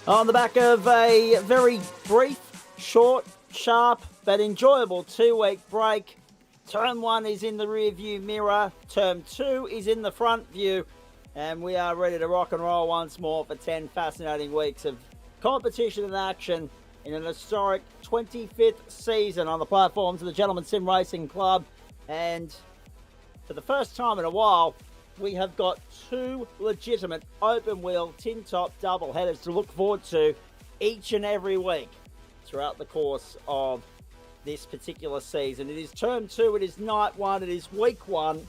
On the back of a very brief, short, sharp, but enjoyable 2-week break, Term 1 is in the rear view mirror, Term 2 is in the front view, and we are ready to rock and roll once more for 10 fascinating weeks of competition and action in an historic 25th season on the platforms of the Gentleman Sim Racing Club. And for the first time in a while, we have got two legitimate open-wheel, tin-top double headers to look forward to each and every week throughout the course of this particular season. It is Term 2, it is Night 1, it is Week 1,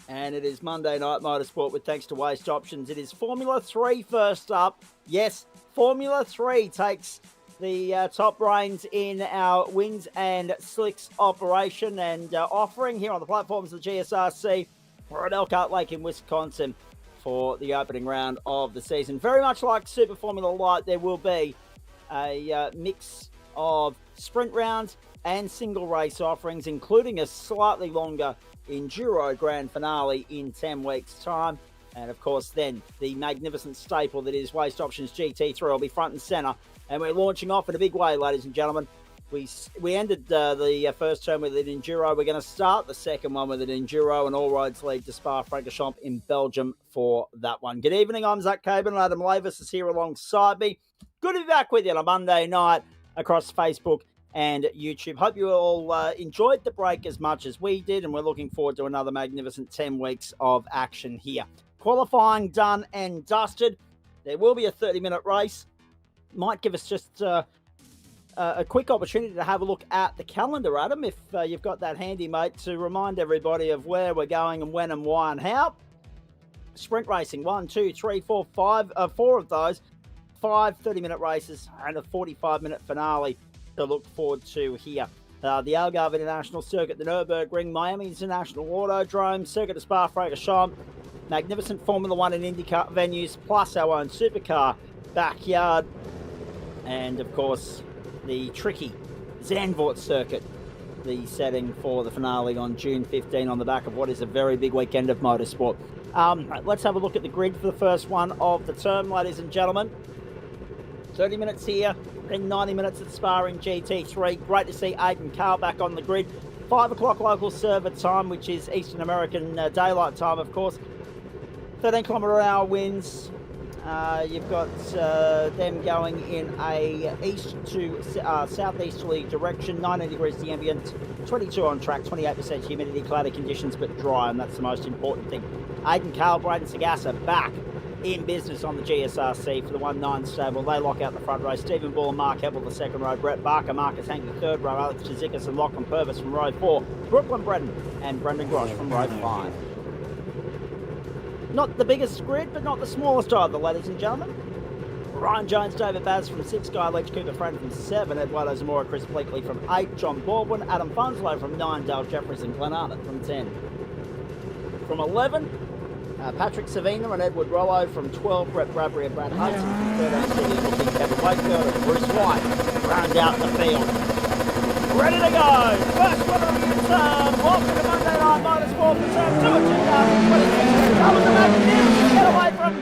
and it is Monday Night Motorsport with thanks to Waste Options. It is Formula 3 first up. Yes, Formula 3 takes the top reins in our wins and slicks operation and offering here on the platforms of the GSRC. We're at Elkhart Lake in Wisconsin for the opening round of the season. Very much like Super Formula Light, there will be a mix of sprint rounds and single race offerings, including a slightly longer Enduro Grand Finale in 10 weeks' time. And of course, then the magnificent staple that is Waste Options GT3 will be front and centre. And we're launching off in a big way, ladies and gentlemen. We ended the first term with an Enduro. We're going to start the second one with an Enduro, and all roads lead to Spa-Francorchamps in Belgium for that one. Good evening, I'm Zach Caban. Adam Lavis is here alongside me. Good to be back with you on a Monday night across Facebook and YouTube. Hope you all enjoyed the break as much as we did, and we're looking forward to another magnificent 10 weeks of action here. Qualifying done and dusted. There will be a 30-minute race. Might give us just a quick opportunity to have a look at the calendar, Adam, if you've got that handy, mate, to remind everybody of where we're going and when and why and how. Sprint racing, 1, 2, 3, 4, 5, 4 of those. 5 30-minute races and a 45-minute finale to look forward to here. The Algarve International Circuit, the Nürburgring, Miami International Autodrome, Circuit of Spa-Francorchamps, magnificent Formula 1 and IndyCar venues, plus our own supercar backyard, and of course the tricky Zandvoort circuit, the setting for the finale on June 15 on the back of what is a very big weekend of motorsport. Let's have a look at the grid for the first one of the term, ladies and gentlemen. 30 minutes here, then 90 minutes at Spa in GT3. Great to see Aidan Carl back on the grid. 5 o'clock local server time, which is Eastern American daylight time, of course. 13 kilometre an hour winds. You've got them going in a east to southeasterly direction, 19 degrees the ambient, 22 on track, 28% humidity, cloudy conditions, but dry, and that's the most important thing. Aidan Carl, Braden Sagassa back in business on the GSRC for the 1-9 stable. They lock out the front row. Stephen Bull and Mark Hebel the second row. Brett Barker, Marcus Hank the third row. Alex Chizikis and Lachlan Purvis from row 4. Brooklyn Bredden and Brendan Grosh from row 5. Not the biggest grid, but not the smallest either, ladies and gentlemen. Ryan Jones, David Baz from 6, Guy Leach, Cooper Friend from 7, Eduardo Zamora, Chris Bleakley from 8, John Baldwin, Adam Funslow from 9, Dale Jeffries and Glenn Arnott from 10. From 11, Patrick Savina and Edward Rollo from 12, Brett Bradbury and Brad Hudson from 13, Stevie Looking, Kevin Wakefield and Bruce White round out the field. Ready to go! First one of the term. Welcome to Monday Night Motorsport for Term 2 of 2026. That was a magnificent getaway from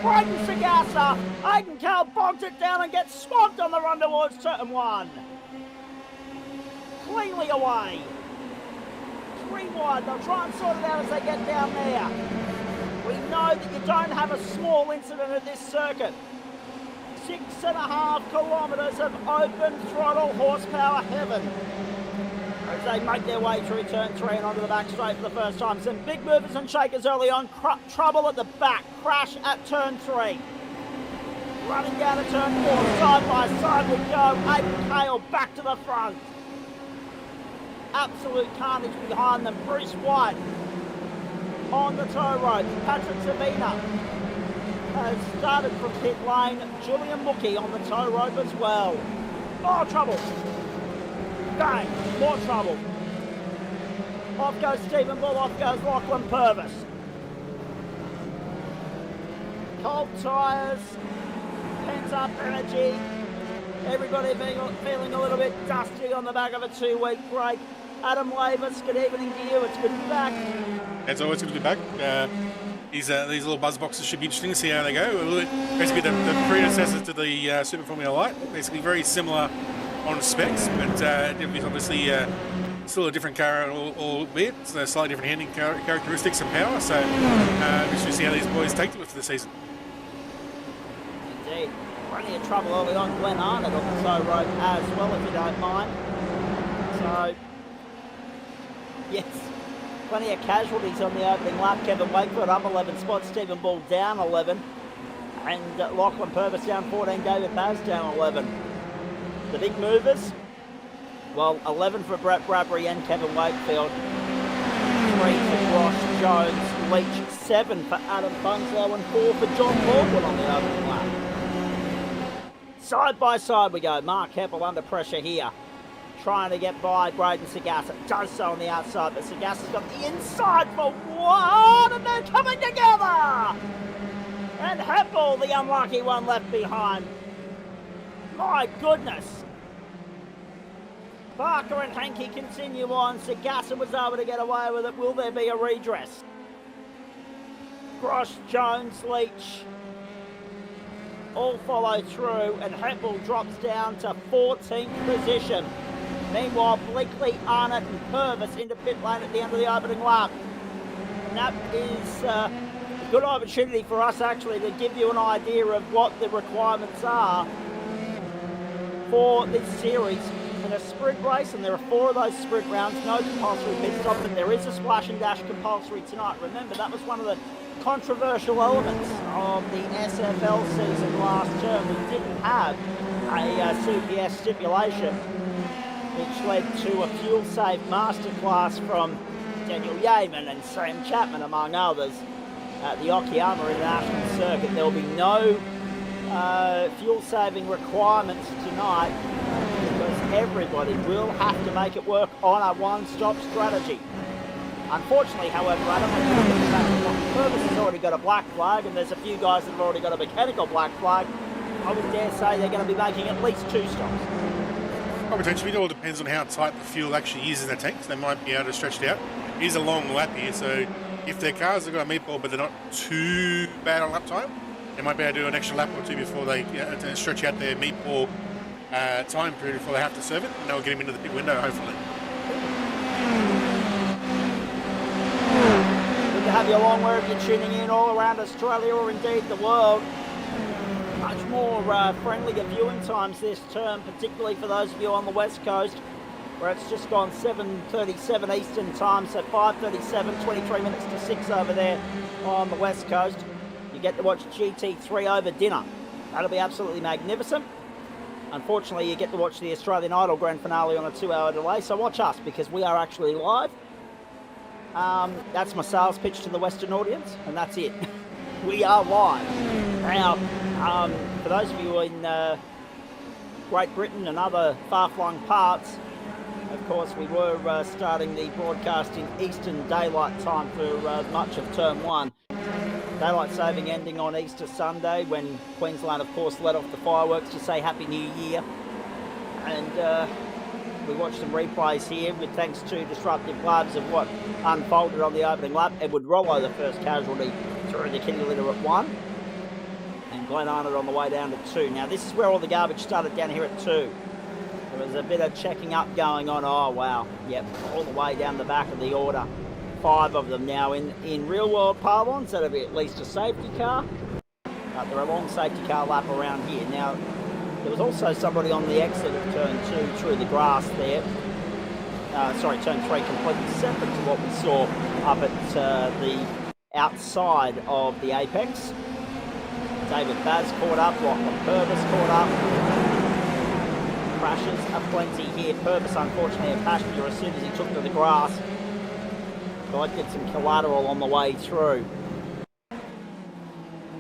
Braden Sagassa. Aidan Carl bogs it down and gets swamped on the run towards Term 1. Cleanly away. 3 wide. They'll try and sort it out as they get down there. We know that you don't have a small incident at this circuit. 6.5 kilometres of open throttle horsepower heaven as they make their way through turn 3 and onto the back straight for the first time. Some big movers and shakers early on. Trouble at the back. Crash at turn 3. Running down to turn 4. Side by side we go. Aidan Cale back to the front. Absolute carnage behind them. Bruce White on the tow road. Patrick Savina has started from pit lane. Julian Mookie on the tow rope as well. More trouble. Bang. More trouble. Off goes Stephen Bull. Off goes Lachlan Purvis. Cold tyres. Pent up energy. Everybody feeling a little bit dusty on the back of a 2-week break. Adam Lavis, good evening to you. It's good to be back. It's always good to be back. these little buzz boxes should be interesting to see how they go. Basically, the predecessors to the Super Formula Light, basically very similar on specs, but obviously still a different car, albeit slightly different handling characteristics and power. So we should see how these boys take to it for the season. Indeed. Plenty of trouble early on. Glenn Arnott on the tow rope as well, if you don't mind. So, yes, plenty of casualties on the opening lap. Kevin Wakefield up 11 spots, Stephen Ball down 11, and Lachlan Purvis down 14, David Baz down 11. The big movers, well, 11 for Brett Bradbury and Kevin Wakefield, 3 for Ross Jones, Leach, 7 for Adam Bunslow, and 4 for John Baldwin on the opening lap. Side by side we go. Mark Heppel under pressure here, trying to get by Braden Sagassa. Does so on the outside, but Sagassa's got the inside for one, and they're coming together! And Heppel, the unlucky one, left behind. My goodness. Parker and Hankey continue on. Sagassa was able to get away with it. Will there be a redress? Grosh, Jones, Leach all follow through, and Heppel drops down to 14th position. Meanwhile, Bleakley, Arnott and Purvis into pit lane at the end of the opening lap. And that is a good opportunity for us actually to give you an idea of what the requirements are for this series. In a sprint race, and there are 4 of those sprint rounds, no compulsory pit stop, but there is a splash and dash compulsory tonight. Remember, that was one of the controversial elements of the SFL season last term. We didn't have a CPS stipulation, which led to a fuel safe masterclass from Daniel Yeaman and Sam Chapman, among others, at the Okayama International Circuit. There will be no fuel saving requirements tonight, because everybody will have to make it work on a one-stop strategy. Unfortunately, however, I don't know if the fact that Purvis has already got a black flag, and there's a few guys that have already got a mechanical black flag. I would dare say they're going to be making at least 2 stops. Well, potentially, it all depends on how tight the fuel actually is in the tanks. They might be able to stretch it out. It is a long lap here, so if their cars have got a meatball but they're not too bad on lap time, they might be able to do an extra lap or 2 before they stretch out their meatball time period before they have to serve it, and they'll get him into the pit window, hopefully. Good to have you along wherever you're tuning in, all around Australia or indeed the world. Much more friendlier viewing times this term, particularly for those of you on the West Coast, where it's just gone 7:37 Eastern time, so 5:37, 23 minutes to 6 over there on the West Coast. You get to watch GT3 over dinner. That'll be absolutely magnificent. Unfortunately, you get to watch the Australian Idol Grand Finale on a 2-hour delay, so watch us, because we are actually live. That's my sales pitch to the Western audience, and that's it. We are live. Now, for those of you in Great Britain and other far-flung parts, of course, we were starting the broadcast in Eastern Daylight Time for much of Term 1. Daylight saving ending on Easter Sunday, when Queensland, of course, let off the fireworks to say Happy New Year. And we watched some replays here with thanks to disruptive gloves of what unfolded on the opening lap. Edward Rollo, the first casualty, through the kitty litter at 1. And Glenn Arnott on the way down to 2. Now, this is where all the garbage started, down here at 2. There was a bit of checking up going on. Oh, wow. Yep, all the way down the back of the order. 5 of them now. In real-world parlance, that'll be at least a safety car. But there are a long safety car lap around here. Now, there was also somebody on the exit of Turn 2 through the grass there. Turn 3 completely separate to what we saw up at the outside of the apex. David Baz caught up, Lachlan Purvis caught up. Crashes are plenty here. Purvis, unfortunately, a passenger as soon as he took to the grass. Collected some collateral on the way through.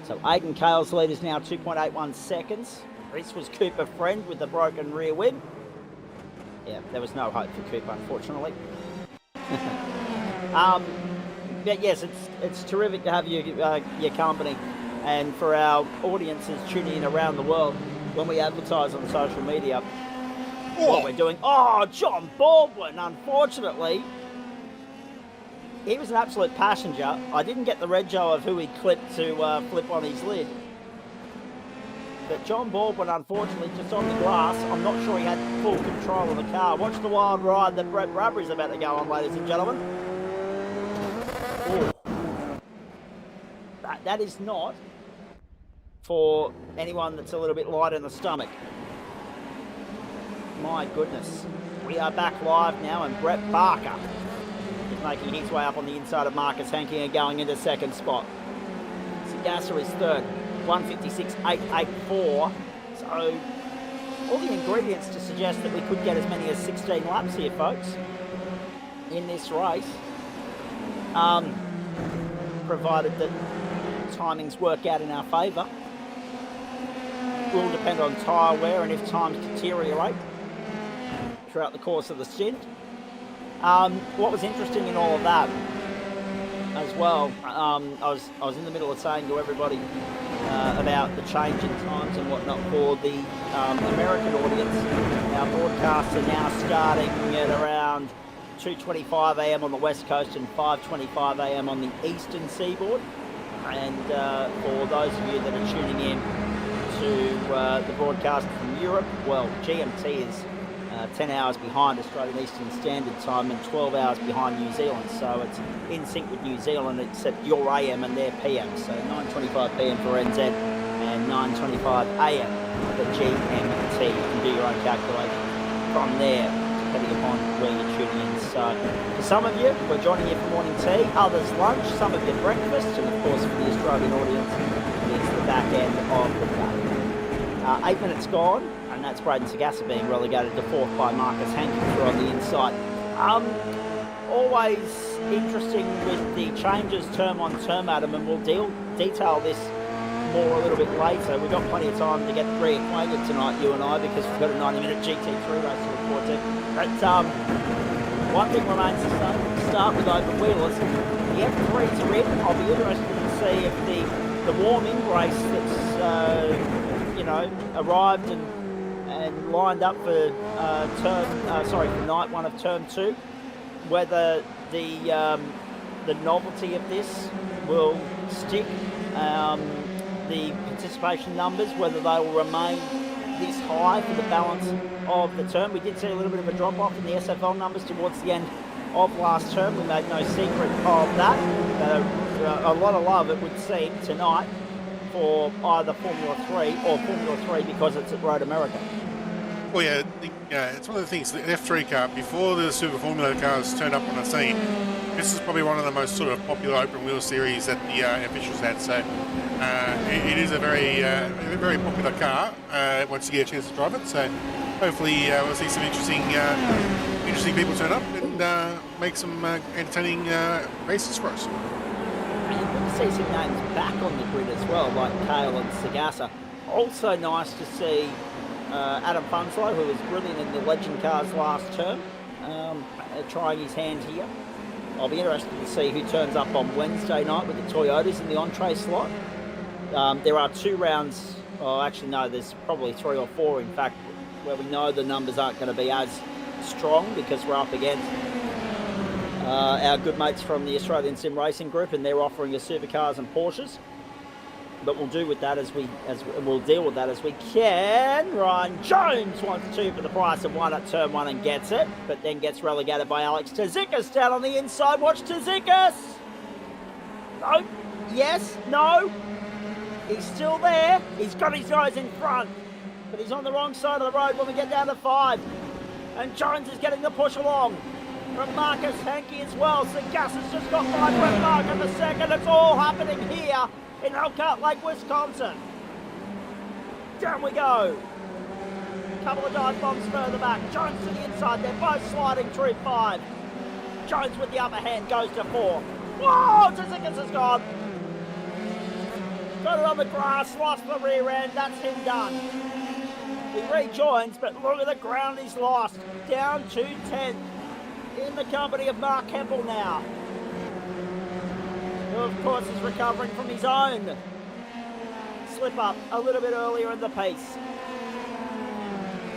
So Aidan Cale's lead is now 2.81 seconds. This was Cooper Friend with the broken rear wing. Yeah, there was no hope for Cooper, unfortunately. But yes, it's terrific to have your company, and for our audiences tuning in around the world when we advertise on social media what we're doing. Oh, John Baldwin, unfortunately, he was an absolute passenger. I didn't get the rego of who he clipped to flip on his lid. But John Baldwin, unfortunately, just on the grass. I'm not sure he had full control of the car. Watch the wild ride that Brett Bradbury's about to go on, ladies and gentlemen. Ooh. That is not for anyone that's a little bit light in the stomach. My goodness. We are back live now, and Brett Barker is making his way up on the inside of Marcus Hankey and going into second spot. Sagasa is third, 156.884. So all the ingredients to suggest that we could get as many as 16 laps here, folks, in this race. Provided that timings work out in our favour. Will depend on tyre wear and if times deteriorate throughout the course of the stint. What was interesting in all of that as well, I was in the middle of saying to everybody about the change in times and whatnot for the American audience. Our broadcasts are now starting at around 2:25 a.m. on the west coast and 5:25 a.m. on the eastern seaboard. And for those of you that are tuning in to the broadcast from Europe, well, GMT is 10 hours behind Australian Eastern Standard Time and 12 hours behind New Zealand. So it's in sync with New Zealand, except your AM and their PM. So 9:25 PM for NZ and 9:25 AM for GMT. You can do your own calculation from there, depending upon where you're tuning in. So for some of you, we're joining you for morning tea, others lunch, some of you breakfast, and of course for the Australian audience, it's the back end of the day. 8 minutes gone, and that's Braden Sagasa being relegated to fourth by Marcus Hankey through on the inside. Always interesting with the changes term on term, Adam, and we'll detail this more a little bit later. We've got plenty of time to get reacquainted tonight, you and I, because we've got a 90-minute GT3 race to look forward to. But one thing remains the same. We'll start with open wheelers. The F3s are in. I'll be interested to see if the warm-in race that's arrived and lined up for for night one of term 2, whether the novelty of this will stick. The participation numbers, whether they will remain this high for the balance of the term. We did see a little bit of a drop off in the SFL numbers towards the end of last term. We made no secret of that. A lot of love, it would seem, tonight for either Formula 3 or Formula 3 because it's at Road America. Well, yeah, it's one of the things, the F3 car, before the Super Formula cars turned up on the scene, this is probably one of the most sort of popular open wheel series that the officials had. So it is a very popular car once you get a chance to drive it. So hopefully we'll see some interesting people turn up and make some entertaining races for us. And you can see some names back on the grid as well, like Kale and Sagasa. Also nice to see Adam Funslow, who was brilliant in the Legend cars last term, trying his hand here. I'll be interested to see who turns up on Wednesday night with the Toyotas in the entree slot. There are 2 rounds, actually no, there's probably 3 or 4 in fact, where we know the numbers aren't going to be as strong because we're up against our good mates from the Australian Sim Racing Group, and they're offering us supercars and Porsches. But we'll deal with that as we can. Ryan Jones wants 2 for the price of 1 at turn 1 and gets it, but then gets relegated by Alex Tsitsikas down on the inside. Watch Tsitsikas. No. Yes. No. He's still there. He's got his nose in front, but he's on the wrong side of the road when we get down to 5. And Jones is getting the push along from Marcus Hankey as well. Sagasa just got by Brett Barker the second. It's all happening here in Elkhart Lake, Wisconsin. Down we go. Couple of dive bombs further back. Jones to the inside. They're both sliding through 5. Jones with the upper hand goes to 4. Whoa! Tsitsikas has gone. Got it on the grass. Lost the rear end. That's him done. He rejoins, but look at the ground he's lost. Down to 10th in the company of Mark Hempel now, who of course is recovering from his own slip up a little bit earlier in the piece.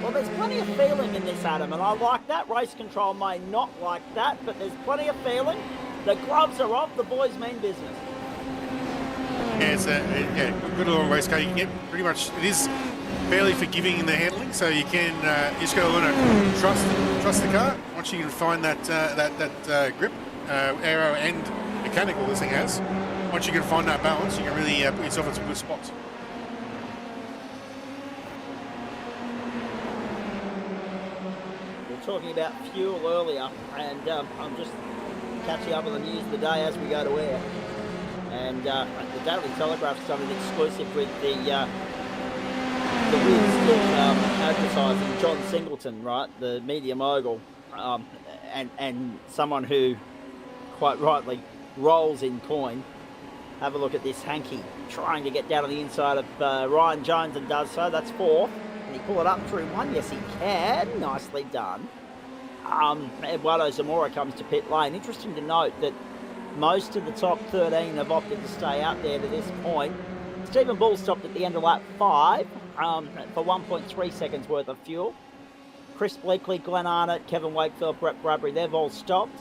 Well, there's plenty of feeling in this, Adam, and I like that. Race Control may not like that, but there's plenty of feeling. The gloves are off. The boys mean business. Yeah, it's good little race car. You can get pretty much, it is fairly forgiving in the handling, so you can you just got to learn to trust the car. Once you can find that grip, aero and mechanical this thing has, once you can find that balance, you can really put yourself in some good spots. We were talking about fuel earlier, and I'm just catching up on the news of the day as we go to air. And the Daily Telegraph's done an exclusive with the Wiz advertising John Singleton, right, the media mogul, and someone who quite rightly rolls in coin. Have a look at this hanky trying to get down on the inside of Ryan Jones and does so. That's fourth. Can he pull it up through one? Yes, he can. Nicely done. Eduardo Zamora comes to pit lane. Interesting to note that most of the top 13 have opted to stay out there to this point. Stephen Bull stopped at the end of lap 5 for 1.3 seconds worth of fuel. Chris Bleakley, Glenn Arnott, Kevin Wakefield, Brett Bradbury, they've all stopped.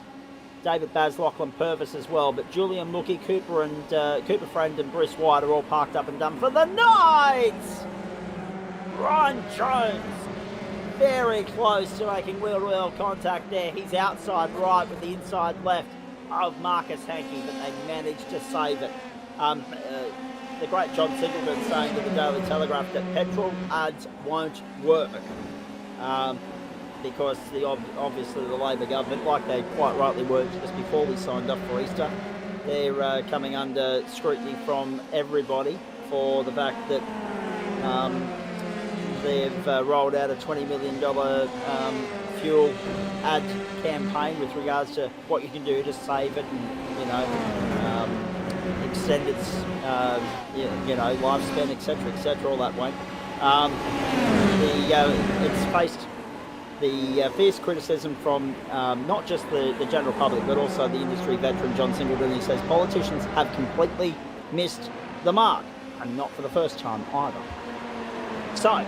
David Baz, Lachlan Purvis as well. But Julian Mookie, Cooper Friend and Bruce White are all parked up and done for the night. Ryan Jones very close to making wheel-to-wheel contact there. He's outside right with the inside left of Marcus Hankey, but they managed to save it. The great John Singleton saying to the Daily Telegraph that petrol ads won't work because obviously the Labor government, like they quite rightly were just before we signed up for Easter, they're coming under scrutiny from everybody for the fact that they've rolled out a $20 million fuel ad campaign with regards to what you can do to save it and, extend its, lifespan, etc., all that way. It's faced the fierce criticism from not just the general public, but also the industry veteran John Singleton. He says politicians have completely missed the mark, and not for the first time either. So,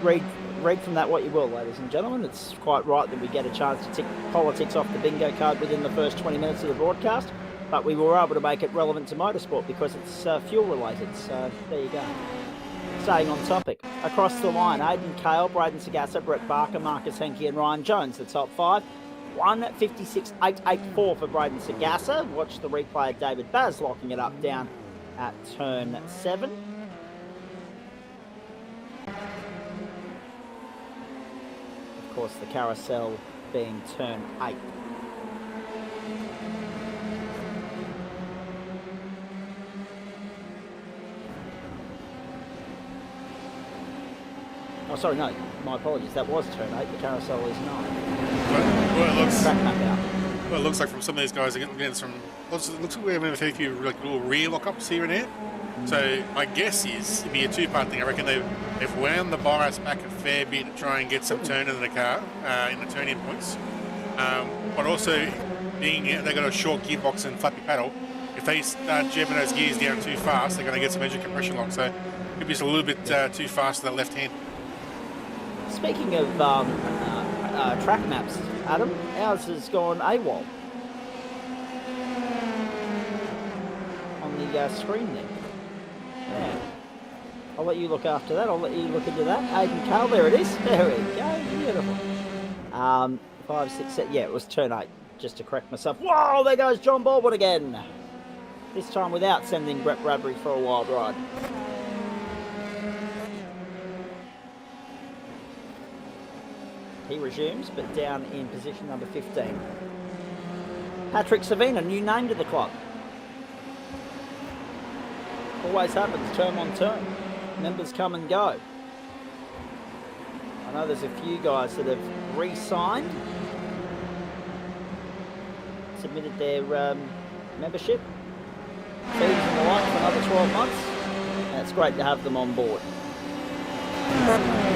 read from that what you will, ladies and gentlemen. It's quite right that we get a chance to tick politics off the bingo card within the first 20 minutes of the broadcast, but we were able to make it relevant to motorsport because it's fuel related, so there you go. Staying on topic, across the line, Aidan Cale, Braden Sagassa, Brett Barker, Marcus Henke and Ryan Jones, the top 5. 1:56.884 for Braden Sagassa. Watch the replay of David Baz locking it up down at turn 7. Of course, the carousel being turn 8. Oh, sorry, no, my apologies. That was turn 8. The carousel is 9. Well, it looks like from some of these guys are getting some. Looks like we're having a few little rear lockups here and there. So my guess is it'd be a two-part thing. I reckon they've wound the bias back a fair bit to try and get some turn in the car in the turn-in points. But also, being they've got a short gearbox and flappy paddle, if they start jabbing those gears down too fast, they're going to get some engine compression lock. So it could be just a little bit too fast to that left hand. Speaking of track maps, Adam, ours has gone AWOL on the screen there. Yeah. I'll let you look after that. I'll let you look into that. Aidan Cale, there it is. There we go. Beautiful. 5, 6, 7. Yeah, it was turn 8. Just to correct myself. Whoa, there goes John Baldwin again. This time without sending Brett Bradbury for a wild ride. He resumes, but down in position number 15. Patrick Savina, new name to the club. Always happens, term on term. Members come and go. I know there's a few guys that have re-signed, submitted their membership fees and the like for another 12 months. And it's great to have them on board. To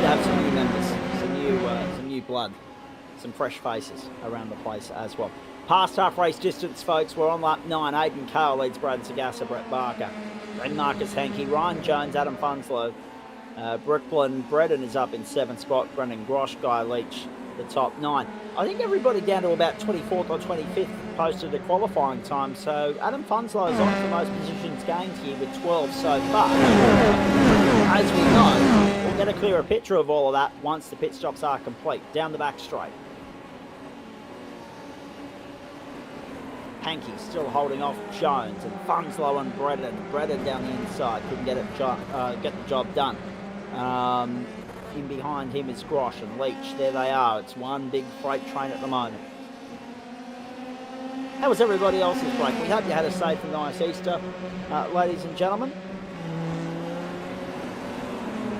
have some new members, some new blood, some fresh faces around the place as well. Past half race distance, folks. We're on lap 9. Aidan Cale leads Braden Sagassa, Brett Barker. Then Marcus Hankey, Ryan Jones, Adam Funslow. Brooklyn Bredden is up in 7th spot. Brendan Grosh, Guy Leach, the top 9. I think everybody down to about 24th or 25th posted a qualifying time. So Adam Funslow's on for most positions gained here with 12 so far. As we know, we'll get a clearer picture of all of that once the pit stops are complete. Down the back straight. Hankey still holding off Jones, and Funslow and Bredden down the inside. Couldn't get the job done. In behind him is Grosh and Leach. There they are. It's one big freight train at the moment. How was everybody else's break? We hope you had a safe and nice Easter, ladies and gentlemen.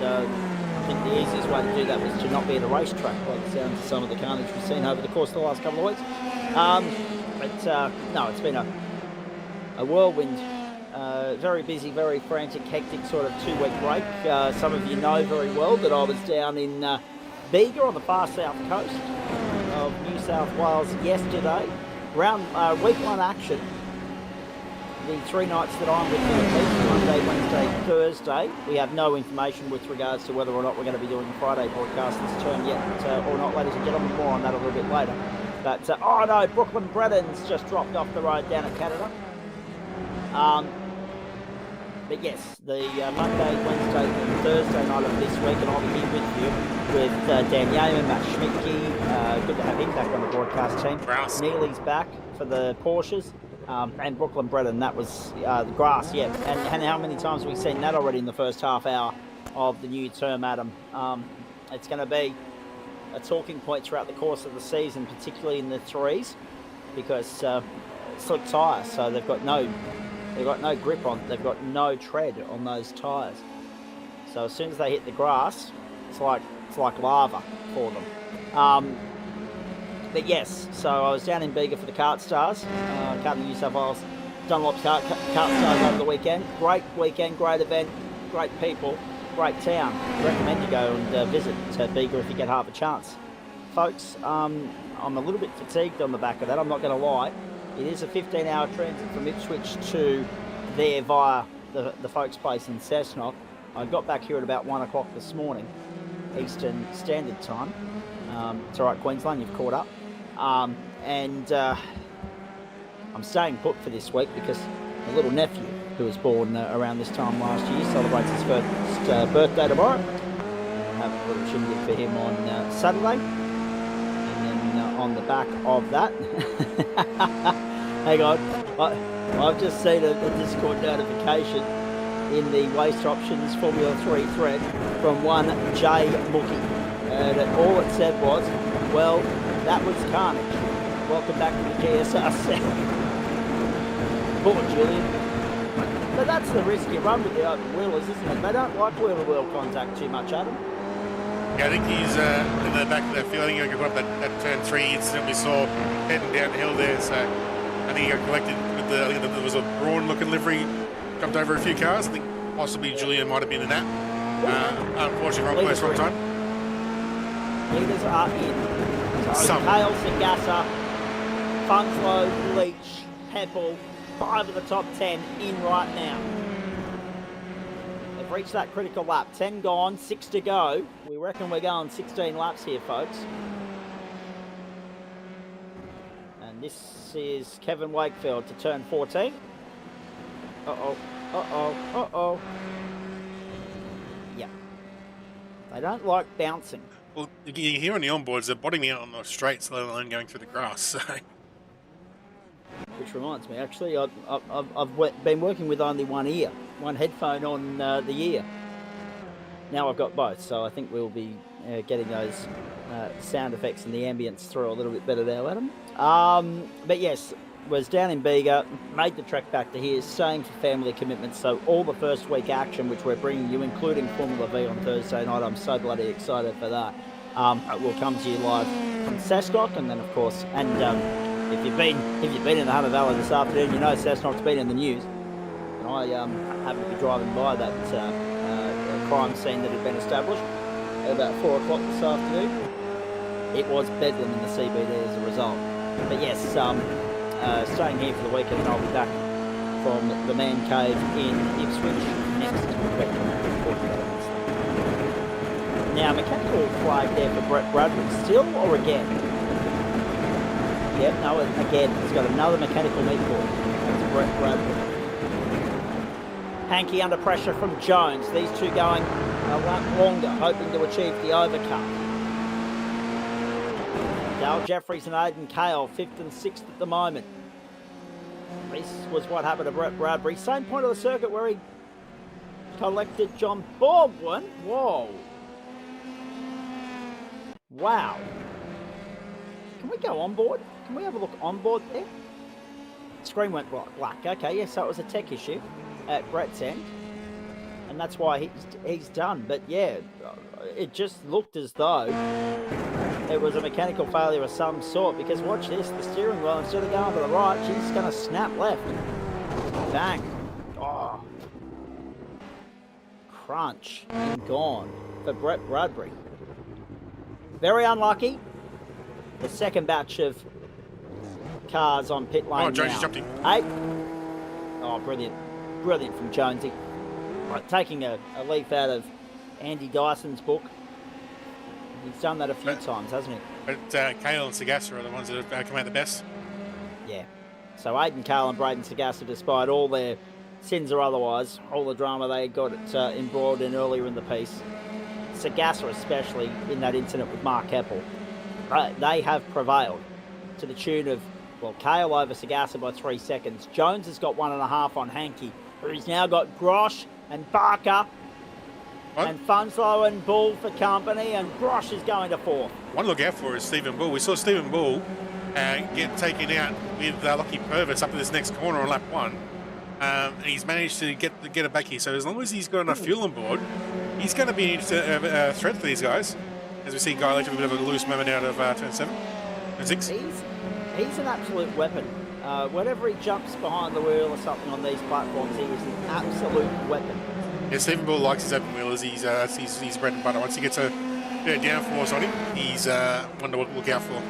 And, I think the easiest way to do that was to not be at a racetrack, by the sounds of some of the carnage we've seen over the course of the last couple of weeks. No, it's been a whirlwind, very busy, very frantic, hectic sort of 2-week break. Some of you know very well that I was down in Bega on the far south coast of New South Wales yesterday. Week 1 action. The 3 nights that I'm with you, Monday, Wednesday, Thursday. We have no information with regards to whether or not we're going to be doing a Friday broadcast this term yet or not, ladies and gentlemen. More on that a little bit later. But, oh no, Brooklyn Bredden's just dropped off the road down at Canada. But yes, the Monday, Wednesday and Thursday night of this week, and I'll be here with you with Dan Yeaman, Matt Schmidtke. Good to have him back on the broadcast team. Grass. Neely's back for the Porsches. And Brooklyn Bredden, that was the grass, yeah. And how many times have we seen that already in the first half hour of the new term, Adam? It's going to be a talking point throughout the course of the season, particularly in the 3s, because slick tyres, so they've got no grip on, they've got no tread on those tyres. So as soon as they hit the grass, it's like lava for them. But yes, so I was down in Bega for the Kart Stars, Kart in New South Wales, Dunlop's Kart Stars over the weekend. Great weekend, great event, great people, great town. Recommend you go and visit Bega if you get half a chance. Folks, I'm a little bit fatigued on the back of that, I'm not going to lie. It is a 15-hour transit from Ipswich to there via the folks' place in Cessnock. I got back here at about 1 o'clock this morning, Eastern Standard Time. It's all right, Queensland, you've caught up. And I'm staying put for this week because my little nephew, who was born around this time last year, celebrates his first birthday tomorrow. Have a little shindig for him on Saturday. And then on the back of that, hang on, I've just seen a Discord notification in the Waste Options Formula 3 thread from one Jay Mookie. And all it said was, well, that was carnage. Welcome back to the GSRC. Poor Julian. But that's the risk you run with the open wheelers, isn't it? They don't like wheel-to-wheel contact too much, Adam. Yeah, I think he's in the back of that field. I think he got that turn 3 incident we saw heading down the hill there. So I think he got collected with I think there was a Braun-looking livery, jumped over a few cars. I think possibly Julian might have been in that. Unfortunately, wrong place, wrong time. Leaders are in. So Hale, Sagassa, Funslow, Leach, Heppel, 5 of the top 10 in right now. They've reached that critical lap. 10 gone, 6 to go. We reckon we're going 16 laps here, folks. And this is Kevin Wakefield to turn 14. Uh-oh, uh-oh, uh-oh. Yeah. They don't like bouncing. Well, you can hear on the onboards, they're bottoming out on the straights, let alone going through the grass. So. Which reminds me, actually, I've been working with only one ear, one headphone on the ear. Now I've got both, so I think we'll be getting those sound effects and the ambience through a little bit better now, Adam. But yes, was down in Bega, made the trek back to here, staying for family commitments, so all the first week action which we're bringing you, including Formula V on Thursday night, I'm so bloody excited for that. We'll come to you live from Cessnock, and then of course, and if you've been in the Hunter Valley this afternoon, you know Cessnock's been in the news, and I happened to be driving by that crime scene that had been established at about 4 o'clock this afternoon. It was bedlam in the CBD as a result. But yes, staying here for the weekend, and I'll be back from the Man Cave in Ipswich next week. Now, mechanical flag there for Brett Bradley, still or again? Yep, no, again, he's got another mechanical meat ball. That's Brett Bradbury. Hankey under pressure from Jones. These two going a lap longer, hoping to achieve the overcut. Dale Jeffries and Aidan Cale, 5th and 6th at the moment. This was what happened to Brett Bradbury. Same point of the circuit where he collected John Baldwin. Whoa. Wow. Can we go on board? Can we have a look on board there? Screen went black. Okay, yeah, so it was a tech issue at Brett's end. And that's why he's done. But yeah, it just looked as though it was a mechanical failure of some sort, because watch this, the steering wheel, instead of going to the right, she's going to snap left. Bang. Oh. Crunch and gone for Brett Bradbury. Very unlucky. The second batch of cars on pit lane. Oh, Jonesy jumped in. 8. Oh, brilliant. Brilliant from Jonesy. Right, taking a leaf out of Andy Dyson's book. He's done that a few times, hasn't he? But Cale and Sagassa are the ones that have come out the best. Yeah. So Aidan Cale and Braden Sagassa, despite all their sins or otherwise, all the drama they got embroiled in earlier in the piece, Sagassa especially in that incident with Mark Keppel, they have prevailed to the tune of, well, Cale over Sagassa by 3 seconds. Jones has got 1.5 on Hankey, who's now got Grosh and Barker. What? And Funslow and Bull for company, and Grosh is going to 4th. One to look out for is Stephen Bull. We saw Stephen Bull get taken out with Lockie Purvis up to this next corner on lap 1. And he's managed to get it back here. So as long as he's got enough fuel on board, he's going to be a threat for these guys. As we see Guy Ledger with a bit of a loose moment out of turn 7 and 6. He's an absolute weapon. Whenever he jumps behind the wheel or something on these platforms, he is an absolute weapon. Yeah, Stephen Bull likes his open wheelers. He's bread and butter. Once he gets a bit of downforce on him, he's one to look out for.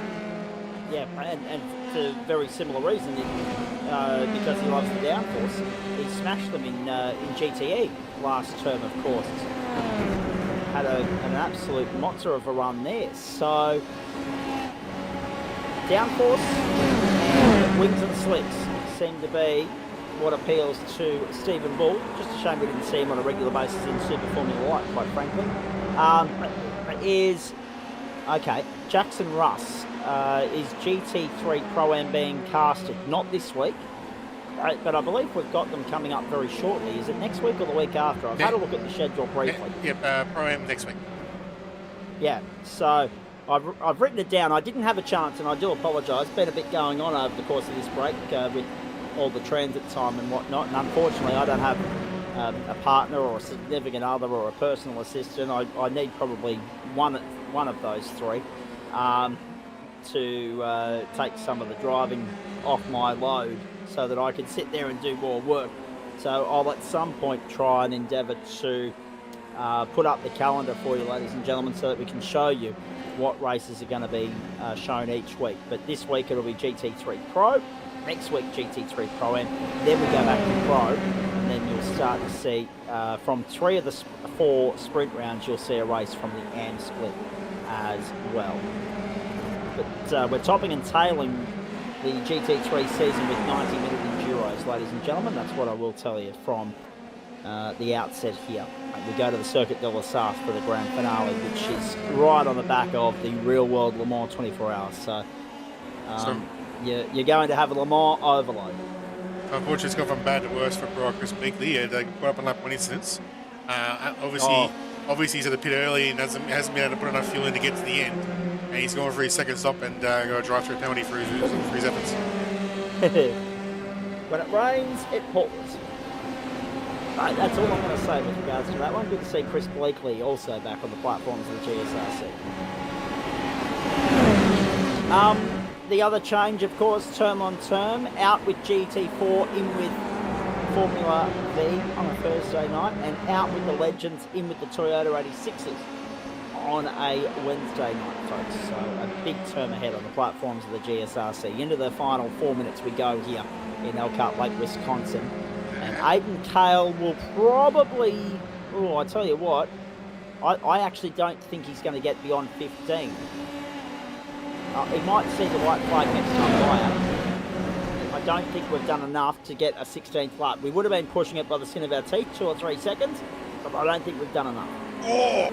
Yeah, and for a very similar reason, because he loves the downforce. He smashed them in GTE last term, of course. Had an absolute monster of a run there. So, downforce and wings and slicks seem to be what appeals to Stephen Bull. Just a shame we didn't see him on a regular basis in Super Formula Light, quite frankly. Jackson Russ is GT3 Pro-Am being casted, not this week, but I believe we've got them coming up very shortly. Is it next week or the week after? I've had a look at the schedule briefly. Yep, Pro-Am next week. Yeah, so I've written it down. I didn't have a chance, and I do apologise. Been a bit going on over the course of this break with all the transit time and whatnot, and unfortunately I don't have a partner or a significant other or a personal assistant. I need probably one of those three to take some of the driving off my load so that I can sit there and do more work. So I'll at some point try and endeavour to put up the calendar for you, ladies and gentlemen, so that we can show you what races are going to be shown each week. But this week it'll be GT3 Pro, next week GT3 Pro-Am, then we go back to Pro, and then you'll start to see from 3 of the 4 sprint rounds, you'll see a race from the AM split as well. But we're topping and tailing the GT3 season with 90-minute enduros, ladies and gentlemen. That's what I will tell you from the outset here. We go to the Circuit de la Sarthe for the grand finale, which is right on the back of the real world Le Mans 24 hours. So you're going to have a Le Mans overload. Unfortunately, it's gone from bad to worse for Chris Beakley. They put up on lap 1 incidents. Obviously, he's at the pit early and hasn't been able to put enough fuel in to get to the end. And he's going for his second stop and got a drive-through penalty for his efforts. When it rains, it pours. Right, that's all I'm going to say with regards to that one. Good to see Chris Bleakley also back on the platforms of the GSRC. The other change, of course, term on term, out with GT4, in with Formula V on a Thursday night, and out with the Legends, in with the Toyota 86s on a Wednesday night, folks. So a big term ahead on the platforms of the GSRC. Into the final 4 minutes we go here in Elkhart Lake, Wisconsin. And Aidan Cale will probably, I tell you what, I actually don't think he's going to get beyond 15. He might see the white flag next time by. I don't think we've done enough to get a 16th lap. We would have been pushing it by the skin of our teeth, 2 or 3 seconds, but I don't think we've done enough. Oh!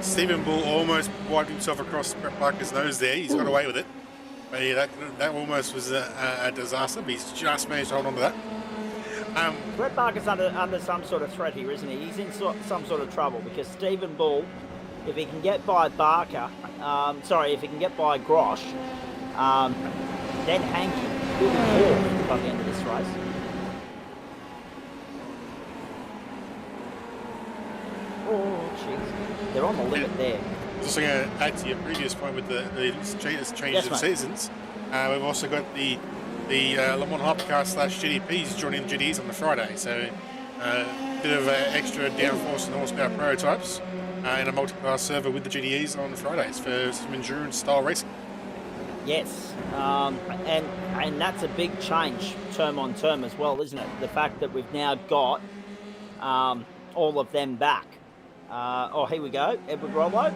Stephen Bull almost wiped himself across Brett Parker's nose there. He's got away with it. But yeah, that almost was a disaster, but he's just managed to hold on to that. Brett Parker's under some sort of threat here, isn't he? He's in some sort of trouble because Stephen Bull, if he can get by Barker, if he can get by Grosh, then Hankey will be fourth by the end of this race. Oh, jeez. They're on the limit there. I was also going to add to your previous point with the changes of seasons. We've also got the Le Mans Hypercar / GDPs joining the GTs on the Friday. So a bit of extra downforce and horsepower prototypes in a multi-class server with the GTEs on Fridays for some endurance style racing. Yes, and that's a big change term on term as well, isn't it? The fact that we've now got all of them back. Here we go, Edward Rollo.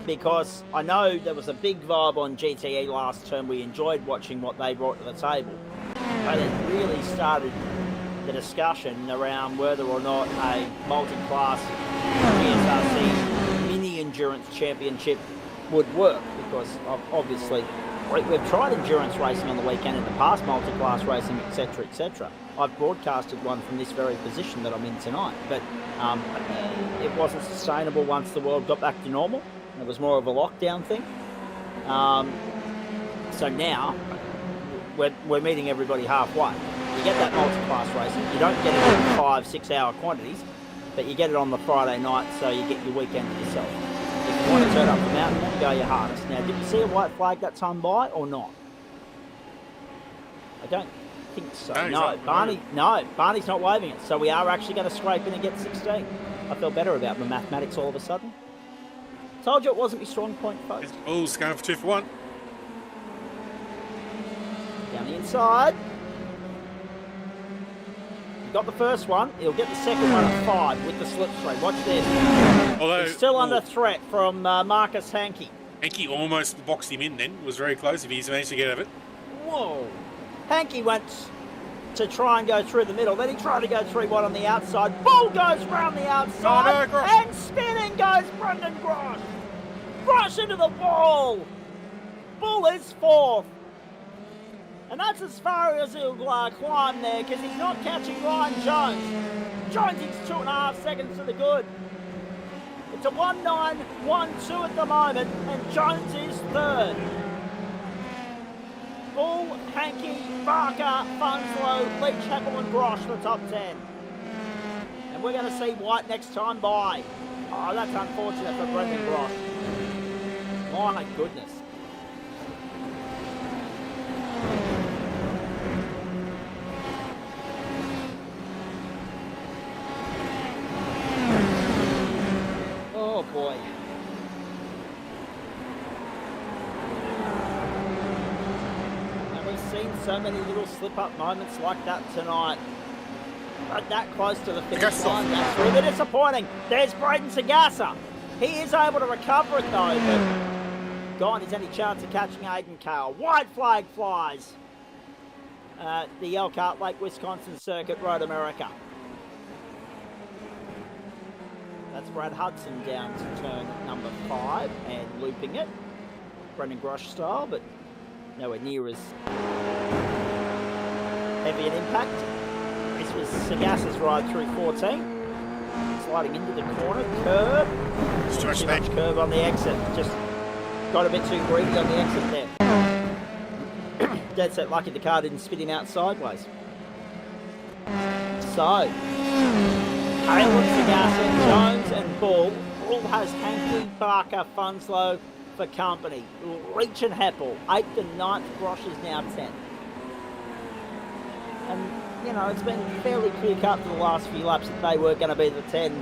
Because I know there was a big vibe on GTE last term. We enjoyed watching what they brought to the table. But it really started the discussion around whether or not a multi-class GSRC mini endurance championship would work. Because obviously we've tried endurance racing on the weekend in the past, multi-class racing, etc., etc. I've broadcasted one from this very position that I'm in tonight, but it wasn't sustainable once the world got back to normal. It was more of a lockdown thing. So now we're meeting everybody halfway. You get that multi-class racing. You don't get it in 5-6 hour quantities, but you get it on the Friday night, so you get your weekend to yourself. If you want to turn up the mountain, then go your hardest. Now, did you see a white flag that time by or not? I don't think so. No, Barney's not waving it. So we are actually going to scrape in and get 16. I feel better about the mathematics all of a sudden. Told you it wasn't my strong point, folks. Bull's going for 2 for 1. Down the inside. He got the first one. He'll get the second one at 5 with the slipstream. Watch this. Although, he's still under threat from Marcus Hankey. Hankey almost boxed him in then. It was very close if he's managed to get out of it. Whoa. Hankey went to try and go through the middle. Then he tried to go 3-1 on the outside. Bull goes round the outside. Oh, no, and spinning goes Brendan Grosh. Grosh into the wall. Bull is fourth. And that's as far as he'll climb there because he's not catching Ryan Jones. Jones is 2.5 seconds to the good. It's a 1.912 at the moment, and Jones is third. Bull, Hankey, Barker, Funslow, Leach, Heppel and Grosh, the top 10. And we're going to see White next time by. Oh, that's unfortunate for Brendan Grosh. My goodness. Oh boy. Seen so many little slip-up moments like that tonight. But that close to the finish line, that's really disappointing. There's Braden Sagassa. He is able to recover it though, but gone his any chance of catching Aiden Cale. White flag flies. The Elkhart Lake, Wisconsin Circuit, Road America. That's Brad Hudson down to turn number 5 and looping it. Brendan Grosh style, but nowhere near as heavy an impact. This was Sagassa's ride through 14. Sliding into the corner, curve. Too much curve on the exit. Just got a bit too greedy on the exit there. Dead set lucky the car didn't spit him out sideways. So, Halen, Sagassa, Jones and Bull. Bull has Hankey, Barker, Funslow for company. Leach and Heppel, 8th and 9th. Grosh is now 10th. And, you know, it's been fairly clear cut for the last few laps that they were going to be the 10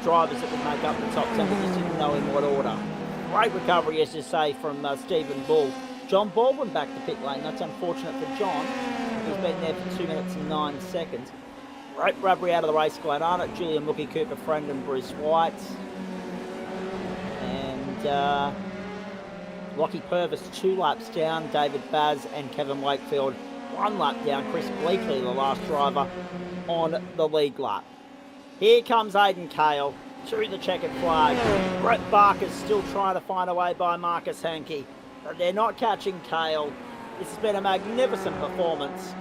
drivers that would make up the top 10. We just didn't know in what order. Great recovery, as you say, from Stephen Bull. John Baldwin back to pit lane. That's unfortunate for John. He's been there for 2 minutes and 9 seconds. Great rubbery out of the race, Glenn Arnott, Julian Mookie, Cooper Friend and Bruce White. And Lockie Purvis 2 laps down, David Baz and Kevin Wakefield 1 lap down, Chris Bleakley the last driver on the lead lap. Here comes Aidan Cale to the checkered flag. Brett Barker's still trying to find a way by Marcus Hankey, but they're not catching Cale. This has been a magnificent performance.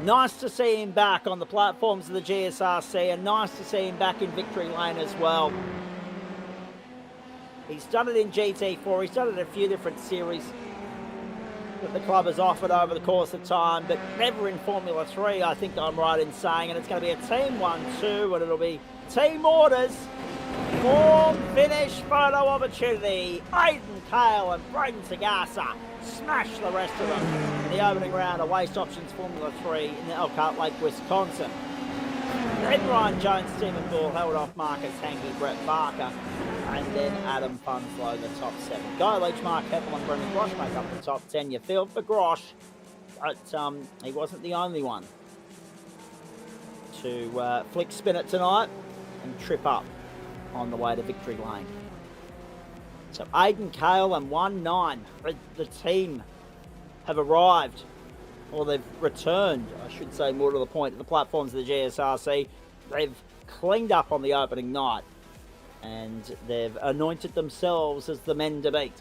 Nice to see him back on the platforms of the GSRC, and nice to see him back in victory lane as well. He's done it in GT4, he's done it in a few different series that the club has offered over the course of time, but never in Formula 3, I think I'm right in saying, and it's going to be a Team 1-2, and it'll be team orders, form, finish, photo opportunity. Aidan Cale and Braden Sagasa smash the rest of them in the opening round of Waste Options Formula 3 in Elkhart Lake, Wisconsin. Then Ryan Jones, Stephen Bull held off Marcus Hankey, Brett Barker, and then Adam Funslow, the top 7. Guy Leach, Mark Heppel and Brendan Grosh make up the top 10. You feel for Grosh, but he wasn't the only one to flick spin it tonight and trip up on the way to victory lane. So Aidan Cale and 1-9, the team have arrived, or they've returned, I should say more to the point, to the platforms of the GSRC. They've cleaned up on the opening night, and they've anointed themselves as the men to beat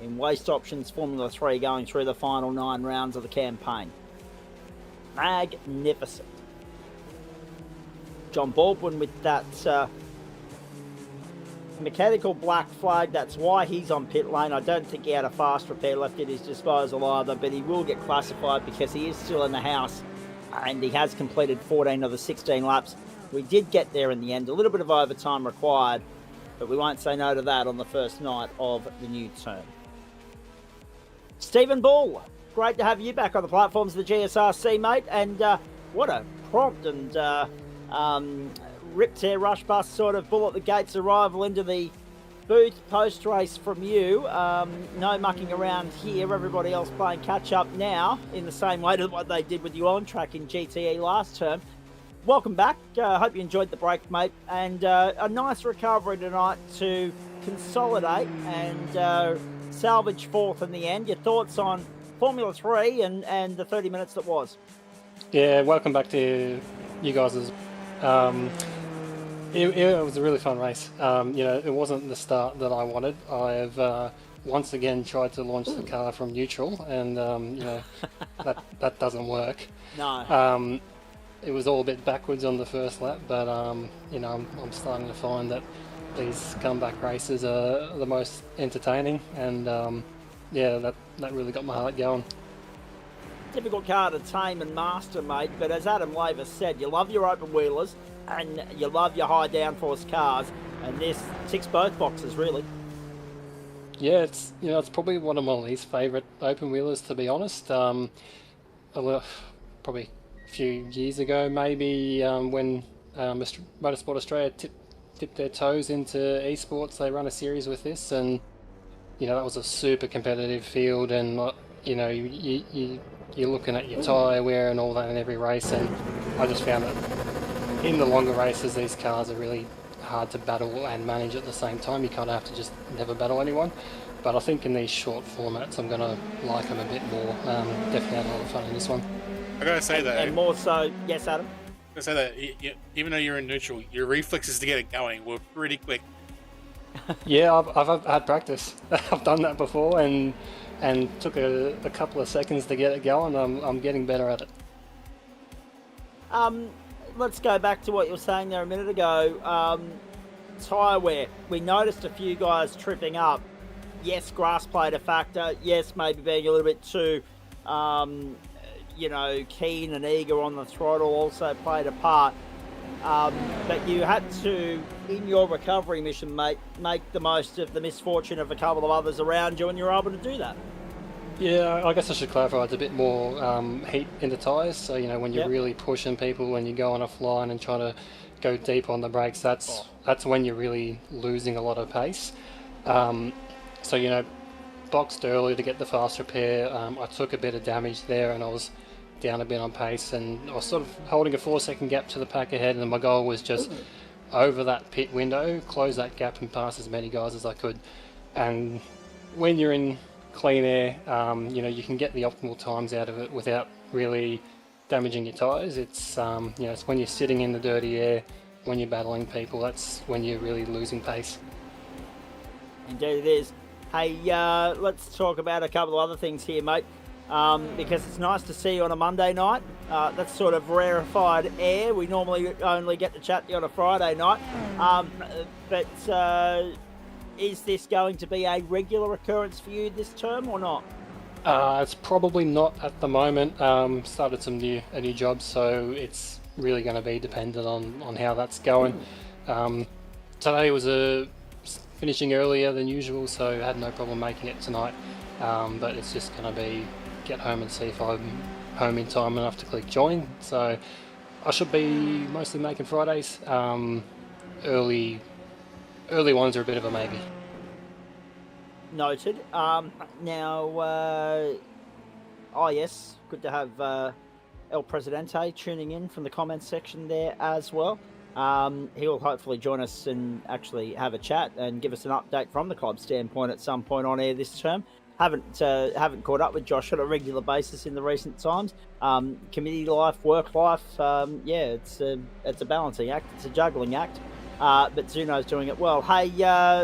in Waste Options Formula 3 going through the final 9 rounds of the campaign. Magnificent. John Baldwin with that mechanical black flag, that's why he's on pit lane. I don't think he had a fast repair left at his disposal either, but he will get classified because he is still in the house and he has completed 14 of the 16 laps. We did get there in the end, a little bit of overtime required, but we won't say no to that on the first night of the new term. Stephen Bull, great to have you back on the platforms of the GSRC, mate, and what a prompt and rip tear rush bus sort of bull at the gates arrival into the booth post-race from you. No mucking around here, everybody else playing catch-up now in the same way to what they did with you on track in GTE last term. Welcome back. Hope you enjoyed the break, mate. And a nice recovery tonight to consolidate and salvage fourth in the end. Your thoughts on Formula 3 and the 30 minutes that was? Yeah, welcome back to you guys. It was a really fun race. It wasn't the start that I wanted. I've once again tried to launch the car from neutral, and that doesn't work. No. It was all a bit backwards on the first lap, but I'm starting to find that these comeback races are the most entertaining, and that really got my heart going. Difficult car to tame and master, mate, but as Adam Laver said, you love your open wheelers and you love your high downforce cars, and this ticks both boxes, really. Yeah, it's probably one of my least favourite open wheelers, to be honest. Probably a few years ago, maybe when Motorsport Australia tipped their toes into esports, they run a series with this, and that was a super competitive field, and you're looking at your tyre wear and all that in every race, and I just found that in the longer races these cars are really hard to battle and manage at the same time. You kind of have to just never battle anyone, but I think in these short formats I'm going to like them a bit more. Definitely had a lot of fun in this one. I gotta say that, and more so, yes, Adam. I gotta say that even though you're in neutral, your reflexes to get it going were pretty quick. Yeah, I've had practice. I've done that before, and took a couple of seconds to get it going. I'm getting better at it. Let's go back to what you were saying there a minute ago. Tyre wear. We noticed a few guys tripping up. Yes, grass played a factor. Yes, maybe being a little bit too, keen and eager on the throttle also played a part. But you had to, in your recovery mission, mate, make the most of the misfortune of a couple of others around you, and you're able to do that. Yeah, I guess I should clarify, it's a bit more heat in the tyres, so when you're really pushing people, when you go on a fly and trying to go deep on the brakes, that's when you're really losing a lot of pace. Boxed early to get the fast repair. I took a bit of damage there, and I was down a bit on pace, and I was sort of holding a 4-second gap to the pack ahead, and my goal was just over that pit window, close that gap and pass as many guys as I could. And when you're in clean air, you can get the optimal times out of it without really damaging your tyres. It's it's when you're sitting in the dirty air, when you're battling people, that's when you're really losing pace. Indeed it is. Hey, let's talk about a couple of other things here, mate, because it's nice to see you on a Monday night. That's sort of rarefied air. We normally only get to chat to you on a Friday night. But is this going to be a regular occurrence for you this term or not? It's probably not at the moment. Started a new job, so it's really going to be dependent on how that's going. Today was finishing earlier than usual, so I had no problem making it tonight. But it's just going to be get home and see if I'm home in time enough to click join. So I should be mostly making Fridays. Early ones are a bit of a maybe. Noted. Yes, good to have El Presidente tuning in from the comments section there as well. He'll hopefully join us and actually have a chat and give us an update from the club standpoint at some point on air this term. Haven't caught up with Josh on a regular basis in the recent times. Community life, work life, it's a balancing act, it's a juggling act. But Zuno's doing it well. Hey,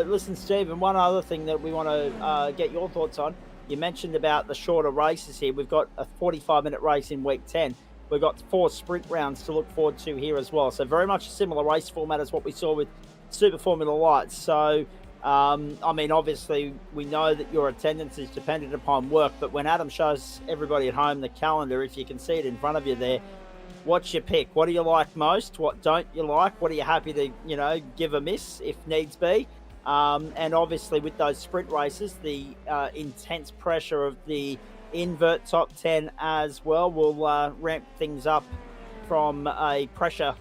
listen, Stephen, one other thing that we want to get your thoughts on. You mentioned about the shorter races here. We've got a 45-minute race in week 10. We've got 4 sprint rounds to look forward to here as well. So very much a similar race format as what we saw with Super Formula Light. So, obviously, we know that your attendance is dependent upon work, but when Adam shows everybody at home the calendar, if you can see it in front of you there, what's your pick? What do you like most? What don't you like? What are you happy to, give a miss if needs be? And obviously with those sprint races, the intense pressure of the invert top 10 as well will ramp things up from a pressure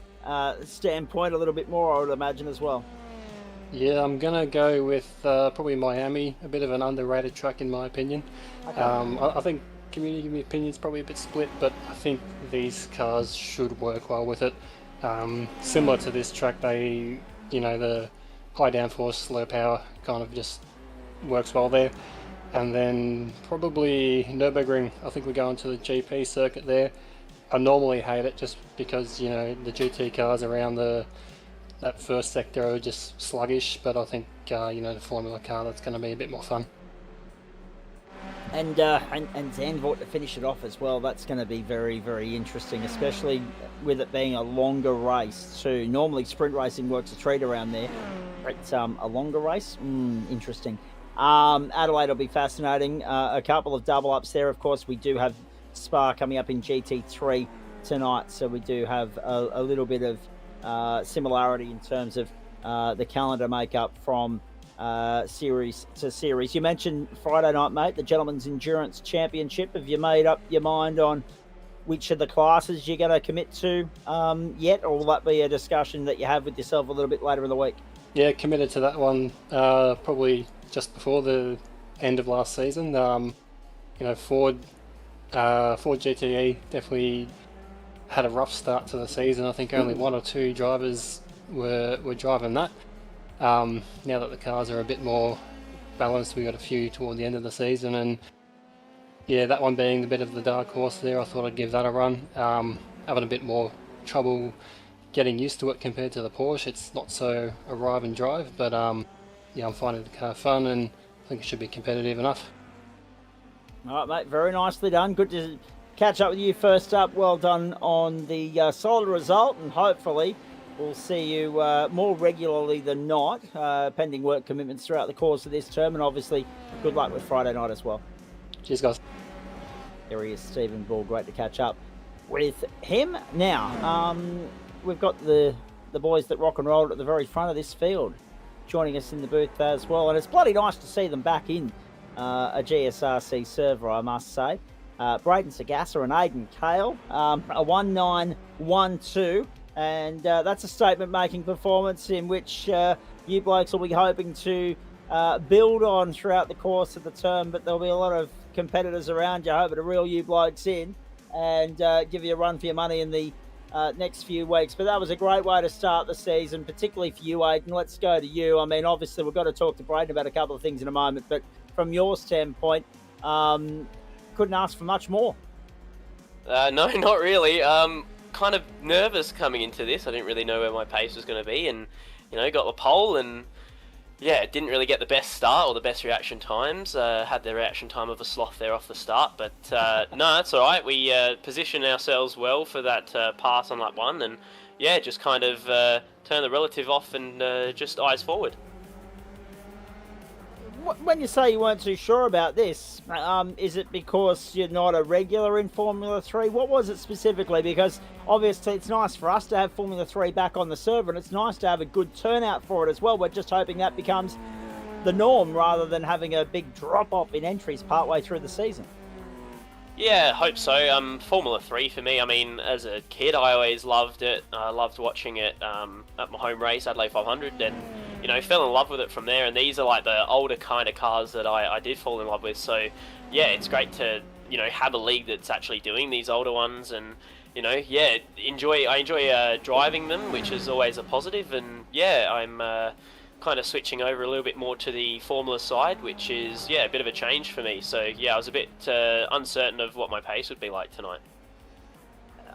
standpoint a little bit more, I would imagine, as well. Yeah, I'm going to go with probably Miami, a bit of an underrated track in my opinion. Okay. I think community opinion is probably a bit split, but I think these cars should work well with it. Similar to this track, the high downforce, low power kind of just works well there. And then probably Nürburgring, I think we go into the GP circuit there. I normally hate it just because, the GT cars around that first sector are just sluggish, but I think, the Formula car, that's going to be a bit more fun. And Zandvoort to finish it off as well, that's going to be very, very interesting, especially with it being a longer race too. Normally sprint racing works a treat around there, but a longer race, interesting. Adelaide will be fascinating. A couple of double ups there. Of course, we do have Spa coming up in GT3 tonight, so we do have a little bit of similarity in terms of the calendar makeup from series to series. You mentioned Friday night, mate, the Gentleman's Endurance Championship. Have you made up your mind on which of the classes you're going to commit to yet, or will that be a discussion that you have with yourself a little bit later in the week? Yeah, committed to that one probably just before the end of last season. Ford GTE definitely had a rough start to the season. I think only 1 or 2 drivers were driving that. Now that the cars are a bit more balanced, we got a few toward the end of the season, and yeah, that one being a bit of the dark horse there, I thought I'd give that a run. Having a bit more trouble getting used to it compared to the Porsche. It's not so arrive and drive, but I'm finding the car fun, and I think it should be competitive enough. All right, mate, very nicely done. Good to catch up with you first up. Well done on the solid result, and hopefully we'll see you more regularly than not, pending work commitments throughout the course of this term, and obviously good luck with Friday night as well. Cheers, guys. There he is, Stephen Ball. Great to catch up with him. Now, we've got the boys that rock and roll at the very front of this field joining us in the booth as well, and it's bloody nice to see them back in a GSRC server, I must say. Braden Sagassa and Aidan Kale, a 1912, and that's a statement-making performance in which you blokes will be hoping to build on throughout the course of the term, but there'll be a lot of competitors around you hoping to reel you blokes in and give you a run for your money in the next few weeks. But that was a great way to start the season, particularly for you, Aidan. Let's go to you. I mean, obviously, we've got to talk to Braden about a couple of things in a moment, but from your standpoint, couldn't ask for much more. No, not really. Kind of nervous coming into this. I didn't really know where my pace was going to be, and got the pole, and didn't really get the best start or the best reaction times. Had the reaction time of a sloth there off the start, but no, it's all right. We positioned ourselves well for that pass on lap 1, and just kind of turn the relative off and just eyes forward. When you say you weren't too sure about this, is it because you're not a regular in Formula 3? What was it specifically? Because obviously it's nice for us to have Formula 3 back on the server, and it's nice to have a good turnout for it as well. We're just hoping that becomes the norm rather than having a big drop-off in entries partway through the season. Yeah, hope so. Formula 3 for me, I mean, as a kid, I always loved it. I loved watching it at my home race, Adelaide 500, and fell in love with it from there. And these are like the older kind of cars that I did fall in love with. So, it's great to have a league that's actually doing these older ones, and I enjoy driving them, which is always a positive. And I'm kind of switching over a little bit more to the Formula side, which is a bit of a change for me. So I was a bit uncertain of what my pace would be like tonight.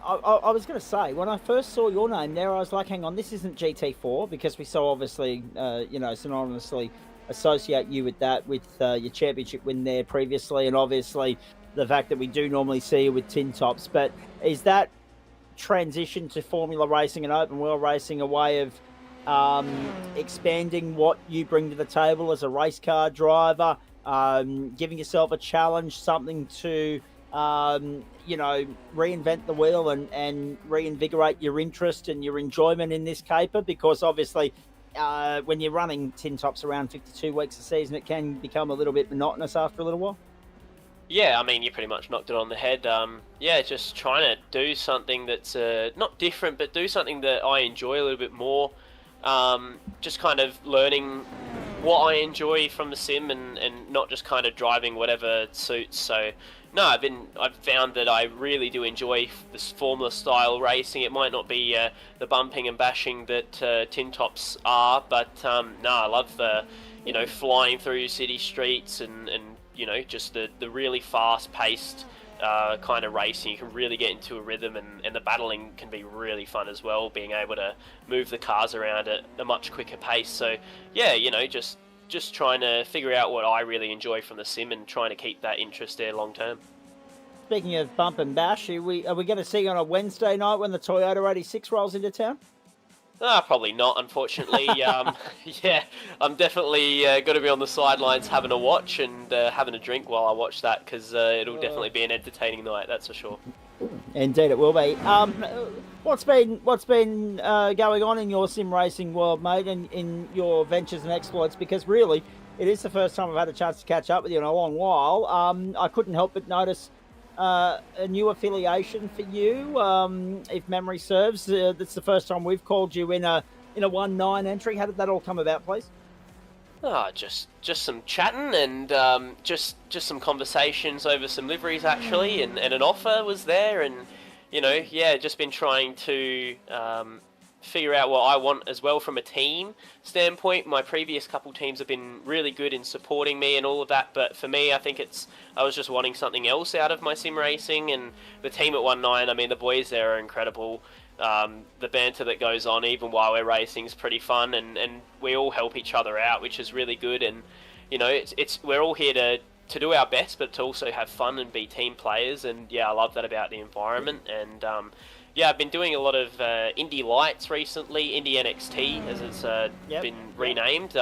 I was going to say, when I first saw your name there, I was like, hang on, this isn't GT4, because we so obviously, synonymously associate you with that, with your championship win there previously, and obviously the fact that we do normally see you with tin tops. But is that transition to Formula racing and open wheel racing a way of expanding what you bring to the table as a race car driver, giving yourself a challenge, something to reinvent the wheel and reinvigorate your interest and your enjoyment in this caper? Because obviously when you're running tin tops around 52 weeks a season, it can become a little bit monotonous after a little while. Yeah, I mean, you pretty much knocked it on the head. Just trying to do something that's not different, but do something that I enjoy a little bit more. Just kind of learning what I enjoy from the sim and not just kind of driving whatever suits. So no, I've found that I really do enjoy this Formula style racing. It might not be the bumping and bashing that tin tops are, but I love the flying through city streets and just the really fast paced kind of racing. You can really get into a rhythm, and the battling can be really fun as well, being able to move the cars around at a much quicker pace. So just trying to figure out what I really enjoy from the sim and trying to keep that interest there long term. Speaking of bump and bash, are we going to see you on a Wednesday night when the Toyota 86 rolls into town? Probably not, unfortunately. I'm definitely going to be on the sidelines having a watch and having a drink while I watch that, because it'll definitely be an entertaining night, that's for sure. Indeed, it will be. What's been going on in your sim racing world, mate, and in your ventures and exploits? Because really, it is the first time I've had a chance to catch up with you in a long while. I couldn't help but notice a new affiliation for you, if memory serves. That's the first time we've called you in a 1-9 entry. How did that all come about, please? Just some chatting and just some conversations over some liveries actually, and an offer was there, and just been trying to figure out what I want as well from a team standpoint. My previous couple teams have been really good in supporting me and all of that, but for me, I think I was just wanting something else out of my sim racing, and the team at 1-9, I mean, the boys there are incredible. The banter that goes on even while we're racing is pretty fun, and we all help each other out, which is really good. And we're all here to do our best, but to also have fun and be team players. And I love that about the environment. And I've been doing a lot of Indy Lights recently, Indy NXT as it's been renamed.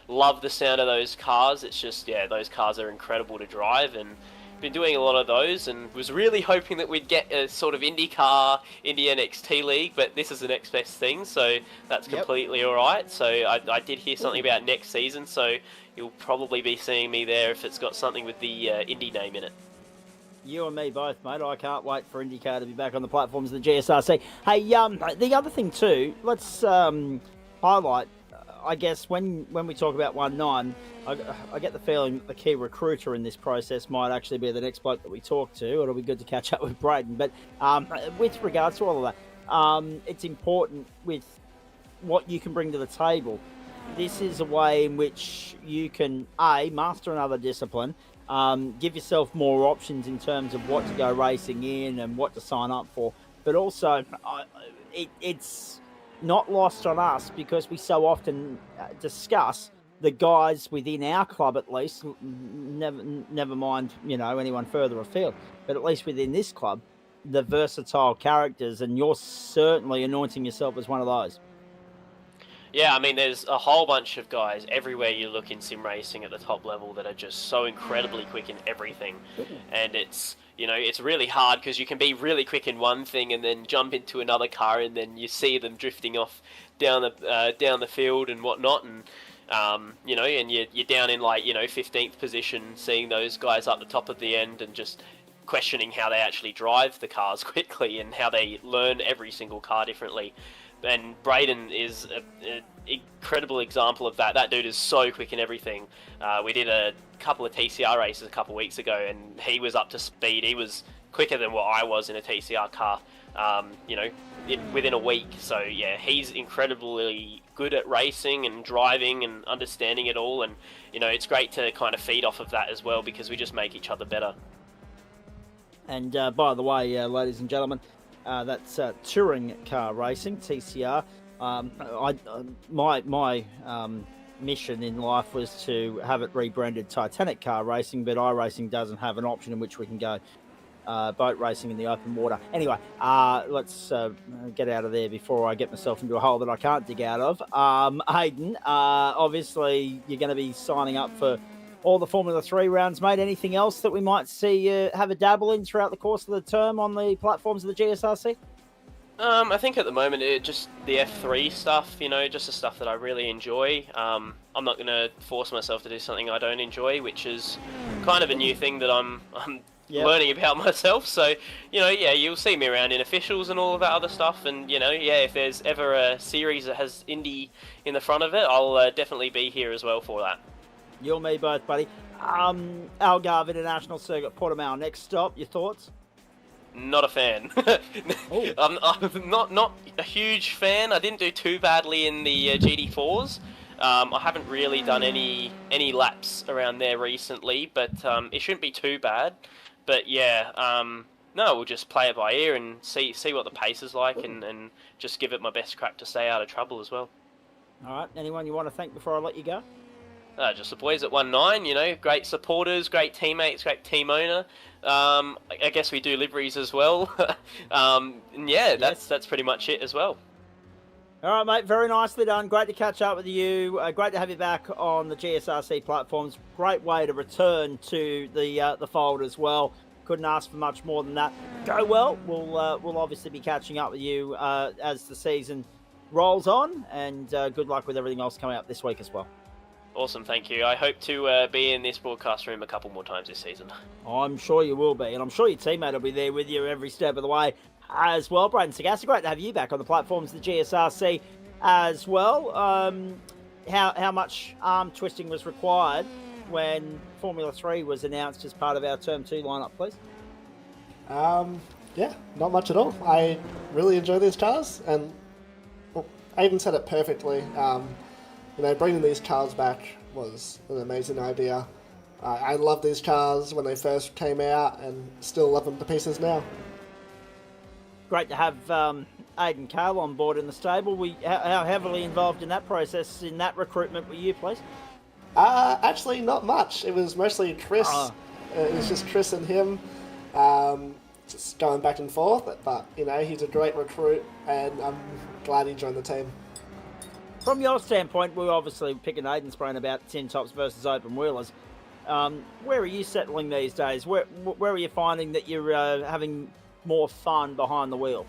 Love the sound of those cars. It's just those cars are incredible to drive, and been doing a lot of those, and was really hoping that we'd get a sort of IndyCar, Indy NXT league, but this is the next best thing, so that's completely all right. So I did hear something about next season, so you'll probably be seeing me there if it's got something with the Indy name in it. You and me both, mate. I can't wait for IndyCar to be back on the platforms of the GSRC. Hey, the other thing too, let's highlight, I guess, when we talk about 1-9, I get the feeling that the key recruiter in this process might actually be the next bloke that we talk to. It'll be good to catch up with Braden. But with regards to all of it's important with what you can bring to the table. This is a way in which you can, master another discipline, give yourself more options in terms of what to go racing in and what to sign up for. But also, it's not lost on us because we so often discuss the guys within our club, at least, never mind, anyone further afield, but at least within this club, the versatile characters, and you're certainly anointing yourself as one of those. Yeah, I mean, there's a whole bunch of guys everywhere you look in sim racing at the top level that are just so incredibly quick in everything. And it's, it's really hard because you can be really quick in one thing and then jump into another car and then you see them drifting off down the field and whatnot. And, and you're down in 15th position, seeing those guys up the top of the end and just questioning how they actually drive the cars quickly and how they learn every single car differently. And Braden is an incredible example of that. That dude is so quick in everything. We did a couple of TCR races a couple of weeks ago, and he was up to speed. He was quicker than what I was in a TCR car, within a week. So, yeah, he's incredibly good at racing and driving and understanding it all. And, it's great to kind of feed off of that as well because we just make each other better. And by the way, ladies and gentlemen, that's touring car racing, TCR. My mission in life was to have it rebranded Titanic car racing, but iRacing doesn't have an option in which we can go boat racing in the open water. Anyway, let's get out of there before I get myself into a hole that I can't dig out of. Hayden, obviously you're going to be signing up for all the Formula 3 rounds, mate. Anything else that we might see have a dabble in throughout the course of the term on the platforms of the GSRC? I think at the moment, just the F3 stuff, just the stuff that I really enjoy. I'm not going to force myself to do something I don't enjoy, which is kind of a new thing that I'm learning about myself. So, you'll see me around in officials and all of that other stuff. And, if there's ever a series that has Indy in the front of it, I'll definitely be here as well for that. You and me both, buddy. Algarve International Circuit, Portimao. Next stop, your thoughts? Not a fan. I'm not a huge fan. I didn't do too badly in the GT4s. I haven't really done any laps around there recently, but it shouldn't be too bad. But yeah, no, we'll just play it by ear and see what the pace is like, and just give it my best crack to stay out of trouble as well. All right. Anyone you want to thank before I let you go? Just the boys at 19, great supporters, great teammates, great team owner. I guess we do liveries as well. That's pretty much it as well. All right, mate. Very nicely done. Great to catch up with you. Great to have you back on the GSRC platforms. Great way to return to the fold as well. Couldn't ask for much more than that. Go well. We'll obviously be catching up with you as the season rolls on, and good luck with everything else coming up this week as well. Awesome, thank you. I hope to be in this broadcast room a couple more times this season. I'm sure you will be, and I'm sure your teammate will be there with you every step of the way as well. Braden Sagasta, great to have you back on the platforms of the GSRC as well. How much arm twisting was required when Formula 3 was announced as part of our Term 2 lineup, please? Not much at all. I really enjoy these cars, and Aiden said it perfectly. Bringing these cars back was an amazing idea. I loved these cars when they first came out and still love them to pieces now. Great to have Aiden Cale on board in the stable. How heavily involved in that process, in that recruitment were you, please? Actually, not much. It was mostly Chris. It was just Chris and him, just going back and forth. But, he's a great recruit, and I'm glad he joined the team. From your standpoint, we're obviously picking Aiden's brain about tin tops versus open wheelers. Where are you settling these days? Where are you finding that you're having more fun behind the wheel?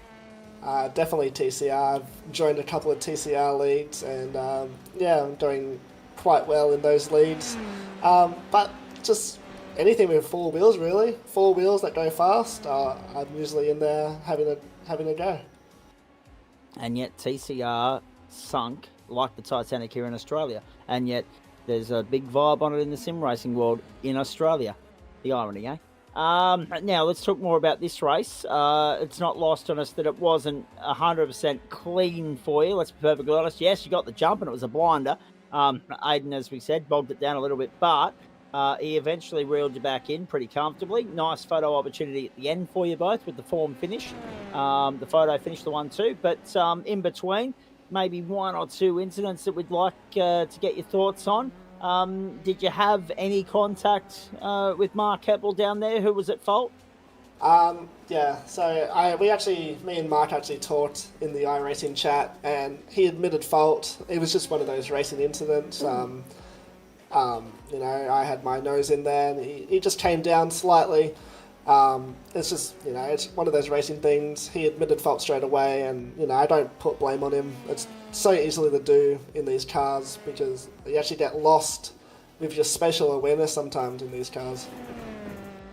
Definitely TCR. I've joined a couple of TCR leagues, and I'm doing quite well in those leagues. But just anything with four wheels, really. Four wheels that go fast. I'm usually in there having a go. And yet TCR sunk like the Titanic here in Australia, and yet there's a big vibe on it in the sim racing world in Australia. The irony, eh? Now let's talk more about this race. It's not lost on us that it wasn't 100% clean for you. Let's be perfectly honest. Yes, you got the jump and it was a blinder. Aiden, as we said, bogged it down a little bit, but he eventually reeled you back in pretty comfortably. Nice photo opportunity at the end for you both with the form finish. The photo finish, the 1-2, but in between, maybe one or two incidents that we'd like to get your thoughts on. Did you have any contact with Mark Keppel down there who was at fault? Yeah, so me and Mark actually talked in the iRacing chat, and he admitted fault. It was just one of those racing incidents. I had my nose in there, and he just came down slightly. It's just, it's one of those racing things. He admitted fault straight away, and, I don't put blame on him. It's so easily to do in these cars because you actually get lost with your spatial awareness sometimes in these cars.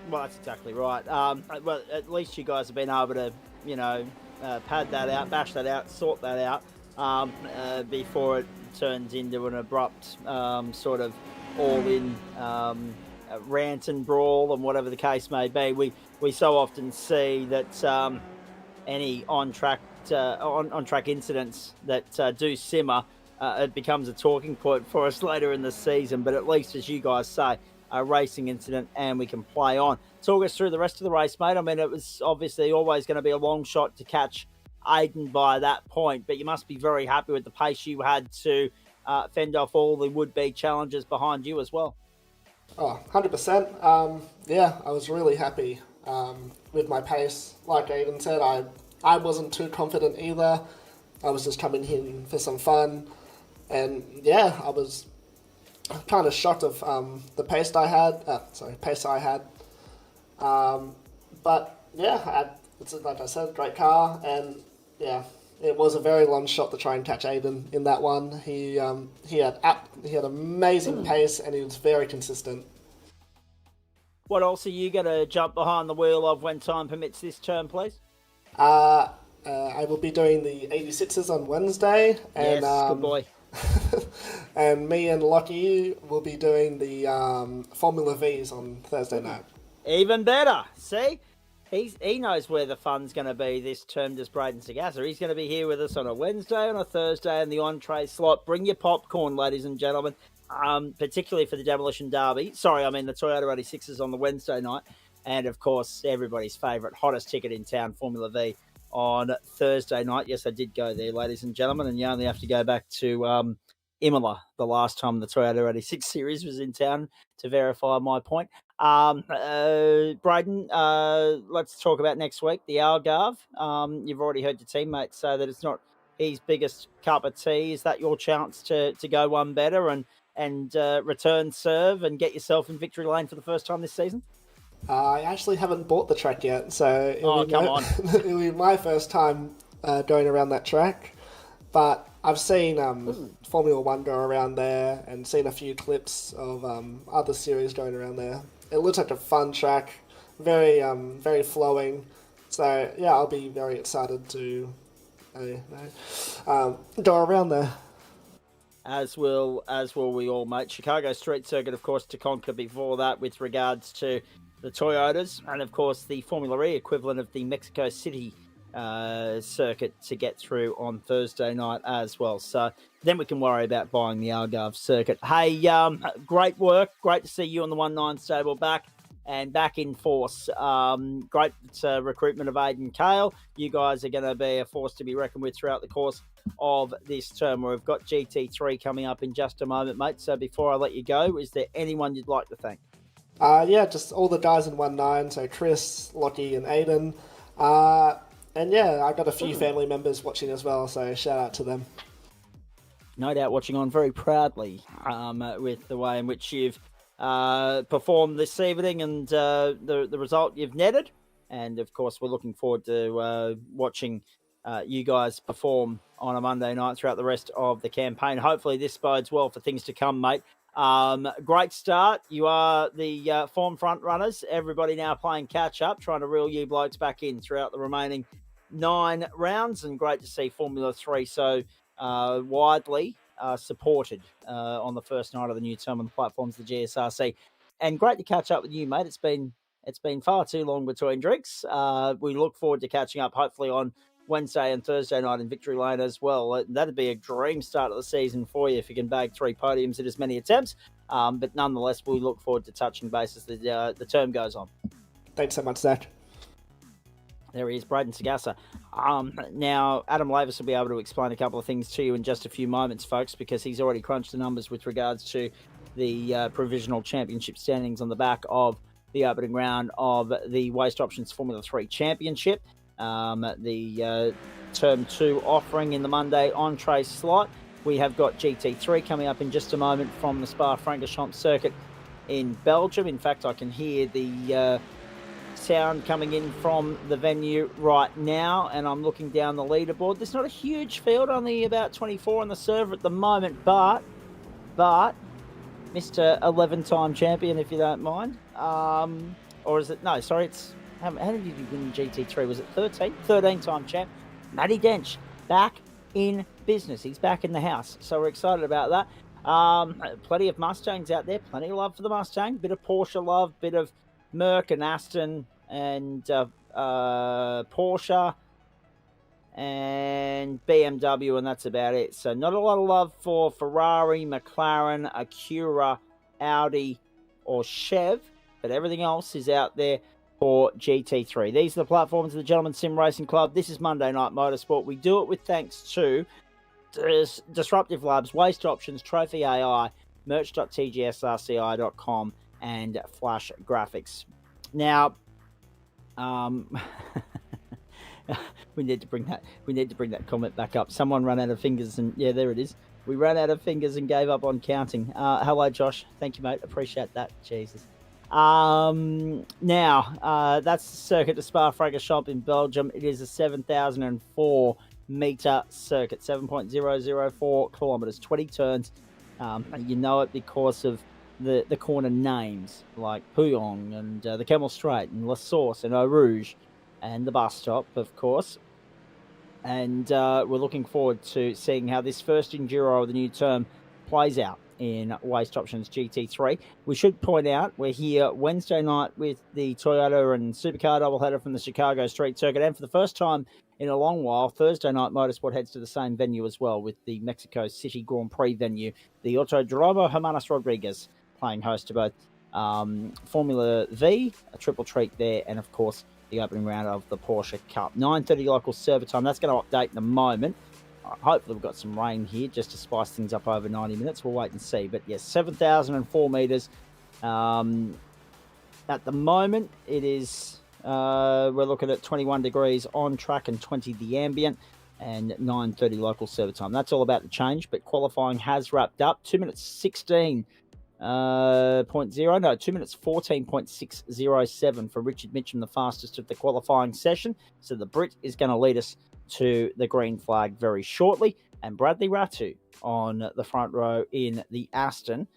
Well, that's exactly right. Well, at least you guys have been able to, pad that out, bash that out, sort that out before it turns into an abrupt sort of all-in rant and brawl and whatever the case may be. We so often see that any on-track incidents that do simmer, it becomes a talking point for us later in the season. But at least, as you guys say, a racing incident and we can play on. Talk us through the rest of the race, mate. I mean, it was obviously always going to be a long shot to catch Aiden by that point, but you must be very happy with the pace you had to fend off all the would-be challengers behind you as well. Oh, 100%. Yeah, I was really happy with my pace. Like Aiden said, I wasn't too confident either. I was just coming here for some fun. And yeah, I was kind of shocked of the pace I had. But yeah, it's like I said, great car. And yeah, it was a very long shot to try and catch Aiden in that one. He had amazing pace and he was very consistent. What else are you going to jump behind the wheel of when time permits this term, please? I will be doing the 86s on Wednesday. And, yes, good boy. And me and Lockie will be doing the Formula Vs on Thursday night. Even better. See? He knows where the fun's going to be this term, does Braden Sagassa. He's going to be here with us on a Wednesday, on a Thursday, in the entree slot. Bring your popcorn, ladies and gentlemen, particularly for the Demolition Derby. Sorry, I mean the Toyota 86s on the Wednesday night. And, of course, everybody's favourite, hottest ticket in town, Formula V, on Thursday night. Yes, I did go there, ladies and gentlemen, and you only have to go back to Imola the last time the Toyota 86 series was in town to verify my point. Braden, let's talk about next week, the Algarve. You've already heard your teammates say that it's not his biggest cup of tea. Is that your chance to go one better and return serve and get yourself in victory lane for the first time this season? I actually haven't bought the track yet, so it'll be my first time going around that track. But I've seen Formula One go around there and seen a few clips of other series going around there. It looks like a fun track, very very flowing. So yeah, I'll be very excited to go around there. As will we all, mate. Chicago Street Circuit, of course, to conquer before that with regards to the Toyotas, and of course the Formula E equivalent of the Mexico City circuit to get through on Thursday night as well. So then we can worry about buying the Algarve circuit. Hey, great work. Great to see you on the 1-9 stable back in force. Great recruitment of Aiden Cale. You guys are going to be a force to be reckoned with throughout the course of this term. We've got GT3 coming up in just a moment, mate. So before I let you go, is there anyone you'd like to thank? Yeah, just all the guys in 1-9, so Chris, Lockie and Aiden. And yeah, I've got a few family members watching as well, so shout out to them. No doubt watching on very proudly with the way in which you've performed this evening and the result you've netted. And of course, we're looking forward to watching you guys perform on a Monday night throughout the rest of the campaign. Hopefully this bodes well for things to come, mate. Great start. You are the form front runners. Everybody now playing catch up, trying to reel you blokes back in throughout the remaining 9 rounds. And great to see Formula 3 so widely supported on the first night of the new term on the platforms of the GSRC. And great to catch up with you, mate. It's been It's been far too long between drinks. We look forward to catching up, hopefully on Wednesday and Thursday night in Victory Lane as well. That'd be a dream start of the season for you if you can bag 3 podiums at as many attempts. But nonetheless, we look forward to touching base as the term goes on. Thanks so much, Zach. There he is, Braden Sagassa. Now, Adam Lavis will be able to explain a couple of things to you in just a few moments, folks, because he's already crunched the numbers with regards to the provisional championship standings on the back of the opening round of the Waste Options Formula 3 Championship. The Term 2 offering in the Monday entree slot. We have got GT3 coming up in just a moment from the Spa-Francorchamps circuit in Belgium. In fact, I can hear the sound coming in from the venue right now, and I'm looking down the leaderboard. There's not a huge field, only about 24 on the server at the moment, but Mr. 11-time champion, if you don't mind. Or is it? No, sorry, it's... How did you win GT3? Was it 13? 13-time champ. Matty Dench, back in business. He's back in the house, so we're excited about that. Plenty of Mustangs out there. Plenty of love for the Mustang. Bit of Porsche love, bit of Merc and Aston and Porsche and BMW, and that's about it. So not a lot of love for Ferrari, McLaren, Acura, Audi or Chev, but everything else is out there for GT3. These are the platforms of the Gentleman Sim Racing Club. This is Monday Night Motorsport. We do it with thanks to Disruptive Labs, Waste Options, Trophy AI, merch.tgsrci.com, and Flash Graphics. Now, we need to bring that comment back up. Someone ran out of fingers, and yeah, there it is. We ran out of fingers and gave up on counting. Hello, Josh. Thank you, mate. Appreciate that. Jesus. Now, that's the circuit to Spa-Francorchamps in Belgium. It is a 7,004 meter circuit, 7.004 kilometers, 20 turns. You know it because of the corner names like Puyong and the Camel Straight and La Source and Eau Rouge and the bus stop, of course. And we're looking forward to seeing how this first Enduro of the new term plays out in Waste Options GT3. We should point out we're here Wednesday night with the Toyota and Supercar doubleheader from the Chicago Street Circuit, and for the first time in a long while, Thursday night Motorsport heads to the same venue as well with the Mexico City Grand Prix venue, the Autodromo Hermanos Rodriguez, playing host to both Formula V, a triple treat there, and of course the opening round of the Porsche Cup. 9:30 local server time. That's going to update in a moment. Hopefully we've got some rain here just to spice things up over 90 minutes. We'll wait and see. But yes, 7,004 metres. At the moment, it is, we're looking at 21 degrees on track and 20 the ambient, and 9:30 local server time. That's all about to change, but qualifying has wrapped up. 2 minutes 16. 2 minutes 14.607 for Richard Mitchum, the fastest of the qualifying session. So the Brit is going to lead us to the green flag very shortly, and Bradley Ratu on the front row in the Aston.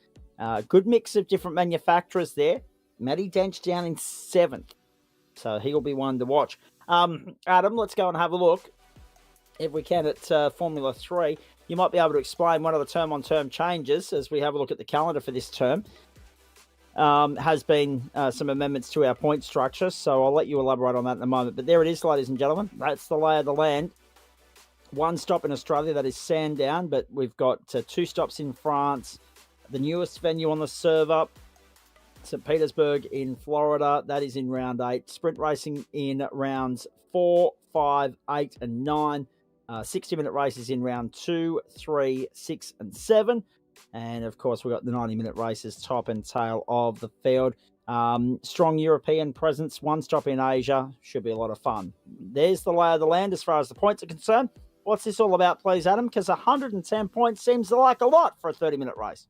Good mix of different manufacturers there. Matty Dench down in 7th, so he'll be one to watch. Adam, let's go and have a look, if we can, at Formula 3. You might be able to explain one of the term-on-term changes as we have a look at the calendar for this term. Has been some amendments to our point structure, so I'll let you elaborate on that in a moment. But there it is, ladies and gentlemen. That's the lay of the land. One stop in Australia, that is Sandown, but we've got 2 stops in France. The newest venue on the server, St. Petersburg in Florida, that is in round 8. Sprint racing in rounds 4, 5, 8, and 9. 60-minute races in round 2, 3, 6, and 7. And, of course, we've got the 90-minute races, top and tail of the field. Strong European presence, 1 stop in Asia. Should be a lot of fun. There's the lay of the land as far as the points are concerned. What's this all about, please, Adam? Because 110 points seems like a lot for a 30-minute race.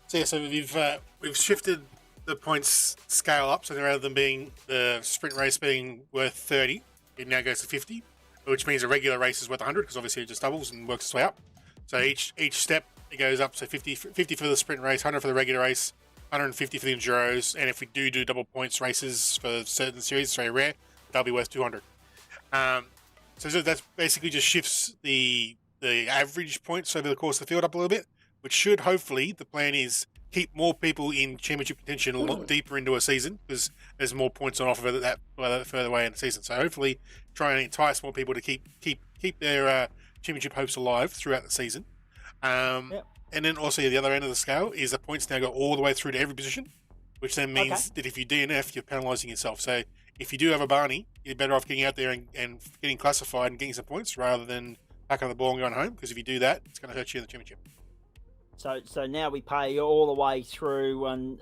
So, yeah, we've shifted the points scale up. So rather than being the sprint race being worth 30, it now goes to 50. Which means a regular race is worth 100 because obviously it just doubles and works its way up. So each step it goes up. So 50 for the sprint race, 100 for the regular race, 150 for the Enduros, and if we do double points races for certain series, it's very rare, they'll be worth 200. So that basically just shifts the average points over the course of the field up a little bit, which should hopefully, the plan is keep more people in championship contention a lot deeper into a season because there's more points on offer that further away in the season. So hopefully, try and entice more people to keep their championship hopes alive throughout the season. And then also the other end of the scale is the points now go all the way through to every position, which then means that if you DNF, you're penalising yourself. So if you do have a Barney, you're better off getting out there and getting classified and getting some points rather than packing the ball and going home, because if you do that, it's going to hurt you in the championship. So now we pay all the way through, and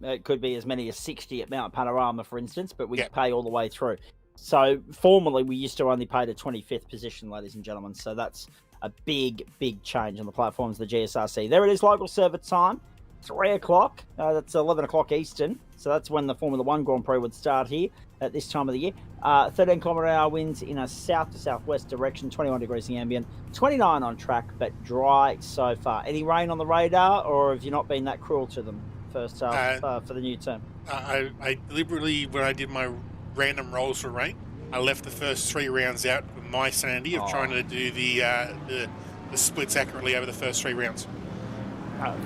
it could be as many as 60 at Mount Panorama, for instance, but we pay all the way through. So formerly we used to only pay the 25th position, ladies and gentlemen. So that's a big change on the platforms of the GSRC. There it is, local server time, 3 o'clock. That's 11 o'clock Eastern. So that's when the Formula One Grand Prix would start here at this time of the year. 13 km/h winds in a south to southwest direction, 21 degrees in ambient, 29 on track, but dry so far. Any rain on the radar, or have you not been that cruel to them first half for the new term? I deliberately, when I did my random rolls for rain, I left the first 3 rounds out with my sanity of trying to do the splits accurately over the first 3 rounds.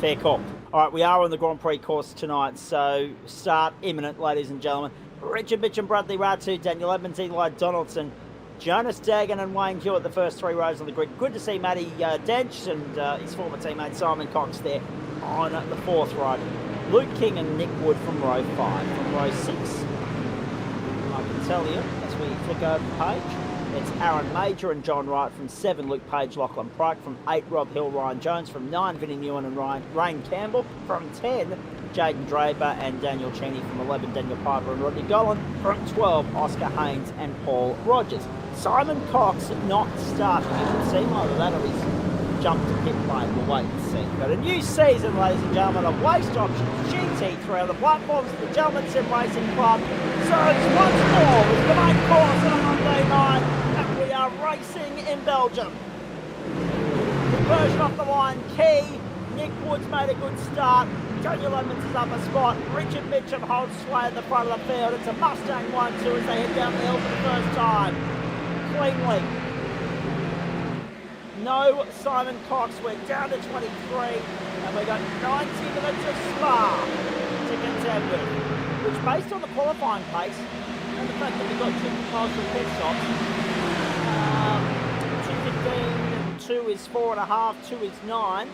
Fair call. All right, we are on the Grand Prix course tonight, so start imminent, ladies and gentlemen. Richard Mitchum, Bradley Ratu, Daniel Edmonds, Eli Donaldson, Jonas Dagan and Wayne Hewitt, the first 3 rows on the grid. Good to see Matty Dench and his former teammate Simon Cox there on the 4th row. Luke King and Nick Wood from row 5. From row 6, I can tell you, as we flick over the page, it's Aaron Major and John Wright. From 7, Luke Page, Lachlan Pryke. From 8, Rob Hill, Ryan Jones. From 9, Vinnie Newen and Ryan Campbell. From 10, Jaden Draper and Daniel Cheney. From 11, Daniel Piper and Rodney Golan. From 12, Oscar Haynes and Paul Rogers. Simon Cox not starting. You can see either that or he's jumped to pit lane. We'll wait and see. But a new season, ladies and gentlemen, of Waste Options GT3 on the platforms of the Gentleman Sim Racing Club. Serves once more with the main course on a Monday night, and we are racing in Belgium. Conversion off the line key. Nick Woods made a good start. Daniel Edmonds is up a spot. Richard Mitchum holds sway at the front of the field. It's a Mustang 1-2 as they head down the hill for the first time. Cleanly. No Simon Cox. We're down to 23, and we've got 90 minutes of Spa to contend with, which, based on the qualifying pace and the fact that we've got 2 cars from pit stops, 2:15, 2 is 4.5, 2 is 9,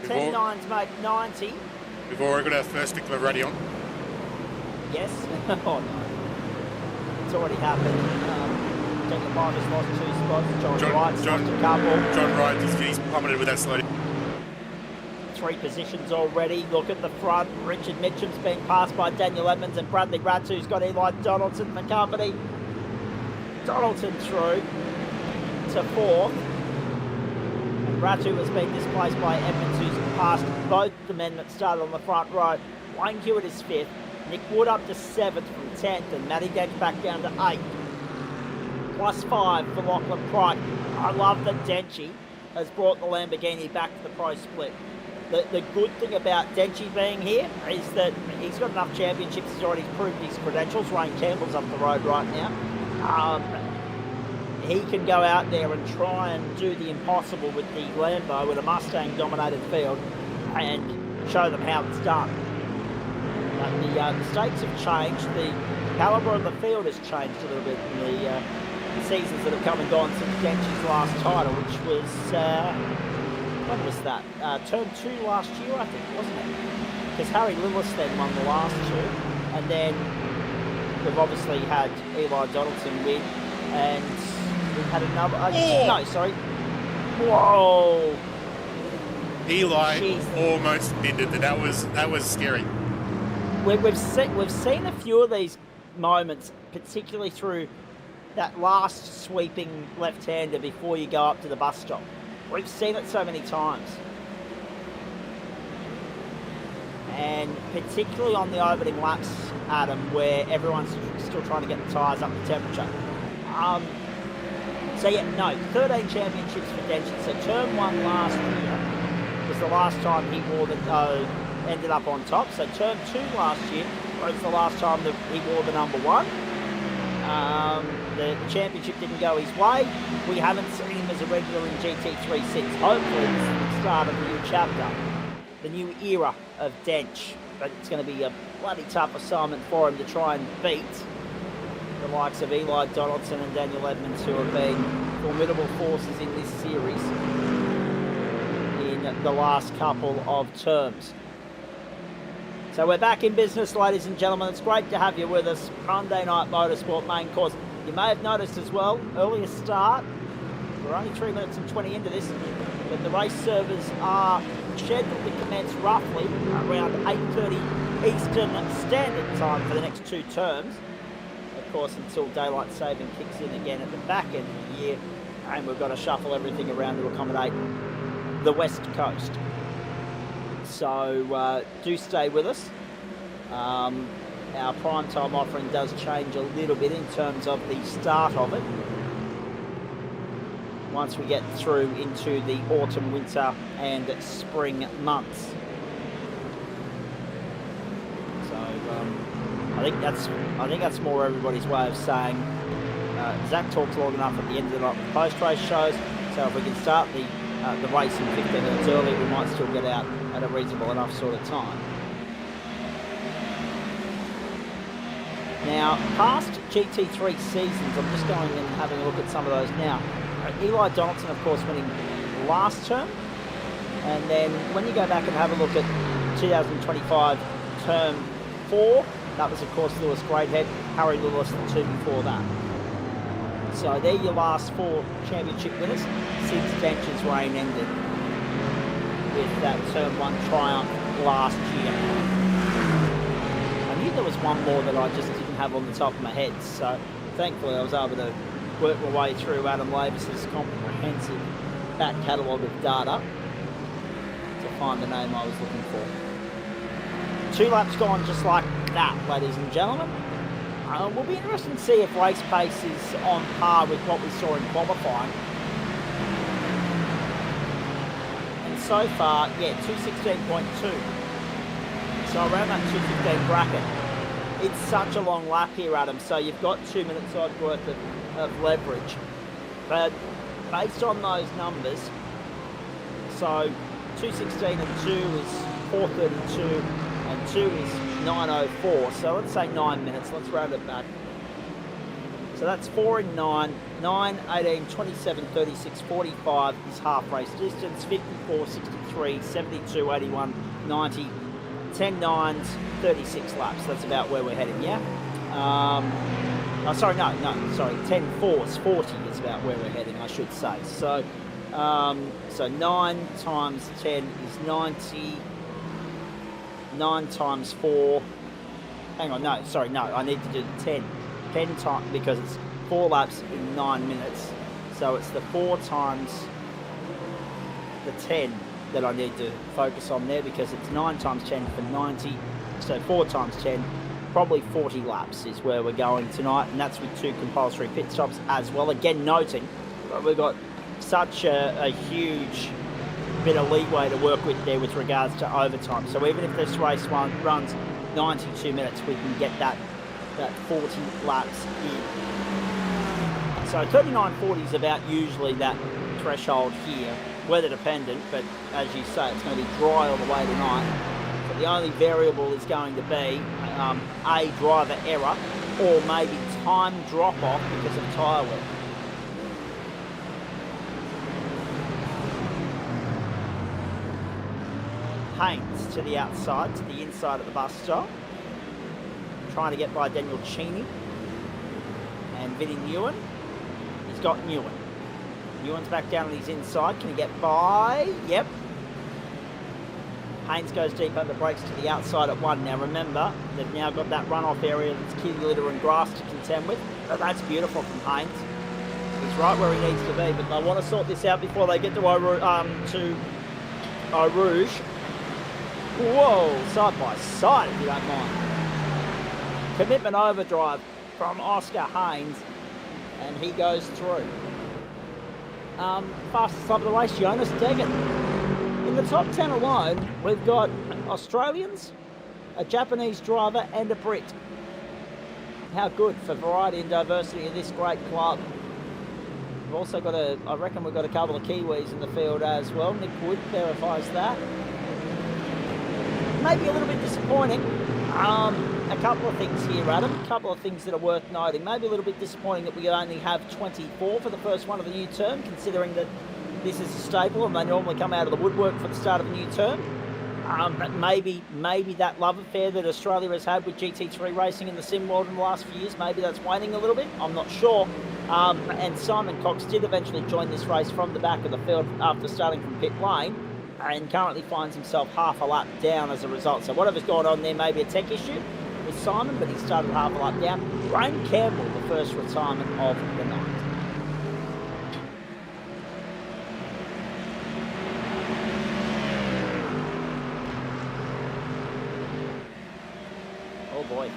10 nines make 90. We've already got our first victim of Radion. Yes. Oh no, it's already happened. Daniel Piper's lost 2 spots. John Wright's lost a couple. John Wright, he's plummeted with that slowly. 3 positions already. Look at the front. Richard Mitchum's been passed by Daniel Edmonds, and Bradley Ratu's got Eli Donaldson for company. Donaldson through to 4th. And Ratu has been displaced by Edmonds, who's passed both the men that started on the front row. Wayne Hewitt is 5th. Nick Wood up to 7th from 10th, and Matty Dench back down to 8th. +5 for Lachlan Pryke. I love that Denchy has brought the Lamborghini back to the pro split. The good thing about Denchy being here is that he's got enough championships. He's already proved his credentials. Ryan Campbell's up the road right now. He can go out there and try and do the impossible with the Lambo with a Mustang-dominated field and show them how it's done. The stakes have changed. The calibre of the field has changed a little bit in the seasons that have come and gone since Denchy's last title, which was, when was that? Turn 2 last year, I think, wasn't it? Because Harry Lillis then won the last 2, and then we've obviously had Eli Donaldson win, and we've had another... no, sorry. Whoa! Eli almost binned it. That was scary. We've seen a few of these moments, particularly through that last sweeping left-hander before you go up to the bus stop. We've seen it so many times. And particularly on the opening laps, Adam, where everyone's still trying to get the tyres up to temperature. So yeah, no, 13 championships for Denchy. So turn 1 last year was the last time he wore the ended up on top. So turn 2 last year was the last time that he wore the number 1. The championship didn't go his way. We haven't seen him as a regular in GT3 since. Hopefully this is the start of a new chapter, the new era of Dench. But it's going to be a bloody tough assignment for him to try and beat the likes of Eli Donaldson and Daniel Edmonds, who have been formidable forces in this series in the last couple of terms. So we're back in business, ladies and gentlemen. It's great to have you with us. Monday Night Motorsport main course. You may have noticed as well, earlier start. We're only 3 minutes and 20 into this, but the race servers are scheduled to commence roughly around 8:30 Eastern Standard Time for the next 2 terms. Of course, until daylight saving kicks in again at the back end of the year, and we've got to shuffle everything around to accommodate the West Coast. So do stay with us. Our prime time offering does change a little bit in terms of the start of it once we get through into the autumn, winter and spring months. So I think that's more everybody's way of saying Zach talks long enough at the end of the night with post-race shows, so if we can start the racing 15 minutes early, we might still get out at a reasonable enough sort of time. Now, past GT3 seasons, I'm just going and having a look at some of those now. Eli Donaldson, of course, winning last term. And then when you go back and have a look at 2025 term 4, that was, of course, Lewis Greathead, Harry Lewis the 2 before that. So they're your last 4 championship winners since Dench's reign ended with that term 1 triumph last year. I knew there was one more that I just didn't have on the top of my head, so thankfully I was able to work my way through Adam Lavis's comprehensive back catalogue of data to find the name I was looking for. 2 laps gone just like that, ladies and gentlemen. We'll be interested to see if race pace is on par with what we saw in qualifying. And so far, yeah, 2:16.2. So around that 2:15 bracket. It's such a long lap here, Adam, so you've got 2 minutes odd worth of leverage. But based on those numbers, so 2:16 and 2 is 4:32 and 2 is 9:04. So let's say 9 minutes. Let's round it back. So that's 4 and 9. 9, 18, 27, 36, 45 is half race distance. 54, 63, 72, 81, 90. 10 9s, 36 laps. That's about where we're heading, yeah? 10 4s, 40 is about where we're heading, I should say. So, so 9 times 10 is 90. 9 times 4. Hang on, no, I need to do the 10. 10 times, because it's 4 laps in 9 minutes. So it's the 4 times the 10 that I need to focus on there, because it's 9 times 10 for 90. So 4 times 10, probably 40 laps is where we're going tonight, and that's with 2 compulsory pit stops as well. Again, noting that we've got such a huge bit of leeway to work with there with regards to overtime. So even if this race runs 92 minutes, we can get that 40 laps in. So 39.40 is about usually that threshold here. Weather dependent, but as you say, it's going to be dry all the way tonight. So the only variable is going to be a driver error, or maybe time drop off because of tyre wear. Haynes to the outside, to the inside of the bus stop, trying to get by Daniel Cheney and Vinnie Nguyen. He's got Nguyen. Nguyen's back down on his inside. Can he get by? Yep. Haynes goes deep under brakes to the outside at 1. Now remember, they've now got that runoff area that's kitty litter and grass to contend with. But that's beautiful from Haynes. He's right where he needs to be, but they want to sort this out before they get to Eau Rouge. Whoa, side by side if you don't mind. Commitment overdrive from Oscar Haynes, and he goes through. Fastest lap of the race, Jonas Deggan. In the top 10 alone, we've got Australians, a Japanese driver, and a Brit. How good for variety and diversity in this great club. We've also got I reckon we've got a couple of Kiwis in the field as well. Nick Wood verifies that. maybe a little bit disappointing. A couple of things here, Adam. A couple of things that are worth noting. Maybe a little bit disappointing that we only have 24 for the first one of the new term, considering that this is a staple and they normally come out of the woodwork for the start of a new term. But maybe that love affair that Australia has had with GT3 racing in the sim world in the last few years, maybe that's waning a little bit. I'm not sure. And Simon Cox did eventually join this race from the back of the field after starting from pit lane, and currently finds himself half a lap down as a result. So whatever's going on there may be a tech issue with Simon, but he started half a lap down. Ryan Campbell, the first retirement of the night. Oh boy.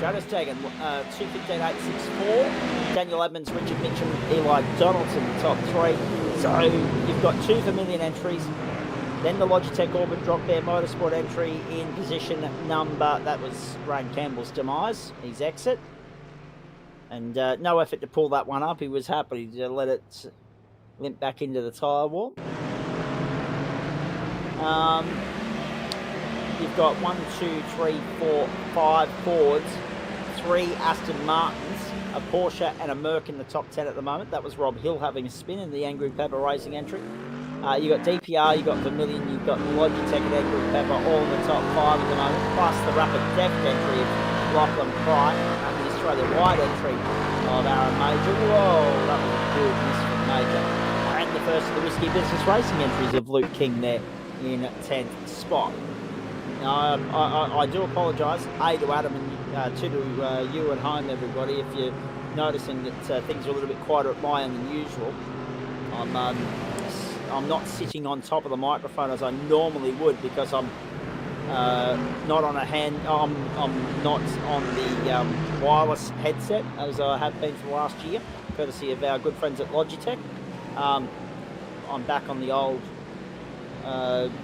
Jonas Tegan, 2:15.864. Daniel Edmonds, Richard Mitchell, Eli Donaldson, top three. So you've got 2 Vermilion entries. Then the Logitech Orbit Drop Bear Motorsport entry in position number, that was Ryan Campbell's demise, his exit. And no effort to pull that one up. He was happy to let it limp back into the tyre wall. You've got 1, 2, 3, 4, 5 Fords, 3 Aston Martins, a Porsche and a Merc in the top 10 at the moment. That was Rob Hill having a spin in the Angry Pepper Racing entry. You got DPR, you got Vermilion, you've got Logitech and Angry Pepper all in the top 5 at the moment, plus the Rapid Theft entry of Lachlan Pry and the Australia-wide entry of Aaron Major. Whoa, that was a good miss from Major. And the first of the Risky Business Racing entries of Luke King there in 10th spot. I do apologise, A, to Adam, and 2 to you at home, everybody, if you're noticing that things are a little bit quieter at my end than usual. I'm not sitting on top of the microphone as I normally would, because I'm not on I'm not on the wireless headset as I have been for the last year, courtesy of our good friends at Logitech. I'm back on the old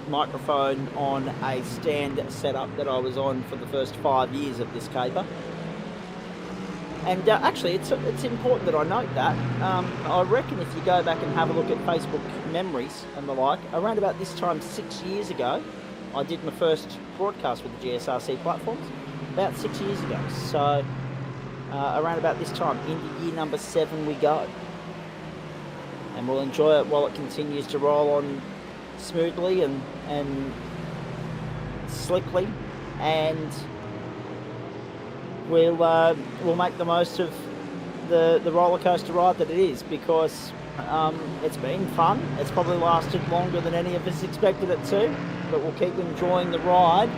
microphone on a stand setup that I was on for the first 5 years of this caper. And actually, it's important that I note that. I reckon if you go back and have a look at Facebook memories and the like, around about this time 6 years ago, I did my first broadcast with the GSRC platforms, about 6 years ago. So around about this time, into year number 7 we go. And we'll enjoy it while it continues to roll on smoothly and slickly, and we'll make the most of the roller coaster ride that it is, because it's been fun. It's probably lasted longer than any of us expected it to, but we'll keep enjoying the ride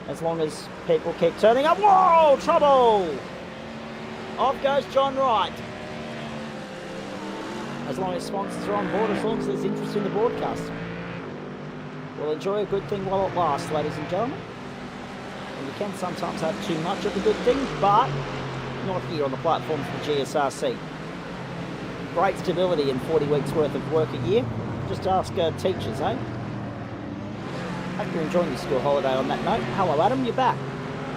as long as people keep turning up. Whoa, trouble! Off goes John Wright. As long as sponsors are on board, as long as there's interest in the broadcast. We'll enjoy a good thing while it lasts, ladies and gentlemen. And you can sometimes have too much of a good thing, but not here on the platforms of the GSRC. Great stability in 40 weeks worth of work a year. Just ask teachers, eh? Hope you're enjoying your school holiday on that note. Hello, Adam, you're back.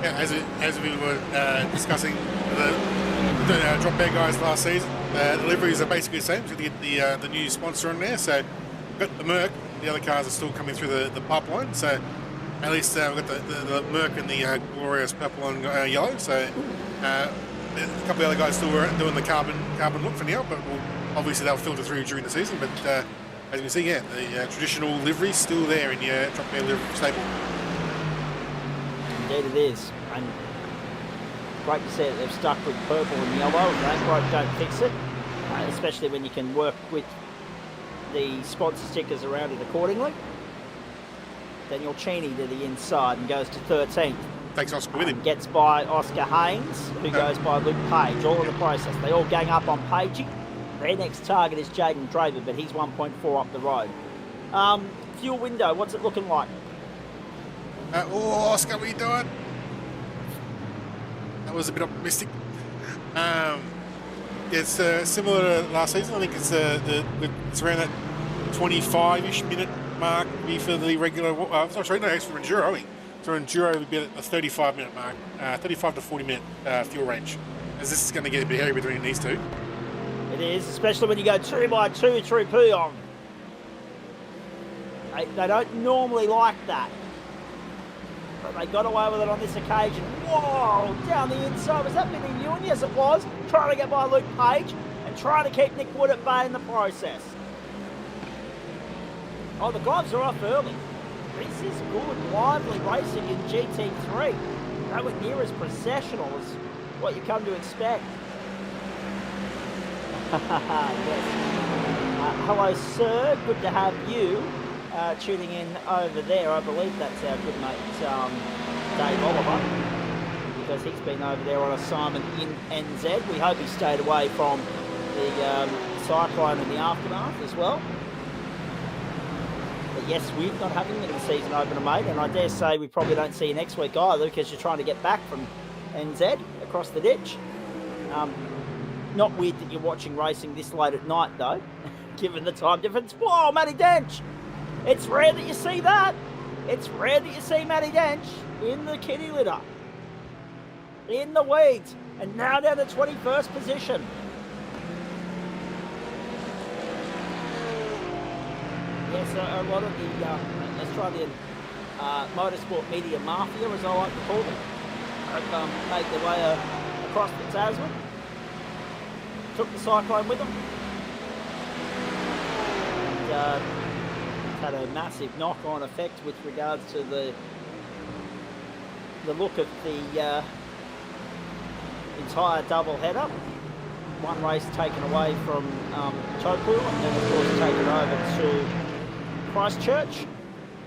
Yeah, as we were discussing the drop bear guys last season, the liveries are basically the same. So you get the new sponsor in there. So we've got the Merc. The other cars are still coming through the pipeline. So at least we've got the Merc and the glorious purple and yellow. So a couple of other guys still doing the carbon look for now, but obviously they'll filter through during the season. But as you can see, yeah, the traditional livery still there in your drop bear livery stable. Indeed it is. And great to see that they've stuck with purple and yellow. Rain broke, don't fix it. Especially when you can work with the sponsor stickers around it accordingly. Daniel Cheney to the inside and goes to 13th. Takes Oscar with him. Gets by Oscar Haynes, who goes by Luke Page, all in the process. They all gang up on Pagey. Their next target is Jaden Draper, but he's 1.4 up the road. Fuel window, what's it looking like? Oscar, what are you doing? That was a bit optimistic. It's similar to last season. I think it's around that 25-ish minute mark for the regular. It's for Enduro, I think. So Enduro would be at the 35-minute mark, 35 to 40-minute fuel range. As this is going to get a bit hairy between these two. It It is, especially when you go 2x2 through Puyong. They don't normally like that. But they got away with it on this occasion. Whoa, down the inside. Was that Vinny Ewan? Yes, it was. Trying to get by Luke Page and trying to keep Nick Wood at bay in the process. Oh, the gloves are off early. This is good, lively racing in GT3. Nowhere near as processional as what you come to expect. Yes. Hello, sir. Good to have you tuning in over there. I believe that's our good mate Dave Oliver, because he's been over there on assignment in NZ. We hope he stayed away from the cyclone and the aftermath as well. But yes, we're not having him in the season opener, mate, and I dare say we probably don't see you next week either, because you're trying to get back from NZ across the ditch. Not weird that you're watching racing this late at night, though, given the time difference. Whoa, Matty Dench! It's rare that you see that. It's rare that you see Matty Dench in the kitty litter, in the weeds, and now down to 21st position. Yes, a lot of the Australian motorsport media mafia, as I like to call them, have made their way across the Tasman. Took the cyclone with them. And had a massive knock-on effect with regards to the look of the entire double header. One race taken away from Chopu, and then of course taken over to Christchurch.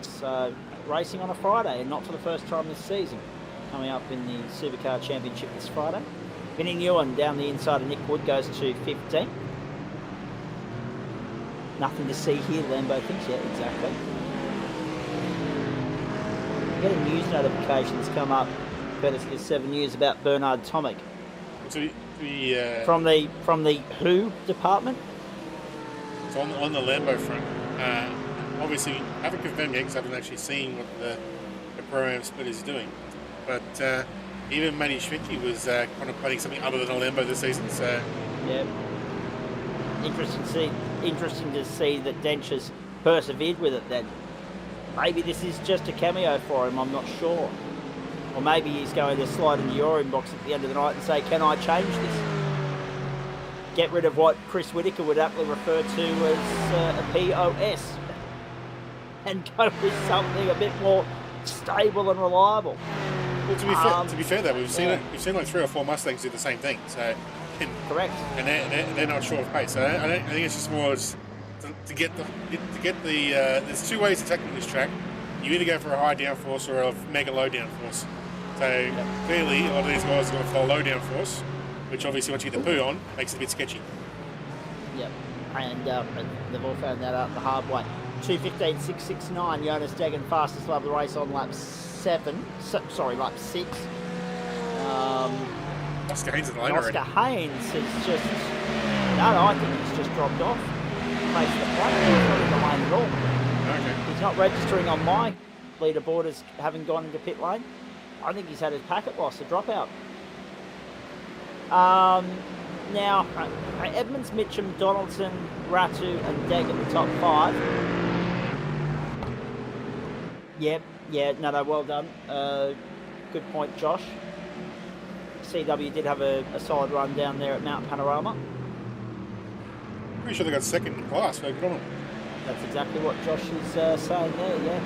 So racing on a Friday, and not for the first time this season. Coming up in the Supercar Championship this Friday. Vinny Ewan down the inside of Nick Wood goes to 15. Nothing to see here, Lambo thinks. Yeah, exactly. Get a news notification that's come up, courtesy of 7 News, about Bernard Tomic. So from the Who department. So on the Lambo front, obviously haven't confirmed yet because I haven't actually seen what the program split is doing. But even Matty Schwicke was contemplating something other than a Lambo this season. So yeah, interesting to see that Dench has persevered with it. Then maybe this is just a cameo for him. I'm not sure. Or maybe he's going to slide into your inbox at the end of the night and say, "Can I change this?" Get rid of what Chris Whitaker would aptly refer to as a POS, and go with something a bit more stable and reliable. Well, to be fair though, we've seen like 3 or 4 Mustangs do the same thing. So correct, and they're not short of pace. So I think it's just more to get the. There's 2 ways to tackle this track. You either go for a high downforce or a mega low downforce. So clearly, a lot of these guys are going for a low downforce, which obviously once you get the poo on, makes it a bit sketchy. Yep, and they've all found that out the hard way. 2:15.669. Jonas Deggan, fastest lap of the race on lap 6. Oscar Haynes in the lane already. Oscar Haynes has just... No, I think he's just dropped off. Face the plate. He's not in the lane at all. Okay. He's not registering on my leaderboard as having gone into pit lane. I think he's had his packet loss, a dropout. Now, Edmonds, Mitchum, Donaldson, Ratu and Deggan the top 5. Yep, yeah, no, well done. Good point, Josh. CW did have a solid run down there at Mount Panorama. Pretty sure they got second in class, so good on them. That's exactly what Josh is saying there, yeah.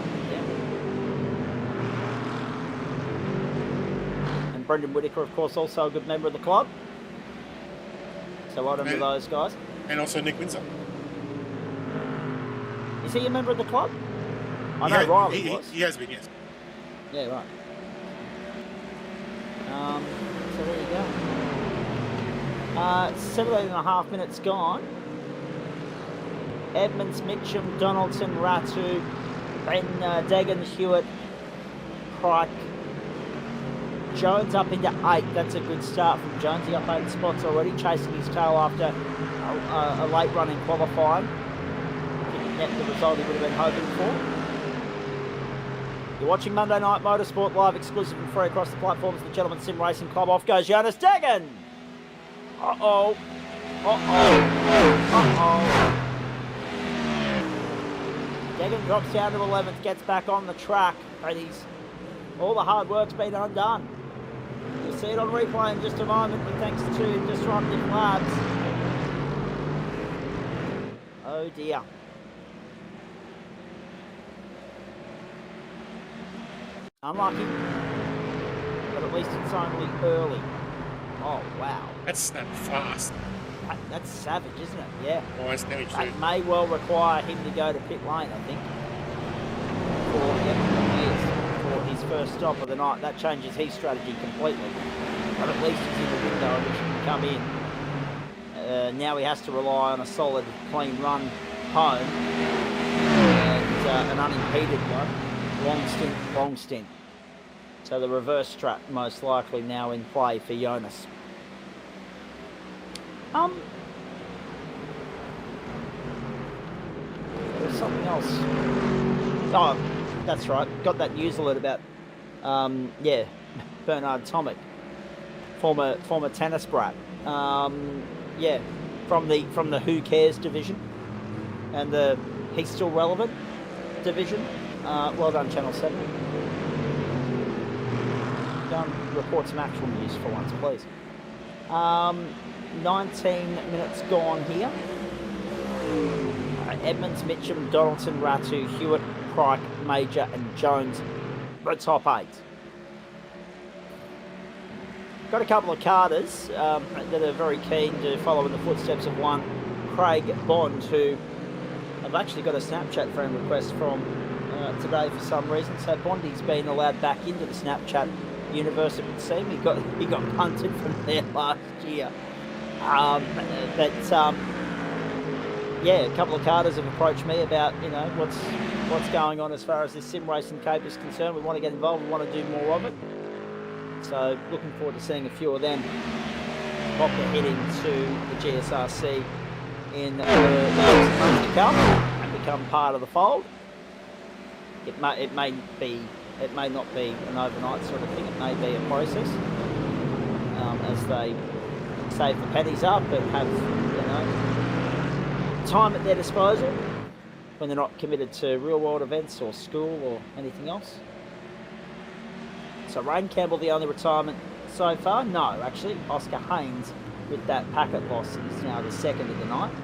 And Brendan Whitaker, of course, also a good member of the club. So well done to those guys. And also Nick Windsor. Is he a member of the club? I know Riley was. He has been, yes. Yeah, right. So there you go. 17.5 minutes gone. Edmonds, Mitchum, Donaldson, Ratu, Ben Deggan, Hewitt, Pryke, Jones up into 8. That's a good start from Jones. He got 8 spots already, chasing his tail after a late run in qualifying. Didn't get the result he would have been hoping for. You're watching Monday Night Motorsport live, exclusive and free across the platforms of the Gentleman Sim Racing Club. Off goes Jonas Deggan. Uh-oh. Degan drops down to 11th, gets back on the track, but all the hard work's been undone. You'll see it on replay in just a moment, but thanks to disruptive labs. Oh dear. Unlucky, but at least it's only early. Oh wow. That's snapped fast. That's savage, isn't it? Yeah. Nice damage too. That may well require him to go to pit lane, I think. For his first stop of the night. That changes his strategy completely. But at least he's in the window in which he can come in. Now he has to rely on a solid, clean run home. And an unimpeded one. Long stint. So the reverse strat most likely now in play for WnS. There's something else. Oh, that's right. Got that news alert about, Bernard Tomic, former tennis brat. From the Who Cares division and the He's Still Relevant division. Well done, Channel 7. Report some actual news for once, please. 19 minutes gone here. Edmonds, Mitchum, Donaldson, Ratu, Hewitt, Pryke, Major and Jones, the top 8. Got a couple of carders that are very keen to follow in the footsteps of one, Craig Bond, who I've actually got a Snapchat friend request from today for some reason. So Bondy's been allowed back into the Snapchat universe, it would seem. He got punted from there last year. A couple of carders have approached me about, what's going on as far as this sim racing cape is concerned. We want to get involved, we want to do more of it. So looking forward to seeing a few of them pop their head into the GSRC in the months to come and become part of the fold. It may not be an overnight sort of thing. It may be a process as they save the pennies up and have time at their disposal when they're not committed to real world events or school or anything else. So Rain Campbell the only retirement so far? No, actually Oscar Haynes with that packet loss is now the second of the night,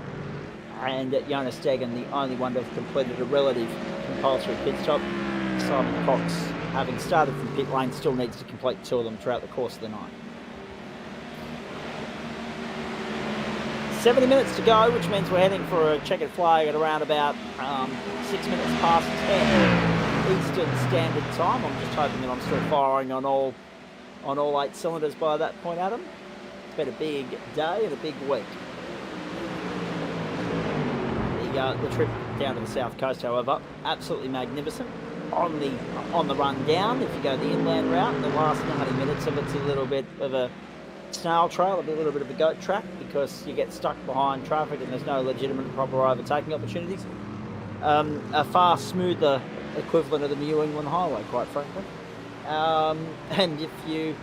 and WnS Degan the only one to have completed a relative compulsory pit stop. Simon Cox, having started from pit lane, still needs to complete 2 of them throughout the course of the night. 70 minutes to go, which means we're heading for a checkered flag at around about 6 minutes past 10 Eastern Standard Time. I'm just hoping that I'm still firing on all 8 cylinders by that point, Adam. It's been a big day and a big week. The trip down to the south coast, however, absolutely magnificent. On the run down, if you go the inland route, the last 90 minutes of it's a little bit of a snail trail, a little bit of a goat track, because you get stuck behind traffic and there's no legitimate proper overtaking opportunities. A far smoother equivalent of the New England Highway, quite frankly. And if you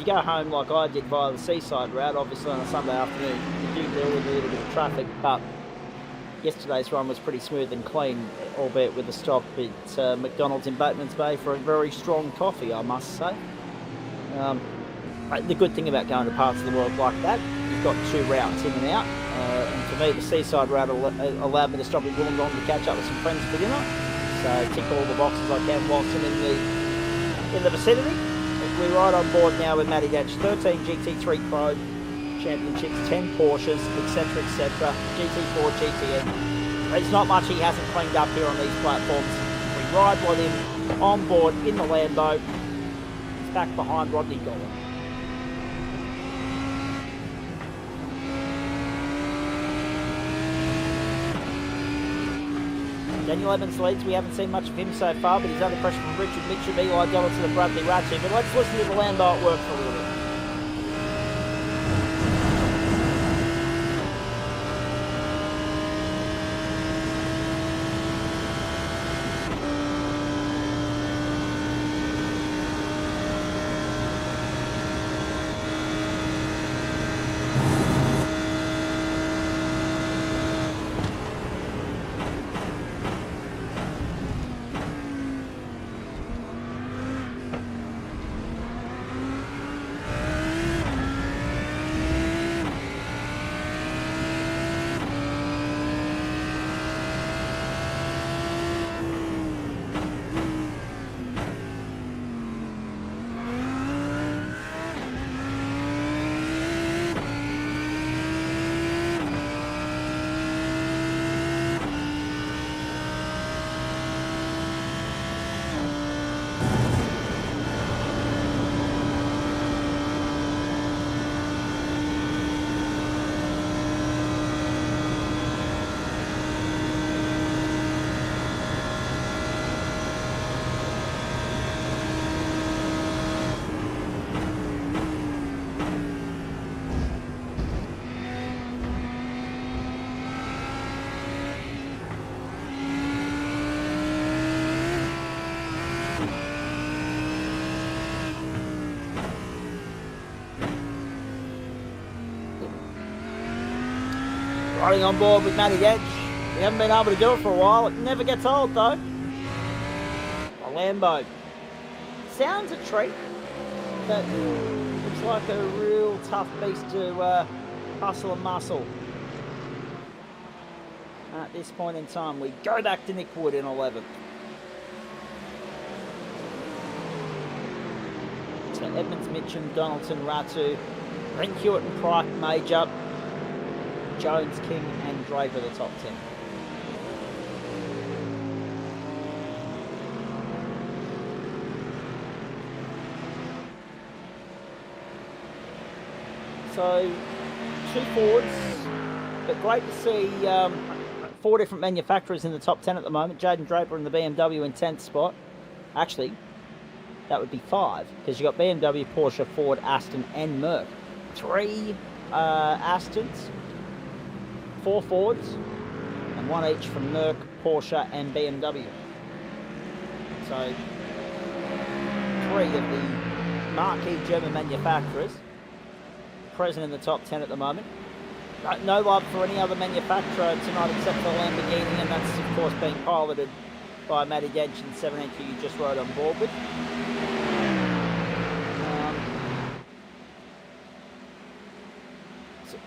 go home like I did via the seaside route, obviously on a Sunday afternoon, you do deal with a little bit of traffic, but yesterday's run was pretty smooth and clean, albeit with a stop at McDonald's in Bateman's Bay for a very strong coffee, I must say. The good thing about going to parts of the world like that, you've got 2 routes in and out. And for me, the seaside route allowed me to stop at Wollongong to catch up with some friends for dinner. So tick all the boxes I can whilst I'm in the vicinity. We ride on board now with Matty Dench, 13 GT3 Pro Championships, 10 Porsches, etc., etc., GT4, GTN. There's not much he hasn't cleaned up here on these platforms. We ride with him on board in the Lambo. He's back behind Rodney Gollan. Daniel Evans leads. We haven't seen much of him so far, but he's under pressure from Richard Mitchell, Eli Donaldson and Bradley Ratu. But let's listen to the Lambo at work for a little bit. Riding on board with Matty Edge. We haven't been able to do it for a while. It never gets old though. A Lambo. Sounds a treat, but looks like a real tough beast to hustle and muscle. At this point in time, we go back to Nick Wood in 11th. So Edmonds, Mitchum, Donaldson, Ratu, Brent Hewitt and Pryke, Major, Jones, King and Draper the top 10. So 2 Fords, but great to see 4 different manufacturers in the top 10 at the moment. Jaden Draper in the BMW in 10th spot. Actually, that would be 5, because you've got BMW, Porsche, Ford, Aston and Merc. 3 Astons, 4 Fords, and 1 each from Merc, Porsche and BMW. So 3 of the marquee German manufacturers present in the top 10 at the moment. No love for any other manufacturer tonight except for Lamborghini, and that's of course being piloted by Matty Edge in 17, who you just rode on board with.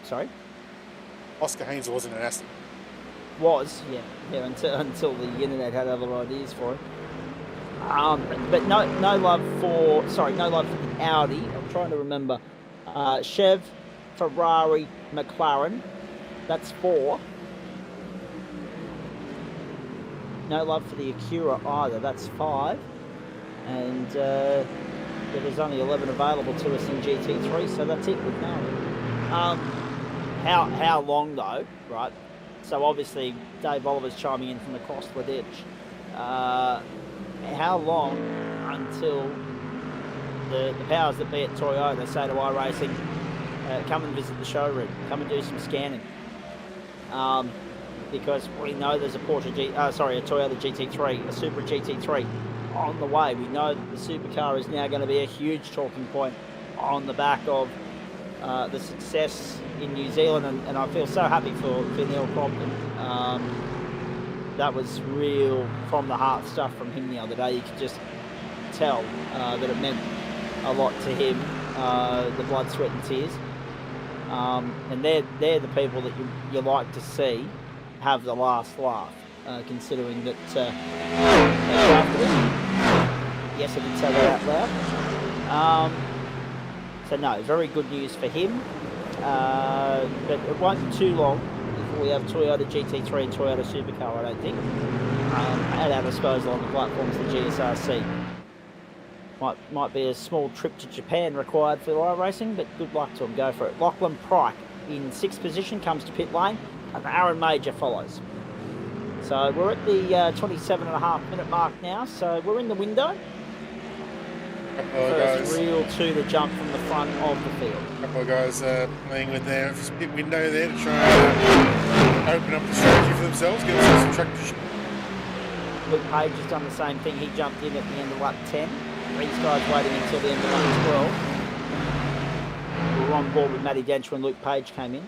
Sorry? Oscar Haynes wasn't an Aston. Was, yeah, until the internet had other ideas for it. But no love for the Audi. I'm trying to remember. Chev, Ferrari, McLaren. That's 4. No love for the Acura either. That's 5. And there's only 11 available to us in GT3, so that's it with no. How long though, right? So obviously Dave Oliver's chiming in from across the ditch. How long until the powers that be at Toyota say to iRacing, come and visit the showroom, come and do some scanning, because we know there's a Toyota GT3, a Supra GT3 on the way. We know that the supercar is now going to be a huge talking point on the back of the success in New Zealand, and I feel so happy for Neil Crompton. That was real from the heart stuff from him the other day. You could just tell that it meant a lot to him, the blood, sweat and tears. And they're the people that you like to see have the last laugh, considering that yes, I did say that out loud. So no, very good news for him, but it won't be too long before we have Toyota GT3 and Toyota Supercar, I don't think, at our disposal on the platforms of the GSRC. Might be a small trip to Japan required for iRacing, but good luck to him, go for it. Lachlan Pryke in 6th position comes to pit lane, and Aaron Major follows. So we're at the 27.5 minute mark now, so we're in the window. First real 2 to jump from the front of the field. A couple of guys playing with their pit window there to try and open up the strategy for themselves, give themselves some track position. Luke Page has done the same thing. He jumped in at the end of lap 10. These guys waiting until the end of lap 12. We were on board with Matty Dench when Luke Page came in.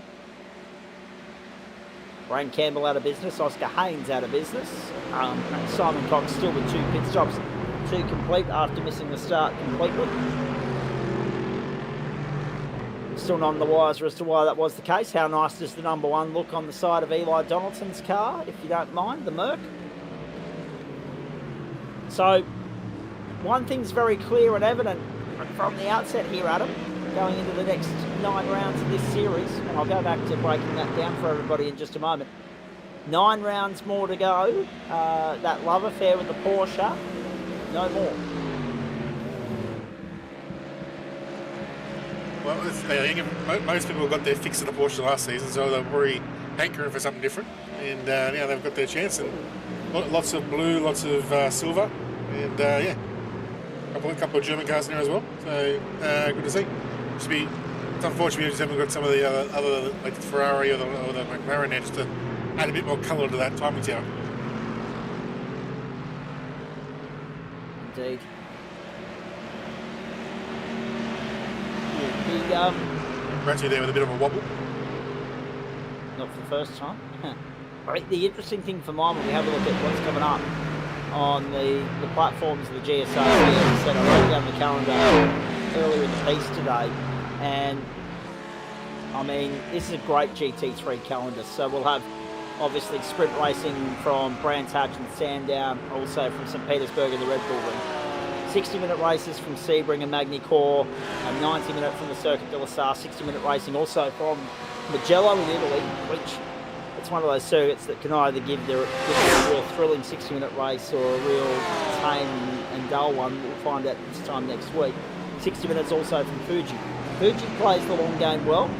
Brian Campbell out of business. Oscar Haynes out of business. Simon Cox still with 2 pit stops to complete after missing the start completely. Still not on the wires as to why that was the case. How nice does the number 1 look on the side of Eli Donaldson's car, if you don't mind, the Merc? So, one thing's very clear and evident from the outset here, Adam, going into the next 9 rounds of this series, and I'll go back to breaking that down for everybody in just a moment. 9 rounds more to go. That love affair with the Porsche, no more. Well, I think most people got their fix of the Porsche last season, so they're probably hankering for something different. And now they've got their chance, and lots of blue, lots of silver, and yeah, a couple of German cars in there as well. So good to see. It's unfortunate we just haven't got some of the other like the Ferrari or the McLaren there just to add a bit more colour to that timing tower. Indeed. We're actually there with a bit of a wobble. not for the first time. Right, the interesting thing for mine when we have a look at what's coming up on the platforms of the GSRC, as I said, I wrote down the calendar earlier in the piece today, and I mean, this is a great GT3 calendar. So we'll have obviously sprint racing from Brands Hatch and Sandown, also from St Petersburg and the Red Bull Ring. 60-minute races from Sebring and Magny-Cours, a 90-minute from the Circuit de la Sarre, 60-minute racing also from Mugello in Italy, which it's one of those circuits that can either give you a real thrilling 60-minute race or a real tame and dull one. We'll find out this time next week. 60 minutes also from Fuji. Fuji plays the long game well.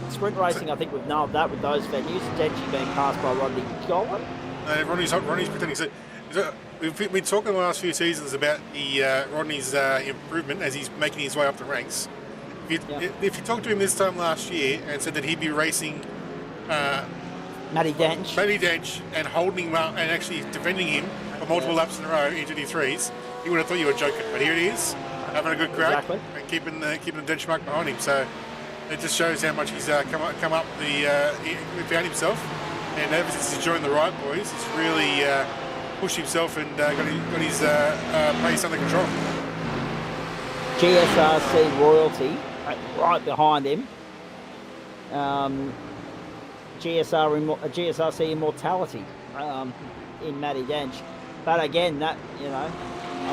Sprint racing, I think we've nailed that with those venues. Denchi being passed by Rodney Golan. Rodney's pretending. So we've been talking the last few seasons about the Rodney's improvement as he's making his way up the ranks. If you talked to him this time last year and said that he'd be racing Matty Dench and holding him up and actually defending him for multiple laps in a row in GT3s, he would have thought you were joking. But here he is, having a good crack and keeping the benchmark behind him. So it just shows how much he's come up he found himself. And ever since he's joined the Right Boys, he's really pushed himself and got his pace under control. GSRC royalty right behind him. GSRC immortality in Matty Dench. But again, that, I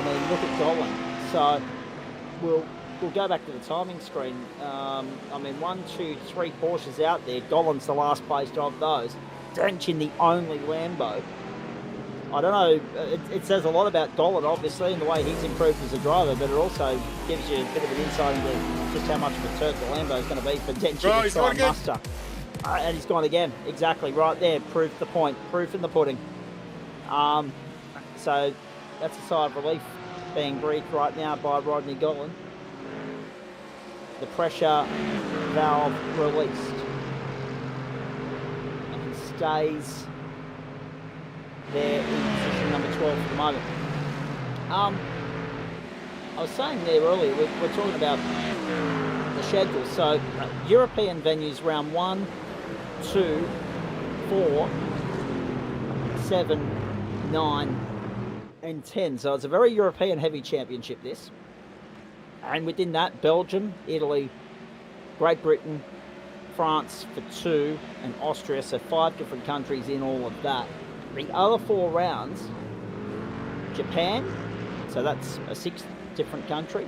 mean, look at Golan. So we'll go back to the timing screen. I mean, 1, 2, 3 Porsches out there. Golan's the last placed of those. Dench in the only Lambo. I don't know, it says a lot about Golan, obviously, and the way he's improved as a driver, but it also gives you a bit of an insight into just how much of a turd the Lambo is going to be for Dench to try and muster. And he's gone again, exactly, right there, proof the point, proof in the pudding. So that's a sigh of relief being breathed right now by Rodney Golan. The pressure valve released. And he stays there in position number 12 for the moment. I was saying there earlier, we're talking about the schedule. So European venues round 1, 2, 4, 7, 9 and 10. So it's a very European heavy championship, this. And within that, Belgium, Italy, Great Britain, France for 2 and Austria. So 5 different countries in all of that. The other 4 rounds, Japan, so that's a 6th different country.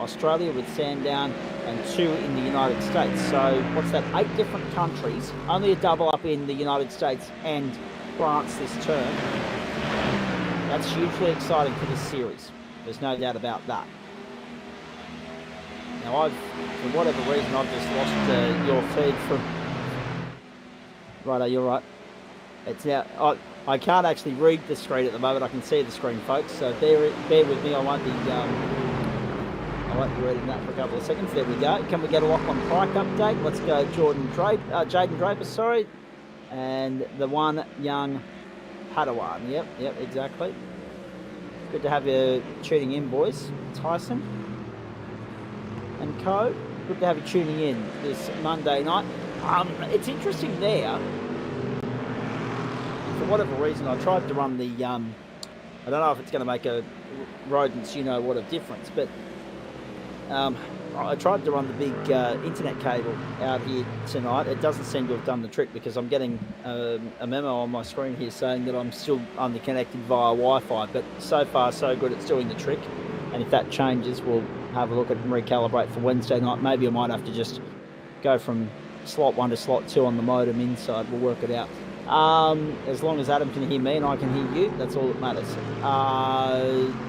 Australia with Sandown, and 2 in the United States. So what's that? 8 different countries. Only a double up in the United States and France this term. That's hugely exciting for this series. There's no doubt about that. Now for whatever reason, I've just lost your feed from... Righto, you're right. It's now... I can't actually read the screen at the moment. I can see the screen, folks. So bear with me. I won't be reading that for a couple of seconds. There we go. Can we get a Lachlan Pike update? Let's go. Jaden Draper, sorry, and the one young Padawan. Yep, exactly. Good to have you tuning in, boys. Tyson and co. Good to have you tuning in this Monday night. It's interesting there. For whatever reason, I tried to run the, I don't know if it's going to make a rodents, what a difference, but I tried to run the big internet cable out here tonight. It doesn't seem to have done the trick because I'm getting a memo on my screen here saying that I'm still underconnected via Wi-Fi, but so far so good, it's doing the trick. And if that changes, we'll have a look at and recalibrate for Wednesday night. Maybe I might have to just go from slot 1 to slot 2 on the modem inside. We'll work it out. As long as Adam can hear me and I can hear you, that's all that matters.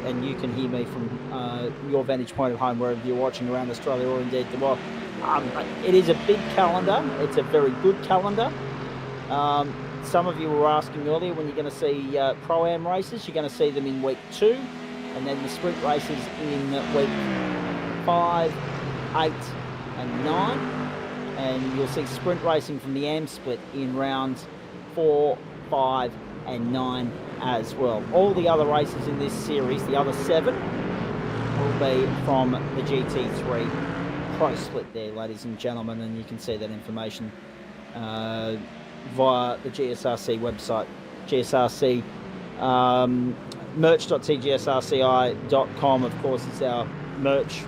And you can hear me from your vantage point at home, wherever you're watching around Australia or indeed the world. It is a big calendar. It's a very good calendar. Some of you were asking earlier when you're going to see Pro-Am races. You're going to see them in week 2, and then the sprint races in week 5, 8 and 9. And you'll see sprint racing from the AM split in rounds 4, 5 and 9 as well. All the other races in this series, the other 7, will be from the GT3 Pro Split there, ladies and gentlemen, and you can see that information via the GSRC website. GSRC merch.tgsrci.com, of course, is our merch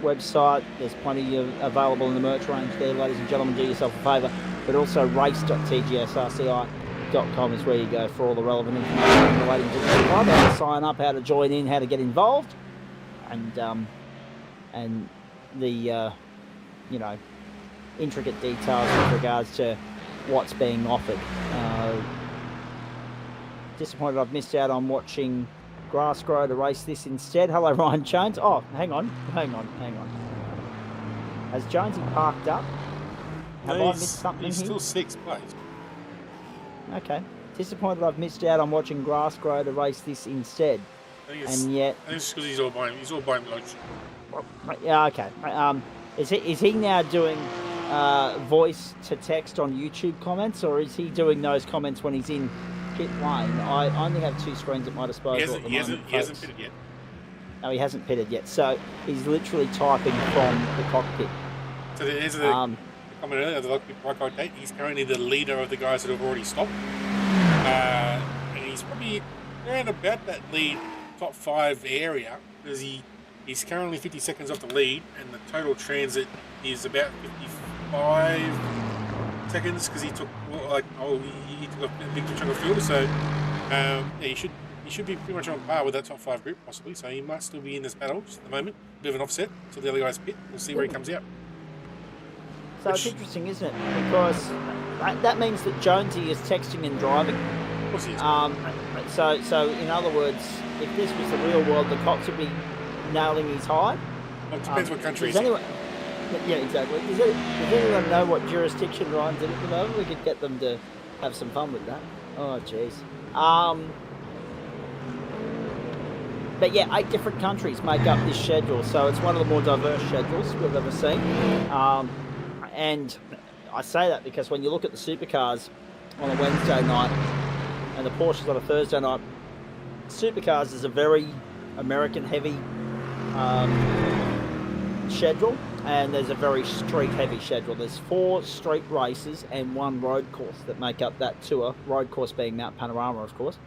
website. There's plenty available in the merch range there, ladies and gentlemen. Do yourself a favour. But also race.tgsrci.com is where you go for all the relevant information relating to the club, how to sign up, how to join in, how to get involved, and the intricate details with regards to what's being offered. Disappointed I've missed out on watching Grass Grow to race this instead. Hello, Ryan Jones. Oh, hang on. Has Jonesy parked up? Have I missed something he's here? still 6th place. Okay. Disappointed I've missed out on watching Grass Grow to race this instead. And yet... I think it's because he's all buying lunch. Yeah, okay. Is he now doing voice to text on YouTube comments, or is he doing those comments when he's in pit lane? I only have 2 screens at my disposal at the moment. He hasn't pitted yet. No, he hasn't pitted yet. So he's literally typing from the cockpit. So there's the comment earlier, the record date. He's currently the leader of the guys that have already stopped. And he's probably around about that lead top 5 area, because he's currently 50 seconds off the lead, and the total transit is about 55 seconds, because he took a big chunk of fuel. So he should be pretty much on par with that top 5 group possibly. So he might still be in this battle just at the moment. A bit of an offset till the other guys pit. We'll see where he comes out. So it's interesting, isn't it? Because that means that Jonesy is texting and driving. Of course he is. So in other words, if this was the real world, the cops would be nailing his hide. Well, it depends what country he's in. Yeah, exactly. Does anyone know what jurisdiction Ryan's in at the moment? We could get them to have some fun with that. Oh, jeez. But yeah, 8 different countries make up this schedule, so it's one of the more diverse schedules we've ever seen. And I say that because when you look at the supercars on a Wednesday night and the Porsches on a Thursday night, supercars is a very American-heavy schedule, and there's a very street-heavy schedule. There's 4 street races and 1 road course that make up that tour, road course being Mount Panorama, of course.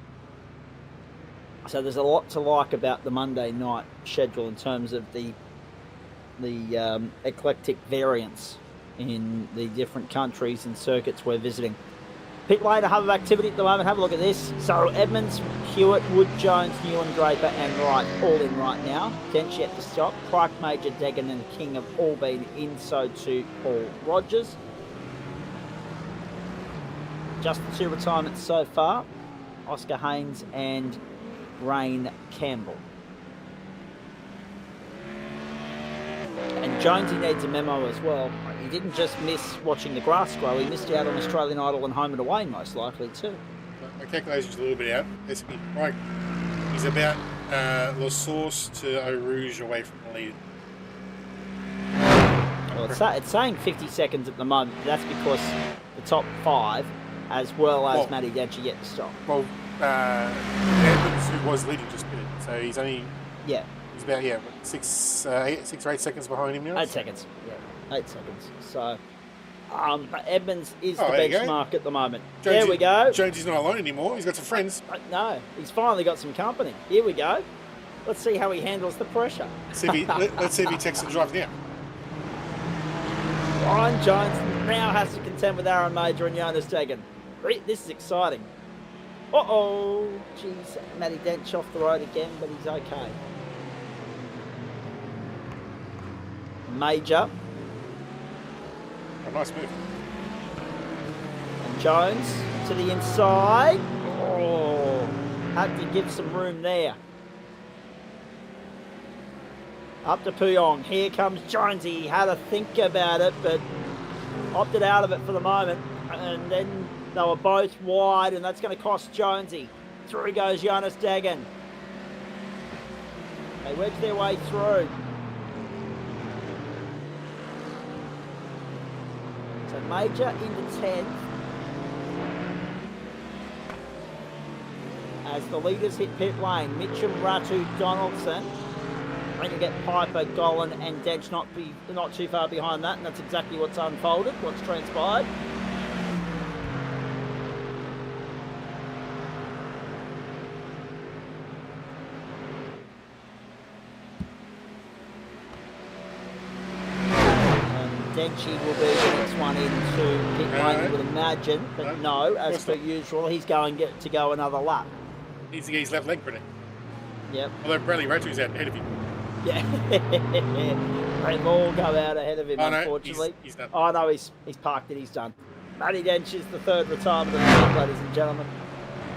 So there's a lot to like about the Monday night schedule in terms of the eclectic variance in the different countries and circuits we're visiting. Pit lane, a hub of activity at the moment. Have a look at this. So Edmonds, Hewitt, Wood, Jones, Newland, Draper and Wright all in right now. Dench yet to stop. Pryke, Major, Deggan and King have all been in, so too Paul Rogers. Just the 2 retirements so far. Oscar Haynes and Rain Campbell. And Jonesy needs a memo as well. He didn't just miss watching the grass grow, he missed out on Australian Idol and Home and Away most likely too. My calculation's a little bit out. Right. He's about La Source to Eau Rouge away from the lead. Well, it's saying 50 seconds at the moment. That's because the top 5, as well as Matty Dench, are yet to stop. Well, Edmonds, who was leading, just pitted, so he's only... Yeah. He's about, 6 or 8 seconds behind him now. 8 seconds, yeah. 8 seconds. So, Edmonds is the benchmark at the moment. There we go. Jonesy's not alone anymore. He's got some friends. No, he's finally got some company. Here we go. Let's see how he handles the pressure. Let's see if he takes and drives now. Ryan Jones now has to contend with Aaron Major and Jonas Deggan. This is exciting. Uh-oh. Jeez, Matty Dench off the road again, but he's okay. Major. A nice move. And Jones to the inside. Oh, had to give some room there. Up to Puyong. Here comes Jonesy. He had to think about it, but opted out of it for the moment. And then they were both wide, and that's going to cost Jonesy. Through goes Jonas Deggan. They wedge their way through. So Major into 10th. As the leaders hit pit lane, Mitchum, Ratu, Donaldson. Then you get Piper, Golan and Dench not too far behind that, and that's exactly what's unfolded, what's transpired. Denchi will be the next one into pit lane, you would imagine. But no, as per usual, he's going to go another lap. Needs to get his left leg pretty. Yep. Although Bradley Rachel's out ahead of him. Yeah. They've all go out ahead of him, unfortunately. He's done. Oh, no, he's parked it, he's done. Matty Dench is the third retirement of the week, ladies and gentlemen.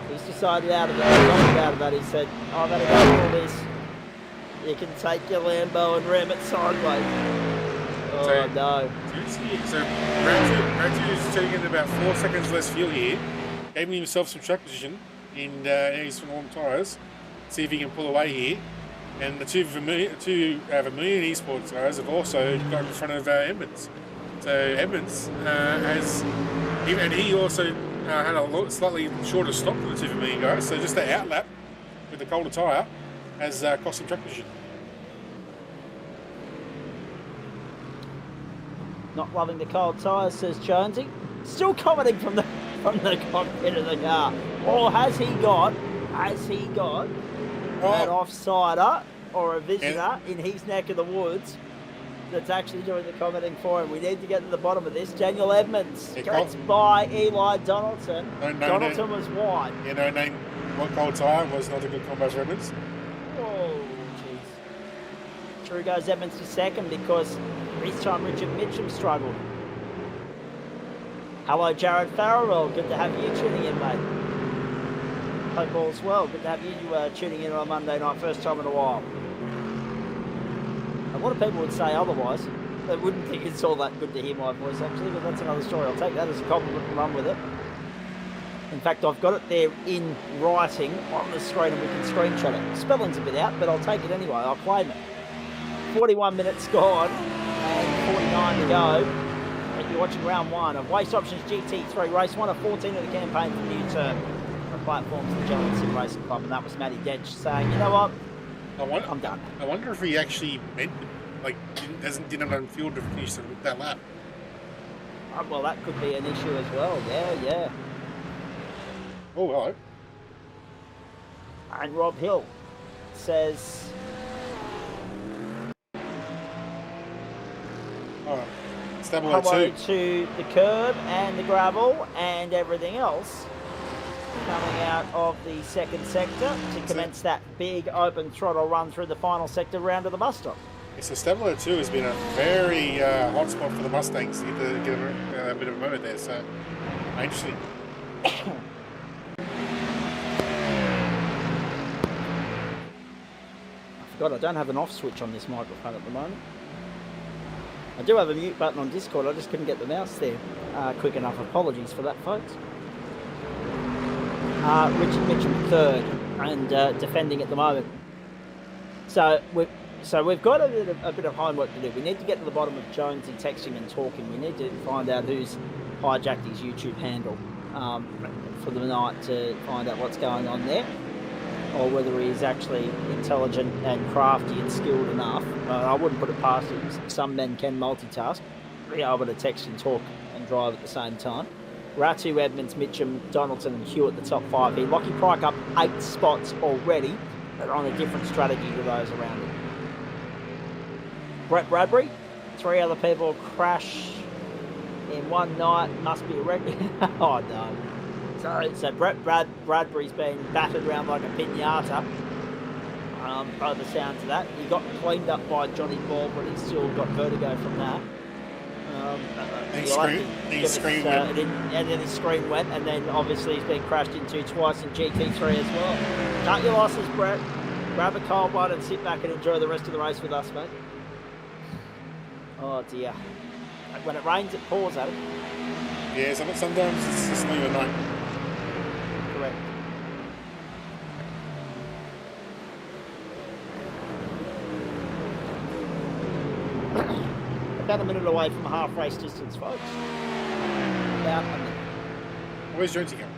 He's decided out of that. He said, I've had enough of all this. You can take your Lambo and ram it sideways. Oh, no. So Ratu is turning in about 4 seconds less fuel here. Gave himself some track position in his warm tyres. See if he can pull away here. And the two Vermilion Esports guys have also got in front of Edmonds. So Edmonds he also had a slightly shorter stop than the two Vermilion guys. So just that outlap with the colder tyre has cost him track position. Not loving the cold tyres, says Jonesy. Still commenting from the cockpit of the car. Or has he got an offsider or a visitor in his neck of the woods that's actually doing the commenting for him? We need to get to the bottom of this. Daniel Edmonds gets by Eli Donaldson. Donaldson was wide. Yeah, no name. What cold tyre was not a good combo for Edmonds. Oh, jeez. True goes Edmonds to second because this time Richard Mitchum struggled. Hello, Jared Farrell. Good to have you tuning in, mate. Hope all's well. Good to have you tuning in on a Monday night, first time in a while. A lot of people would say otherwise. They wouldn't think it's all that good to hear my voice, actually, but that's another story. I'll take that as a compliment and run with it. In fact, I've got it there in writing on the screen and we can screenshot it. Spelling's a bit out, but I'll take it anyway. I'll claim it. 41 minutes gone and 49 to go. And you're watching round one of Waste Options GT3, race 1 of 14 of the campaign for New Term. Platforms of the Gentleman Sim Racing Club, and that was Matty Dench saying, you know what, I'm done. I wonder if he actually meant, didn't have enough fuel to finish that lap. Well, that could be an issue as well. Yeah. Oh, hello. And Rob Hill says, hello to the curb and the gravel and everything else coming out of the second sector to commence that big open throttle run through the final sector round of the bus stop. So Stabilo 2 has been a very hot spot for the Mustangs to get a bit of a moment there, so interesting. I forgot I don't have an off switch on this microphone at the moment. I do have a mute button on Discord, I just couldn't get the mouse there quick enough. Apologies for that, folks. Richard Mitchum third and defending at the moment. So we've got a bit of homework to do. We need to get to the bottom of Jonesy texting and talking. We need to find out who's hijacked his YouTube handle for the night to find out what's going on there, or whether he's actually intelligent and crafty and skilled enough. I wouldn't put it past him. Some men can multitask, be able to text and talk and drive at the same time. Ratu, Edmonds, Mitchum, Donaldson and Hewitt the top 5 here. Lockie Pryke up 8 spots already, but on a different strategy to those around him. Brett Bradbury, 3 other people crash in one night. Must be a record. Oh no. So Brett Bradbury's been battered around like a pinata. By the sounds of that. He got cleaned up by Johnny Ball, but he's still got vertigo from that. His screen went. And then his screen went, and then obviously he's been crashed into twice in GT3 as well. Cut your losses, Brett. Grab a cold one and sit back and enjoy the rest of the race with us, mate. Oh dear. When it rains, it pours at it. Yeah, sometimes it's just not even night. Correct. About a minute away from half race distance, folks. About a minute. Where's Jonesy going?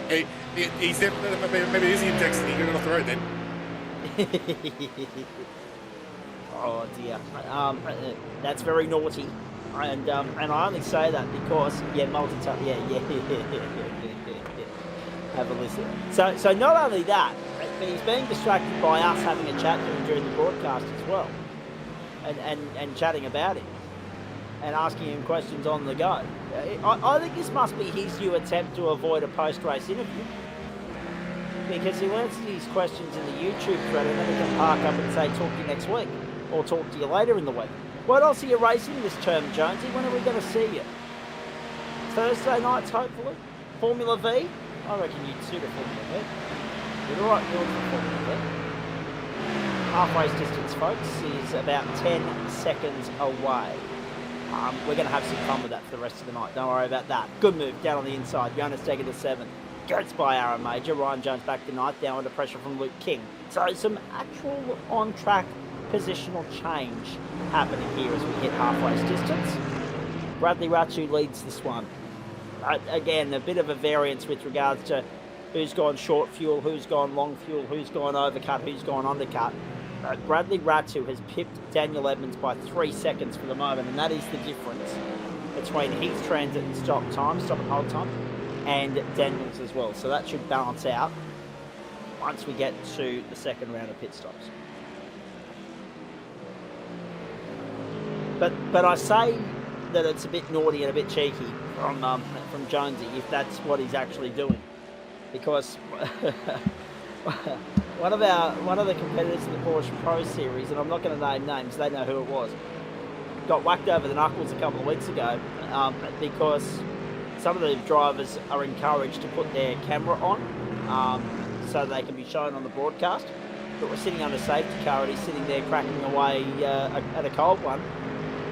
He's maybe he's in Jackson. He got off the road then. Oh dear. That's very naughty, and I only say that because multitask. Yeah. Have a listen. So not only that, but he's being distracted by us having a chat to him during the broadcast as well, and chatting about him. and asking him questions on the go. I think this must be his new attempt to avoid a post-race interview, because he'll answer these questions in the YouTube thread and then he can park up and say, talk to you next week, or talk to you later in the week. What else are you racing this term, Jonesy? When are we going to see you? Thursday nights, hopefully? Formula V? I reckon you'd suit a Formula V. You're the right build for Formula V. Half race distance, folks, is about 10 seconds away. We're going to have some fun with that for the rest of the night. Don't worry about that. Good move down on the inside. WnS taking to 7. Goats by Aaron Major. Ryan Jones back to 9th. Down under pressure from Luke King. So some actual on-track positional change happening here as we hit half race distance. Bradley Ratu leads this one. Again, a bit of a variance with regards to who's gone short fuel, who's gone long fuel, who's gone overcut, who's gone undercut. Bradley Ratu has pipped Daniel Edmonds by 3 seconds for the moment, and that is the difference between his transit and stop and hold time, and Daniel's as well. So that should balance out once we get to the second round of pit stops. But I say that it's a bit naughty and a bit cheeky from Jonesy if that's what he's actually doing, because one of the competitors in the Porsche Pro Series, and I'm not going to name names, they know who it was, got whacked over the knuckles a couple of weeks ago because some of the drivers are encouraged to put their camera on so they can be shown on the broadcast. But we're sitting under safety car and he's sitting there cracking away at a cold one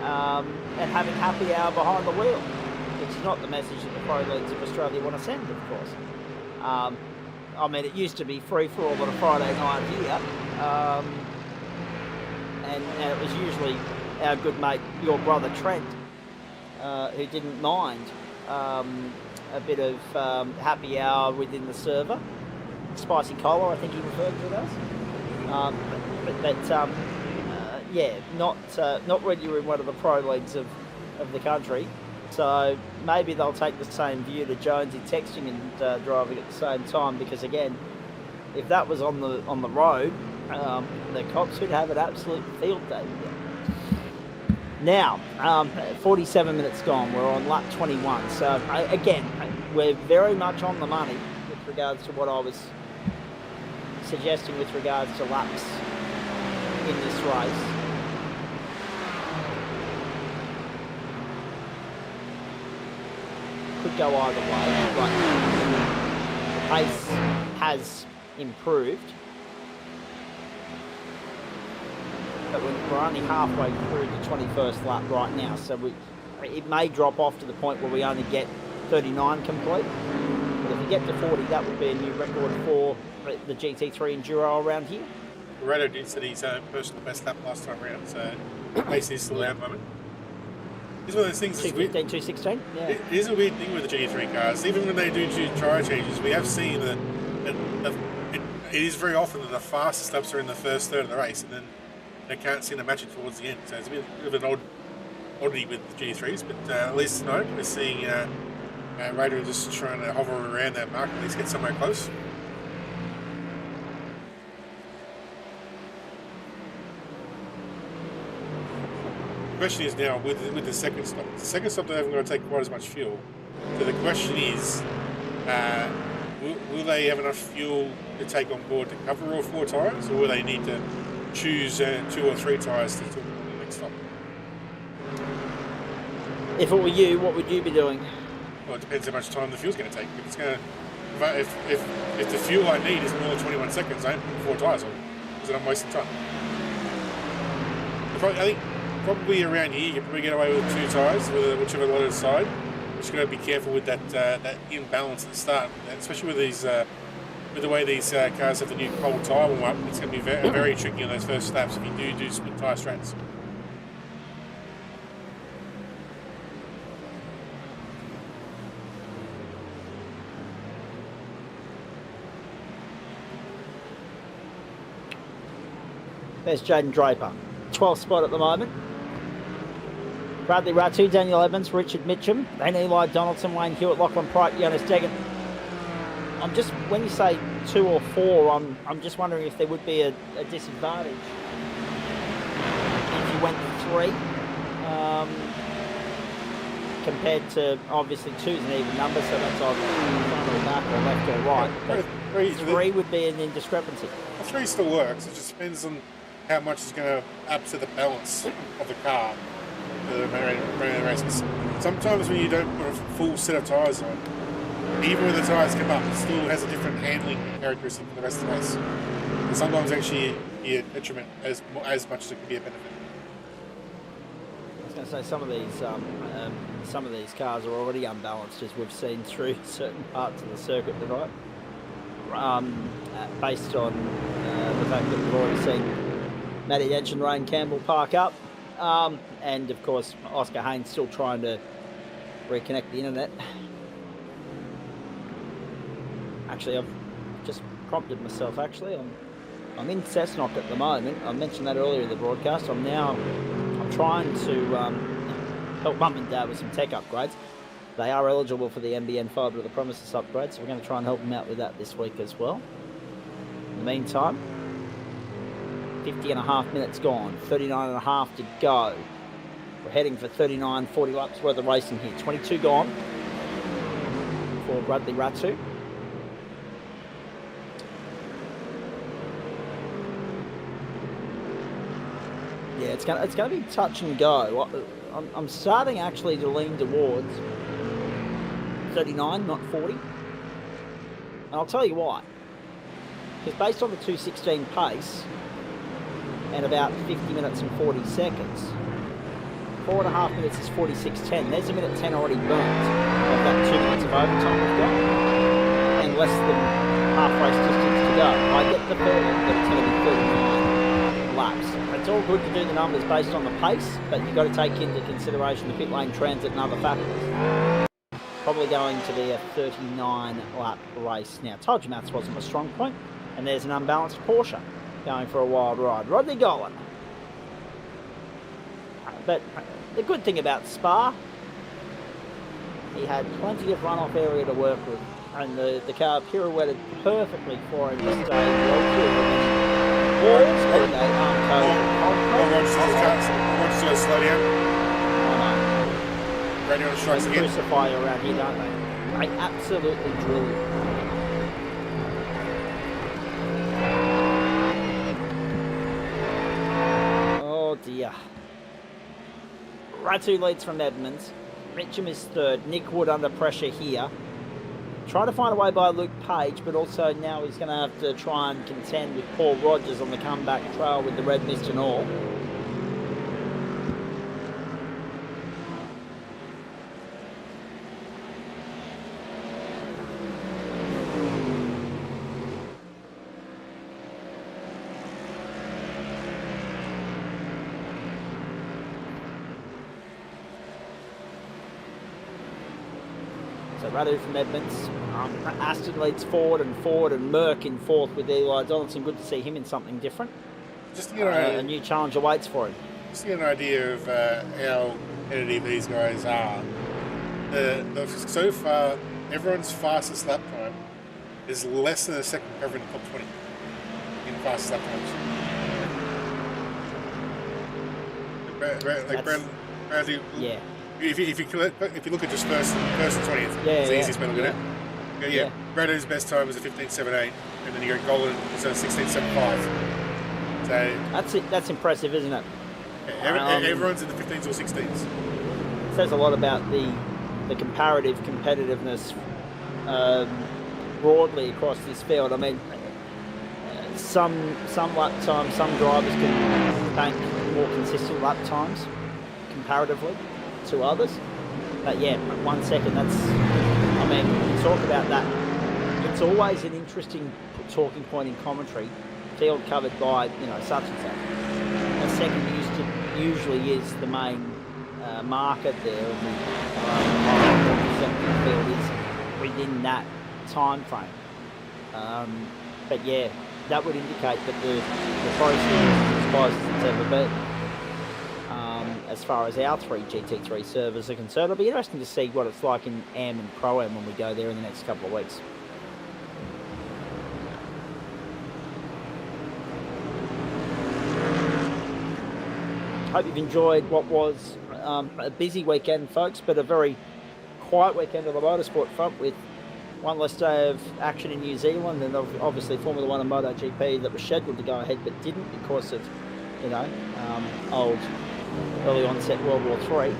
and having happy hour behind the wheel, which is not the message that the Pro Leagues of Australia want to send, of course. I mean, it used to be free-for-all on a Friday night here, and it was usually our good mate, your brother Trent, who didn't mind a bit of happy hour within the server. Spicy cola, I think he referred to it as. Yeah, not when you're in one of the pro leagues of the country. So maybe they'll take the same view to Jonesy texting and driving at the same time, because again, if that was on the road, the cops would have an absolute field day with it. Now, 47 minutes gone. We're on lap 21. So again, we're very much on the money with regards to what I was suggesting with regards to laps in this race. Could go either way, but the pace has improved. But we're only halfway through the 21st lap right now, so it may drop off to the point where we only get 39 complete. But if we get to 40, that would be a new record for the GT3 Enduro around here. Loretto did set his personal best lap last time around, so pace is still out at the moment. It's one of those things. 215, 216. Yeah. It is a weird thing with the GT3 cars. Even when they do tyre changes, we have seen that it is very often that the fastest laps are in the first third of the race, and then they can't seem to match it towards the end. So it's a bit of an oddity with the GT3s. But at least tonight we're seeing Raider just trying to hover around that mark, at least get somewhere close. The question is now with the second stop. The second stop they haven't got to take quite as much fuel. So the question is, will they have enough fuel to take on board to cover all 4 tyres, or will they need to choose 2 or 3 tyres to take on the next stop? If it were you, what would you be doing? Well, it depends how much time the fuel's going to take. If it's going to, if the fuel I need is more than 21 seconds, I don't put 4 tyres on, because then I'm wasting time. I think. Probably around here, you can probably get away with 2 tyres, whichever loaded side. Just got to be careful with that imbalance at the start, especially with these, with the way these cars have the new cold tyre warm up. It's going to be very tricky on those first laps if you do split tyre strats. There's Jaden Draper, 12th spot at the moment. Bradley Ratu, Daniel Evans, Richard Mitchum, then Eli Donaldson, Wayne Hewitt, Lachlan Pryke, Jonas Deggan. I'm just, when you say 2 or 4, I'm just wondering if there would be a disadvantage if you went for 3. compared to, obviously, 2's an even number, so that's either front or back or left or right. But three would be an discrepancy. The 3 still works. It just depends on how much is going to add to the balance of the car for the races. Sometimes when you don't put a full set of tyres on, even when the tyres come up, it still has a different handling characteristic for the rest of the race. And sometimes actually be a detriment as much as it can be a benefit. I was going to say some of these cars are already unbalanced, as we've seen through certain parts of the circuit tonight. Based on the fact that we've already seen Matty Edge and Ryan Campbell park up, and of course Oscar Haynes still trying to reconnect the internet. Actually, I've just prompted myself. Actually, I'm in Cessnock at the moment. I mentioned that earlier in the broadcast. I'm trying to help Mum and Dad with some tech upgrades. They are eligible for the NBN Fibre to the Premises upgrade, so we're going to try and help them out with that this week as well. In the meantime, 50.5 minutes gone, 39.5 to go. We're heading for 39, 40 laps worth of racing here. 22 gone for Bradley Ratu. Yeah, it's going to be touch and go. I'm starting actually to lean towards 39, not 40. And I'll tell you why. Because based on the 2:16 pace and about 50 minutes and 40 seconds, 4.5 minutes is 46.10. There's a minute 10 already burnt of that 2 minutes of overtime we've got, and less than half race distance to go. I get the feeling that it's going to be 39 laps. It's all good to do the numbers based on the pace, but you've got to take into consideration the pit lane transit and other factors. Probably going to be a 39 lap race. Now, I told you maths wasn't a strong point, and there's an unbalanced Porsche going for a wild ride. Rodney Golan. But the good thing about Spa, he had plenty of runoff area to work with, and the car pirouetted perfectly for him to stay well clear. Walls, and they aren't Wants to slow down. Radio strikes They again. crucify you around here, don't they? They absolutely drill you. Oh dear. Ratu leads from Edmonds. Mitchum is third. Nick Wood under pressure here. Trying to find a way by Luke Page, but also now he's going to have to try and contend with Paul Rogers on the comeback trail with the red mist and all. So Radu from Edmonds. Aston leads forward, and Merck in fourth with Eli Donaldson. Good to see him in something different. Just to get a new challenge awaits for him. Just to get an idea of how competitive these guys are. So far, everyone's fastest lap time is less than a second cover in the top 20 in fastest lap times. Bradley, Yeah. If you look at just first and 20th, it's the easiest way to look at it. Yeah. Bradley's best time was a 15.78, and then you go Golan is a 16.75. So That's impressive, isn't it? everyone's in the 15s or 16s. It says a lot about the comparative competitiveness broadly across this field. I mean, some lap times, some drivers can bank more consistent lap times comparatively to others. But yeah, 1 second, we talk about that. It's always an interesting talking point in commentary. Field covered by, such and such. A second usually is the main market there. The field is within that time frame. But yeah, that would indicate that the process is as close as it's ever been. As far as our three GT3 servers are concerned, it'll be interesting to see what it's like in AM and Pro-Am when we go there in the next couple of weeks. Hope you've enjoyed what was a busy weekend, folks, but a very quiet weekend on the motorsport front with one less day of action in New Zealand, and obviously Formula 1 and MotoGP that was scheduled to go ahead but didn't because of, old early onset World War III.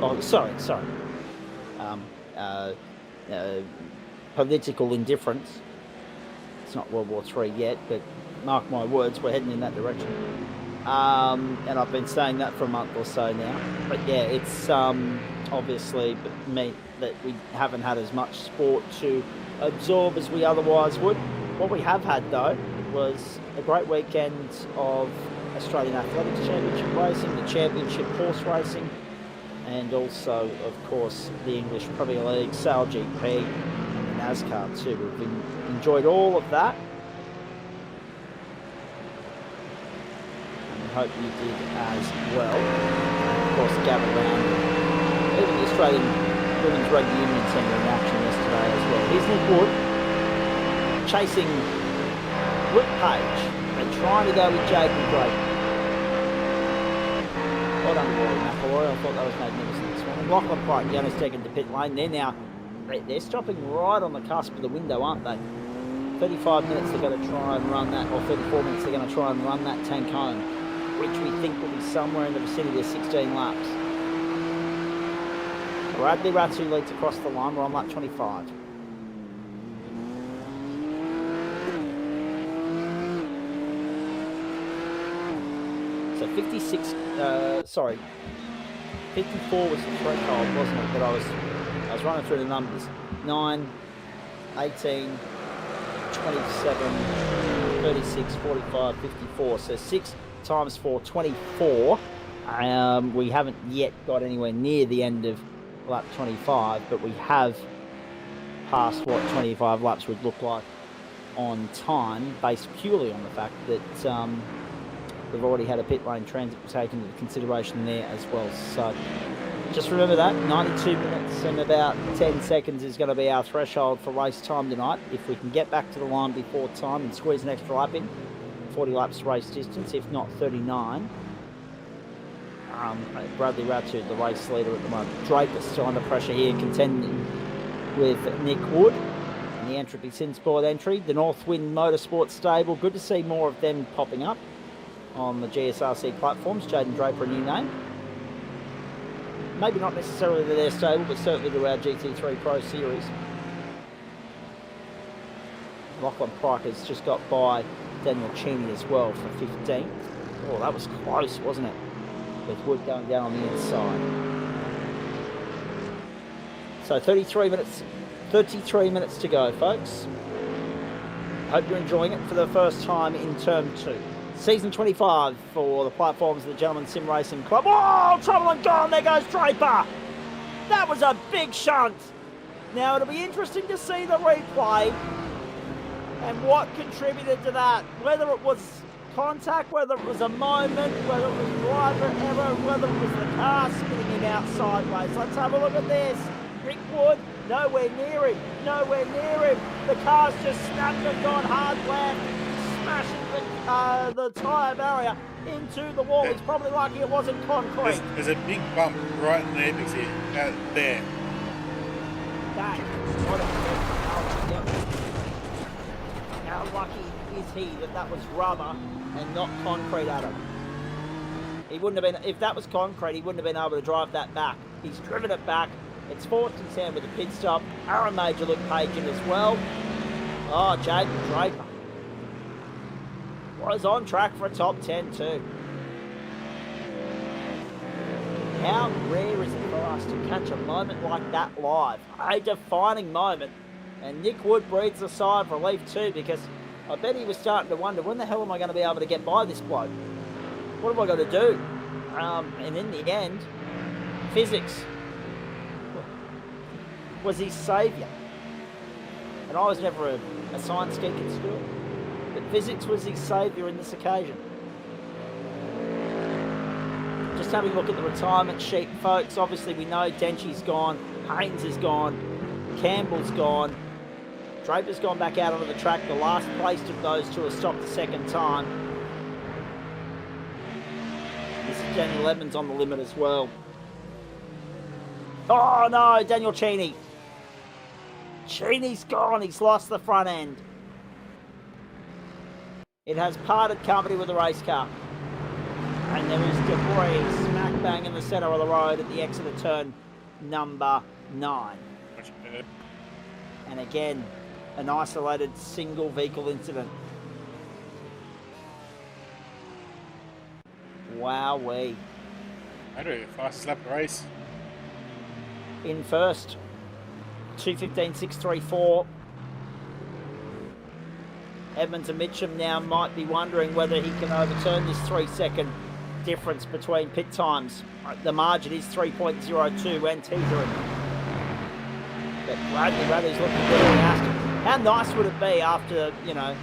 Oh, sorry. Political indifference. It's not World War III yet, but mark my words, we're heading in that direction. And I've been saying that for a month or so now. But yeah, it's obviously meant that we haven't had as much sport to absorb as we otherwise would. What we have had, though, was a great weekend of Australian Athletics Championship racing, the Championship horse racing, and also, of course, the English Premier League, Sail GP, and the NASCAR too. We've enjoyed all of that. And we hope you did as well. And of course, gather round. Even the Australian Women's Rugby Union team were in action yesterday as well. Here's Nick Wood chasing Luke Page and trying to go with Jaden Drake. Well done, Rory McIlroy. I thought that was magnificent this morning. Lachlan Pike and Jonas taken to pit lane. They're stopping right on the cusp of the window, aren't they? 35 minutes they're going to try and run that, or 34 minutes they're going to try and run that tank home, which we think will be somewhere in the vicinity of 16 laps. Bradley Ratu leads across the line. We're on lap 25. So 54 was the threshold, wasn't it? But I was running through the numbers. 9, 18, 27, 36, 45, 54. So 6 times 4, 24. We haven't yet got anywhere near the end of lap 25, but we have passed what 25 laps would look like on time, based purely on the fact that we've already had a pit lane transit taken into consideration there as well. So just remember that 92 minutes and about 10 seconds is going to be our threshold for race time tonight. If we can get back to the line before time and squeeze an extra lap in, 40 laps race distance, if not 39. Bradley Ratu, the race leader at the moment. Draper still under pressure here, contending with Nick Wood in the Entropy Synsport entry. The Northwind Motorsport stable, good to see more of them popping up on the GSRC platforms. Jaden Draper, a new name. Maybe not necessarily to their stable, but certainly to our GT3 Pro Series. Lachlan Pryke has just got by Daniel Cheney as well for 15th. Oh, that was close, wasn't it? With Wood going down on the inside. So 33 minutes to go, folks. Hope you're enjoying it for the first time in Term 2. Season 25 for the platforms of the Gentleman Sim Racing Club. Oh, trouble and gone. There goes Draper. That was a big shunt. Now, it'll be interesting to see the replay and what contributed to that. Whether it was contact, whether it was a moment, whether it was driver error, whether it was the car spinning him out sideways. Let's have a look at this. Rick Wood, nowhere near him. The car's just snapped and gone hard left, smashing the tyre barrier into the wall. He's probably lucky it wasn't concrete. There's a big bump right in the apex here, there. That, what a yep. How lucky is he that was rubber and not concrete, Adam? He wouldn't have been, if that was concrete, he wouldn't have been able to drive that back. He's driven it back. It's forced his hand with a pit stop. Aaron Major Luke Page in as well. Oh, Jaden Draper was on track for a top 10 too. How rare is it for us to catch a moment like that live? A defining moment. And Nick Wood breathes a sigh of relief too, because I bet he was starting to wonder, when the hell am I going to be able to get by this bloke? What have I got to do? And in the end, physics was his saviour. And I was never a science geek at school, but physics was his saviour in this occasion. Just having a look at the retirement sheet, folks. Obviously, we know Denchi's gone, Haynes is gone, Campbell's gone, Draper's gone back out onto the track. The last placed of those two has stopped the second time. This is Daniel Edmonds on the limit as well. Oh no, Daniel Cheney. Cheney's gone. He's lost the front end. It has parted company with the race car. And there is debris smack bang in the centre of the road at the exit of turn number 9. And again, an isolated single vehicle incident. Wowee. Andrew, fastest lap of the race. In first. 2:15.634. Edmonds and Mitchum now might be wondering whether he can overturn this 3-second difference between pit times. The margin is 3.02 and teetering. But Bradley's looking good in Aston. How nice would it be after, you know,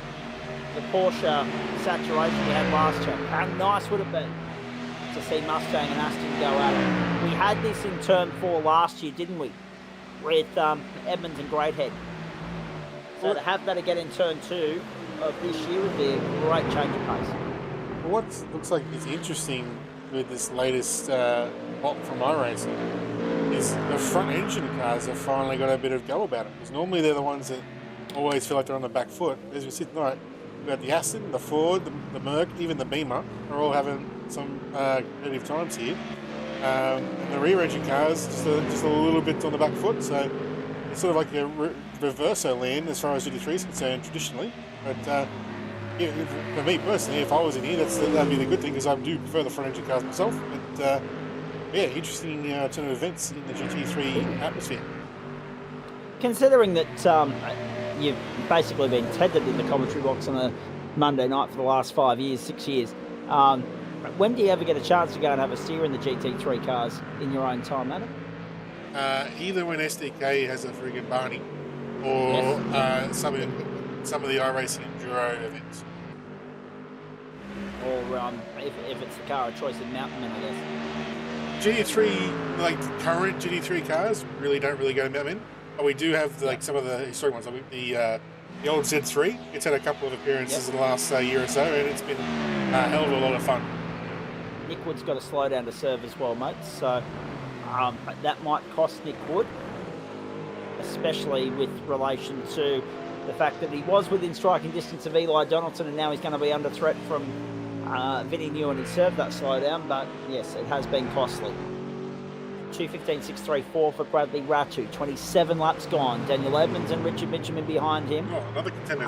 the Porsche saturation we had last year? How nice would it be to see Mustang and Aston go at it? We had this in turn 4 last year, didn't we? With Edmonds and Greathead. So to have that again in turn 2 of this year would be a great change of pace. What looks like is interesting with this latest bot from iRacing is the front engine cars have finally got a bit of go about it. Because normally they're the ones that always feel like they're on the back foot. As we sit tonight, we've got the Aston, the Ford, the Merc, even the Beamer are all having some competitive times here. And the rear engine cars just a little bit on the back foot, so it's sort of like a reverso land as far as GT3 is concerned traditionally. But yeah, for me personally, if I was in here, that'd be the good thing, because I do prefer the front engine cars myself. But yeah, interesting turn of events in the GT3 atmosphere. Considering that you've basically been tethered in the commentary box on a Monday night for the last 5 years, 6 years, when do you ever get a chance to go and have a steer in the GT3 cars in your own time, Adam? Either when SDK has a friggin' Barney, or Yes. some of the iRacing Enduro events. Or if it's the car of choice in Mountain, I guess. GT3, like current GT3 cars, don't really go to Mountain. But we do have like some of the historic ones. Like the old Z3. It's had a couple of appearances in the last year or so, and it's been a hell of a lot of fun. Nick Wood's got to slow down to serve as well, mate. So that might cost Nick Wood, especially with relation to the fact that he was within striking distance of Eli Donaldson, and now he's going to be under threat from Vinnie Newen. He served that slowdown, but yes, it has been costly. 2:15.634 for Bradley Ratu. 27 laps gone. Daniel Edmonds and Richard Mitchum in behind him. Oh, another contender.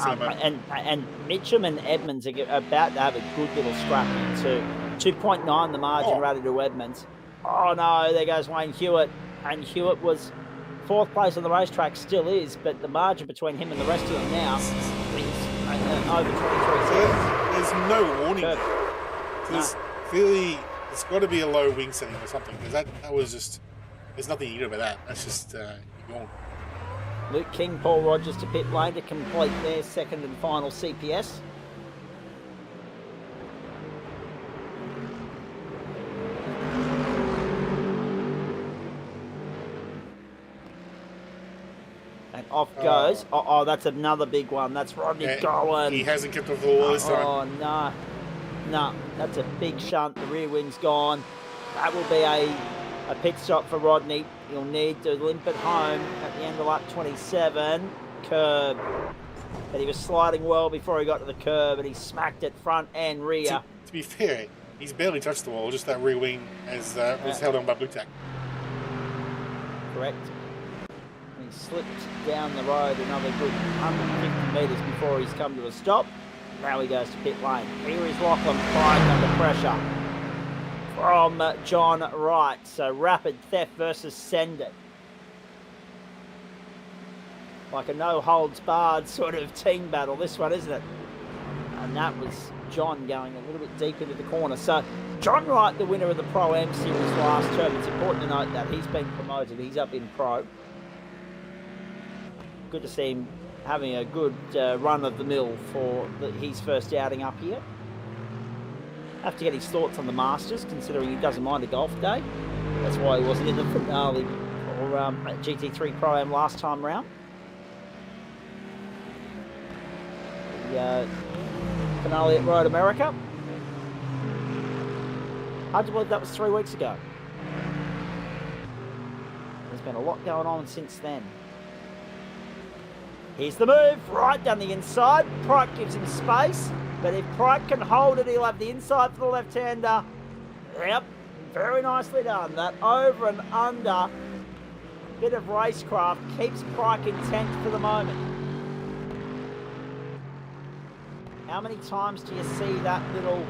And Mitchum and Edmonds are about to have a good little scrap here too. 2.9 the margin, Ratu to Edmonds. Oh no, there goes Wayne Hewitt. And Hewitt was 4th place on the racetrack, still is, but the margin between him and the rest of them now is over 23 seconds. There's no warning. There's clearly, it's got to be a low wing setting or something, because that was just, there's nothing you can do about that. That's just, you're gone. Luke King, Paul Rogers to pit lane to complete their second and final CPS. And off goes. Oh, that's another big one. That's Rodney Gowan. He hasn't kept off the wall this time. Oh, no. No, that's a big shunt. The rear wing's gone. That will be a pit stop for Rodney. He'll need to limp it home at the end of lap 27. Curb. But he was sliding well before he got to the curb, and he smacked it front and rear. To be fair, he's barely touched the wall. Just that rear wing was held on by Blue Tack. Correct. He slipped down the road another good 150 metres before he's come to a stop. Now he goes to pit lane. Here is Lachlan Pike under pressure from John Wright. So Rapid Theft versus Send It. Like a no-holds-barred sort of team battle, this one, isn't it? And that was John going a little bit deep into the corner. So John Wright, the winner of the Pro-Am Series last term. It's important to note that he's been promoted. He's up in Pro. Good to see him having a good run of the mill for his first outing up here. Have to get his thoughts on the Masters, considering he doesn't mind a golf day. That's why he wasn't in the finale or GT3 Pro-Am last time round. The finale at Road America. Hard to believe that was 3 weeks ago. been a lot going on since then. Here's the move, right down the inside. Pryke gives him space, but if Pryke can hold it, he'll have the inside for the left-hander. Yep, very nicely done. That over and under bit of racecraft keeps Pryke intent for the moment. How many times do you see that little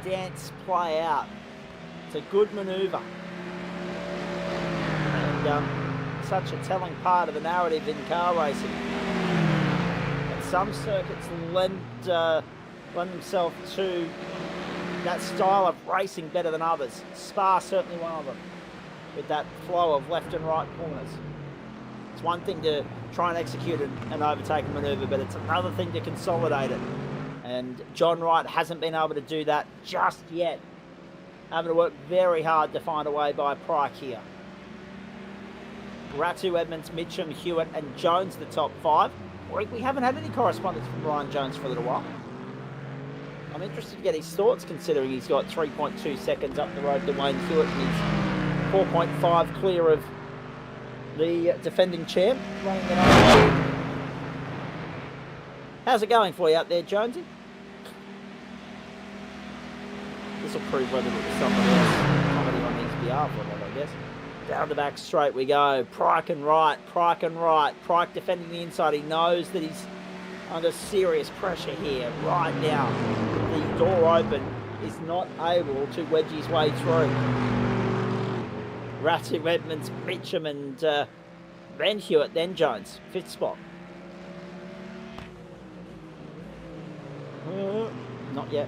dance play out? It's a good manoeuvre. And such a telling part of the narrative in car racing. And some circuits lend themselves to that style of racing better than others. Spa certainly one of them, with that flow of left and right corners. It's one thing to try and execute an overtaking manoeuvre, but it's another thing to consolidate it. And John Wright hasn't been able to do that just yet. Having to work very hard to find a way by Pryke here. Ratu, Edmonds, Mitchum, Hewitt and Jones the top 5. We haven't had any correspondence from Ryan Jones for a little while. I'm interested to get his thoughts, considering he's got 3.2 seconds up the road to Wayne Hewitt and he's 4.5 clear of the defending champ. Running the number. How's it going for you out there, Jonesy? This will prove whether it was somebody else commenting on his behalf or not, I guess. Down the back straight we go. Pryke and right, Pryke and right. Pryke defending the inside. He knows that he's under serious pressure here. Right now, the door open, is not able to wedge his way through. Ratu, Edmonds, Mitchum and then Hewitt, then Jones. 5th spot. Not yet.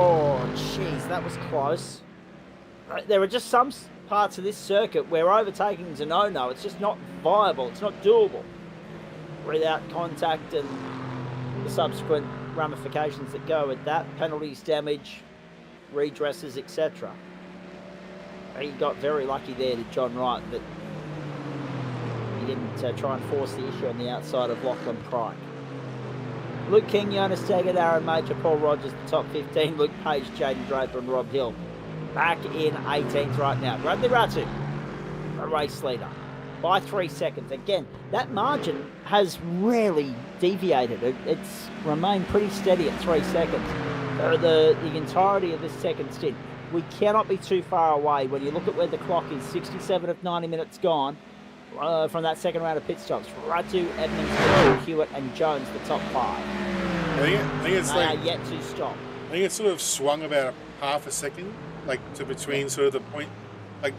Oh, jeez, that was close. There are just some parts of this circuit where overtaking is a no-no. It's just not viable. It's not doable without contact and the subsequent ramifications that go with that. Penalties, damage, redresses, etc. He got very lucky there to John Wright that he didn't try and force the issue on the outside of Lachlan Pryke. Luke King, Jonas Taggart, Aaron Major, Paul Rogers, the top 15. Luke Page, Jaden Draper and Rob Hill back in 18th right now. Bradley Ratu, a race leader, by 3 seconds. Again, that margin has rarely deviated. It's remained pretty steady at 3 seconds. The entirety of this second stint. We cannot be too far away when you look at where the clock is. 67 of 90 minutes gone from that second round of pit stops. Ratu, Edmonds, Hewitt and Jones, the top 5. I think it's they like, are yet to stop. I think it's sort of swung about half a second, like to between sort of the point, like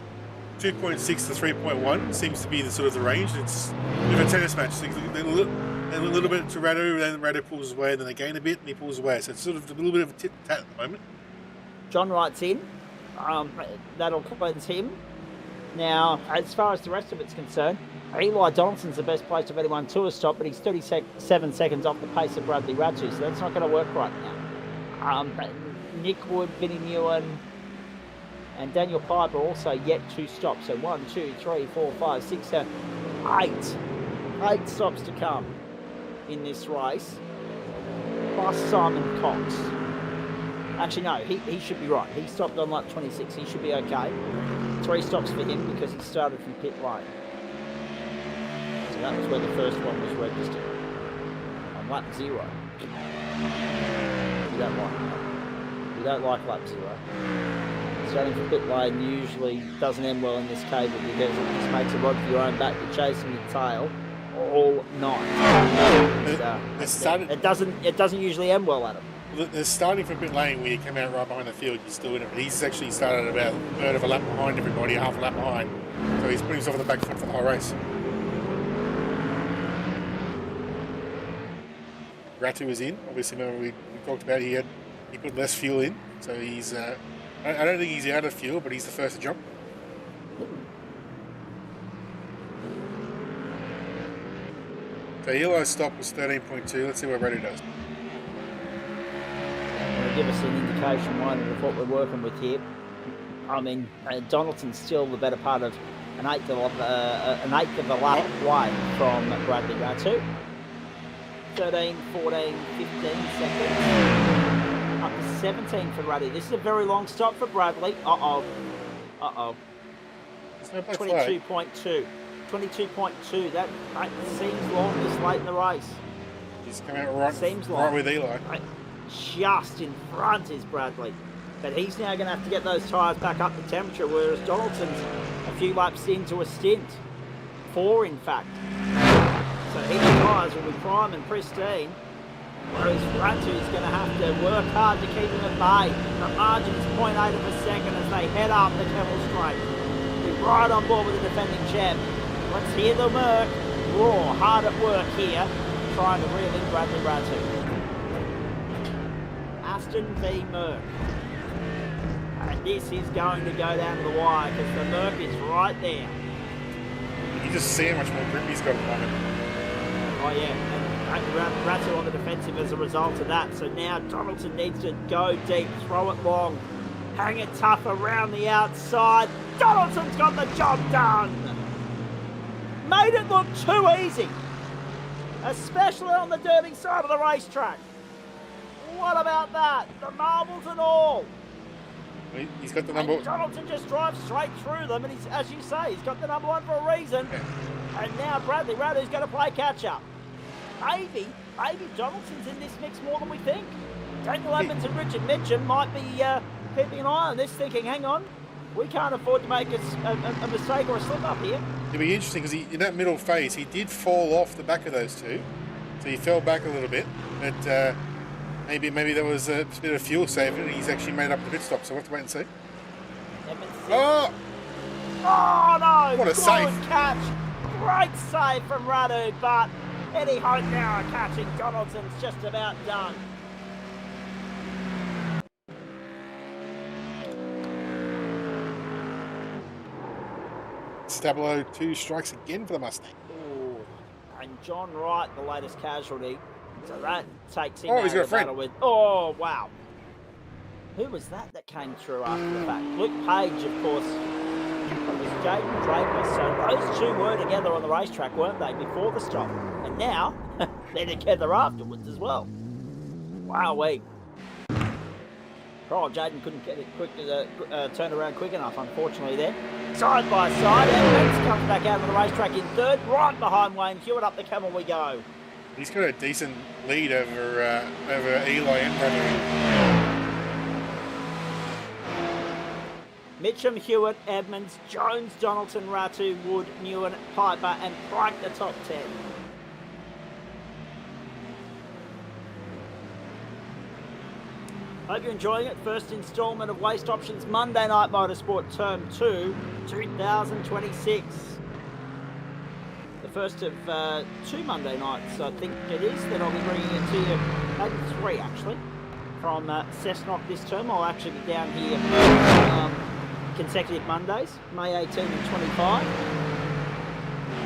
2.6 to 3.1 seems to be the sort of the range. It's a bit of a tennis match. A little bit to Radu, then Radu pulls away, then they gain a bit and he pulls away. So it's sort of a little bit of a tit-tat at the moment. John Wright's in. That'll cleanse him. Now, as far as the rest of it's concerned, Eli Donaldson's the best place of anyone to a stop, but he's 37 seconds off the pace of Bradley Ratu, so that's not going to work right now. Nick Wood, Vinnie Newen, and Daniel Piper also yet to stop. So 1, 2, 3, 4, 5, 6, 7, 8. 8 stops to come in this race, plus Simon Cox. Actually, no, he should be right. He stopped on lap 26. He should be okay. 3 stops for him because he started from pit lane. So that was where the first one was registered. On lap 0. We don't like lap 0. Starting from pit lane usually doesn't end well in this cable because it just makes a rod for your own back. You're chasing your tail all night. It doesn't usually end well at him. The starting from pit lane where you come out right behind the field, you're still in it. But he's actually started about a third of a lap behind everybody, half a lap behind. So he's put himself on the back foot for the whole race. Ratu was in. Obviously, remember we talked about he put less fuel in. So he's I don't think he's out of fuel, but he's the first to jump. So Eli's stop was 13.2. Let's see what Ratu does. Give us an indication, one of what we're working with here. I mean, Donaldson's still the better part of an eighth of a lap away from Bradley Ratu. 13, 14, 15 seconds. Up to 17 for Ruddy. This is a very long stop for Bradley. Uh-oh. Uh-oh. 22.2. 22.2. That seems long this late in the race. He's coming out right, Seems right long. with Eli. Just in front is Bradley. But he's now going to have to get those tyres back up to temperature, whereas Donaldson's a few laps into a stint. 4, in fact. So his tyres will be prime and pristine, whereas Ratu's going to have to work hard to keep him at bay. The margin is 0.8 of a second as they head up the Kemmel Straight. We're right on board with the defending champ. Let's hear the Merc roar, hard at work here, trying to reel in Bradley Ratu. Aston v Merc. And this is going to go down to the wire because the Merc is right there. You just see how much more grip he's got at the moment. Oh yeah, and Ratu on the defensive as a result of that. So now Donaldson needs to go deep, throw it long, hang it tough around the outside. Donaldson's got the job done. Made it look too easy, especially on the derby side of the racetrack. What about that? The marbles and all. He's got the number. And Donaldson just drives straight through them, and he's, as you say, he's got the number 1 for a reason. Yeah. And now Bradley Ratu's going to play catch up. Maybe Donaldson's in this mix more than we think. Daniel Evans and Richard Mitchum might be keeping an eye on this, thinking, hang on, we can't afford to make a mistake or a slip up here. It'll be interesting because in that middle phase, he did fall off the back of those two, so he fell back a little bit. But maybe that was a bit of fuel saving, and he's actually made up the pit stop. So we'll have to wait and see. Oh! Oh no! What a save! Catch! Great save from Radu, but Eddie Hotenauer catching Donaldson's just about done. Stabilo 2 strikes again for the Mustang. Ooh. And John Wright, the latest casualty. So that takes him out of the battle with. Oh, wow. Who was that came through after the fact? Luke Page, of course, was Jaden Draper. So those two were together on the racetrack, weren't they, before the stop? And now they're together afterwards as well. Wowee. Oh, Jaden couldn't get it quick turn around quick enough, unfortunately, there. Side by side, Evans comes back out of the racetrack in third, right behind Wayne Hewitt. Up the Camel we go. He's got a decent lead over Eli and Bradley. Mitchum, Hewitt, Edmonds, Jones, Donaldson, Ratu, Wood, Newen, Piper, and Pryke the top 10. Hope you're enjoying it. First instalment of Waste Options Monday Night Motorsport Term 2, 2026. The first of 2 Monday nights, I think it is, that I'll be bringing it to you. Maybe 3, actually, from Cessnock this term. I'll actually be down here consecutive Mondays, May 18 and 25,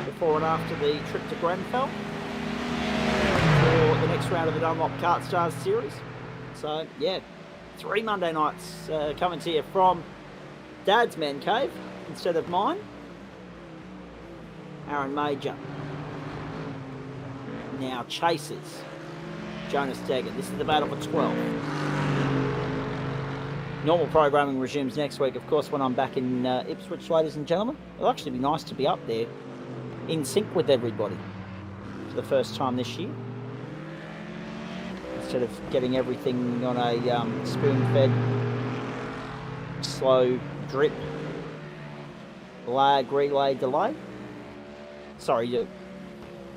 before and after the trip to Grenfell for the next round of the Dunlop Kart Stars Series. So, yeah, 3 Monday nights coming to you from Dad's Man Cave instead of mine. Aaron Major. Now chases Jonas Deggan. This is the battle for 12. Normal programming resumes next week, of course, when I'm back in Ipswich, ladies and gentlemen. It'll actually be nice to be up there in sync with everybody for the first time this year. Instead of getting everything on a spoon-fed, slow drip, lag, relay, delay. Sorry,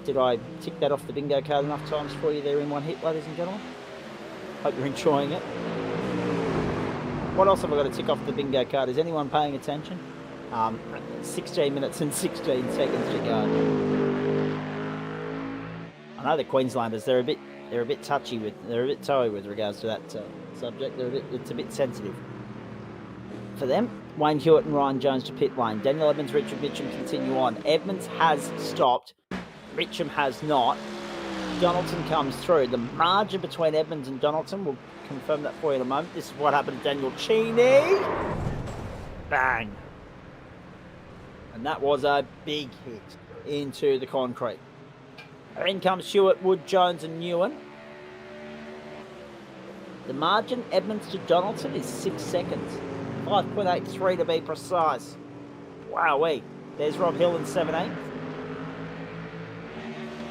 did I tick that off the bingo card enough times for you there in one hit, ladies and gentlemen? Hope you're enjoying it. What else have I got to tick off the bingo card? Is anyone paying attention? 16 minutes and 16 seconds to go. I know the Queenslanders, they're a bit touchy they're a bit toey with regards to that subject. It's a bit sensitive for them. Wayne Hewitt and Ryan Jones to pit lane. Daniel Evans, Richard Mitchum continue on. Edmonds has stopped. Mitchum has not. Donaldson comes through. The margin between Edmonds and Donaldson, we'll confirm that for you in a moment. This is what happened to Daniel Cheney. Bang. And that was a big hit into the concrete. In comes Stewart, Wood, Jones and Newen. The margin, Edmonds to Donaldson, is 6 seconds. 5.83 to be precise. Wowee. There's Rob Hill in 17th.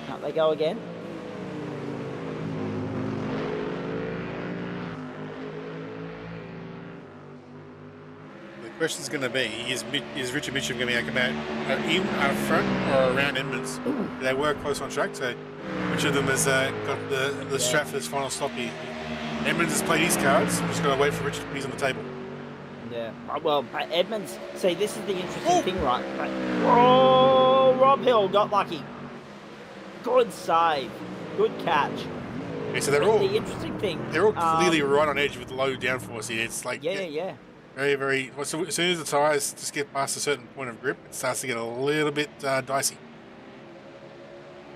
Out they go again. The question's going to be, is Richard Mitchum going to come out in front or around Edmonds? They were close on track, so which of them has got the Stratford's final stop here? Edmonds has played his cards. We're just going to wait for Richard to be on the table. Yeah, well, Edmonds, see, this is the interesting thing, right? Oh, Rob Hill got lucky. Good save. Good catch. Yeah, so they're all, the interesting thing... They're all clearly right on edge with low downforce here. It's like... Yeah. Very, very... Well, so as soon as the tyres just get past a certain point of grip, it starts to get a little bit dicey.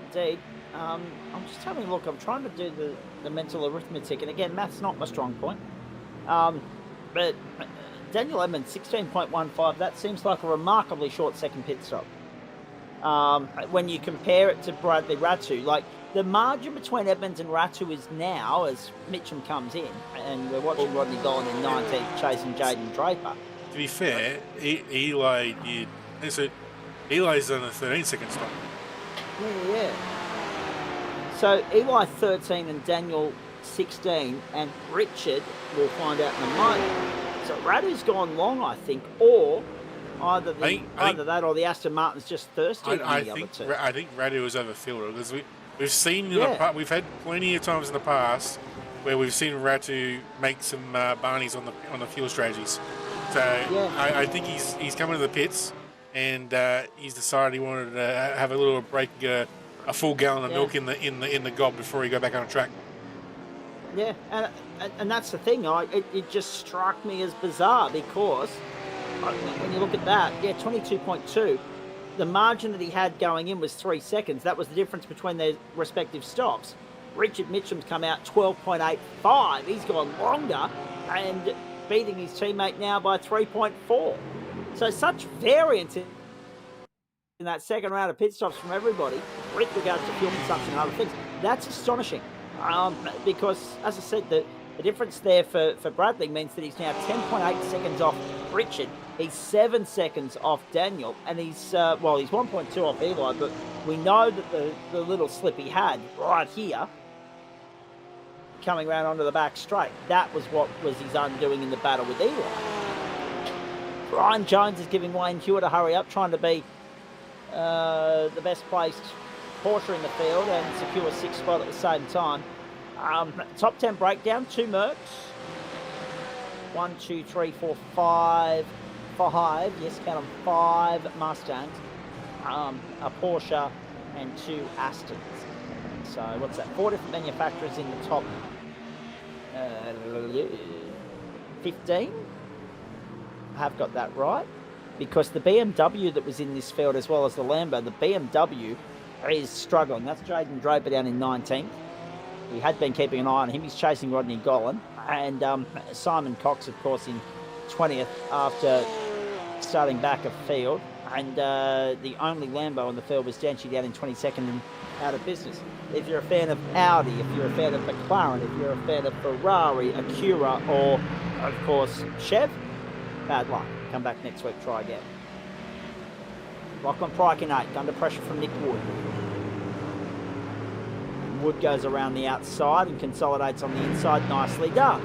Indeed. I'm just having a look. I'm trying to do the mental arithmetic. And again, math's not my strong point. But Daniel Edmonds, 16.15, that seems like a remarkably short second pit stop. When you compare it to Bradley Ratu, like the margin between Edmonds and Ratu is now, as Mitchum comes in, and we're watching Rodney Dolan in 19th chasing Jaden Draper. To be fair, Eli did... So Eli's on a 13-second stop. Yeah. So Eli 13 and Daniel 16, and Richard, we'll find out in a moment. So Ratu's gone long, I think, or either that or the Aston Martin's just thirsty. I think Ratu was overfilled because we've seen we've had plenty of times in the past where we've seen Ratu make some barneys on the fuel strategies. So I think he's coming to the pits and he's decided he wanted to have a little break, a full gallon of milk in the gob before he go back on track. Yeah, and that's the thing. It just struck me as bizarre because when you look at that, 22.2, the margin that he had going in was 3 seconds. That was the difference between their respective stops. Richard Mitchum's come out 12.85. He's gone longer and beating his teammate now by 3.4. So such variance in that second round of pit stops from everybody with regards to fuel consumption and other things. That's astonishing. Because, as I said, the difference there for Bradley means that he's now 10.8 seconds off Richard. He's 7 seconds off Daniel, and he's 1.2 off Eli, but we know that the little slip he had right here, coming around onto the back straight, that was what was his undoing in the battle with Eli. Brian Jones is giving Wayne Hewitt a hurry up, trying to be the best placed Porsche in the field and secure a sixth spot at the same time. Top 10 breakdown, 2 Mercs. 1, 2, 3, 4, 5. Yes, count them, 5 Mustangs. A Porsche and 2 Astons. So what's that? 4 different manufacturers in the top 15. I have got that right. Because the BMW that was in this field as well as the Lambo, the BMW is struggling. That's Jaden Draper down in 19th. He had been keeping an eye on him. He's chasing Rodney Gollan. And Simon Cox, of course, in 20th after starting back of field. And the only Lambo on the field was Danchi down in 22nd and out of business. If you're a fan of Audi, if you're a fan of McLaren, if you're a fan of Ferrari, Acura, or, of course, Chev, bad luck. Come back next week, try again. Lachlan Pryke in 8th, under pressure from Nick Wood. Wood goes around the outside and consolidates on the inside. Nicely done.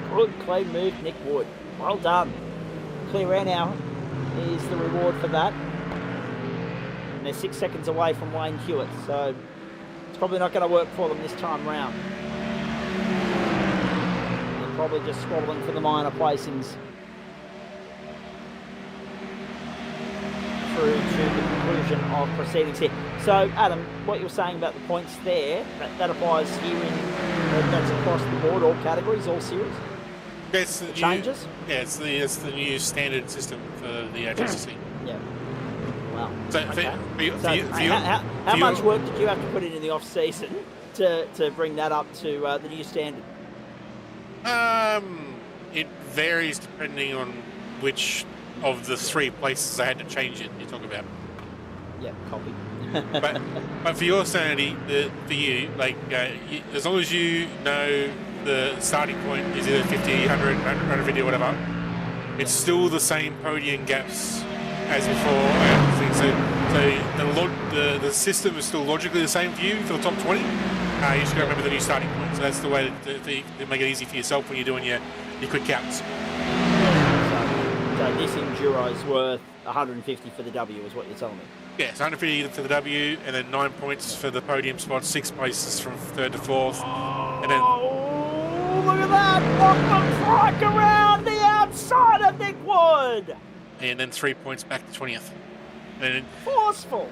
Good, clean move, Nick Wood. Well done. Clear air now is the reward for that. And they're 6 seconds away from Wayne Hewitt, so it's probably not going to work for them this time round. They're probably just squabbling for the minor placings through to the conclusion of proceedings here. So, Adam, what you were saying about the points there, that applies here that's across the board, all categories, all series? That's the changes? It's the new standard system for the HSC. Yeah. Wow. So, okay. How much work did you have to put in the off-season to bring that up to the new standard? It varies depending on which of the 3 places I had to change it. You talk about. Yeah, copy. but for your sanity, for you, like as long as you know the starting point is either 50, 100, 150 or whatever, it's still the same podium gaps as before. And so the system is still logically the same for you for the top 20. You just got to remember the new starting point. So that's the way to make it easy for yourself when you're doing your quick counts. So this enduro is worth 150 for the W, is what you're telling me? Yes, 150 for the W, and then 9 points for the podium spots, 6 places from 3rd to 4th. And then, oh, look at that! Lachlan Pryke around the outside of Nick Wood! And then 3 points back to 20th. And then, forceful!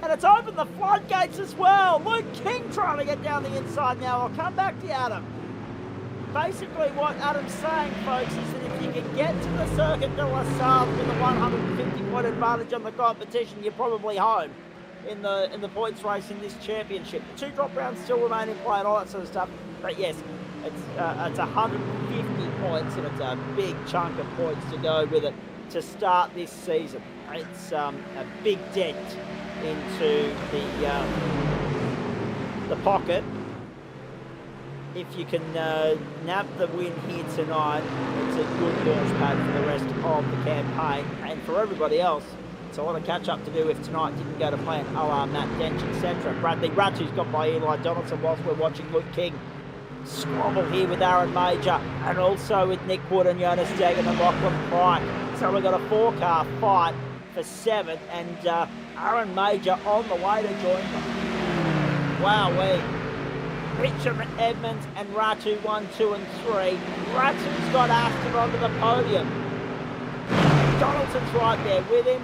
And it's opened the floodgates as well. Luke King trying to get down the inside now. I'll come back to you, Adam. Basically what Adam's saying, folks, is that if you can get to the Circuit de la Salle with a 150 point advantage on the competition, you're probably home in the points race in this championship. The 2 drop rounds still remain in play and all that sort of stuff. But yes, it's 150 points, and it's a big chunk of points to go with it to start this season. It's a big dent into the pocket. If you can nab the win here tonight, it's a good launch pad for the rest of the campaign. And for everybody else, it's a lot of catch-up to do if tonight didn't go to plan, a la Matt Dench, etc. Bradley Ratch's got by Eli Donaldson whilst we're watching Luke King squabble here with Aaron Major, and also with Nick Wood and Jonas Deggan and Lachlan Pryke. So we've got a 4-car fight for 7th, and Aaron Major on the way to join them. Wowee. Richard Edmonds and Ratu 1, 2 and 3. Ratu's got Aston onto the podium. Donaldson's right there with him.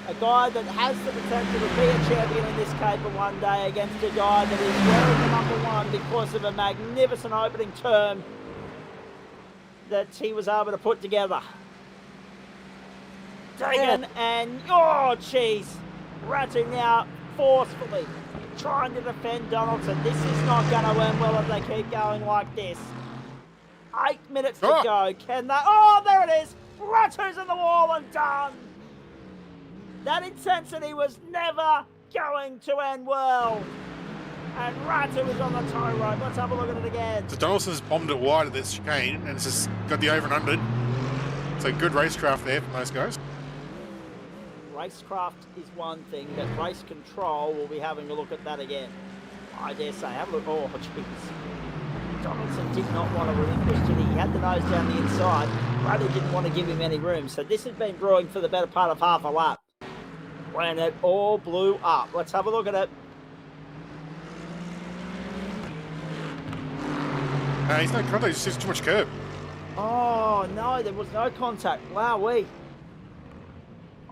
A guy that has the potential to be a champion in this caper one day against a guy that is wearing the #1 because of a magnificent opening turn that he was able to put together. Dagan and, oh jeez, Ratu now forcefully trying to defend Donaldson. This is not going to end well if they keep going like this. 8 minutes to go. Can they? Oh, there it is. Ratu's in the wall and done. That intensity was never going to end well. And Ratu is on the tow rope. Let's have a look at it again. So Donaldson's bombed it wide at this chicane, and it's just got the over and under. So good racecraft there from those guys. Racecraft is one thing, but race control, we'll be having a look at that again. I dare say, have a look. Oh, jeez. Donaldson did not want to relinquish it. He had the nose down the inside. Brady didn't want to give him any room. So this has been brewing for the better part of half a lap when it all blew up. Let's have a look at it. He's no contact, it's just too much curb. Oh, no, there was no contact. Wowee.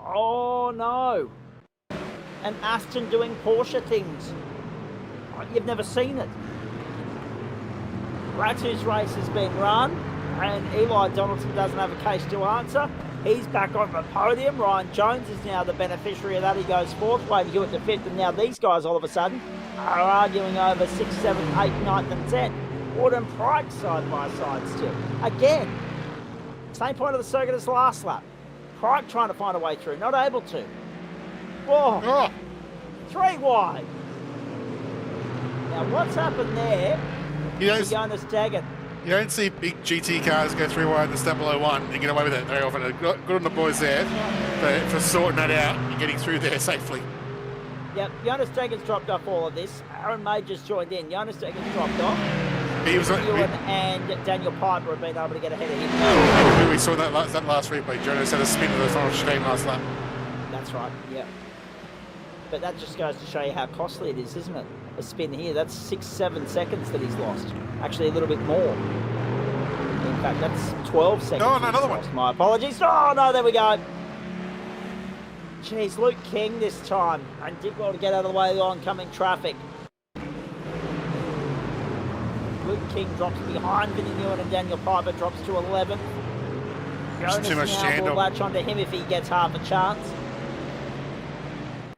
Oh, no. And Aston doing Porsche things. You've never seen it. Ratu's race has been run, and Eli Donaldson doesn't have a case to answer. He's back on the podium. Ryan Jones is now the beneficiary of that. He goes 4th, Wayne Hewitt to 5th, and now these guys all of a sudden are arguing over 6th, 7th, 8th, 9th and 10th. Wood and Pryke side by side still. Again, same point of the circuit as the last lap. Pryke trying to find a way through, not able to. Whoa, Oh, 3 wide. Now what's happened there you to Jonas Deggan? don't see big GT cars go 3 wide in the step below 1 and get away with it very often. Good on the boys there for sorting that out and getting through there safely. Yep, Jonas Deggan's dropped off all of this. Aaron Major's joined in. Jonas Deggan's dropped off. He was Ewan and Daniel Piper have been able to get ahead of him. we saw that last replay. Jonas had a spin of the final chicane last lap. That's right, yep. But that just goes to show you how costly it is, isn't it? A spin here, that's 6-7 seconds that he's lost. Actually, a little bit more. In fact, that's 12 seconds. Oh, no, another lost. one. My apologies. Oh, no, there we go. Jeez, Luke King this time. And did well to get out of the way of the oncoming traffic. Luke King drops behind Vinnie Newen, and Daniel Piper drops to 11th. Jonas too much now Jandal. will latch onto him if he gets half a chance.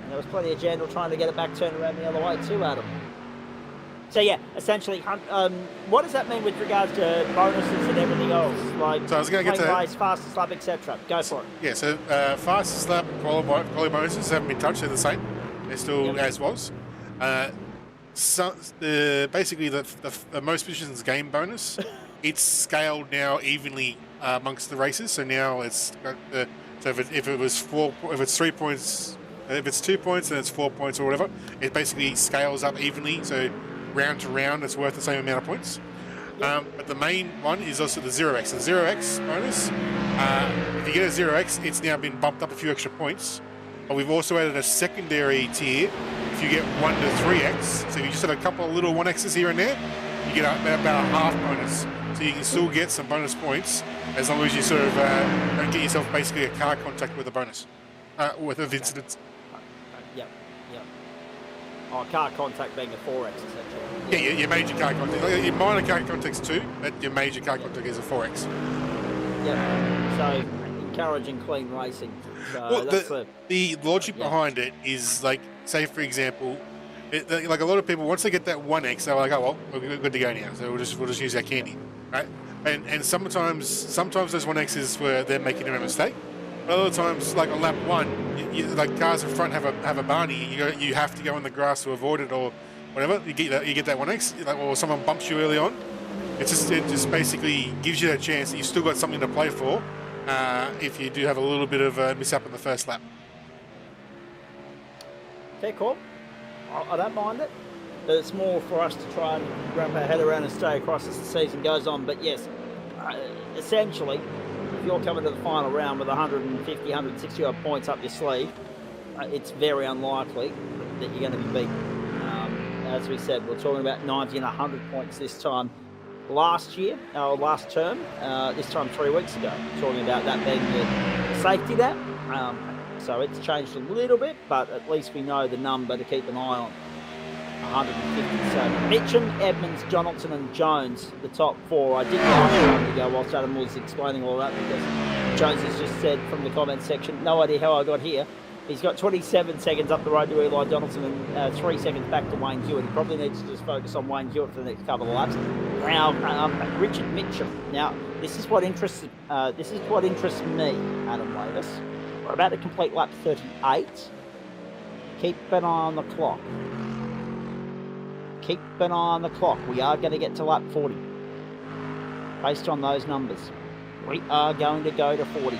And there was plenty of Jandal trying to get it back, turned around the other way too, Adam. So yeah, essentially, what does that mean with regards to bonuses and everything else, like So I was going to get to race, fastest lap, etc.? Go for it. Yeah, so fastest lap quali bonuses haven't been touched. They're the same. They're still as was. Basically, the most positions game bonus, it's scaled now evenly amongst the races. So now it's got so if it's 3 points, if it's 2 points, then it's 4 points or whatever. It basically scales up evenly. So round to round, it's worth the same amount of points. But the main one is also the 0x. The 0x bonus, if you get a 0x, it's now been bumped up a few extra points. But we've also added a secondary tier. If you get 1 to 3x, so if you just have a couple of little 1x's here and there, you get about a half bonus. So you can still get some bonus points as long as you sort of don't get yourself basically a car contact with a bonus, with an incident. Yep. Oh, car contact being a 4x, essentially. Yeah, your major car contact. Your minor car contact's 2, but your major car contact is a 4x. Yep. So encouraging clean racing. So Well, that's the logic behind it is like, say for example, like a lot of people once they get that 1x, they're like, oh well, we're good to go now. So we'll just use our candy, right? And sometimes those 1x's where they're making a mistake. But other times, like on lap 1, like cars in front have a Barney. You have to go in the grass to avoid it or whatever. You get that 1x, like, or someone bumps you early on. It just basically gives you that chance that you've still got something to play for. If you do have a little bit of a mishap in the first lap. fair call. I don't mind it. But it's more for us to try and wrap our head around and stay across as the season goes on. But yes, essentially, if you're coming to the final round with 150, 160 odd points up your sleeve, it's very unlikely that you're going to be beaten. As we said, we're talking about 90 and 100 points this time. Last term, this time 3 weeks ago, talking about that being the safety net. So it's changed a little bit, but at least we know the number to keep an eye on. 150. So Mitchum, Edmonds, Jonathan and Jones, the top 4. I did ask a moment ago whilst Adam was explaining all that because Jones has just said from the comments section, no idea how I got here. He's got 27 seconds up the road to Eli Donaldson and 3 seconds back to Wayne Hewitt. He probably needs to just focus on Wayne Hewitt for the next couple of laps. Now, Richard Mitchum. Now, this is what interests me, Adam Wavis. We're about to complete lap 38. Keep an eye on the clock. Keep an eye on the clock. We are going to get to lap 40. Based on those numbers, we are going to go to 40.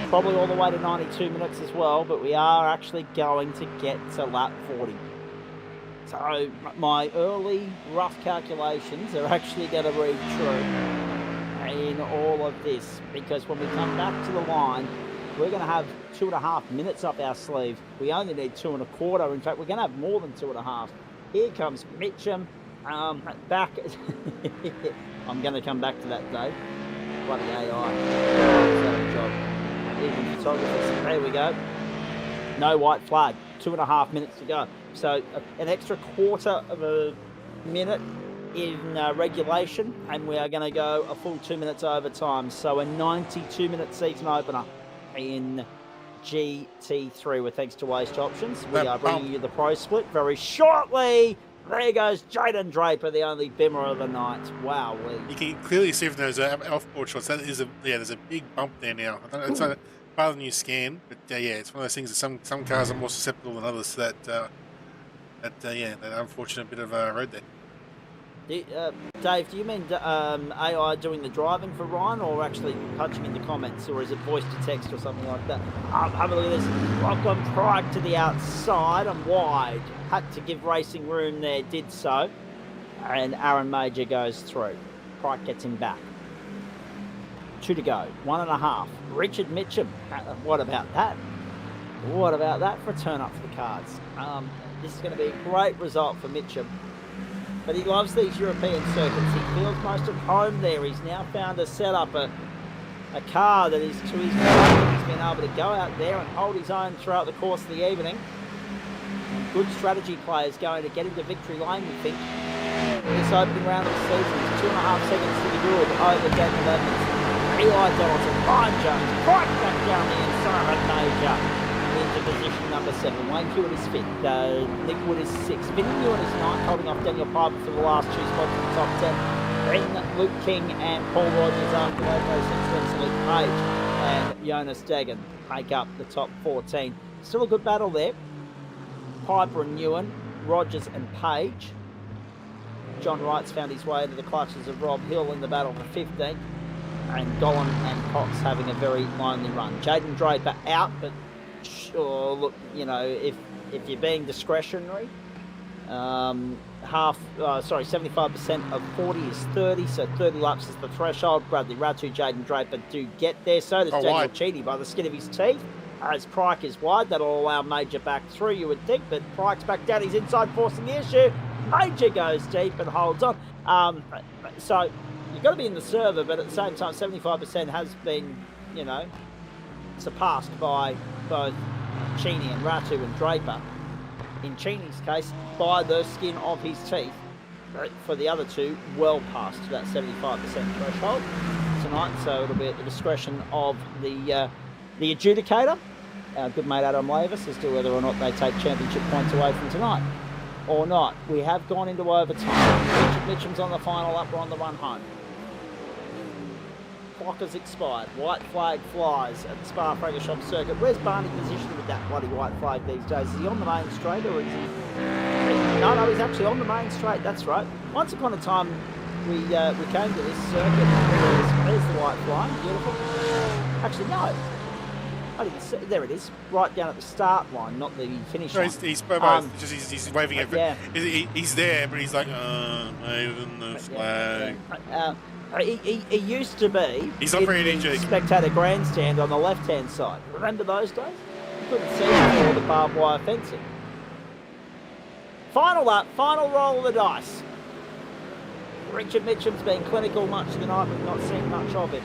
Probably all the way to 92 minutes as well, but we are actually going to get to lap 40. So my early rough calculations are actually going to read true in all of this, because when we come back to the line, we're going to have 2.5 minutes up our sleeve. We only need 2.25. In fact, we're going to have more than 2.5. Here comes Mitchum back. I'm going to come back to that, Dave. Bloody AI. Job. Even photographers. There we go. No white flag. 2.5 minutes to go. So an extra quarter of a minute in regulation, and we are going to go a full 2 minutes overtime. So a 92-minute season opener in GT3 with thanks to Waste Options. We are bringing you the Pro Split very shortly. There goes Jaden Draper, the only bimmer of the night. Wow. You can clearly see from those off-board shots that is there's a big bump there now. I don't know, it's not part of the new scan, but it's one of those things that some cars are more susceptible than others to that unfortunate bit of road there. Dave, do you mean AI doing the driving for Ryan, or actually punching in the comments, or is it voice to text or something like that? Have a look at this. Lachlan Pryke to the outside and wide. Had to give racing room there, did so. And Aaron Major goes through. Pryke gets him back. 2 to go. 1.5. Richard Mitchum. What about that? What about that for a turn up for the cards? This is going to be a great result for Mitchum. But he loves these European circuits. He feels most at home there. He's now found a setup, a car that is to his benefit. He's been able to go out there and hold his own throughout the course of the evening. And good strategy players going to get into victory lane, we think. This opening round of the season is 2.5 seconds to be good over Daniel Evans. Eli Donaldson, Ryan Jones, right back down the inside of Major. into position number 7. Wayne Hewitt is 5th. Nick Wood is 6th. Vinny Ewan is 9th, holding off Daniel Piper for the last 2 spots in the top 10. Then Luke King and Paul Rogers after that goes 6th. Luke Page and Jonas Deggan make up the top 14. Still a good battle there. Piper and Ewan, Rogers and Page. John Wright's found his way into the clutches of Rob Hill in the battle for 15th. And Golan and Cox having a very lonely run. Jaden Draper out, but sure, look, you know, if you're being discretionary, 75% of 40 is 30, so 30 laps is the threshold. Bradley Ratu, Jaden Draper do get there. So does Daniel Cheedy by the skin of his teeth. As Pryke is wide, that'll allow Major back through, you would think, but Pryke's back down. He's inside, forcing the issue. Major goes deep and holds on. So you've got to be in the server, but at the same time, 75% has been, you know, surpassed by both Cheney and Ratu and Draper. In Cheney's case, by the skin of his teeth. For the other two, well past that 75% threshold tonight, so it'll be at the discretion of the adjudicator, our good mate Adam Lavis, as to whether or not they take championship points away from tonight or not. We have gone into overtime. Richard Mitchum's on the final lap, we're on the run home. Clock has expired. White flag flies at the Spa-Francorchamps circuit. Where's Barney positioned with that bloody white flag these days? Is he on the main straight or is he... No, he's actually on the main straight, that's right. Once upon a time, we came to this circuit. There's the white flag, beautiful. Actually, no. I didn't see, there it is, right down at the start line, not the finish line. He's waving it. Yeah. He's there, but he's like, waving the flag. He used to be he's not very energetic. Spectator grandstand on the left-hand side. Remember those days? You couldn't see before the barbed wire fencing. Final lap, final roll of the dice. Richard Mitchum's been clinical much of the night. We've not seen much of him.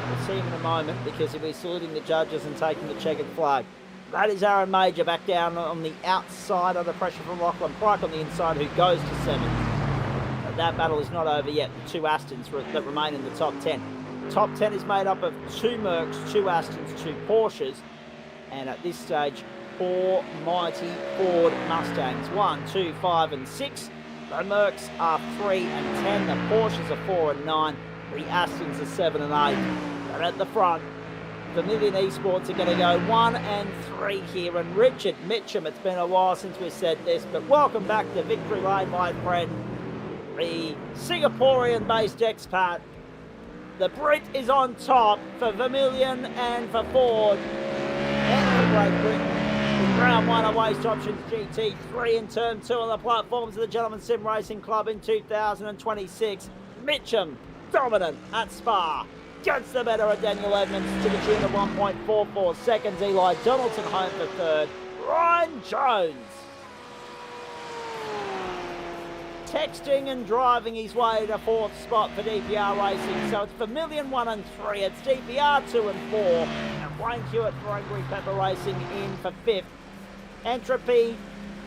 We'll see him in a moment because he'll be saluting the judges and taking the checkered flag. That is Aaron Major back down on the outside under pressure from Lachlan Pryke on the inside, who goes to 7th. That battle is not over yet. The 2 Astons that remain in the top 10. Top 10 is made up of 2 Mercs, 2 Astons, 2 Porsches, and at this stage, 4 mighty Ford Mustangs. 1, 2, 5, and 6. The Mercs are 3 and 10. The Porsches are 4 and 9. The Astons are 7 and 8. And at the front, Vermilion Esports are going to go 1 and 3 here. And Richard Mitchum, it's been a while since we said this, but welcome back to Victory Lane, my friend. The Singaporean-based expat. The Brit is on top for Vermilion and for Ford and for Great Britain. In round 1 of Waste Options GT3 in turn 2 on the platforms of the Gentleman Sim Racing Club in 2026. Mitchum dominant at Spa. Gets the better of Daniel Edmonds to the tune of 1.44 seconds. Eli Donaldson home for 3rd. Ryan Jones texting and driving his way to 4th spot for DPR Racing. So it's Vermilion 1 and 3. It's DPR 2 and 4. And Wayne Hewitt for Angry Pepper Racing in for 5th. Entropy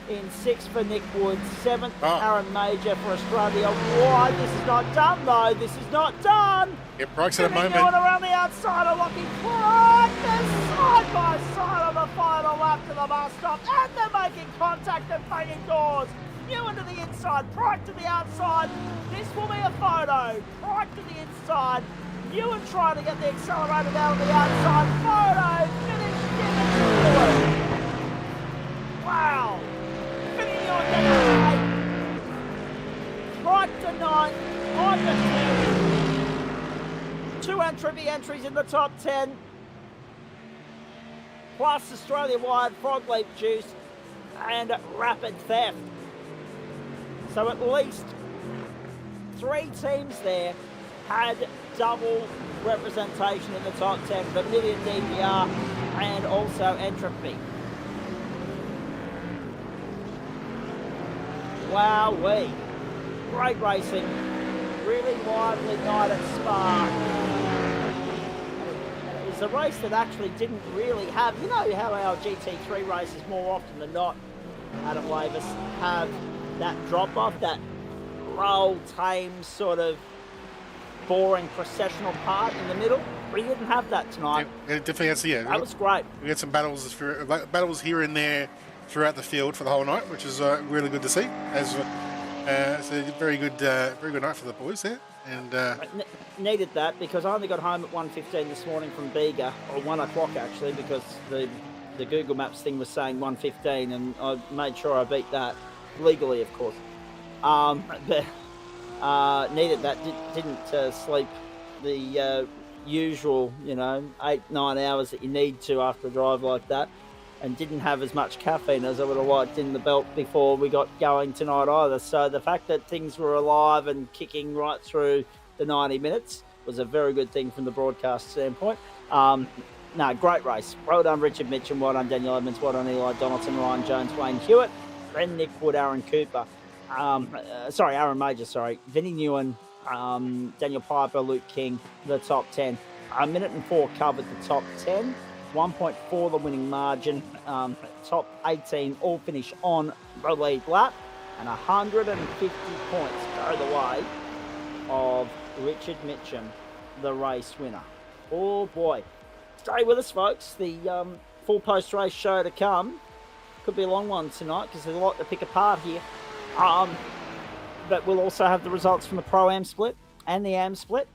in 6th for Nick Woods. 7th, Aaron Major for Australia. Why? This is not done, though. This is not done. Yeah, Pryke's at a moment. Going around the outside of looking Pryke. They're side by side on the final lap to the bus stop. And they're making contact and banging doors. Ewan to the inside, Pryke to the outside. This will be a photo. Pryke to the inside. Ewan trying to get the accelerator down on the outside. Photo. Finish. Give it to Ewan. Wow. Finish Ewan down to 8. Pryke to 9. On the 10. 2 Entropy entries in the top 10. Plus Australia-wide Frog Leap Juice and Rapid Theft. So at least 3 teams there had double representation in the top 10. Vermilion, DPR, and also Entropy. Wowee. Great racing. Really lively night at Spa. And it was a race that actually didn't really have, you know how our GT3 races more often than not, Adam Lavis, have that drop-off, that low, tame sort of boring processional part in the middle. We didn't have that tonight. Yeah, definitely. That was great. We had some battles here and there throughout the field for the whole night, which is really good to see. It's a very good night for the boys there, and needed that because I only got home at 1:15 this morning from Bega, or 1 o'clock actually, because the Google Maps thing was saying 1:15, and I made sure I beat that legally, of course. But needed that. Didn't sleep the usual, 8-9 hours that you need to after a drive like that, and didn't have as much caffeine as I would have liked in the belt before we got going tonight either. So the fact that things were alive and kicking right through the 90 minutes was a very good thing from the broadcast standpoint. No, great race. Well done, Richard Mitchum. Well done, Daniel Edmonds. Well done, Eli Donaldson, Ryan Jones, Wayne Hewitt, Ben Nick Wood, Aaron Cooper. Aaron Major, Vinnie Newen, Daniel Piper, Luke King, the top 10. A minute and 4 covered the top 10. 1.4 the winning margin. Top 18 all finish on the lead lap. And 150 points go the way of Richard Mitchum, the race winner. Oh boy. Stay with us, folks. The full post-race show to come. Could be a long one tonight because there's a lot to pick apart here. But we'll also have the results from the Pro-Am split and the Am split.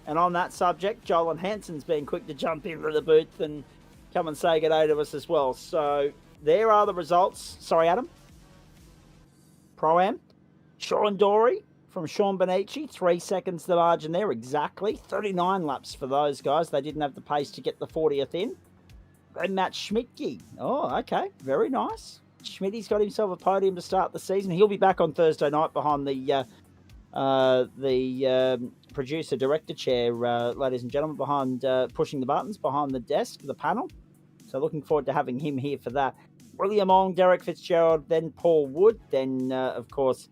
And on that subject, Joel Hanson's been quick to jump into the booth and come and say good day to us as well. So there are the results. Sorry, Adam. Pro-Am. Sean Dorey from Sean Benici. 3 seconds the margin there exactly. 39 laps for those guys. They didn't have the pace to get the 40th in. And Matt Schmidtke. Oh, okay. Very nice. Schmidt's got himself a podium to start the season. He'll be back on Thursday night behind the producer-director chair, ladies and gentlemen, behind pushing the buttons, behind the desk, the panel. So looking forward to having him here for that. William Ong, Derek Fitzgerald, then Paul Wood, then, of course,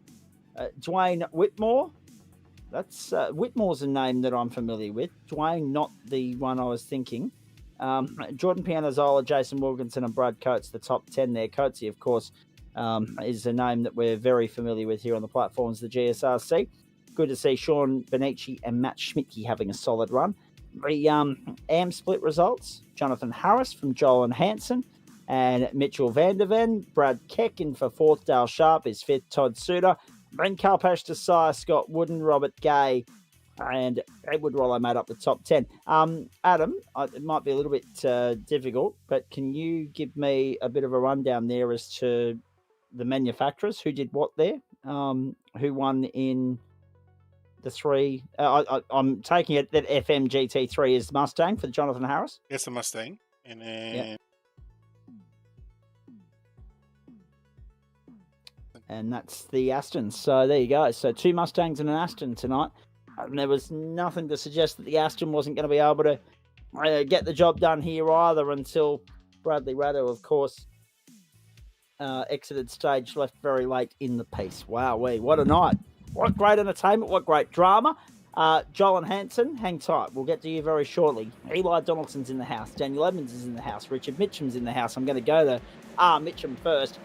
Dwayne Whitmore. That's Whitmore's a name that I'm familiar with. Dwayne, not the one I was thinking. Jordan Pianazzola, Jason Wilkinson, and Brad Coates, the top 10 there. Coatesy, of course, is a name that we're very familiar with here on the platforms, the GSRC. Good to see Sean Benici and Matt Schmidtke having a solid run. The Am split results, Jonathan Harris from Joel and Hanson, and Mitchell Vanderven. Brad Keck in for 4th, Dale Sharp is 5th, Todd Suter. Ben Kalpesh, Desai, Scott Wooden, Robert Gay, and Edward Rollo made up the top 10. Adam, it might be a little bit difficult, but can you give me a bit of a rundown there as to the manufacturers, who did what there, who won in the 3? I'm taking it that FM GT3 is the Mustang for Jonathan Harris? Yes, the Mustang. And then... Yep. And that's the Aston. So there you go. So 2 Mustangs and an Aston tonight. And there was nothing to suggest that the Aston wasn't going to be able to get the job done here either until Bradley Ratto, of course, exited stage left very late in the piece. Wowee, what a night. What great entertainment, what great drama. Joel and Hanson, hang tight. We'll get to you very shortly. Eli Donaldson's in the house. Daniel Edmonds is in the house. Richard Mitchum's in the house. I'm going to go to Mitchum first.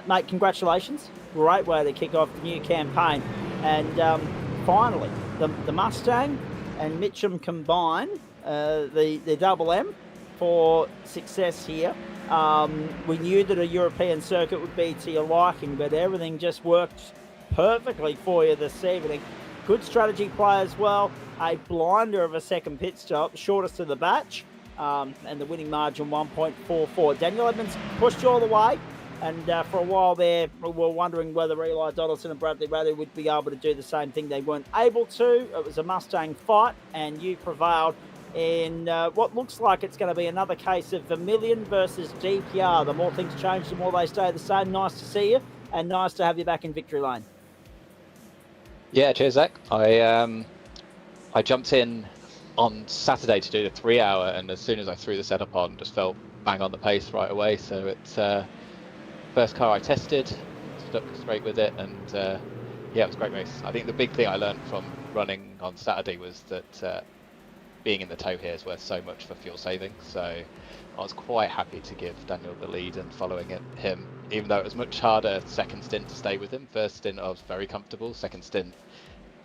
Mate, congratulations. Great way to kick off the new campaign. And finally, the Mustang and Mitchum combine the Double M for success here. We knew that a European circuit would be to your liking, but everything just worked perfectly for you this evening. Good strategy play as well. A blinder of a second pit stop, shortest of the batch, and the winning margin 1.44. Daniel Edmonds pushed you all the way. And for a while there, we were wondering whether Eli Donaldson and Bradley Ratto would be able to do the same thing. They weren't able to. It was a Mustang fight, and you prevailed in what looks like it's going to be another case of Vermilion versus DPR. The more things change, the more they stay the same. Nice to see you, and nice to have you back in victory lane. Yeah, cheers, Zach. I jumped in on Saturday to do the 3 hour, and as soon as I threw the setup on, just felt bang on the pace right away. So it's first car I tested, stuck straight with it, and yeah, it was a great race. I think the big thing I learned from running on Saturday was that being in the tow here is worth so much for fuel saving. So I was quite happy to give Daniel the lead and following him, even though it was much harder second stint to stay with him. First stint I was very comfortable, second stint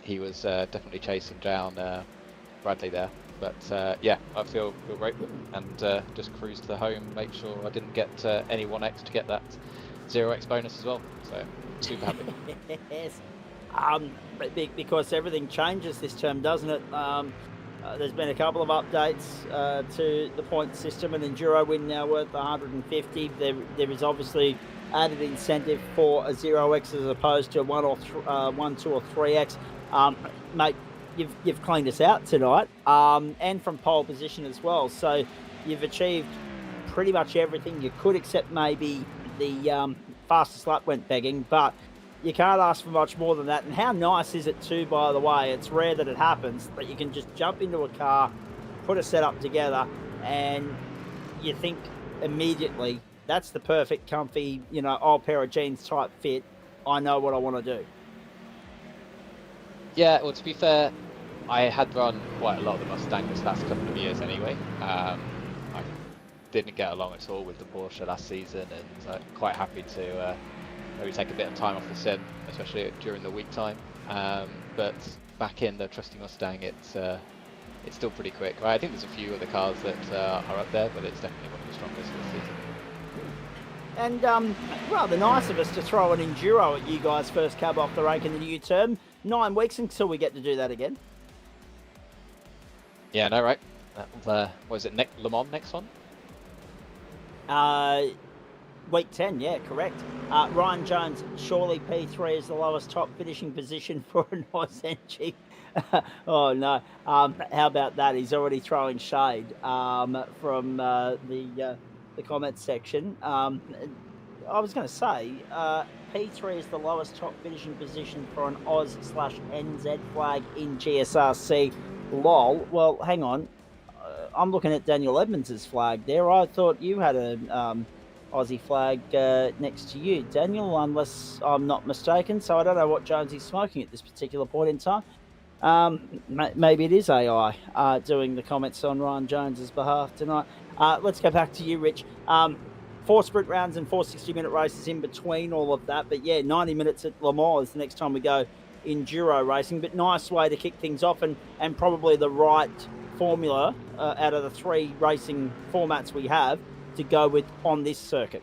he was definitely chasing down Bradley there. But yeah, I feel great and just cruised to the home, make sure I didn't get any 1x to get that 0x bonus as well. So super happy. Yes. Because everything changes this term, doesn't it? There's been a couple of updates to the point system. An Enduro win now worth 150. There is obviously added incentive for a 0x as opposed to a 1, 2 or 3x. Mate, you've cleaned us out tonight, and from pole position as well. So you've achieved pretty much everything you could, except maybe the fastest lap went begging, but you can't ask for much more than that. And how nice is it too, by the way? It's rare that it happens, that you can just jump into a car, put a setup together, and you think immediately, that's the perfect, comfy, old pair of jeans type fit. I know what I want to do. Yeah, well, to be fair, I had run quite a lot of the Mustang this last couple of years anyway. I didn't get along at all with the Porsche last season, and I'm quite happy to maybe take a bit of time off the sim, especially during the week time. But back in the trusty Mustang, it's still pretty quick. Right? I think there's a few other cars that are up there, but it's definitely one of the strongest this season. And rather nice of us to throw an Enduro at you guys first cab off the rank in the new term. 9 weeks until we get to do that again. Yeah, no, right. What is it, Le Mans next one? Week 10, yeah, correct. Ryan Jones, surely P3 is the lowest top finishing position for a nice NG. Oh, no. How about that? He's already throwing shade from the comments section. I was going to say, P3 is the lowest top finishing position for an Oz/NZ flag in GSRC. Lol. Well, hang on. I'm looking at Daniel Edmonds' flag there. I thought you had a Aussie flag next to you, Daniel, unless I'm not mistaken. So I don't know what Jonesy's smoking at this particular point in time. Maybe it is AI doing the comments on Ryan Jones's behalf tonight. Let's go back to you, Rich. 4 sprint rounds and 4 60-minute races in between all of that. But yeah, 90 minutes at Le Mans is the next time we go Enduro racing. But nice way to kick things off, and probably the right formula out of the 3 racing formats we have to go with on this circuit.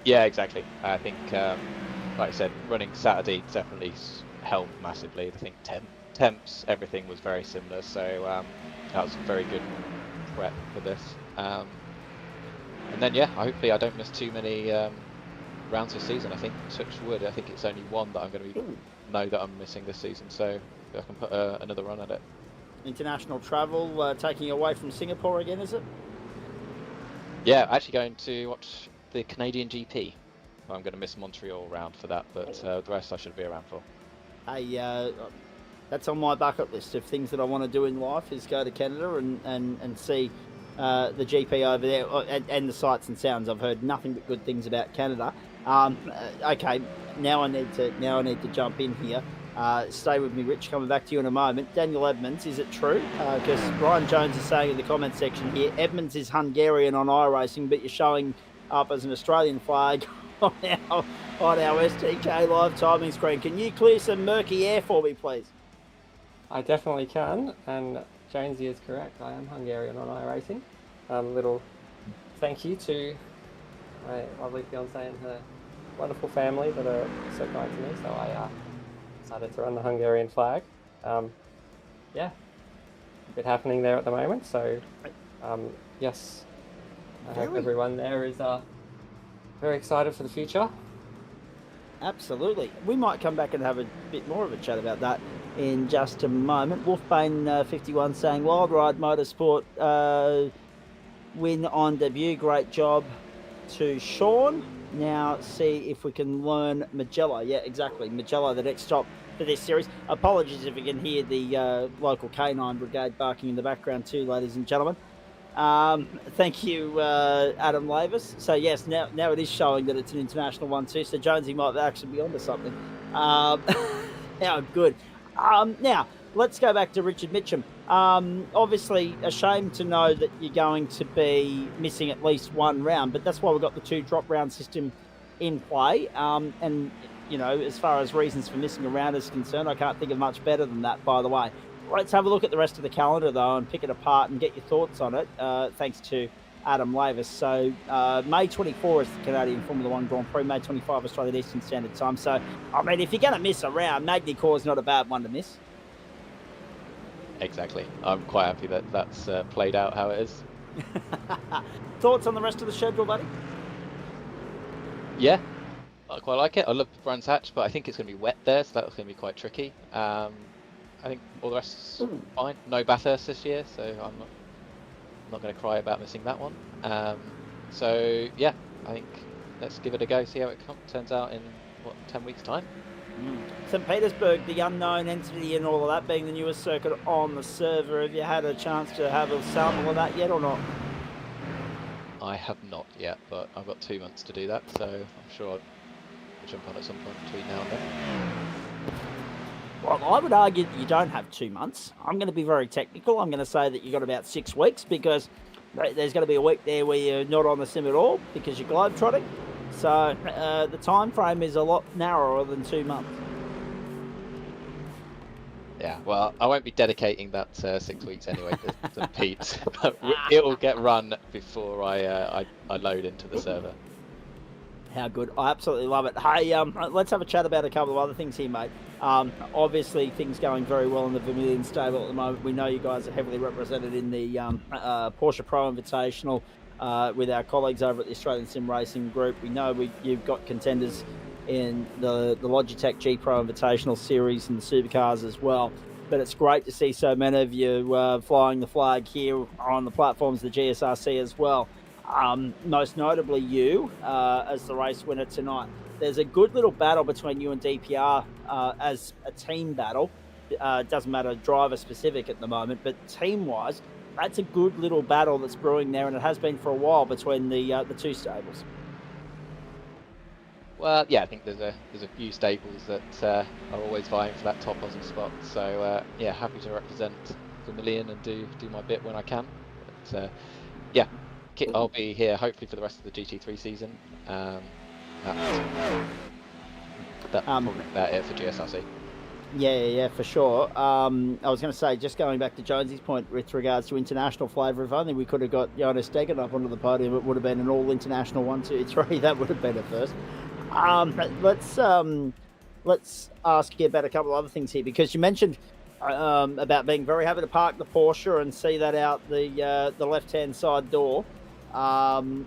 Yeah, exactly. I think, like I said, running Saturday definitely helped massively. I think temps, everything was very similar, so that was very good prep for this. And then, yeah, hopefully I don't miss too many rounds this season. I think, touch wood, I think it's only one that I'm going to know that I'm missing this season, so I can put another run at it. International travel, taking away from Singapore again, is it? Yeah, actually going to watch the Canadian GP. I'm going to miss Montreal round for that, but the rest I should be around for. Hey, that's on my bucket list of things that I want to do in life, is go to Canada and see the GP over there, and the sights and sounds. I've heard nothing but good things about Canada. Okay, now I need to jump in here. Stay with me, Rich. Coming back to you in a moment. Daniel Edmonds, is it true? Because Ryan Jones is saying in the comment section here, Edmonds is Hungarian on iRacing, but you're showing up as an Australian flag on our STK live timing screen. Can you clear some murky air for me, please? I definitely can, and Jonesy is correct. I am Hungarian on iRacing. Little thank you to my lovely fiancée and her wonderful family that are so kind to me. So I decided to run the Hungarian flag. Yeah, a bit happening there at the moment. So yes, I hope everyone there is very excited for the future. Absolutely. We might come back and have a bit more of a chat about that in just a moment. Wolfbane 51 saying, Wild Ride Motorsport win on debut. Great job to Sean. Now see if we can learn Magello. Yeah, exactly. Magello, the next stop for this series. Apologies if you can hear the local K9 brigade barking in the background too, ladies and gentlemen. Thank you, Adam Lavis. So yes, now it is showing that it's an international one too. So Jonesy might actually be onto something. Now good. Now let's go back to Richard Mitchum. Obviously a shame to know that you're going to be missing at least one round, but that's why we've got the 2 drop round system in play. And as far as reasons for missing around is concerned, I can't think of much better than that, by the way. Let's have a look at the rest of the calendar, though, and pick it apart and get your thoughts on it, thanks to Adam Lavis. So May 24 is the Canadian Formula 1 Grand Prix, May 25 Australian Eastern Standard Time. So, I mean, if you're going to miss a round, Magny-Cours is not a bad one to miss. Exactly. I'm quite happy that that's played out how it is. Thoughts on the rest of the schedule, buddy? Yeah, I quite like it. I love Brands Hatch, but I think it's going to be wet there, so that's going to be quite tricky. I think all the rest is fine. No Bathurst this year, so I'm not going to cry about missing that one. So yeah, I think let's give it a go, see how it turns out in 10 weeks' time. St. Petersburg, the unknown entity and all of that being the newest circuit on the server. Have you had a chance to have a sample of that yet or not? I have not yet, but I've got 2 months to do that, so I'm sure I'll jump on at some point between now and then. Well, I would argue that you don't have 2 months. I'm going to be very technical. I'm going to say that you've got about 6 weeks, because there's going to be a week there where you're not on the sim at all because you're globetrotting. So the time frame is a lot narrower than 2 months. Yeah, well, I won't be dedicating that 6 weeks anyway to Pete, but it will get run before I load into the server. How good. I absolutely love it. Hey, let's have a chat about a couple of other things here, mate. Obviously, things going very well in the Vermilion stable at the moment. We know you guys are heavily represented in the Porsche Pro Invitational with our colleagues over at the Australian Sim Racing Group. We know you've got contenders in the Logitech G Pro Invitational Series and the supercars as well. But it's great to see so many of you flying the flag here on the platforms of the GSRC as well. Most notably you as the race winner tonight. There's a good little battle between you and DPR as a team battle. Doesn't matter driver specific at the moment, but team-wise, that's a good little battle that's brewing there, and it has been for a while between the two stables. Well, yeah, I think there's a few stables that are always vying for that top Aussie spot. So yeah, happy to represent Vermilion and do my bit when I can. But yeah, I'll be here hopefully for the rest of the GT3 season. That's probably about it for GSRC. Yeah, for sure. I was going to say, just going back to Jonesy's point with regards to international flavour, if only we could have got WnS Deggan up onto the podium, it would have been an all-international 1, 2, 3. That would have been a first. Let's ask you about a couple of other things here, because you mentioned about being very happy to park the Porsche and see that out the left-hand side door.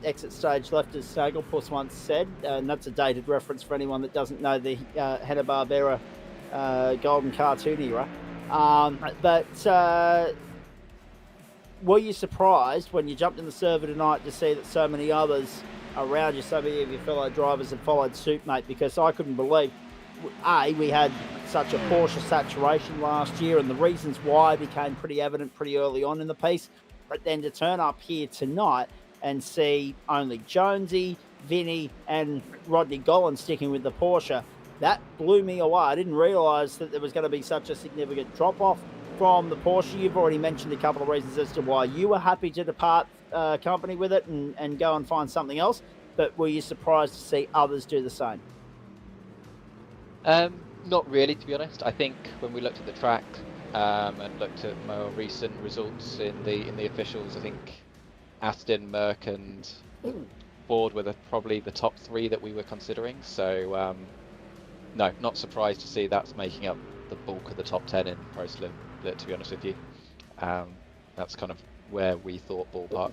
Exit stage left, as Snagglepuss once said, and that's a dated reference for anyone that doesn't know the Hanna-Barbera golden cartoon era. But were you surprised when you jumped in the server tonight to see that so many others around you, so many of your fellow drivers have followed suit, mate? Because I couldn't believe, we had such a Porsche saturation last year, and the reasons why became pretty evident pretty early on in the piece. But then to turn up here tonight and see only Jonesy, Vinny, and Rodney Gollan sticking with the Porsche, that blew me away. I didn't realise that there was going to be such a significant drop-off from the Porsche. You've already mentioned a couple of reasons as to why you were happy to depart company with it and go and find something else, but were you surprised to see others do the same? Not really, to be honest. I think when we looked at the track and looked at more recent results in the officials, I think Aston, Merck and Ford were probably the top three that we were considering. So no, not surprised to see that's making up the bulk of the top 10 in Pro Slim, to be honest with you. That's kind of where we thought ballpark.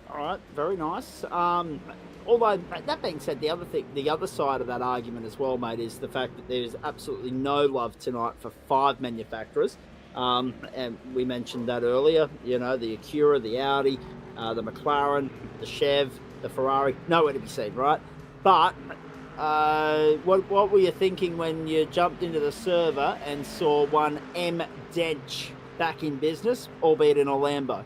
All right, very nice. Although, that being said, the other side of that argument as well, mate, is the fact that there's absolutely no love tonight for 5 manufacturers. And we mentioned that earlier, the Acura, the Audi, the McLaren, the Chev, the Ferrari, nowhere to be seen, right? But what were you thinking when you jumped into the server and saw one M. Dench back in business, albeit in a Lambo?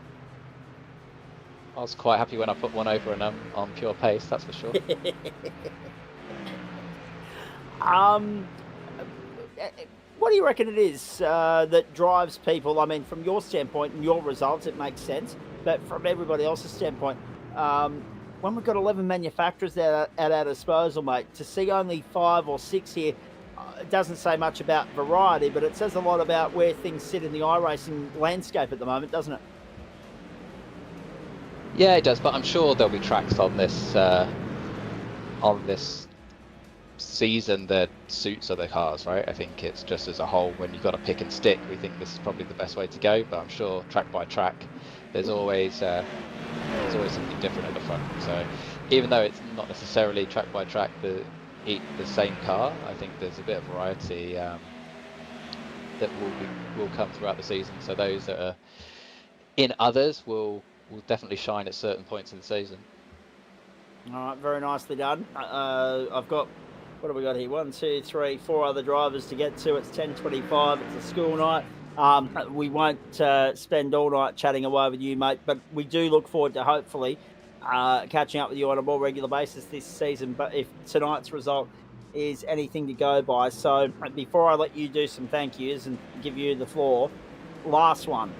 I was quite happy when I put one over on pure pace, that's for sure. What do you reckon it is that drives people? I mean, from your standpoint and your results, it makes sense. But from everybody else's standpoint, when we've got 11 manufacturers at our disposal, mate, to see only 5 or 6 here, it doesn't say much about variety, but it says a lot about where things sit in the iRacing landscape at the moment, doesn't it? Yeah, it does, but I'm sure there'll be tracks on this season that suits other cars, right? I think it's just as a whole, when you've got to pick and stick, we think this is probably the best way to go, but I'm sure track by track, there's always something different at the front. So even though it's not necessarily track by track the same car, I think there's a bit of variety that will come throughout the season. So those that are in others will definitely shine at certain points in the season. All right, very nicely done. I've got, what have we got here? 1, 2, 3, 4 other drivers to get to. It's 10:25. It's a school night. We won't spend all night chatting away with you, mate, but we do look forward to hopefully catching up with you on a more regular basis this season. But if tonight's result is anything to go by, so before I let you do some thank yous and give you the floor, last one.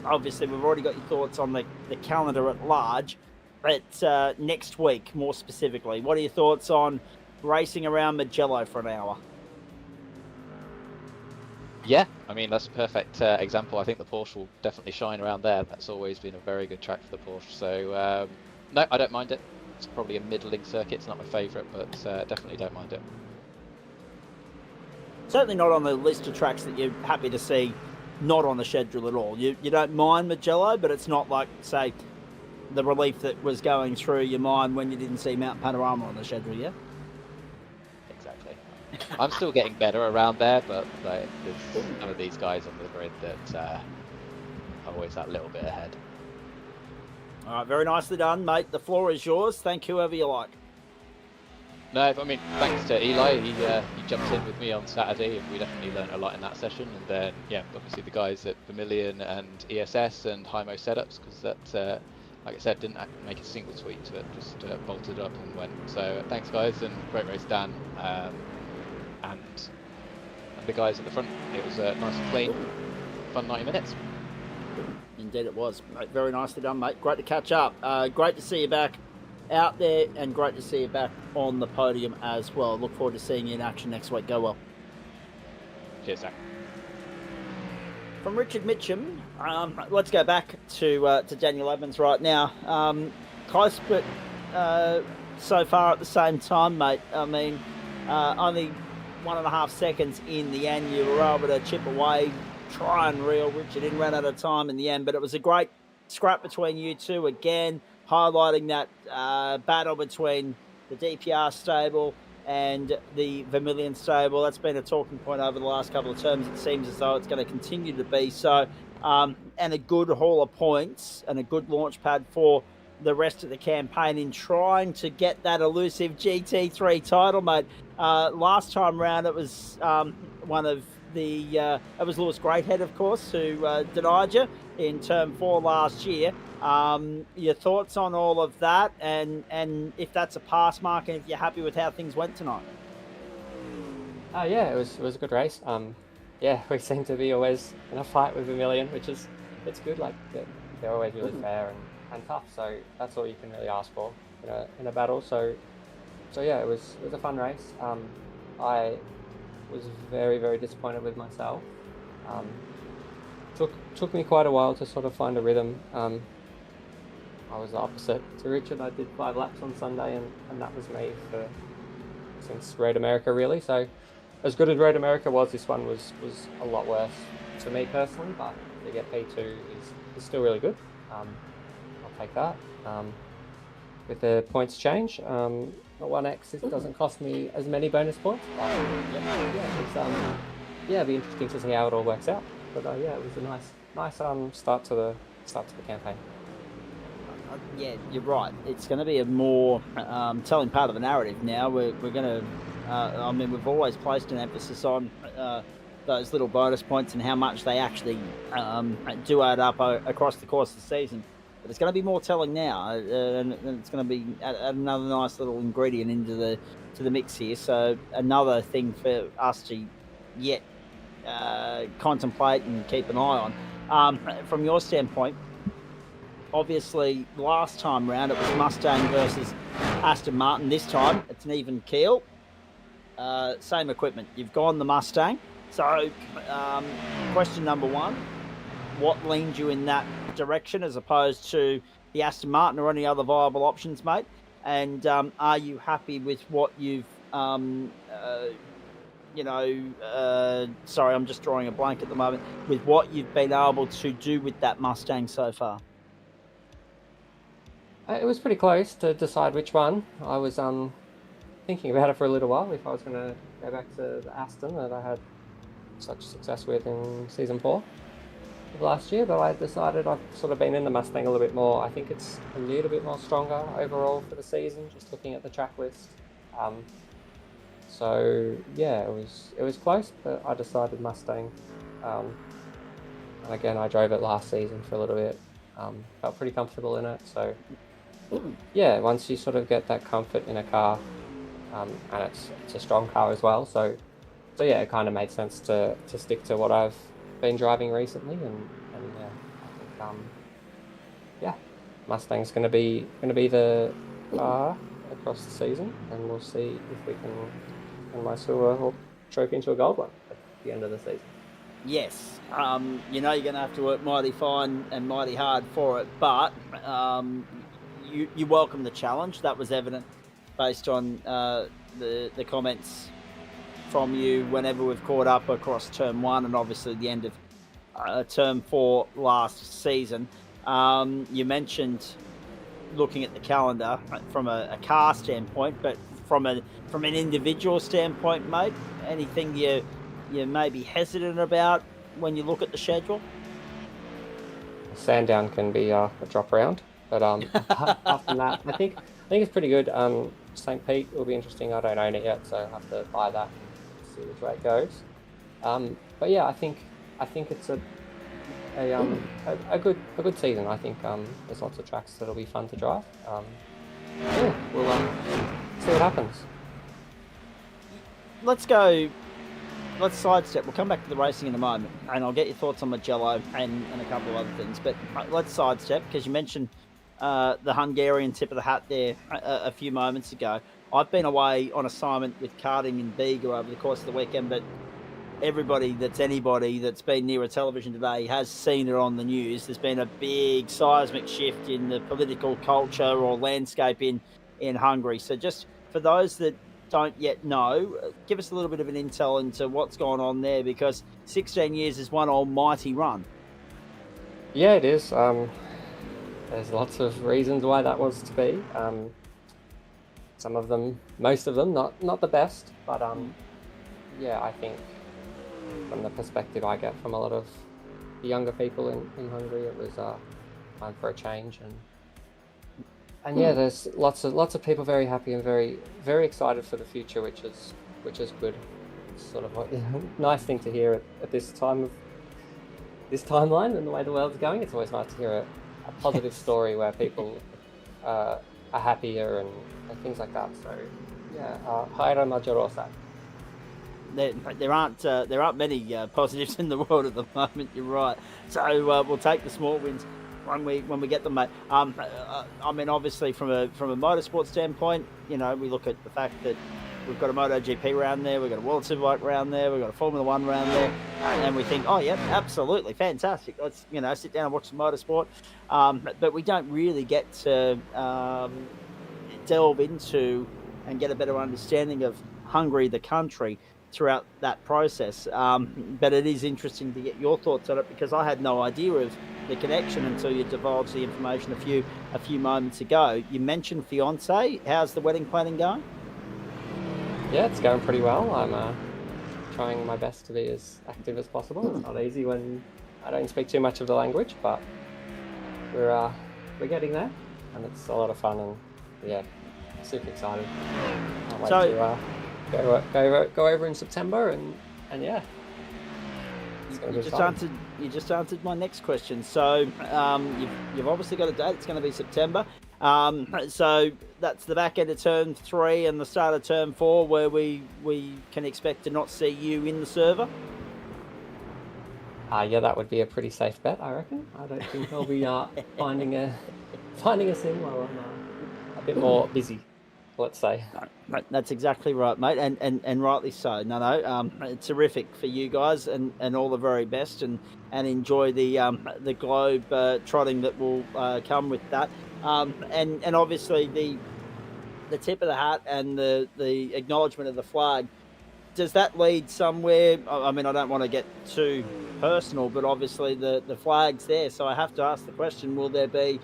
Obviously, we've already got your thoughts on the calendar at large, but next week, more specifically, what are your thoughts on racing around Mugello for an hour? Yeah, I mean, that's a perfect example. I think the Porsche will definitely shine around there. That's always been a very good track for the Porsche. So, no, I don't mind it. It's probably a middling circuit. It's not my favourite, but definitely don't mind it. Certainly not on the list of tracks that you're happy to see not on the schedule at all. You don't mind Mugello, but it's not like, say, the relief that was going through your mind when you didn't see Mount Panorama on the schedule, yeah? Exactly. I'm still getting better around there, but like, there's some of these guys on the grid that are always that little bit ahead. All right, very nicely done, mate. The floor is yours. Thank whoever you like. No, I mean, thanks to Eli. He jumped in with me on Saturday, and we definitely learned a lot in that session. And then, yeah, obviously the guys at Vermilion and ESS and Hymo Setups, because that, like I said, didn't make a single tweet to it, just bolted up and went. So thanks, guys, and great race, Dan. And the guys at the front. It was nice and clean, fun 90 minutes. Indeed it was. Mate, very nicely done, mate. Great to catch up. Great to see you back out there, and great to see you back on the podium as well. Look forward to seeing you in action next week. Go well. Cheers, Zach. From Richard Mitchum, let's go back to Daniel Evans right now. Close, but so far at the same time, mate. I mean, only 1.5 seconds in the end, you were able to chip away, try and reel Richard in, ran out of time in the end, but it was a great scrap between you two again, highlighting that battle between the DPR stable and the Vermilion stable. That's been a talking point over the last couple of terms. It seems as though it's going to continue to be so. And a good haul of points and a good launch pad for the rest of the campaign in trying to get that elusive GT3 title, mate. Last time round, it was one of the... it was Lewis Greathead, of course, who denied you in Term 4 last year. Your thoughts on all of that, and if that's a pass mark, and if you're happy with how things went tonight? Yeah, it was a good race. Yeah, we seem to be always in a fight with Vermilion, which is it's good. Like they're always really fair and tough. So that's all you can really ask for in a battle. So yeah, it was a fun race. I was very, very disappointed with myself. Took me quite a while to sort of find a rhythm. I was the opposite to Richard. I did 5 laps on Sunday, and that was me since Road America, really. So as good as Road America was, this one was a lot worse for me personally, but to get P2 is still really good. I'll take that. With the points change, the 1X, it doesn't cost me as many bonus points. But it'd be interesting to see how it all works out. But yeah, it was a nice start to the campaign. Yeah, you're right. It's going to be a more telling part of the narrative now. We're going to, I mean, we've always placed an emphasis on those little bonus points and how much they actually do add up across the course of the season. But it's going to be more telling now, and it's going to be another nice little ingredient into the mix here. So another thing for us to yet contemplate and keep an eye on. From your standpoint, obviously last time round it was Mustang versus Aston Martin. This time it's an even keel. Same equipment. You've gone the Mustang. So, question number one, what leans you in that direction as opposed to the Aston Martin or any other viable options, mate? And are you happy with what you've, sorry, I'm just drawing a blank at the moment, with what you've been able to do with that Mustang so far? It was pretty close to decide which one. I was thinking about it for a little while, if I was going to go back to the Aston that I had such success with in season 4 of last year, but I decided I've sort of been in the Mustang a little bit more. I think it's a little bit more stronger overall for the season, just looking at the track list. So yeah, it was close, but I decided Mustang. And again, I drove it last season for a little bit. Felt pretty comfortable in it. So yeah, once you sort of get that comfort in a car, and it's a strong car as well. So yeah, it kind of made sense to stick to what I've been driving recently, and yeah, I think yeah, Mustang's going to be the car across the season, and we'll see if we can turn my silver trophy into a gold one at the end of the season. Yes, you're going to have to work mighty fine and mighty hard for it, but you welcome the challenge. That was evident based on the comments from you whenever we've caught up across term 1 and obviously the end of term 4 last season. You mentioned looking at the calendar from a car standpoint, but from an individual standpoint, mate, anything you may be hesitant about when you look at the schedule? Sandown can be a drop round, but apart from that, I think it's pretty good. St. Pete will be interesting. I don't own it yet, so I'll have to buy that and see which way it goes. But yeah, I think it's a good season. I think there's lots of tracks that'll be fun to drive. Yeah, we'll see what happens. Let's sidestep. We'll come back to the racing in a moment, and I'll get your thoughts on Magello and a couple of other things. But let's sidestep, because you mentioned the Hungarian tip of the hat there a few moments ago. I've been away on assignment with karting in Bega over the course of the weekend, but anybody that's been near a television today has seen it on the news. There's been a big seismic shift in the political culture or landscape in Hungary. So just for those that don't yet know, give us a little bit of an intel into what's going on there, because 16 years is one almighty run. Yeah, it is. There's lots of reasons why that was to be. Some of them, most of them, not the best, but yeah, I think from the perspective I get from a lot of the younger people in Hungary, it was time for a change, and yeah, there's lots of people very happy and very, very excited for the future, which is good. It's sort of a nice thing to hear at this time of this timeline and the way the world's going. It's always nice to hear a positive story where people are happier and things like that. So yeah, Haida Magyarország. There aren't many positives in the world at the moment. You're right. So we'll take the small wins when we get them, mate. I mean, obviously from a motorsport standpoint, we look at the fact that we've got a MotoGP round there, we've got a World Superbike round there, we've got a Formula 1 round there, and we think, oh yeah, absolutely fantastic. Let's sit down and watch some motorsport. But we don't really get to delve into and get a better understanding of Hungary, the country, throughout that process. But it is interesting to get your thoughts on it, because I had no idea of the connection until you divulged the information a few moments ago. You mentioned fiance. How's the wedding planning going? Yeah, it's going pretty well. I'm trying my best to be as active as possible. It's not easy when I don't speak too much of the language, but we're getting there, and it's a lot of fun, and yeah, super excited. Can't wait to go over in September, and yeah. You just answered my next question. So you've obviously got a date. It's going to be September. So that's the back end of term 3 and the start of term 4, where we can expect to not see you in the server. Yeah, that would be a pretty safe bet, I reckon. I don't think I'll be finding a sim while I'm a bit more busy, let's say. No, that's exactly right, mate, and rightly so. No, it's terrific for you guys, and all the very best, and enjoy the globe trotting that will come with that, and obviously the tip of the hat and the acknowledgement of the flag. Does that lead somewhere? I mean, I don't want to get too personal, but obviously the flag's there, so I have to ask the question: will there be?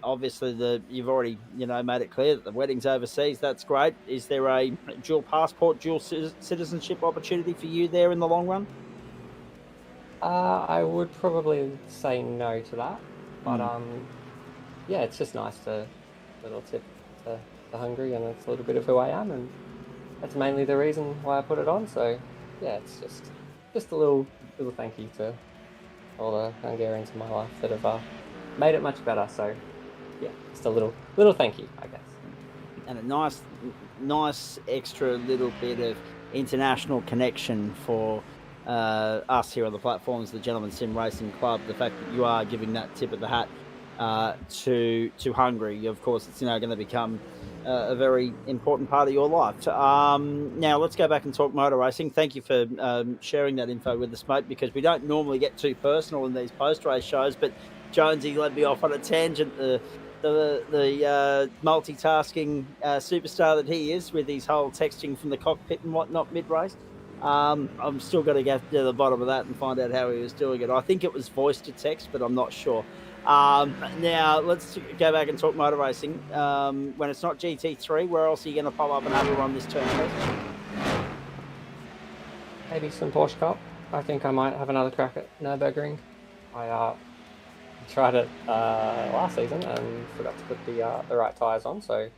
Obviously, you've already made it clear that the wedding's overseas. That's great. Is there a dual passport, dual citizenship opportunity for you there in the long run? I would probably say no to that, but yeah, it's just nice to little tip to Hungary, and it's a little bit of who I am, and that's mainly the reason why I put it on. So yeah, it's just a little thank you to all the Hungarians in my life that have made it much better. So yeah, just a little thank you, I guess. And a nice extra little bit of international connection for us here on the platforms, the Gentleman Sim Racing Club. The fact that you are giving that tip of the hat to Hungary, of course, it's going to become a very important part of your life. Now let's go back and talk motor racing. Thank you for sharing that info with us, mate, because we don't normally get too personal in these post-race shows, but Jonesy led me off on a tangent. The multitasking superstar that he is, with his whole texting from the cockpit and whatnot mid-race. I'm still going to get to the bottom of that and find out how he was doing it. I think it was voice to text, but I'm not sure. Now let's go back and talk motor racing. When it's not GT3, where else are you going to pop up and have a run this turn, please? Maybe some Porsche Cup. I think I might have another crack at Nürburgring. I tried it last season and forgot to put the right tyres on, so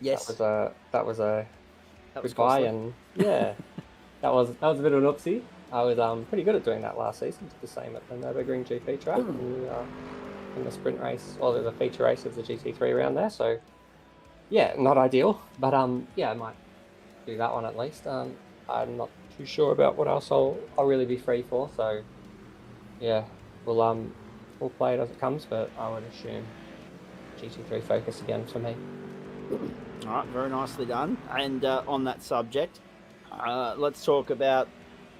yes, that was a good buy, and yeah, that was a bit of an oopsie. I was pretty good at doing that last season. Did the same at the Nürburgring GP track in the sprint race, or the feature race of the GT3 around there. So yeah, not ideal, but yeah, I might do that one at least. I'm not too sure about what else I'll really be free for. So yeah, we'll play it as it comes, but I would assume GT3 focus again for me. All right, very nicely done. And on that subject, let's talk about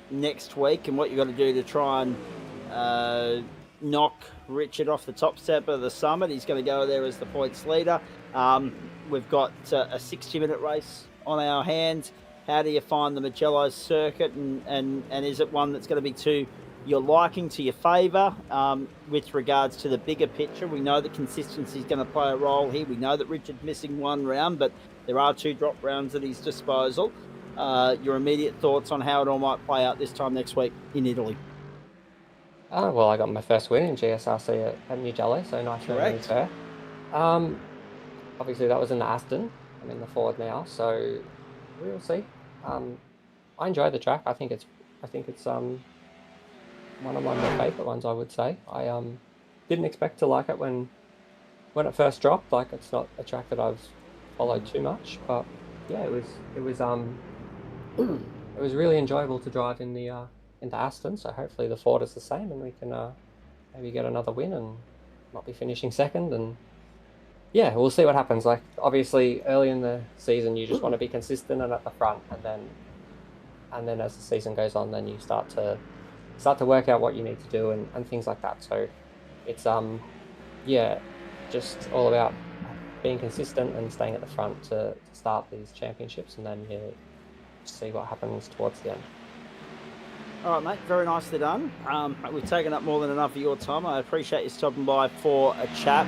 next week and what you've got to do to try and knock Richard off the top step of the summit. He's going to go there as the points leader. We've got a 60-minute race on our hands. How do you find the Mugello circuit, and is it one that's going to be to your liking, to your favour, with regards to the bigger picture? We know that consistency is going to play a role here. We know that Richard's missing one round, but there are 2 drop rounds at his disposal. Your immediate thoughts on how it all might play out this time next week in Italy? Well, I got my first win in GSRC at Mugello, so nice and fair. Obviously, that was in the Aston. I'm in the Ford now, so we'll see. I enjoy the track. I think it's one of my more favourite ones, I would say. I didn't expect to like it when it first dropped. Like, it's not a track that I've followed too much, but yeah, it was really enjoyable to drive in the Aston. So hopefully the Ford is the same, and we can maybe get another win and not be finishing second. And yeah, we'll see what happens. Like, obviously early in the season you just want to be consistent and at the front, and then as the season goes on, then you start to work out what you need to do and things like that. So it's yeah, just all about being consistent and staying at the front to start these championships, and then you see what happens towards the end. All right, mate, very nicely done. We've taken up more than enough of your time. I appreciate you stopping by for a chat.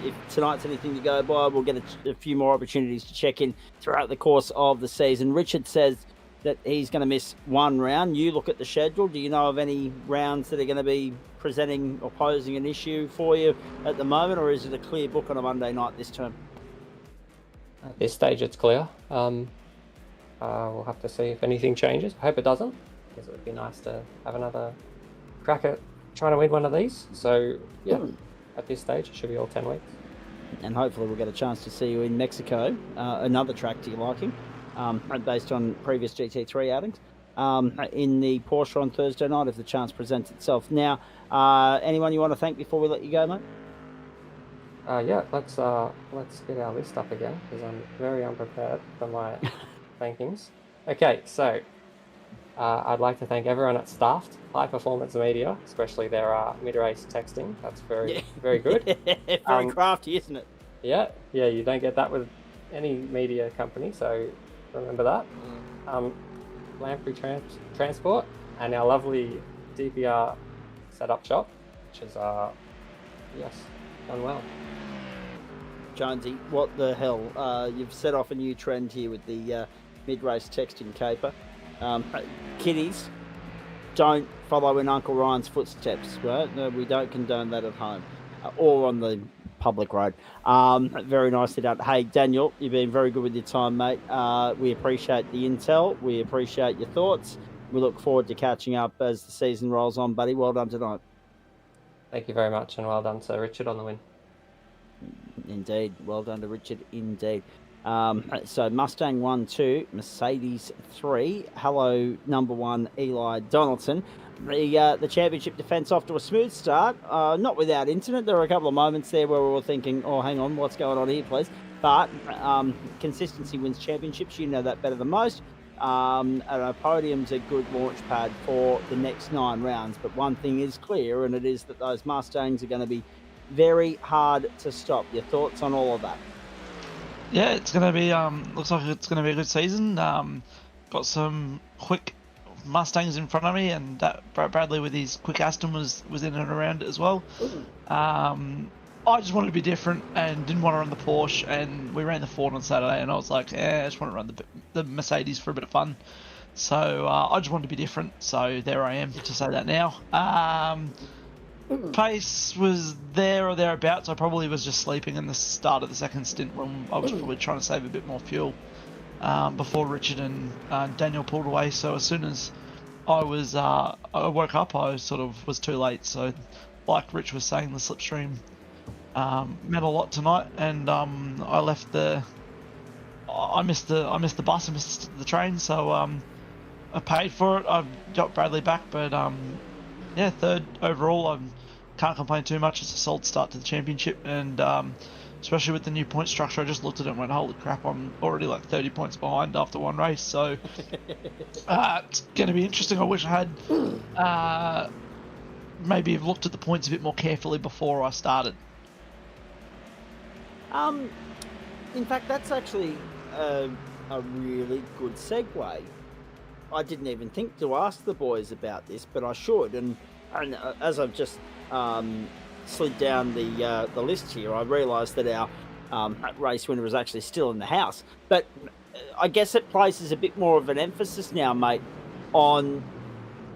If tonight's anything to go by, we'll get a few more opportunities to check in throughout the course of the season. Richard says that he's going to miss one round. You look at the schedule. Do you know of any rounds that are going to be presenting or posing an issue for you at the moment, or is it a clear book on a Monday night this term? At this stage, it's clear. We'll have to see if anything changes. I hope it doesn't, because it would be nice to have another crack at trying to win one of these. So yeah, at this stage, it should be all 10 weeks. And hopefully we'll get a chance to see you in Mexico, another track to your liking, based on previous GT3 outings. in the Porsche on Thursday night if the chance presents itself. Now, anyone you want to thank before we let you go, mate? Yeah, let's get our list up again because I'm very unprepared for my thankings. Okay, so I'd like to thank everyone at Staffed High Performance Media, especially their mid-race texting. That's very good. Very crafty, isn't it? Yeah, you don't get that with any media company, so remember that. Lamprey Transport and our lovely DPR setup shop, which is yes, done well. Jonesy, what the hell? You've set off a new trend here with the mid-race texting caper. Kiddies, don't follow in Uncle Ryan's footsteps, right? No, we don't condone that at home or on the public road. Very nicely done. Hey, Daniel, you've been very good with your time, mate. We appreciate the intel. We appreciate your thoughts. We look forward to catching up as the season rolls on, buddy. Well done tonight. Thank you very much, and well done, Sir Richard, on the win. Indeed. Well done to Richard, indeed. So Mustang 1-2, Mercedes 3. Hello, number 1, Eli Donaldson. The championship defence off to a smooth start, not without incident. There were a couple of moments there where we were thinking, oh, hang on, what's going on here, please? But consistency wins championships. You know that better than most. And a podium's a good launch pad for the next 9 rounds. But one thing is clear, and it is that those Mustangs are going to be very hard to stop. Your thoughts on all of that? Yeah, it's going to be, looks like it's going to be a good season. Got some quick Mustangs in front of me, and that Bradley with his quick Aston was in and around it as well. I just wanted to be different and didn't want to run the Porsche, and we ran the Ford on Saturday, and I was like, I just want to run the Mercedes for a bit of fun. So I just wanted to be different, so there I am to say that now. Pace was there or thereabouts. I probably was just sleeping in the start of the second stint when I was probably trying to save a bit more fuel before Richard and Daniel pulled away. So as soon as I woke up, I sort of was too late. So like Rich was saying, the slipstream meant a lot tonight, and I missed the bus, I missed the train, so I paid for it. I got Bradley back, but yeah, third overall. I can't complain too much. It's a solid start to the championship, and especially with the new point structure, I just looked at it and went, holy crap, I'm already like 30 points behind after one race, so it's going to be interesting. I wish I had maybe have looked at the points a bit more carefully before I started. In fact, that's actually a really good segue. I didn't even think to ask the boys about this, but I should. And as I've just slid down the list here, I realised that our race winner is actually still in the house. But I guess it places a bit more of an emphasis now, mate, on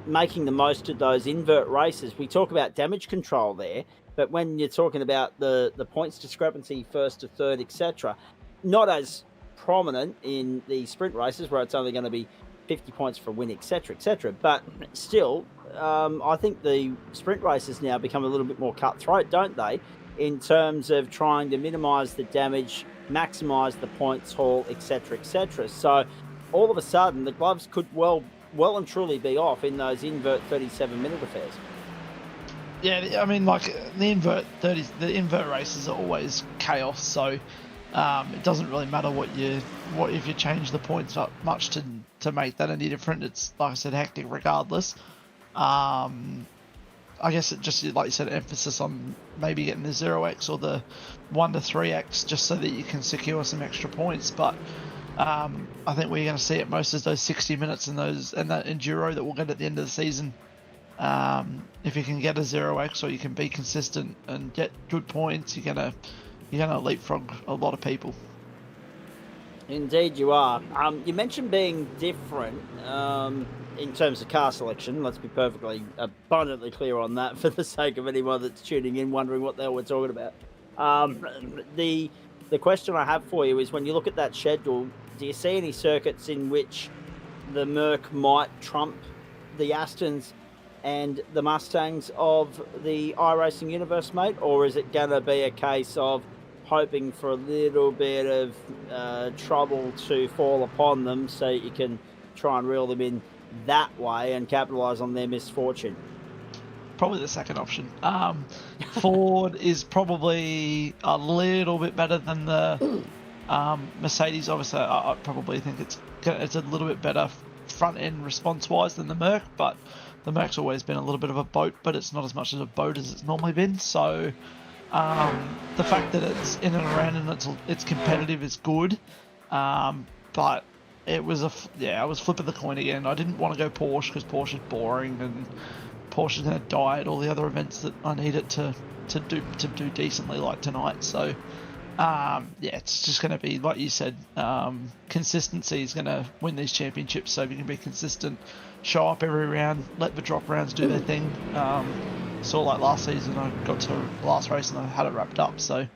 making the most of those invert races. We talk about damage control there, but when you're talking about the points discrepancy, first to third, etc., not as prominent in the sprint races where it's only going to be 50 points for a win, etc., etc. But still, I think the sprint races now become a little bit more cutthroat, don't they, in terms of trying to minimise the damage, maximise the points haul, etc., etc. So all of a sudden, the gloves could well and truly be off in those invert 37-minute affairs. Yeah, I mean, like the invert races are always chaos, so it doesn't really matter if you change the points up much to make that any different. It's, like I said, hectic regardless. I guess it just, like you said, emphasis on maybe getting the 0x or the 1 to 3x just so that you can secure some extra points. But I think we're going to see it most as those 60 minutes and that enduro that we'll get at the end of the season. If you can get a 0x or you can be consistent and get good points, you're gonna leapfrog a lot of people. Indeed you are. You mentioned being different in terms of car selection. Let's be perfectly abundantly clear on that for the sake of anyone that's tuning in wondering what the hell we're talking about. The question I have for you is, when you look at that schedule, do you see any circuits in which the Merc might trump the Astons and the Mustangs of the iRacing universe, mate? Or is it going to be a case of hoping for a little bit of trouble to fall upon them so you can try and reel them in that way and capitalise on their misfortune? Probably the second option. Ford is probably a little bit better than the Mercedes. Obviously, I probably think it's a little bit better front end response wise than the Merc, but the Merc's always been a little bit of a boat, but it's not as much as a boat as it's normally been. So the fact that it's in and around and it's competitive is good, but it was I was flipping the coin again. I didn't want to go Porsche because Porsche is boring and Porsche's going to die at all the other events that I need it to do decently, like tonight. So it's just going to be like you said. Consistency is going to win these championships. So if you can be consistent, show up every round, let the drop rounds do their thing. Like last season, I got to the last race and I had it wrapped up. So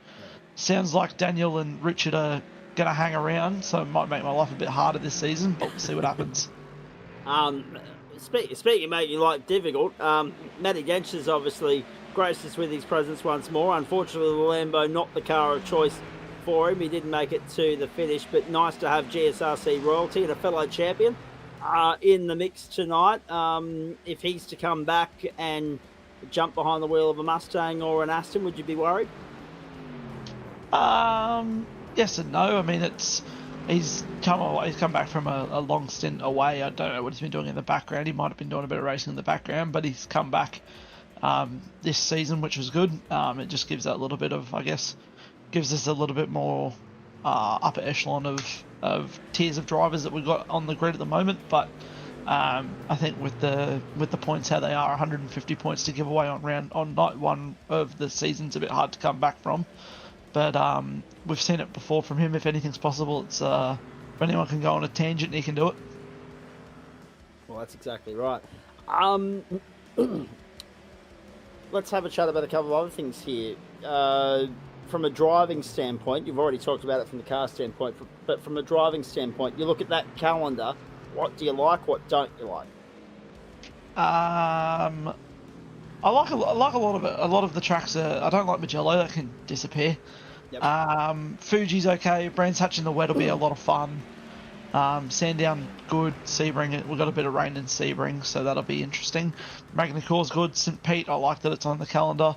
sounds like Daniel and Richard are going to hang around. So it might make my life a bit harder this season, but we'll see what happens. Speaking of making life difficult, Matty Gensch has obviously graced us with his presence once more. Unfortunately, the Lambo not the car of choice for him. He didn't make it to the finish, but nice to have GSRC royalty and a fellow champion in the mix tonight. If he's to come back and jump behind the wheel of a Mustang or an Aston, would you be worried? Yes and no. I mean, he's come back from a long stint away. I don't know what he's been doing in the background. He might have been doing a bit of racing in the background, but he's come back this season, which was good. It just gives that little bit of, gives us a little bit more upper echelon of tiers of drivers that we've got on the grid at the moment. But I think with the points how they are, 150 points to give away on night one of the season's a bit hard to come back from. But we've seen it before from him. If anything's possible, it's if anyone can go on a tangent, he can do it. Well, that's exactly right. Let's have a chat about a couple of other things here. From a driving standpoint, you've already talked about it from the car standpoint, but from a driving standpoint, you look at that calendar, what do you like, what don't you like? I like a lot of it. A lot of the tracks I don't like Magello, that can disappear. Yep. Fuji's okay. Brands Hatch in the wet will be a lot of fun. Sandown, good. Sebring, we've got a bit of rain in Sebring, so that'll be interesting. Magny-Cours, good. St. Pete, I like that it's on the calendar.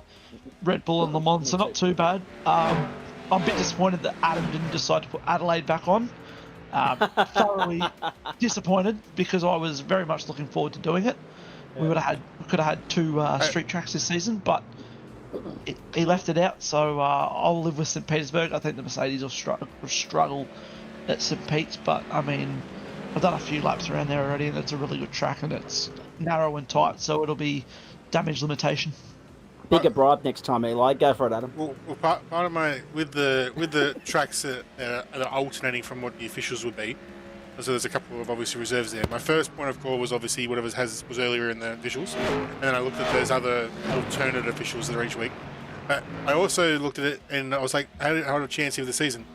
Red Bull and Le Mans, so not too bad. I'm a bit disappointed that Adam didn't decide to put Adelaide back on. Thoroughly disappointed because I was very much looking forward to doing it. Yeah. We could have had two street tracks this season, but he left it out. So I'll live with St. Petersburg. I think the Mercedes will struggle at St. Pete's, but I mean, I've done a few laps around there already, and it's a really good track, and it's narrow and tight, so it'll be damage limitation. Bigger bribe next time, Eli. Go for it, Adam. Well, part of my with the tracks that are alternating from what the officials would be. So there's a couple of obviously reserves there. My first point of call was obviously whatever was earlier in the officials, and then I looked at those other alternate officials that are each week. But I also looked at it and I was like, how do a chance of the season?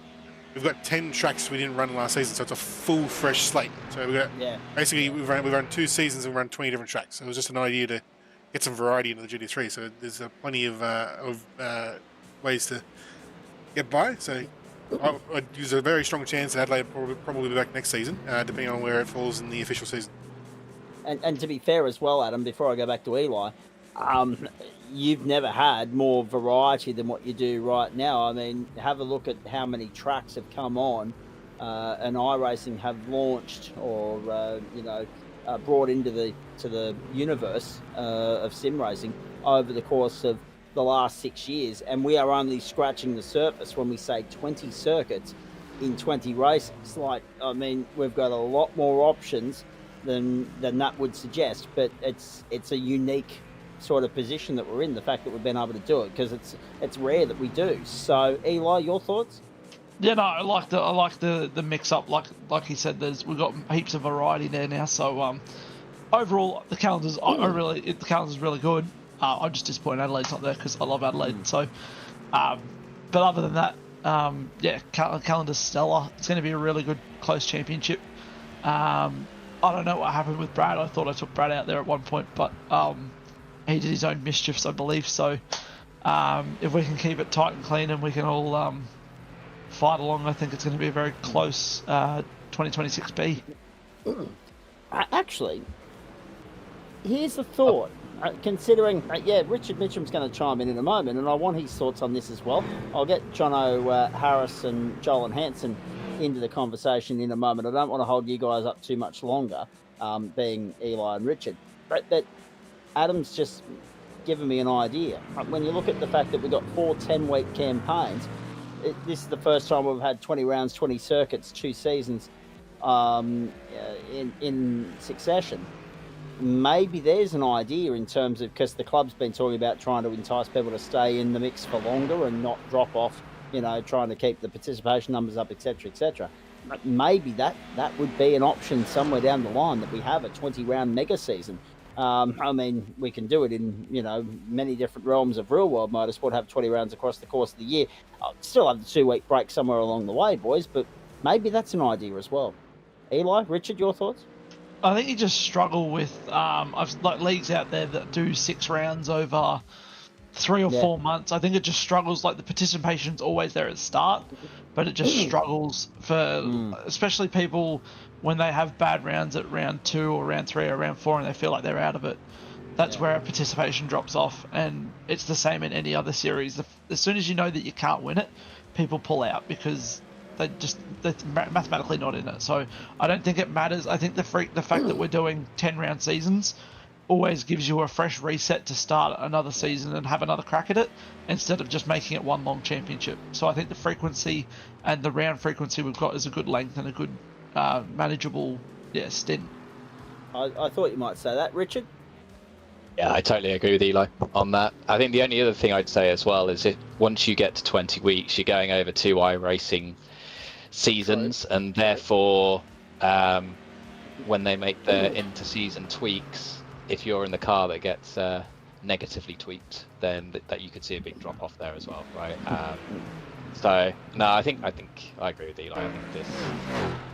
We've got 10 tracks we didn't run last season, so it's a full fresh slate. So basically we've run 2 seasons and run 20 different tracks. So it was just an idea to get some variety into the GT3. So there's plenty of ways to get by. So there's a very strong chance that Adelaide will probably be back next season, depending on where it falls in the official season. And to be fair as well, Adam, before I go back to Eli, you've never had more variety than what you do right now. I mean, have a look at how many tracks have come on and iRacing have launched or brought into the universe of sim racing over the course of the last 6 years, and we are only scratching the surface when we say 20 circuits in 20 races. Like, I mean, we've got a lot more options than that would suggest, but it's a unique sort of position that we're in, the fact that we've been able to do it, because it's rare that we do. So Eli, your thoughts? Yeah, no, I like the mix up, like he said, we've got heaps of variety there now. So overall the calendar's really good. I'm just disappointed Adelaide's not there because I love Adelaide. So but other than that, calendar's stellar. It's going to be a really good close championship. I don't know what happened with Brad. I thought I took Brad out there at one point, but he did his own mischiefs, I believe. So if we can keep it tight and clean and we can all fight along, I think it's going to be a very close 2026 B. Actually, here's the thought. Considering, Richard Mitchum's going to chime in a moment, and I want his thoughts on this as well. I'll get Jono Harris and Joel and Hanson into the conversation in a moment. I don't want to hold you guys up too much longer, being Eli and Richard. But Adam's just given me an idea. When you look at the fact that we've got 4 10-week campaigns, this is the first time we've had 20 rounds, 20 circuits, 2 seasons in succession. Maybe there's an idea in terms of, because the club's been talking about trying to entice people to stay in the mix for longer and not drop off, trying to keep the participation numbers up, etc., etc. Maybe that would be an option somewhere down the line, that we have a 20-round mega season. I mean, we can do it in, many different realms of real-world motorsport, have 20 rounds across the course of the year. Still have the 2-week break somewhere along the way, boys, but maybe that's an idea as well. Eli, Richard, your thoughts? I think you just struggle with I've like leagues out there that do 6 rounds over 3 or 4 months. I think it just struggles. Like, the participation's always there at the start, but it just struggles for especially people when they have bad rounds at round 2 or round 3 or round 4 and they feel like they're out of it. That's where participation drops off, and it's the same in any other series. As soon as you know that you can't win it, people pull out because they're mathematically not in it. So I don't think it matters. I think the fact that we're doing 10-round seasons always gives you a fresh reset to start another season and have another crack at it, instead of just making it one long championship. So I think the frequency and the round frequency we've got is a good length and a good manageable stint. I thought you might say that, Richard. Yeah, I totally agree with Eli on that. I think the only other thing I'd say as well is once you get to 20 weeks, you're going over 2 iRacing seasons, and therefore when they make their inter-season tweaks, if you're in the car that gets negatively tweaked, then that you could see a big drop off there as well, right? So no, I think I agree with Eli. I think this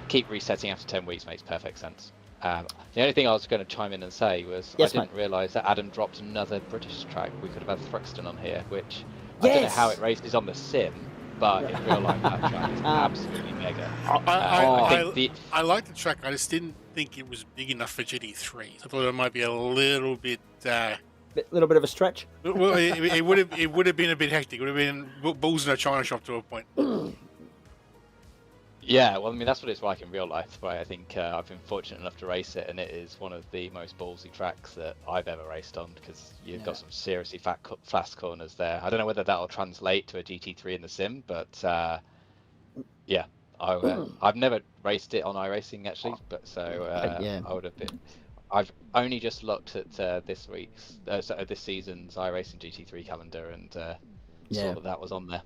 keep resetting after 10 weeks makes perfect sense. The only thing I was going to chime in and say was I didn't realise that Adam dropped another British track. We could have had Thruxton on here, which I don't know how it races on the sim, but in real life that track is absolutely mega. I like the track. I just didn't think it was big enough for GT3. I thought it might be a little bit. Little bit of a stretch. Well, it would have been a bit hectic. It would have been bulls in a china shop to a point. Yeah, well, I mean, that's what it's like in real life, right? I think I've been fortunate enough to race it, and it is one of the most ballsy tracks that I've ever raced on, because you've got some seriously fast corners there. I don't know whether that'll translate to a GT3 in the sim, but I've never raced it on iRacing actually, but I would have been. I've only just looked at this season's iRacing GT3 calendar and saw that was on there.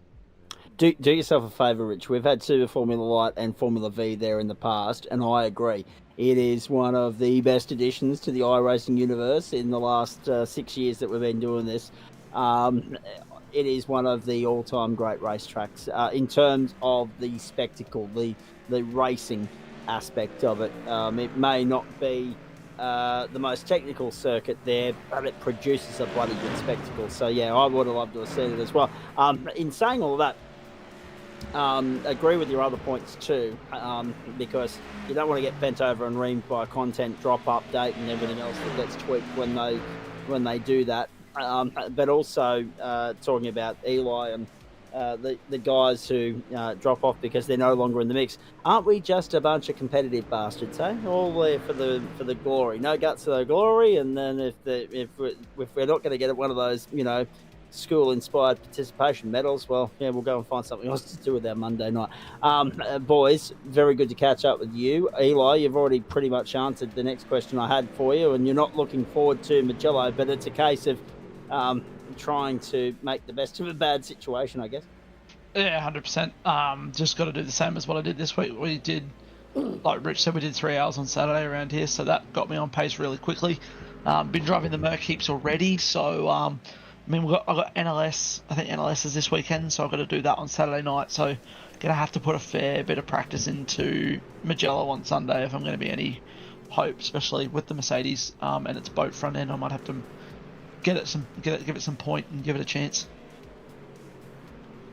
Do yourself a favour, Rich. We've had Super Formula Light and Formula V there in the past, and I agree. It is one of the best additions to the iRacing universe in the last 6 years that we've been doing this. It is one of the all-time great racetracks in terms of the spectacle, the racing aspect of it. It may not be the most technical circuit there, but it produces a bloody good spectacle. So yeah, I would have loved to have seen it as well. In saying all of that, agree with your other points too, because you don't want to get bent over and reamed by content drop update and everything else that gets tweaked when they do that. But also talking about Eli and the guys who drop off because they're no longer in the mix. Aren't we just a bunch of competitive bastards, eh? All there for the glory, no guts for the glory. And then if we're not going to get one of those, school-inspired participation medals, well, yeah, we'll go and find something else to do with our Monday night. Boys, very good to catch up with you. Eli, you've already pretty much answered the next question I had for you, and you're not looking forward to Mugello, but it's a case of trying to make the best of a bad situation, I guess. Yeah, 100%. Just got to do the same as what I did this week. We did, like Rich said, we did 3 hours on Saturday around here, so that got me on pace really quickly. Been driving the Merc heaps already, so I got NLS. I think NLS is this weekend, so I've got to do that on Saturday night. So gonna have to put a fair bit of practice into Mugello on Sunday if I'm going to be any hope, especially with the Mercedes and its boat front end. I might have to give it some point and give it a chance.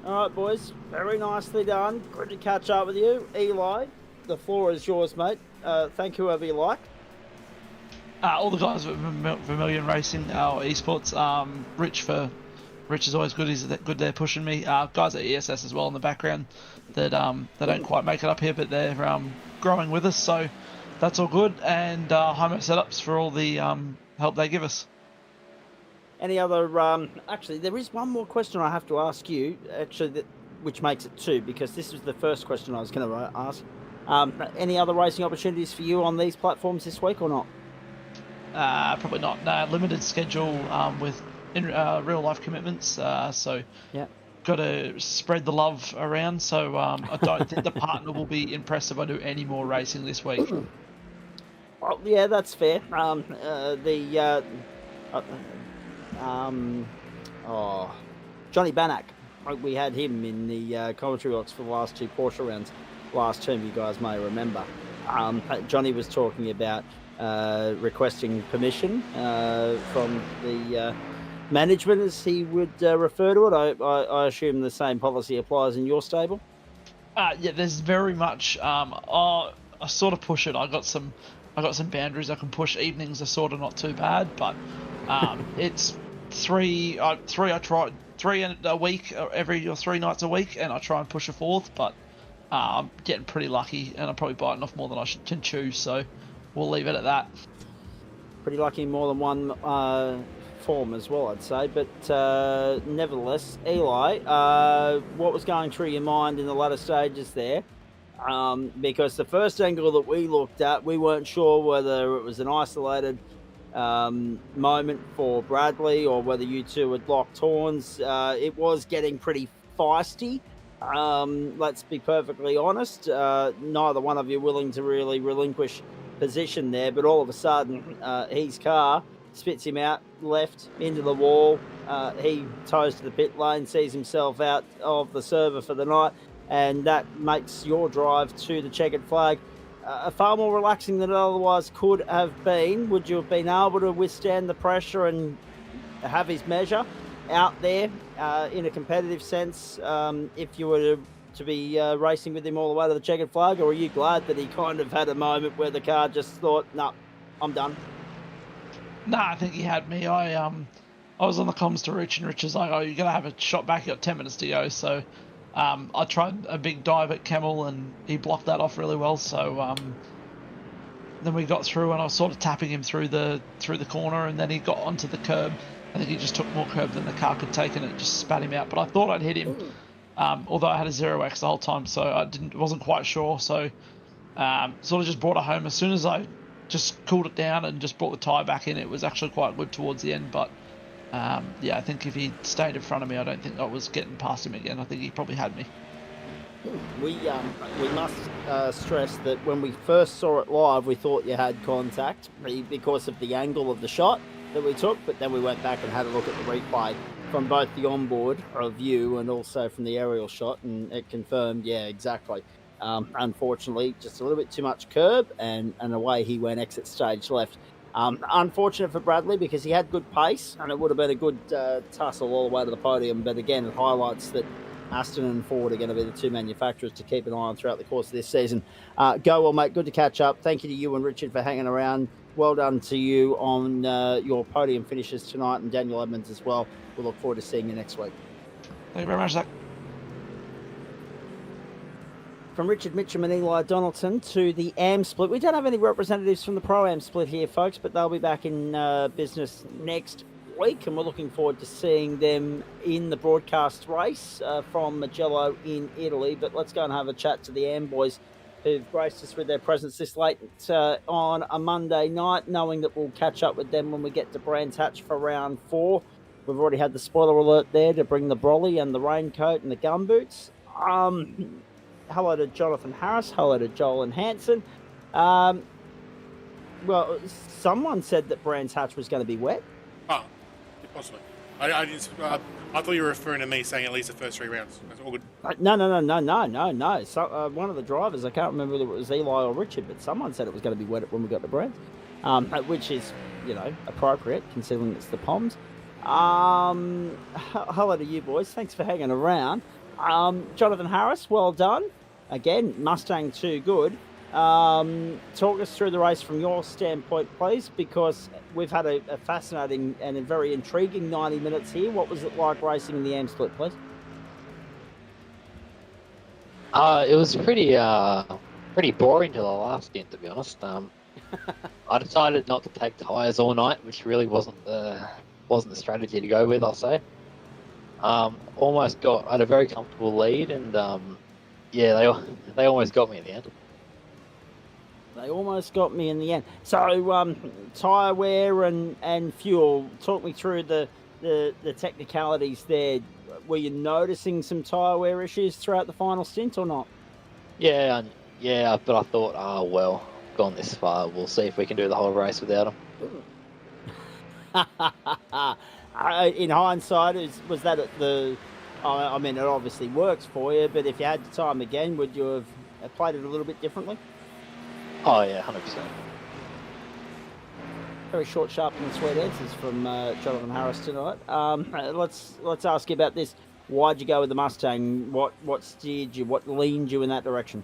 All right, boys, very nicely done. Good to catch up with you, Eli. The floor is yours, mate. Thank whoever you like. All the guys at Vermilion Racing, our esports. Rich is always good. He's good there pushing me. Guys at ESS as well in the background that they don't quite make it up here, but they're growing with us. So that's all good. And Homo Setups for all the help they give us. Any other? Actually, there is one more question I have to ask you. Actually, which makes it two, because this was the first question I was going to ask. Any other racing opportunities for you on these platforms this week or not? Probably not. No, limited schedule with real life commitments. So yeah, got to spread the love around. So I don't think the partner will be impressed if I do any more racing this week. Well, yeah, that's fair. Johnny Bannock, we had him in the commentary box for the last two Porsche rounds last term, you guys may remember. Johnny was talking about requesting permission from the management, as he would refer to it. I assume the same policy applies in your stable? Yeah, there's very much. I sort of push it. I got some boundaries I can push. Evenings are sort of not too bad, but it's three. I try 3 a week, or 3 nights a week, and I try and push a fourth, but I'm getting pretty lucky, and I'm probably biting off more than I can chew. So we'll leave it at that. Pretty lucky in more than one form as well, I'd say. But nevertheless, Eli, what was going through your mind in the latter stages there? Because the first angle that we looked at, we weren't sure whether it was an isolated moment for Bradley or whether you two had locked horns. It was getting pretty feisty. Let's be perfectly honest. Neither one of you willing to really relinquish position there, but all of a sudden, his car spits him out left into the wall. He toes to the pit lane, sees himself out of the server for the night, and that makes your drive to the checkered flag far more relaxing than it otherwise could have been. Would you have been able to withstand the pressure and have his measure out there in a competitive sense if you were to be racing with him all the way to the checkered flag, or are you glad that he kind of had a moment where the car just thought, no, I'm done? Nah, I think he had me. I was on the comms to Rich, and Rich was like, oh, you're going to have a shot back, you got 10 minutes to go. So I tried a big dive at Camel, and he blocked that off really well. So then we got through, and I was sort of tapping him through the corner, and then he got onto the curb. I think he just took more curb than the car could take, and it just spat him out. But I thought I'd hit him, although I had a 0x the whole time, so I wasn't quite sure. So sort of just brought it home. As soon as I just cooled it down and just brought the tyre back in, it was actually quite good towards the end. But yeah, I think if he stayed in front of me, I don't think I was getting past him again. I think he probably had me. We must stress that when we first saw it live, we thought you had contact because of the angle of the shot that we took, but then we went back and had a look at the replay from both the onboard view and also from the aerial shot, and it confirmed, yeah, exactly. Unfortunately, just a little bit too much curb, and away he went, exit stage left. Unfortunate for Bradley because he had good pace, and it would have been a good tussle all the way to the podium, but again, it highlights that Aston and Ford are going to be the two manufacturers to keep an eye on throughout the course of this season. Go well, mate. Good to catch up. Thank you to you and Richard for hanging around. Well done to you on your podium finishes tonight, and Daniel Edmonds as well. We'll look forward to seeing you next week. Thank you very much, Zach. From Richard Mitchum and Eli Donaldson to the AM split. We don't have any representatives from the Pro-Am split here, folks, but they'll be back in business next week, and we're looking forward to seeing them in the broadcast race from Mugello in Italy. But let's go and have a chat to the AM boys who've graced us with their presence this late on a Monday night, knowing that we'll catch up with them when we get to Brands Hatch for round 4. We've already had the spoiler alert there to bring the brolly and the raincoat and the gumboots. Hello to Jonathan Harris. Hello to Joel and Hanson. Well, someone said that Brands Hatch was going to be wet. Oh, possibly. I didn't. I thought you were referring to me saying at least the first 3 rounds. That's all good. No. So, one of the drivers, I can't remember whether it was Eli or Richard, but someone said it was going to be wet when we got to Brands, which is, appropriate considering it's the Poms. Hello to you boys. Thanks for hanging around. Jonathan Harris, well done. Again, Mustang too good. Talk us through the race from your standpoint, please, because we've had a fascinating and a very intriguing 90 minutes here. What was it like racing in the AM split, please? It was pretty boring till the last stint, to be honest. I decided not to take tyres all night, which really wasn't the strategy to go with, I'll say. Almost had a very comfortable lead, and yeah, they almost got me in the end. They almost got me in the end. So, tyre wear and fuel. Talk me through the technicalities there. Were you noticing some tyre wear issues throughout the final stint or not? Yeah, but I thought, well, gone this far, we'll see if we can do the whole race without them. In hindsight, was that at the... I mean, it obviously works for you, but if you had the time again, would you have played it a little bit differently? Oh, yeah, 100%. Very short, sharp and sweet answers from Jonathan Harris tonight. Let's ask you about this. Why'd you go with the Mustang? What steered you? What leaned you in that direction?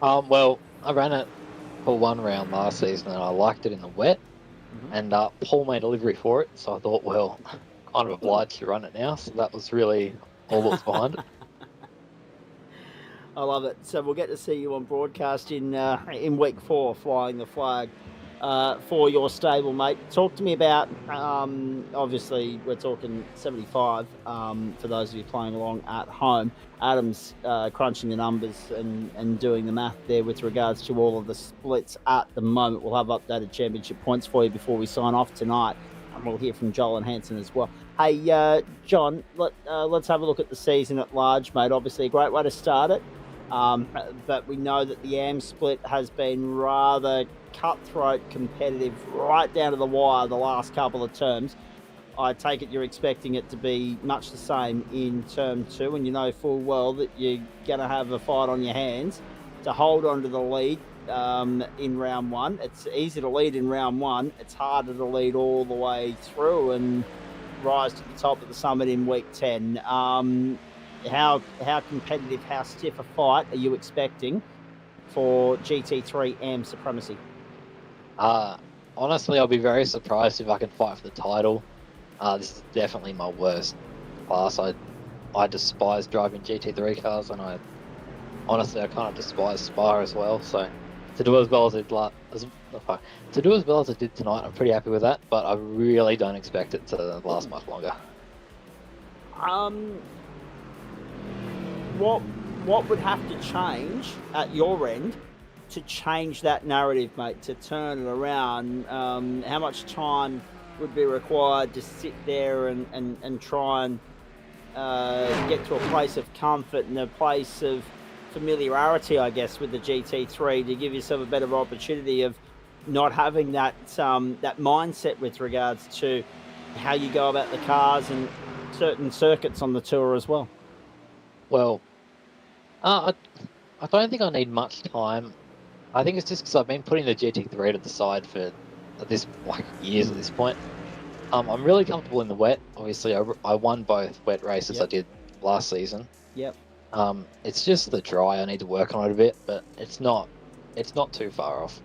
Well, I ran it for one round last season and I liked it in the wet. And Paul made a livery for it, so I thought, well, kind of obliged to run it now. So that was really all that was behind it. I love it. So we'll get to see you on broadcast in week 4, flying the flag for your stable, mate. Talk to me about, obviously, we're talking 75 for those of you playing along at home. Adam's crunching the numbers and doing the math there with regards to all of the splits at the moment. We'll have updated championship points for you before we sign off tonight. And we'll hear from Joel and Hanson as well. Hey, John, let's have a look at the season at large, mate. Obviously, a great way to start it. But we know that the AM split has been rather cutthroat competitive right down to the wire the last couple of terms. I take it you're expecting it to be much the same in term 2, and you know full well that you're going to have a fight on your hands to hold on to the lead in round 1. It's easy to lead in round 1. It's harder to lead all the way through and rise to the top of the summit in week 10. How competitive, how stiff a fight are you expecting for GT3 AM supremacy? Honestly, I'll be very surprised if I can fight for the title. This is definitely my worst class. I despise driving GT3 cars, and I kind of despise Spa as well. So to do as well as I did tonight, I'm pretty happy with that. But I really don't expect it to last much longer. What would have to change at your end to change that narrative, mate, to turn it around? How much time would be required to sit there and try and get to a place of comfort and a place of familiarity, I guess, with the GT3 to give yourself a better opportunity of not having that that mindset with regards to how you go about the cars and certain circuits on the tour as well? Well, I don't think I need much time. I think it's just because I've been putting the GT3 to the side for years at this point. I'm really comfortable in the wet. Obviously, I won both wet races I did last season. Yep. It's just the dry. I need to work on it a bit, but it's not too far off.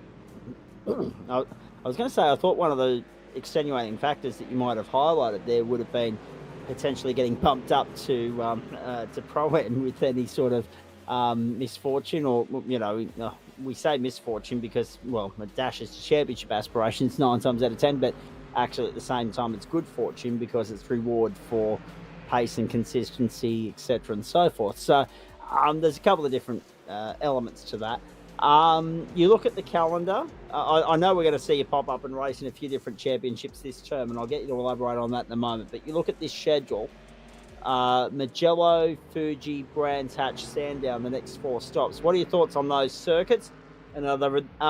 I was going to say, I thought one of the extenuating factors that you might have highlighted there would have been potentially getting bumped up to Pro-Am with any sort of misfortune, or we say misfortune because, well, it dashes to championship aspirations 9 times out of 10, but actually at the same time it's good fortune because it's reward for pace and consistency, etc. and so forth. So there's a couple of different elements to that. You look at the calendar. I know we're going to see you pop up and race in a few different championships this term, and I'll get you to elaborate on that in a moment. But you look at this schedule, Mugello, Fuji, Brands Hatch, Sandown, the next 4 stops. What are your thoughts on those circuits? And are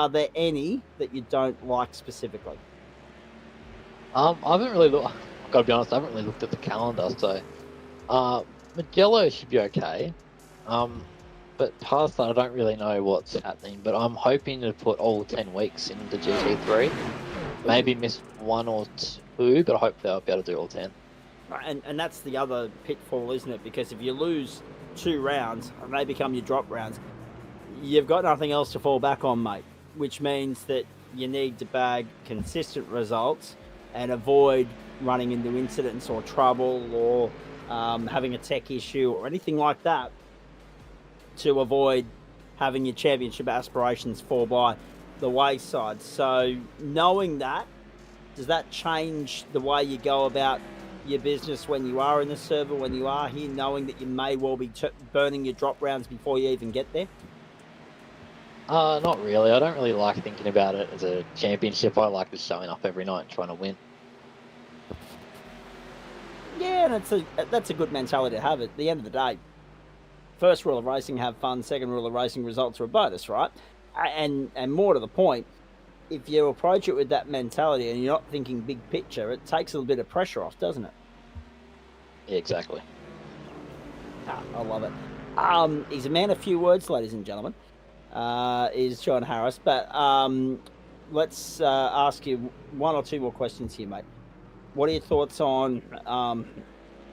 there any that you don't like specifically? I haven't really looked. I've got to be honest, I haven't really looked at the calendar. So, Mugello should be okay. But past that, I don't really know what's happening. But I'm hoping to put all 10 weeks into GT3. Maybe miss 1 or 2, but hopefully I'll be able to do all 10. And that's the other pitfall, isn't it? Because if you lose 2 rounds and they become your drop rounds, you've got nothing else to fall back on, mate, which means that you need to bag consistent results and avoid running into incidents or trouble or having a tech issue or anything like that to avoid having your championship aspirations fall by the wayside. So knowing that, does that change the way you go about your business when you are in the server, when you are here, knowing that you may well be burning your drop rounds before you even get there? Not really. I don't really like thinking about it as a championship. I like just showing up every night and trying to win. Yeah, and that's a good mentality to have. At the end of the day, first rule of racing, have fun. Second rule of racing, results are a bonus, right? And more to the point, if you approach it with that mentality and you're not thinking big picture, it takes a little bit of pressure off, doesn't it? Yeah, exactly. I love it. He's a man of few words, ladies and gentlemen. Is John Harris. But let's ask you one or two more questions here, mate. What are your thoughts on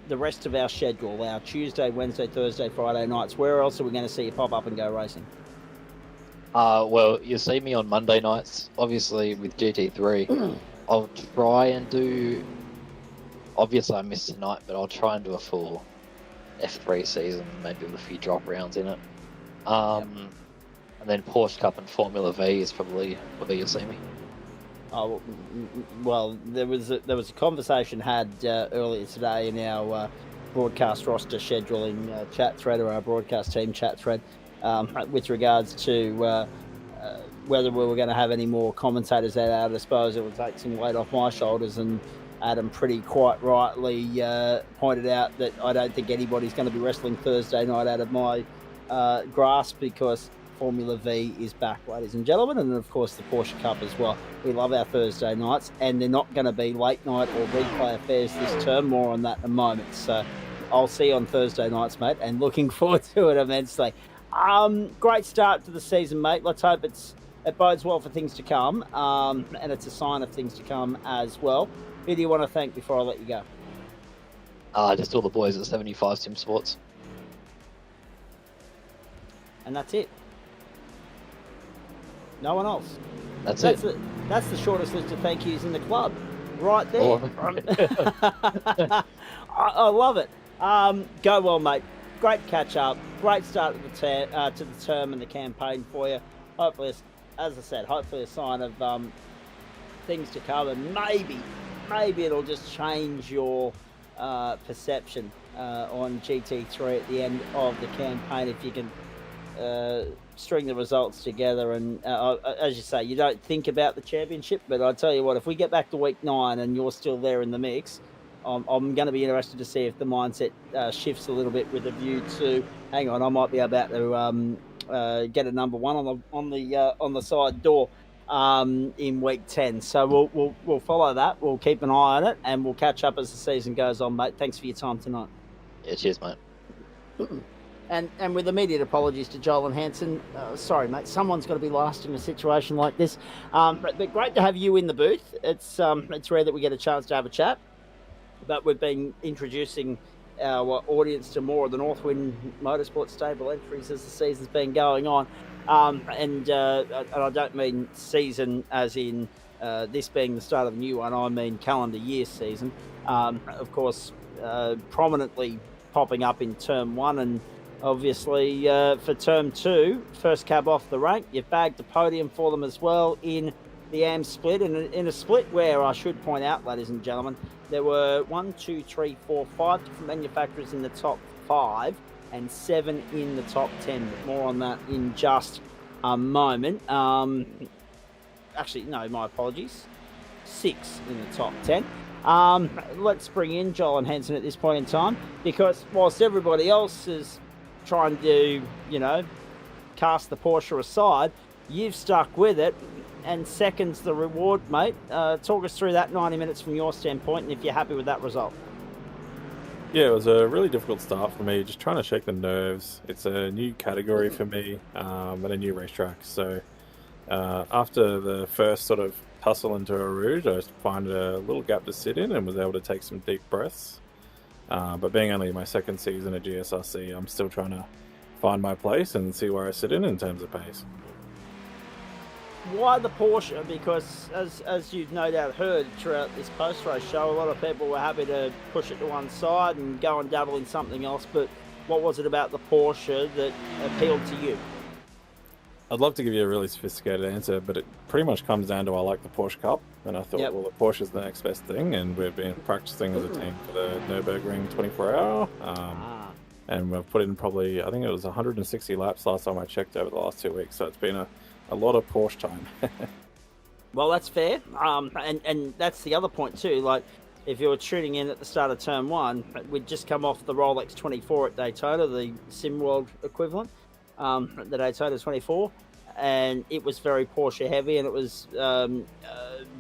the rest of our schedule, our Tuesday, Wednesday, Thursday, Friday nights? Where else are we going to see you pop up and go racing? Well, you see me on Monday nights, obviously with GT3. I'll try and do... Obviously I missed tonight, but I'll try and do a full F3 season, maybe with a few drop rounds in it. And then Porsche Cup and Formula V is probably where you'll see me. Oh, well, there was a conversation had earlier today in our broadcast roster scheduling chat thread, or our broadcast team chat thread, with regards to whether we were going to have any more commentators out. I suppose it would take some weight off my shoulders, and Adam pretty quite rightly pointed out that I don't think anybody's going to be wrestling Thursday night out of my grasp, because Formula V is back, ladies and gentlemen, and of course the Porsche Cup as well. We love our Thursday nights, and they're not going to be late night or replay affairs this term. More on that in a moment. So I'll see you on Thursday nights, mate, and looking forward to it immensely. Great start to the season, mate. Let's hope it bodes well for things to come, and it's a sign of things to come as well. Who do you want to thank before I let you go? Just all the boys at 75 Sim Sports. And that's it. No one else. That's it. That's the shortest list of thank yous in the club, right there. I love it. Go well, mate. Great catch up. Great start to the term and the campaign for you. Hopefully, as I said, hopefully a sign of things to come, and maybe it'll just change your perception on GT3 at the end of the campaign, if you can string the results together. And as you say, you don't think about the championship, but I tell you what, if we get back to week 9 and you're still there in the mix, I'm going to be interested to see if the mindset shifts a little bit with a view to, hang on, I might be about to get a number 1 on the side door in week 10. So we'll follow that. We'll keep an eye on it, and we'll catch up as the season goes on, mate. Thanks for your time tonight. Yeah, cheers, mate. And with immediate apologies to Joel and Hanson. Sorry, mate. Someone's got to be last in a situation like this. But great to have you in the booth. It's rare that we get a chance to have a chat. But we've been introducing our audience to more of the Northwind Motorsport stable entries as the season's been going on. And I don't mean season as in this being the start of the new one. I mean calendar year season. Of course, prominently popping up in Term 1, and obviously for Term 2, first cab off the rank. You've bagged the podium for them as well in the AM split, and in a split where, I should point out, ladies and gentlemen, there were 5 different manufacturers in the top 5 and 7 in the top 10. But more on that in just a moment. Actually, no, my apologies. 6 in the top 10. Let's bring in Joel and Hanson at this point in time, because whilst everybody else is trying to, cast the Porsche aside, you've stuck with it, and second's the reward, mate. Talk us through that 90 minutes from your standpoint, and if you're happy with that result. Yeah, it was a really difficult start for me, just trying to shake the nerves. It's a new category for me, and a new racetrack. So after the first sort of tussle into a Rouge, I just found a little gap to sit in and was able to take some deep breaths. But being only my second season at GSRC, I'm still trying to find my place and see where I sit in terms of pace. Why the Porsche? Because as you've no doubt heard throughout this post-race show, a lot of people were happy to push it to one side and go and dabble in something else. But what was it about the Porsche that appealed to you? I'd love to give you a really sophisticated answer, but it pretty much comes down to I like the Porsche Cup, and I thought, well, the Porsche is the next best thing, and we've been practicing as a team for the Nürburgring 24-hour, and we've put in probably, I think it was 160 laps last time I checked over the last 2 weeks, so it's been a lot of Porsche time. Well, that's fair, and that's the other point too. Like, if you were tuning in at the start of Turn 1, we'd just come off the Rolex 24 at Daytona, the SimWorld equivalent. The Daytona 24, and it was very Porsche heavy, and it was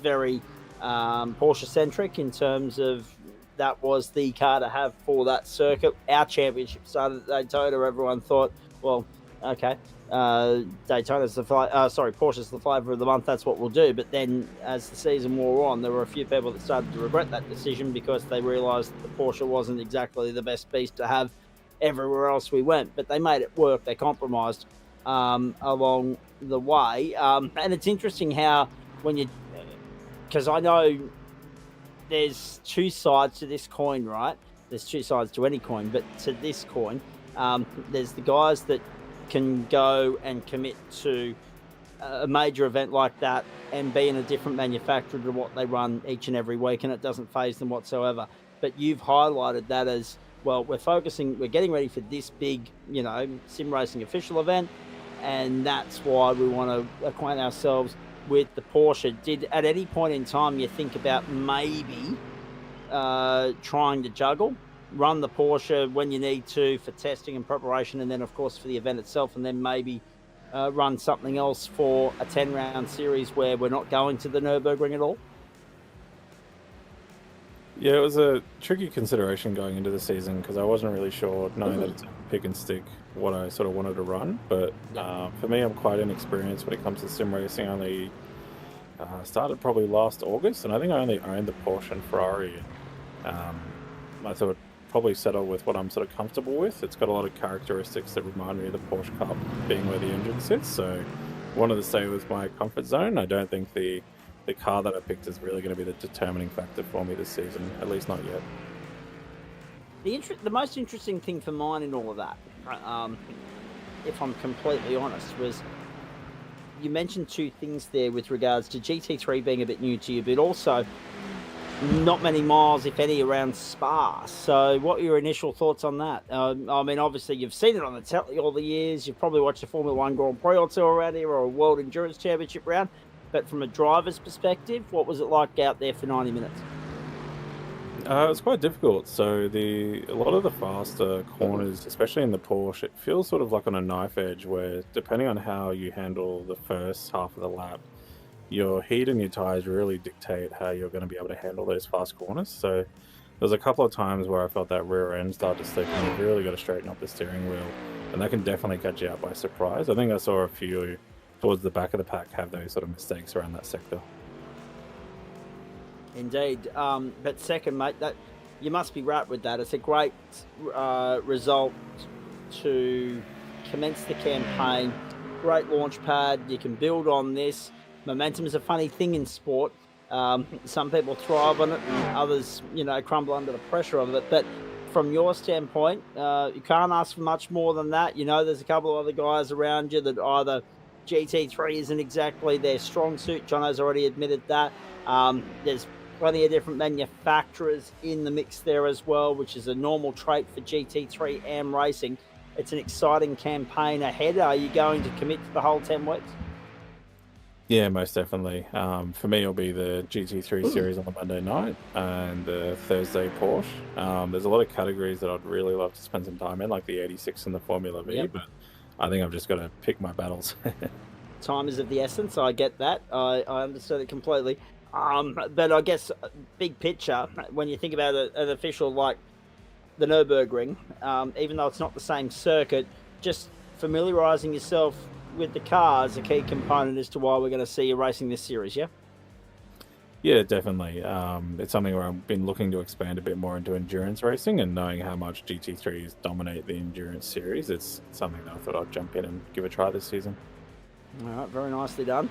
very Porsche centric in terms of that was the car to have for that circuit. Our championship started at Daytona. Everyone thought, well, okay, Daytona's Porsche's the flavour of the month. That's what we'll do. But then, as the season wore on, there were a few people that started to regret that decision because they realised that the Porsche wasn't exactly the best beast to have everywhere else we went, but they made it work. They compromised along the way, and it's interesting how because I know there's two sides to this coin, right? There's two sides to any coin, but to this coin, there's the guys that can go and commit to a major event like that and be in a different manufacturer to what they run each and every week, and it doesn't faze them whatsoever. But you've highlighted that as, well, we're getting ready for this big, sim racing official event, and that's why we want to acquaint ourselves with the Porsche. Did at any point in time you think about maybe trying to juggle, run the Porsche when you need to for testing and preparation, and then of course for the event itself, and then maybe run something else for a 10-round series where we're not going to the Nürburgring at all? Yeah, it was a tricky consideration going into the season because I wasn't really sure, knowing that it's pick and stick, what I sort of wanted to run. But for me, I'm quite inexperienced when it comes to sim racing. I only started probably last August, and I think I only owned the Porsche and Ferrari. I thought probably settle with what I'm sort of comfortable with. It's got a lot of characteristics that remind me of the Porsche Cup, being where the engine sits. So wanted to stay with my comfort zone. I don't think the car that I picked is really going to be the determining factor for me this season, at least not yet. The most interesting thing for mine in all of that, if I'm completely honest, was you mentioned two things there with regards to GT3 being a bit new to you, but also not many miles, if any, around Spa. So what are your initial thoughts on that? I mean, obviously you've seen it on the telly all the years. You've probably watched a Formula 1 Grand Prix or two around here, or a World Endurance Championship round. But from a driver's perspective, what was it like out there for 90 minutes? It was quite difficult. So a lot of the faster corners, especially in the Porsche, it feels sort of like on a knife edge where, depending on how you handle the first half of the lap, your heat and your tyres really dictate how you're going to be able to handle those fast corners. So there's a couple of times where I felt that rear end start to slip, and you've really got to straighten up the steering wheel, and that can definitely catch you out by surprise. I think I saw a few towards the back of the pack have those sort of mistakes around that sector. Indeed. But second, mate, that you must be right with that. It's a great result to commence the campaign. Great launch pad. You can build on this. Momentum is a funny thing in sport. Some people thrive on it, and others, crumble under the pressure of it. But from your standpoint, you can't ask for much more than that. There's a couple of other guys around you that either GT3 isn't exactly their strong suit. Jono's already admitted that. There's plenty of different manufacturers in the mix there as well, which is a normal trait for GT3 AM racing. It's an exciting campaign ahead. Are you going to commit to the whole 10 weeks? Yeah, most definitely. For me, it'll be the GT3 series on the Monday night and the Thursday Porsche. There's a lot of categories that I'd really love to spend some time in, like the 86 and the Formula V, but I think I've just got to pick my battles. Time is of the essence. I get that. I understood it completely. But I guess big picture, when you think about an official like the Nürburgring, even though it's not the same circuit, just familiarising yourself with the car is a key component as to why we're going to see you racing this series, yeah? Yeah, definitely. It's something where I've been looking to expand a bit more into endurance racing, and knowing how much GT3s dominate the endurance series, it's something that I thought I'd jump in and give a try this season. All right, very nicely done.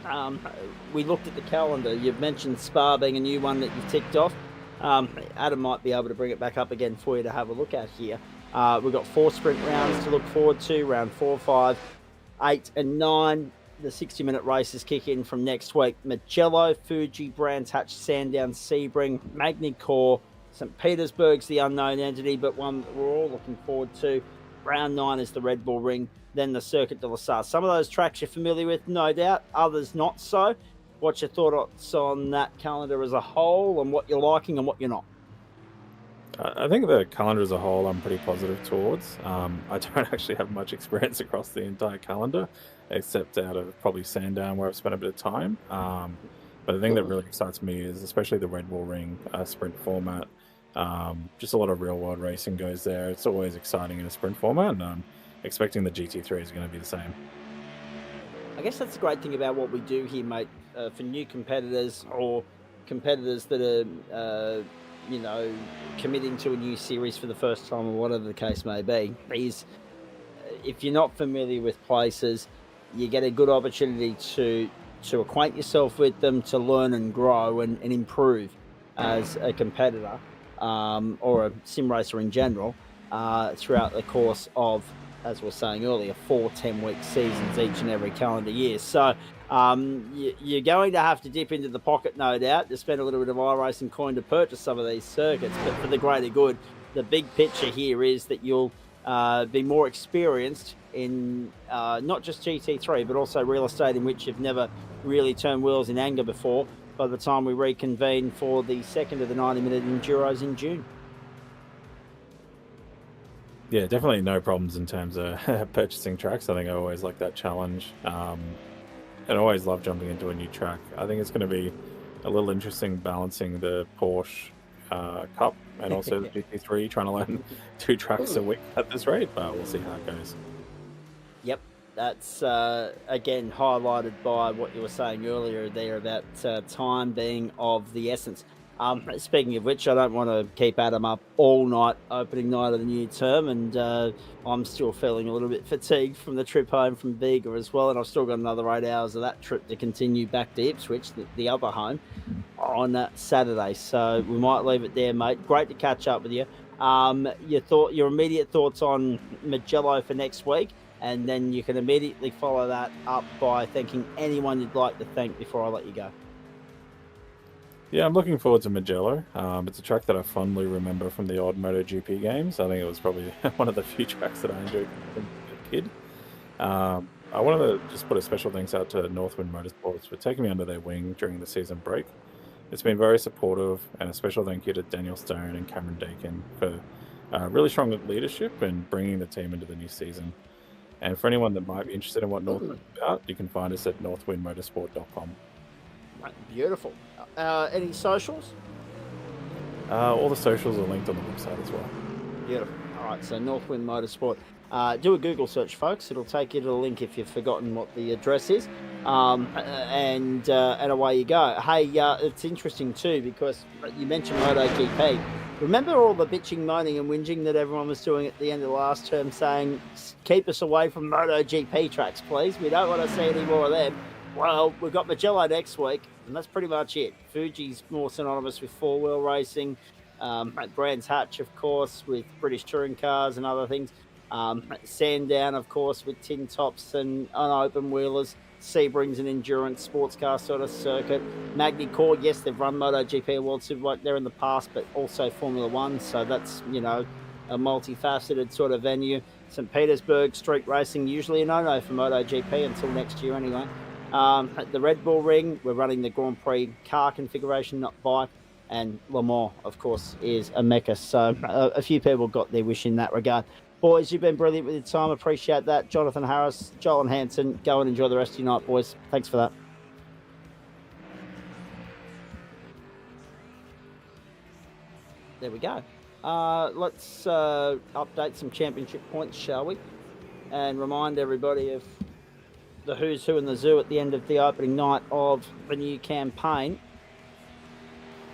We looked at the calendar. You've mentioned Spa being a new one that you've ticked off. Adam might be able to bring it back up again for you to have a look at here. We've got 4 sprint rounds to look forward to, round 4, 5, 8 and 9. The 60-minute races kick in from next week. Mugello, Fuji, Brands Hatch, Sandown, Sebring, Magny-Cours, St. Petersburg's the unknown entity, but one that we're all looking forward to. Round 9 is the Red Bull Ring, then the Circuit de la Sarre. Some of those tracks you're familiar with, no doubt, others not so. What's your thoughts on that calendar as a whole, and what you're liking and what you're not? I think the calendar as a whole I'm pretty positive towards. I don't actually have much experience across the entire calendar, except out of probably Sandown where I've spent a bit of time. But the thing that really excites me is especially the Red Bull Ring sprint format. Just a lot of real world racing goes there. It's always exciting in a sprint format, and I'm expecting the GT3 is going to be the same. I guess that's the great thing about what we do here, mate, for new competitors or competitors that are, committing to a new series for the first time or whatever the case may be, is if you're not familiar with places, you get a good opportunity to acquaint yourself with them, to learn and grow and improve as a competitor or a sim racer in general throughout the course of, as we were saying earlier, 4 10-week seasons each and every calendar year. So you're going to have to dip into the pocket, no doubt, to spend a little bit of iRacing coin to purchase some of these circuits. But for the greater good, the big picture here is that you'll be more experienced in not just GT3, but also real estate, in which you've never really turned wheels in anger before, by the time we reconvene for the second of the 90-minute Enduros in June. Yeah, definitely no problems in terms of purchasing tracks. I think I always like that challenge. And I always love jumping into a new track. I think it's going to be a little interesting balancing the Porsche Cup and also the GT3, trying to learn 2 tracks a week at this rate, but we'll see how it goes. Yep, that's again highlighted by what you were saying earlier there about time being of the essence. Speaking of which, I don't want to keep Adam up all night, opening night of the new term, and I'm still feeling a little bit fatigued from the trip home from Bega as well, and I've still got another 8 hours of that trip to continue back to Ipswich, the other home, on Saturday. So we might leave it there, mate. Great to catch up with you. Your immediate thoughts on Mugello for next week, and then you can immediately follow that up by thanking anyone you'd like to thank before I let you go. Yeah, I'm looking forward to Mugello. It's a track that I fondly remember from the old MotoGP games. I think it was probably one of the few tracks that I enjoyed as a kid. I wanted to just put a special thanks out to Northwind Motorsports for taking me under their wing during the season break. It's been very supportive, and a special thank you to Daniel Stone and Cameron Dakin for really strong leadership and bringing the team into the new season. And for anyone that might be interested in what Northwind is about, you can find us at northwindmotorsport.com. Beautiful. Any socials? All the socials are linked on the website as well. Beautiful. All right, so Northwind Motorsport. Do a Google search, folks. It'll take you to the link if you've forgotten what the address is. And away you go. Hey, it's interesting too, because you mentioned MotoGP. Remember all the bitching, moaning and whinging that everyone was doing at the end of the last term, saying, keep us away from MotoGP tracks, please. We don't want to see any more of them. Well, we've got Mugello next week, and that's pretty much it. Fuji's more synonymous with four-wheel racing. Brands Hatch, of course, with British touring cars and other things. Sandown, of course, with tin tops and unopen wheelers. Sebring's an endurance sports car sort of circuit. Magny-Cours, yes, they've run MotoGP World Superbike there in the past, but also Formula One, so that's, a multifaceted sort of venue. St. Petersburg street racing, usually a no-no for MotoGP until next year anyway. At the Red Bull Ring, we're running the Grand Prix car configuration, not bike. And Le Mans, of course, is a mecca. So a few people got their wish in that regard. Boys, you've been brilliant with your time. Appreciate that. Jonathan Harris, Joel and Hanson, go and enjoy the rest of your night, boys. Thanks for that. There we go. Let's update some championship points, shall we? And remind everybody of the who's who in the zoo at the end of the opening night of the new campaign.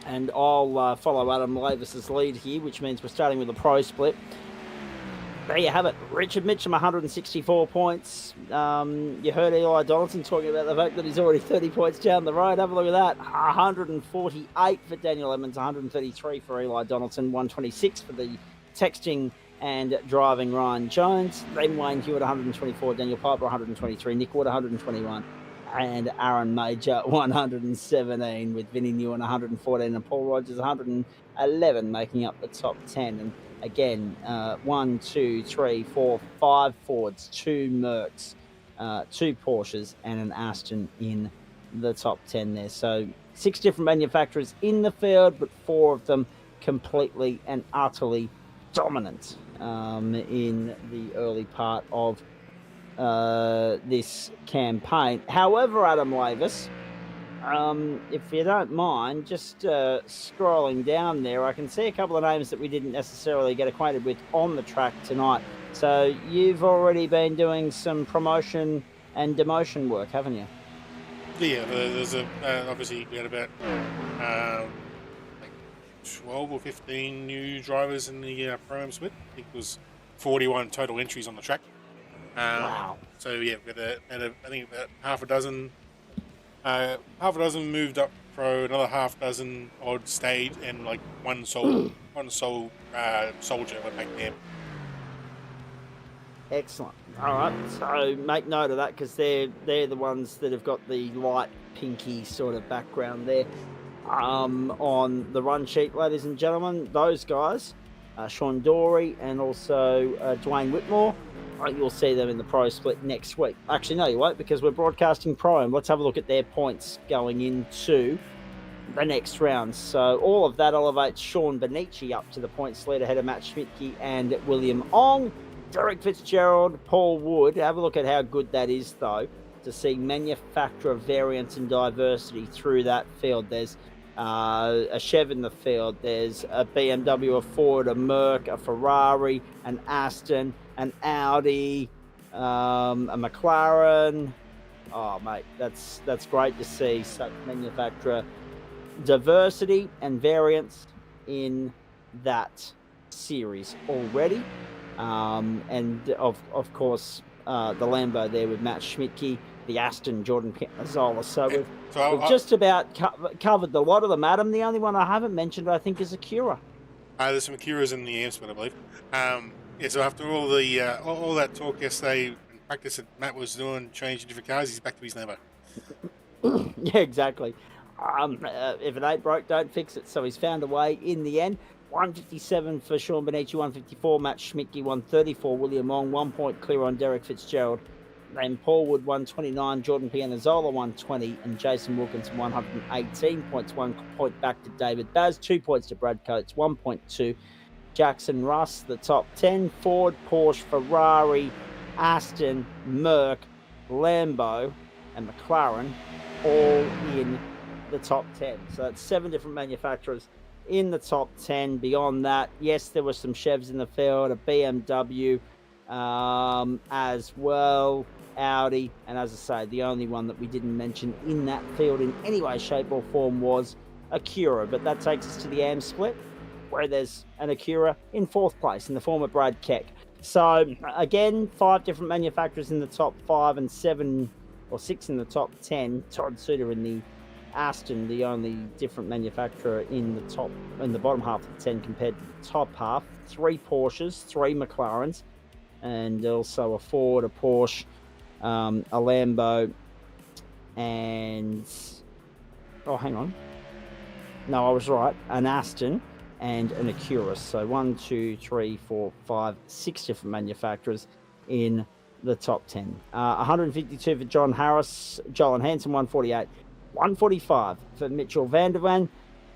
And I'll follow Adam Lavis's lead here, which means we're starting with a pro split. There you have it. Richard Mitchum, 164 points. You heard Eli Donaldson talking about the fact that he's already 30 points down the road. Have a look at that. 148 for Daniel Edmonds, 133 for Eli Donaldson, 126 for the texting and driving Ryan Jones. Then Wayne Hewitt, 124. Daniel Piper, 123. Nick Wood, 121. And Aaron Major, 117, with Vinnie Newen, 114, and Paul Rogers, 111, making up the top 10. And again, 1, 2, 3, 4, 5 Fords, 2 Mercs, 2 Porsches, and an Aston in the top 10 there. So 6 different manufacturers in the field, but 4 of them completely and utterly dominant in the early part of this campaign. However, Adam Lavis, if you don't mind, just scrolling down there, I can see a couple of names that we didn't necessarily get acquainted with on the track tonight. So you've already been doing some promotion and demotion work, haven't you? Yeah, there's obviously we had about 12 or 15 new drivers in the Pro-Am split. I think it was 41 total entries on the track. Wow. So yeah, we had I think about half a dozen moved up pro, another half dozen odd stayed, and like one soldier went back there. Excellent. All right, so make note of that because they're the ones that have got the light pinky sort of background there on the run sheet, ladies and gentlemen. Those guys, Sean Dorey and also Dwayne Whitmore. You'll see them in the pro split next week. Actually, no, you won't, because we're broadcasting pro, and let's have a look at their points going into the next round. So all of that elevates Sean Benici up to the points lead ahead of Matt Schmidtke and William Ong. Derek Fitzgerald, Paul Wood. Have a look at how good that is, though, to see manufacturer variance and diversity through that field. There's a Chev in the field. There's a BMW, a Ford, a Merc, a Ferrari, an Aston, an Audi, a McLaren. Oh, mate, that's great to see such manufacturer diversity and variance in that series already. And of course, the Lambo there with Matt Schmidtke, the Aston, Jordan Piazzolla. So we've just about covered the lot of them, Adam. The only one I haven't mentioned, I think, is Acura. There's some Acuras in the AM split, I believe. Yeah, so after all that talk yesterday and practice that Matt was doing, changing different cars, he's back to his Lambo. Yeah, exactly. If it ain't broke, don't fix it. So he's found a way in the end. 157 for Sean Benici, 154 Matt Schmidtke, 134 William Ong, 1 point clear on Derek Fitzgerald. Then Paul Wood, 129, Jordan Pianazzola, 120, and Jason Wilkinson, 118 points. 1 point back to David Baz, 2 points to Brad Coates, 1.2. Jackson Russ, the top 10. Ford, Porsche, Ferrari, Aston, Merc, Lambo, and McLaren, all in the top 10. So that's 7 different manufacturers in the top 10. Beyond that, yes, there were some Chevs in the field, a BMW as well, Audi, and as I say, the only one that we didn't mention in that field in any way, shape or form was Acura. But that takes us to the AM split, where there's an Acura in 4th place in the form of Brad Keck. So again, 5 different manufacturers in the top 5 and 7 or 6 in the top 10. Todd Suter in the Aston, the only different manufacturer in the bottom half of the 10 compared to the top half. 3 Porsches, 3 McLarens, and also a Ford, a Porsche, a Lambo, and hang on, no, I was right, an Aston and an Acura. So 1, 2, 3, 4, 5, 6 different manufacturers in the top 10. 152 for John Harris, Joel Hansen, 148. 145 for Mitchell Vandervan,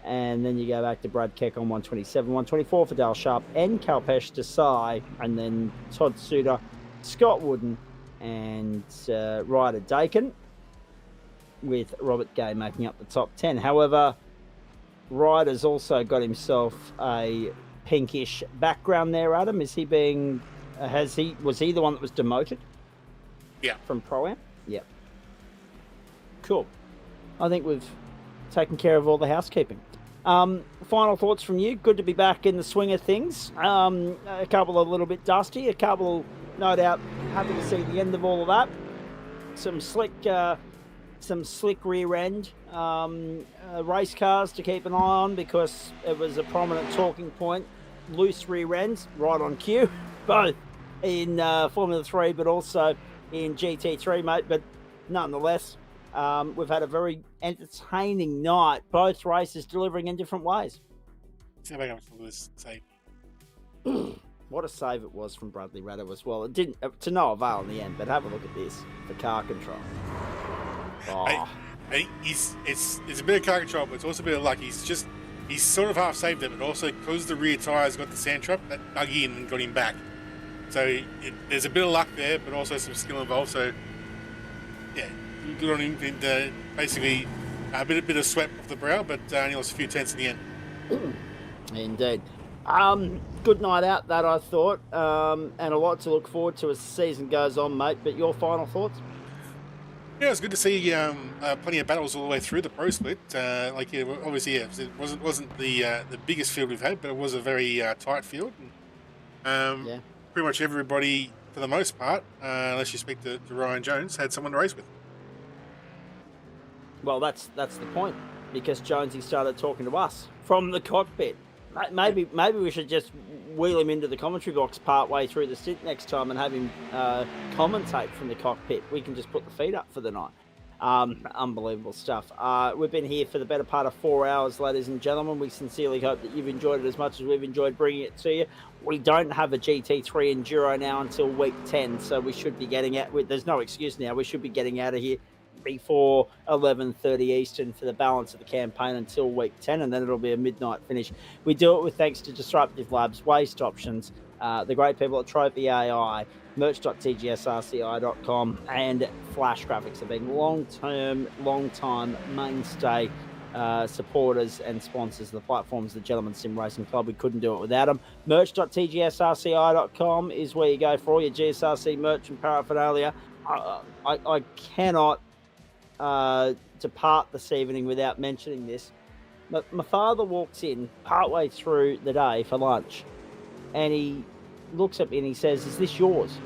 and then you go back to Brad Keck on 127, 124 for Dale Sharp and Kalpesh Desai, and then Todd Suter, Scott Wooden, and Ryder Dakin, with Robert Gay making up the top 10. However, Ryder's also got himself a pinkish background there, Adam. Was he the one that was demoted? Yeah. From Pro-Am? Yeah. Cool. I think we've taken care of all the housekeeping. Final thoughts from you. Good to be back in the swing of things. A couple a little bit dusty, a couple, no doubt, happy to see the end of all of that. Some slick rear end race cars to keep an eye on, because it was a prominent talking point. Loose rear ends, right on cue, both in Formula 3 but also in GT3, mate. But nonetheless, we've had a very entertaining night, both races delivering in different ways. See if I can fill this save. What a save it was from Bradley Ratto as well. It didn't to no avail in the end, but have a look at this for car control. Oh. It's a bit of car control, but it's also a bit of luck. He's sort of half saved it, but also because the rear tyres got the sand trap, that dug in and got him back. So there's a bit of luck there, but also some skill involved. So yeah, good on him. And, basically, a bit of sweat off the brow, but only lost a few tenths in the end. Indeed. Good night out, that, I thought, and a lot to look forward to as the season goes on, mate. But your final thoughts? Yeah, it's good to see plenty of battles all the way through the pro split. Obviously, it wasn't the biggest field we've had, but it was a very tight field. And, pretty much everybody, for the most part, unless you speak to Ryan Jones, had someone to race with. Well, that's the point, because Jonesy started talking to us from the cockpit. Maybe we should just wheel him into the commentary box part way through the stint next time and have him commentate from the cockpit. We can just put the feet up for the night. Unbelievable stuff. We've been here for the better part of 4 hours, ladies and gentlemen. We sincerely hope that you've enjoyed it as much as we've enjoyed bringing it to you. We don't have a GT3 Enduro now until week 10, so we should be getting out. There's no excuse now. We should be getting out of here before 11:30 Eastern for the balance of the campaign until week 10, and then it'll be a midnight finish. We do it with thanks to Disruptive Labs, Waste Options, the great people at Trophy AI, merch.tgsrci.com, and Flash Graphics have been long-time mainstay supporters and sponsors of the platforms, the Gentleman Sim Racing Club. We couldn't do it without them. Merch.tgsrci.com is where you go for all your GSRC merch and paraphernalia. I cannot depart this evening without mentioning this. But my father walks in partway through the day for lunch, and he looks at me and he says, "Is this yours?"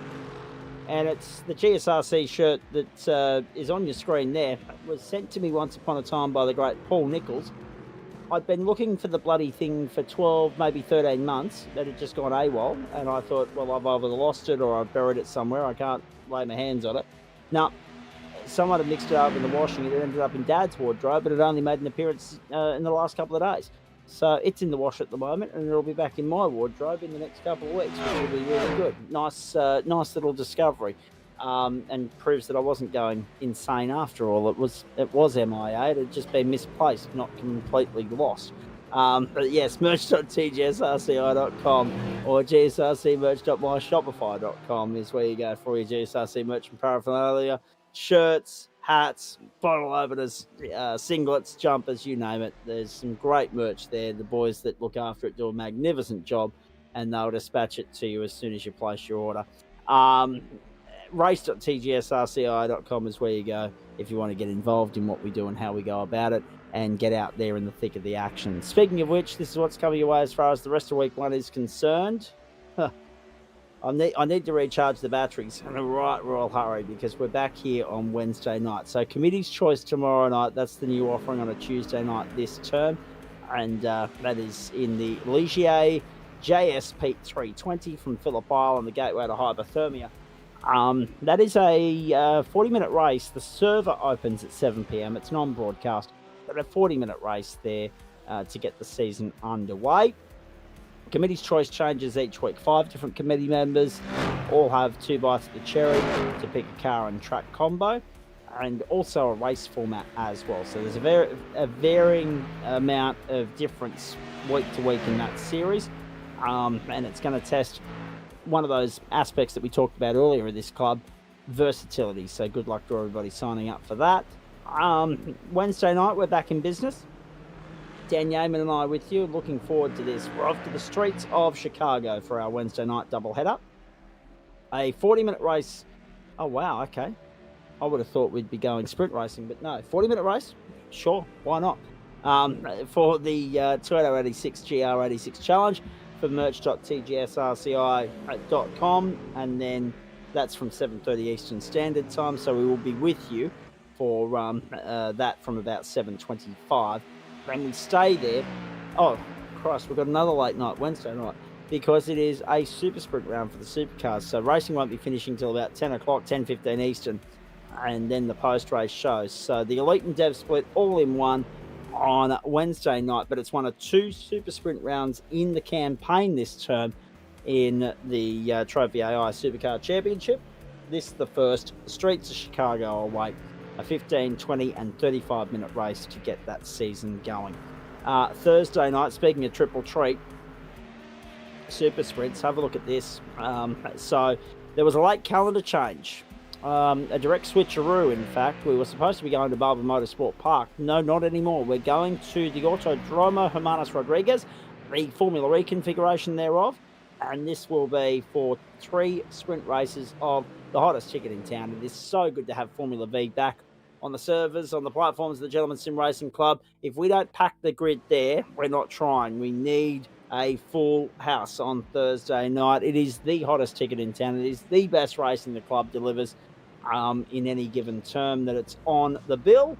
And it's the GSRC shirt that is on your screen there. It was sent to me once upon a time by the great Paul Nichols. I'd been looking for the bloody thing for 12, maybe 13 months. That had just gone AWOL, and I thought, well, I've either lost it or I've buried it somewhere. I can't lay my hands on it. Now, someone had mixed it up in the washing. It ended up in Dad's wardrobe, but it only made an appearance in the last couple of days. So it's in the wash at the moment, and it'll be back in my wardrobe in the next couple of weeks, which will be really good. Nice little discovery, and proves that I wasn't going insane after all. It was MIA. It had just been misplaced, not completely lost. But yes, merch.tgsrci.com or gsrcmerch.myshopify.com is where you go for your GSRC merch and paraphernalia, shirts, hats, bottle openers, singlets, jumpers, you name it. There's some great merch there. The boys that look after it do a magnificent job, and they'll dispatch it to you as soon as you place your order. Race.tgsrci.com is where you go if you want to get involved in what we do and how we go about it, and get out there in the thick of the action. Speaking of which, this is what's coming your way as far as the rest of week 1 is concerned. I need to recharge the batteries in a right royal hurry, because we're back here on Wednesday night. So Committee's Choice tomorrow night. That's the new offering on a Tuesday night this term. And that is in the Ligier JS Peak 320 from Phillip Island, the gateway to hypothermia. That is a 40-minute race. The server opens at 7 p.m. It's non-broadcast, but a 40-minute race there to get the season underway. Committee's choice changes each week. 5 different committee members all have 2 bites at the cherry to pick a car and track combo, and also a race format as well. So there's a varying amount of difference week to week in that series, and it's going to test one of those aspects that we talked about earlier in this club, versatility. So good luck to everybody signing up for that. Wednesday night, we're back in business. Dan Yeaman and I with you, looking forward to this. We're off to the streets of Chicago for our Wednesday night doubleheader. A 40-minute race. Oh, wow, okay. I would have thought we'd be going sprint racing, but no. 40-minute race? Sure, why not? for the 2886 GR86 Challenge for merch.tgsrci.com, and then that's from 7:30 Eastern Standard Time. So we will be with you for that from about 7:25. And we stay there. Oh, Christ, we've got another late night Wednesday night because it is a super sprint round for the supercars. So racing won't be finishing till about 10 o'clock, 10:15 Eastern, and then the post-race shows. So the Elite and Dev split all in one on Wednesday night, but it's one of two super sprint rounds in the campaign this term in the Trophy AI Supercar Championship. This is the first. The streets of Chicago await a 15, 20 and 35-minute race to get that season going. Thursday night, speaking of triple treat, super sprints, have a look at this. So there was a late calendar change, a direct switcheroo, in fact. We were supposed to be going to Barber Motorsport Park. No, not anymore. We're going to the Autodromo Hermanos Rodriguez, the Formula E configuration thereof, and this will be for 3 sprint races of the hottest ticket in town. It is so good to have Formula V back on the servers, on the platforms of the Gentlemen's Sim Racing Club. If we don't pack the grid there, we're not trying. We need a full house on Thursday night. It is the hottest ticket in town. It is the best racing the club delivers in any given term that it's on the bill.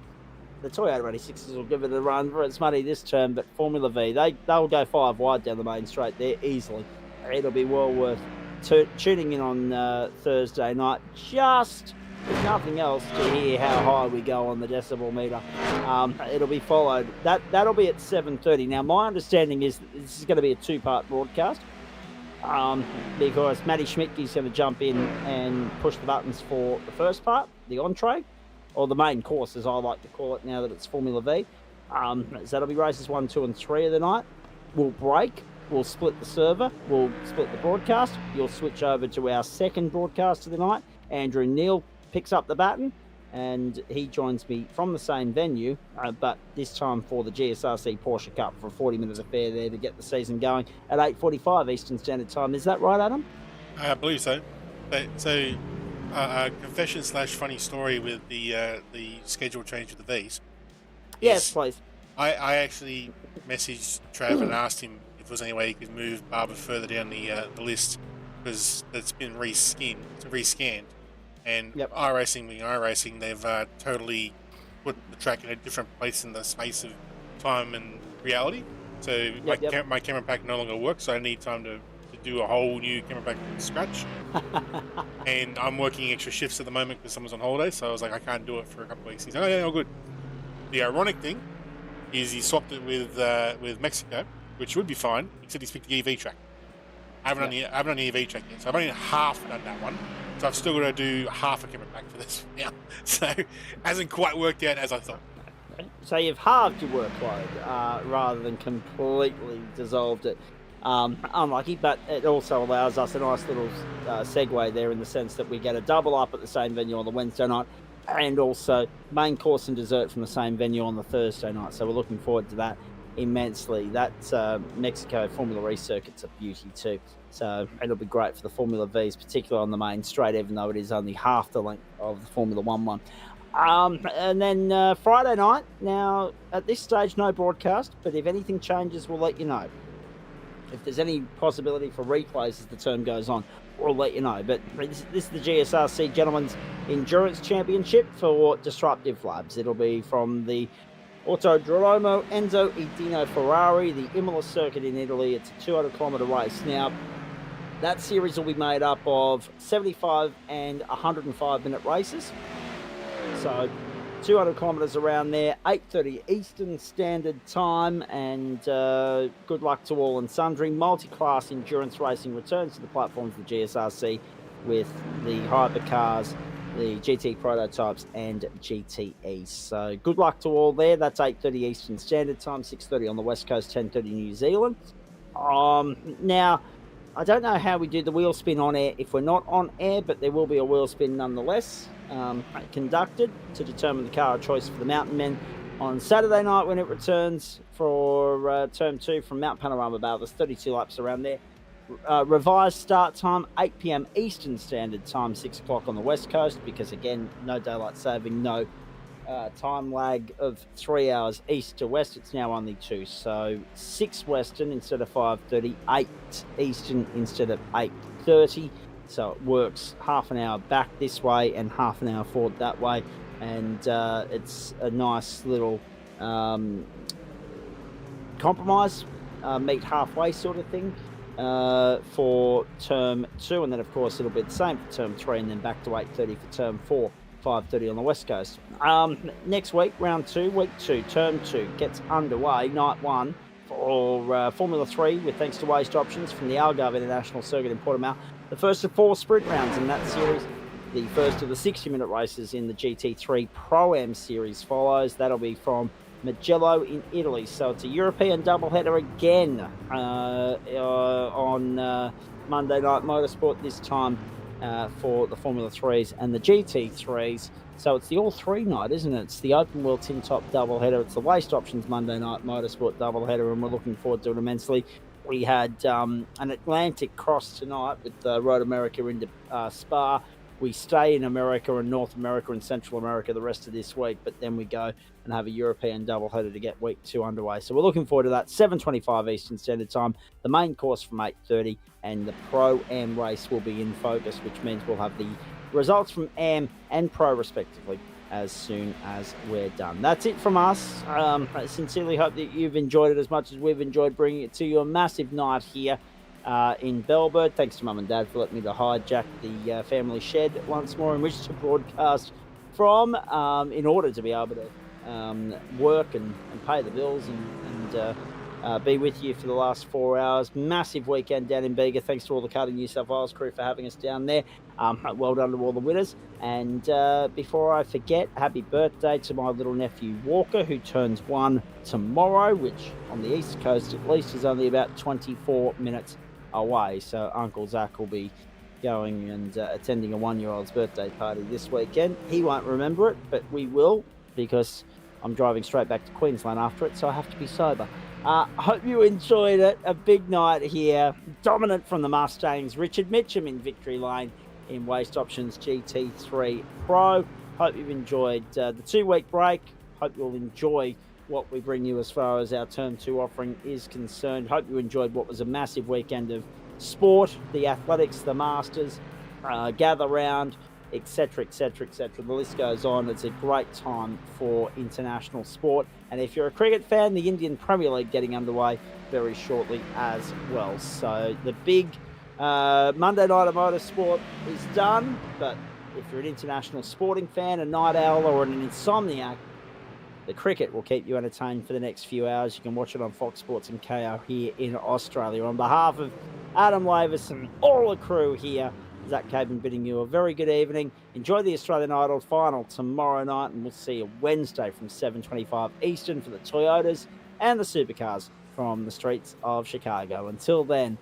The Toyota 86s will give it a run for its money this term, but Formula V, they'll go 5 wide down the main straight there easily. It'll be well worth tuning in on Thursday night, just if nothing else, to hear how high we go on the decibel meter. It'll be followed. That'll be at 7:30. Now, my understanding is that this is going to be a 2-part broadcast because Matty Schmidtke's going to jump in and push the buttons for the first part, the entree, or the main course, as I like to call it now that it's Formula V. So that'll be races 1, 2, and 3 of the night. We'll break. We'll split the server. We'll split the broadcast. You'll switch over to our second broadcast of the night. Andrew Neal picks up the baton, and he joins me from the same venue, but this time for the GSRC Porsche Cup for a 40-minute affair there to get the season going at 8:45 Eastern Standard Time. Is that right, Adam? I believe so. So confession / funny story with the schedule change of the Vs. Yes, please. I actually messaged Trav and asked him if there was any way he could move Barber further down the list, because it's been rescanned. And yep. iRacing being iRacing, they've totally put the track in a different place in the space of time and reality. So my camera pack no longer works, so I need time to do a whole new camera pack from scratch. And I'm working extra shifts at the moment because someone's on holiday, so I was like, I can't do it for a couple of weeks. He's like, oh yeah, all good. The ironic thing is he swapped it with Mexico, which would be fine, except he's picked the EV track. I haven't done the EV track yet, so I've only half done that one. So I've still got to do half a camera pack for this now. So it hasn't quite worked out as I thought. So you've halved your workload rather than completely dissolved it. Unlucky, but it also allows us a nice little segue there in the sense that we get a double up at the same venue on the Wednesday night, and also main course and dessert from the same venue on the Thursday night. So we're looking forward to that immensely. That Mexico Formula E circuit's a beauty too. So it'll be great for the Formula Vs, particularly on the main straight, even though it is only half the length of the Formula 1 one. And then Friday night, now at this stage no broadcast, but if anything changes we'll let you know. If there's any possibility for replays as the term goes on, we'll let you know. But this is the GSRC Gentlemen's Endurance Championship for Disruptive Labs. It'll be from the Autodromo Enzo Edino Ferrari, the Imola circuit in Italy. It's a 200-kilometre race. Now, that series will be made up of 75 and 105-minute races. So 200 kilometres around there, 8:30 Eastern Standard Time, and good luck to all and sundry. Multi-class endurance racing returns to the platforms of the GSRC with the hypercars, the GT prototypes and GTEs. So good luck to all there. That's 8:30 Eastern Standard Time, 6:30 on the West Coast, 10:30 New Zealand. Now, I don't know how we do the wheel spin on air if we're not on air, but there will be a wheel spin nonetheless conducted to determine the car of choice for the Mountain Men on Saturday night when it returns for Term 2 from Mount Panorama Vale. There's 32 laps around there. Revised start time, 8 p.m. Eastern Standard Time, 6 o'clock on the West Coast, because again, no daylight saving, no time lag of 3 hours east to west. It's now only 2, so 6 Western instead of 5:30, 8 Eastern instead of 8:30. So it works half an hour back this way and half an hour forward that way, and it's a nice little compromise, meet halfway sort of thing for term 2, and then of course it'll be the same for term 3, and then back to 8:30 for term 4, 5:30 on the west coast. Next week, round 2, week 2, term 2 gets underway, night 1 for Formula 3 with thanks to waste options from the Algarve International Circuit in Portimao. The first of 4 sprint rounds in that series. The first of the 60-minute races in the GT3 Pro-Am series follows. That'll be from Mugello in Italy. So it's a European doubleheader again on Monday Night Motorsport, this time for the Formula 3s and the GT3s. So it's the all-3 night, isn't it? It's the open wheel tin top doubleheader. It's the waste options Monday Night Motorsport doubleheader, and we're looking forward to it immensely. We had an Atlantic cross tonight with Road America into Spa. We stay in America and North America and Central America the rest of this week, but then we go and have a European doubleheader to get week 2 underway. So we're looking forward to that. 7:25 Eastern Standard Time. The main course from 8:30, and the Pro-Am race will be in focus, which means we'll have the results from Am and Pro respectively as soon as we're done. That's it from us. I sincerely hope that you've enjoyed it as much as we've enjoyed bringing it to you. A massive night here in Bellbird. Thanks to Mum and Dad for letting me to hijack the family shed once more in which to broadcast from in order to be able to work and pay the bills and be with you for the last 4 hours. Massive weekend down in Bega. Thanks to all the Karting New South Wales crew for having us down there. Well done to all the winners. And before I forget, happy birthday to my little nephew Walker, who turns 1 tomorrow, which on the East Coast at least is only about 24 minutes away. So Uncle Zach will be going and attending a 1-year-old's birthday party this weekend. He won't remember it, but we will, because I'm driving straight back to Queensland after it, so I have to be sober. Hope you enjoyed it. A big night here. Dominant from the Mustangs. Richard Mitchum in victory lane in Waste Options GT3 Pro. Hope you've enjoyed the 2-week break. Hope you'll enjoy what we bring you as far as our Term 2 offering is concerned. Hope you enjoyed what was a massive weekend of sport, the athletics, the Masters, gather round, etc., etc., etc. The list goes on. It's a great time for international sport. And if you're a cricket fan, the Indian Premier League getting underway very shortly as well. So the big Monday night of motorsport is done. But if you're an international sporting fan, a night owl or an insomniac, the cricket will keep you entertained for the next few hours. You can watch it on Fox Sports and KO here in Australia. On behalf of Adam Lavis and all the crew here, Zach Caban bidding you a very good evening. Enjoy the Australian Idol final tomorrow night, and we'll see you Wednesday from 7:25 Eastern for the Toyotas and the Supercars from the streets of Chicago. Until then,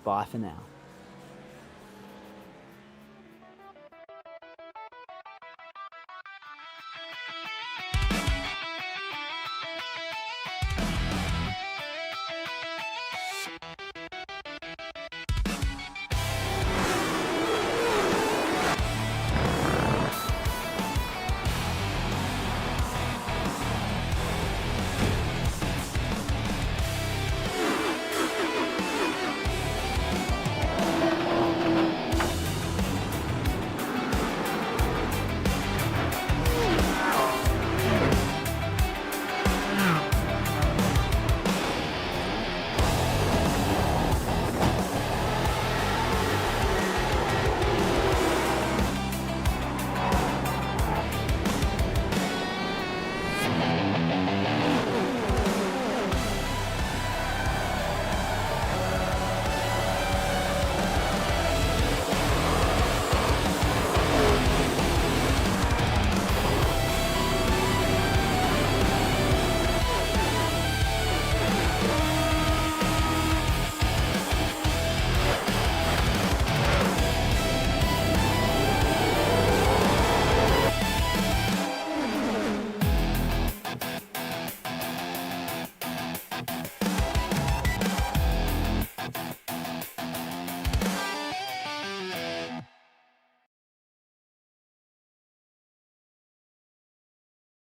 bye for now.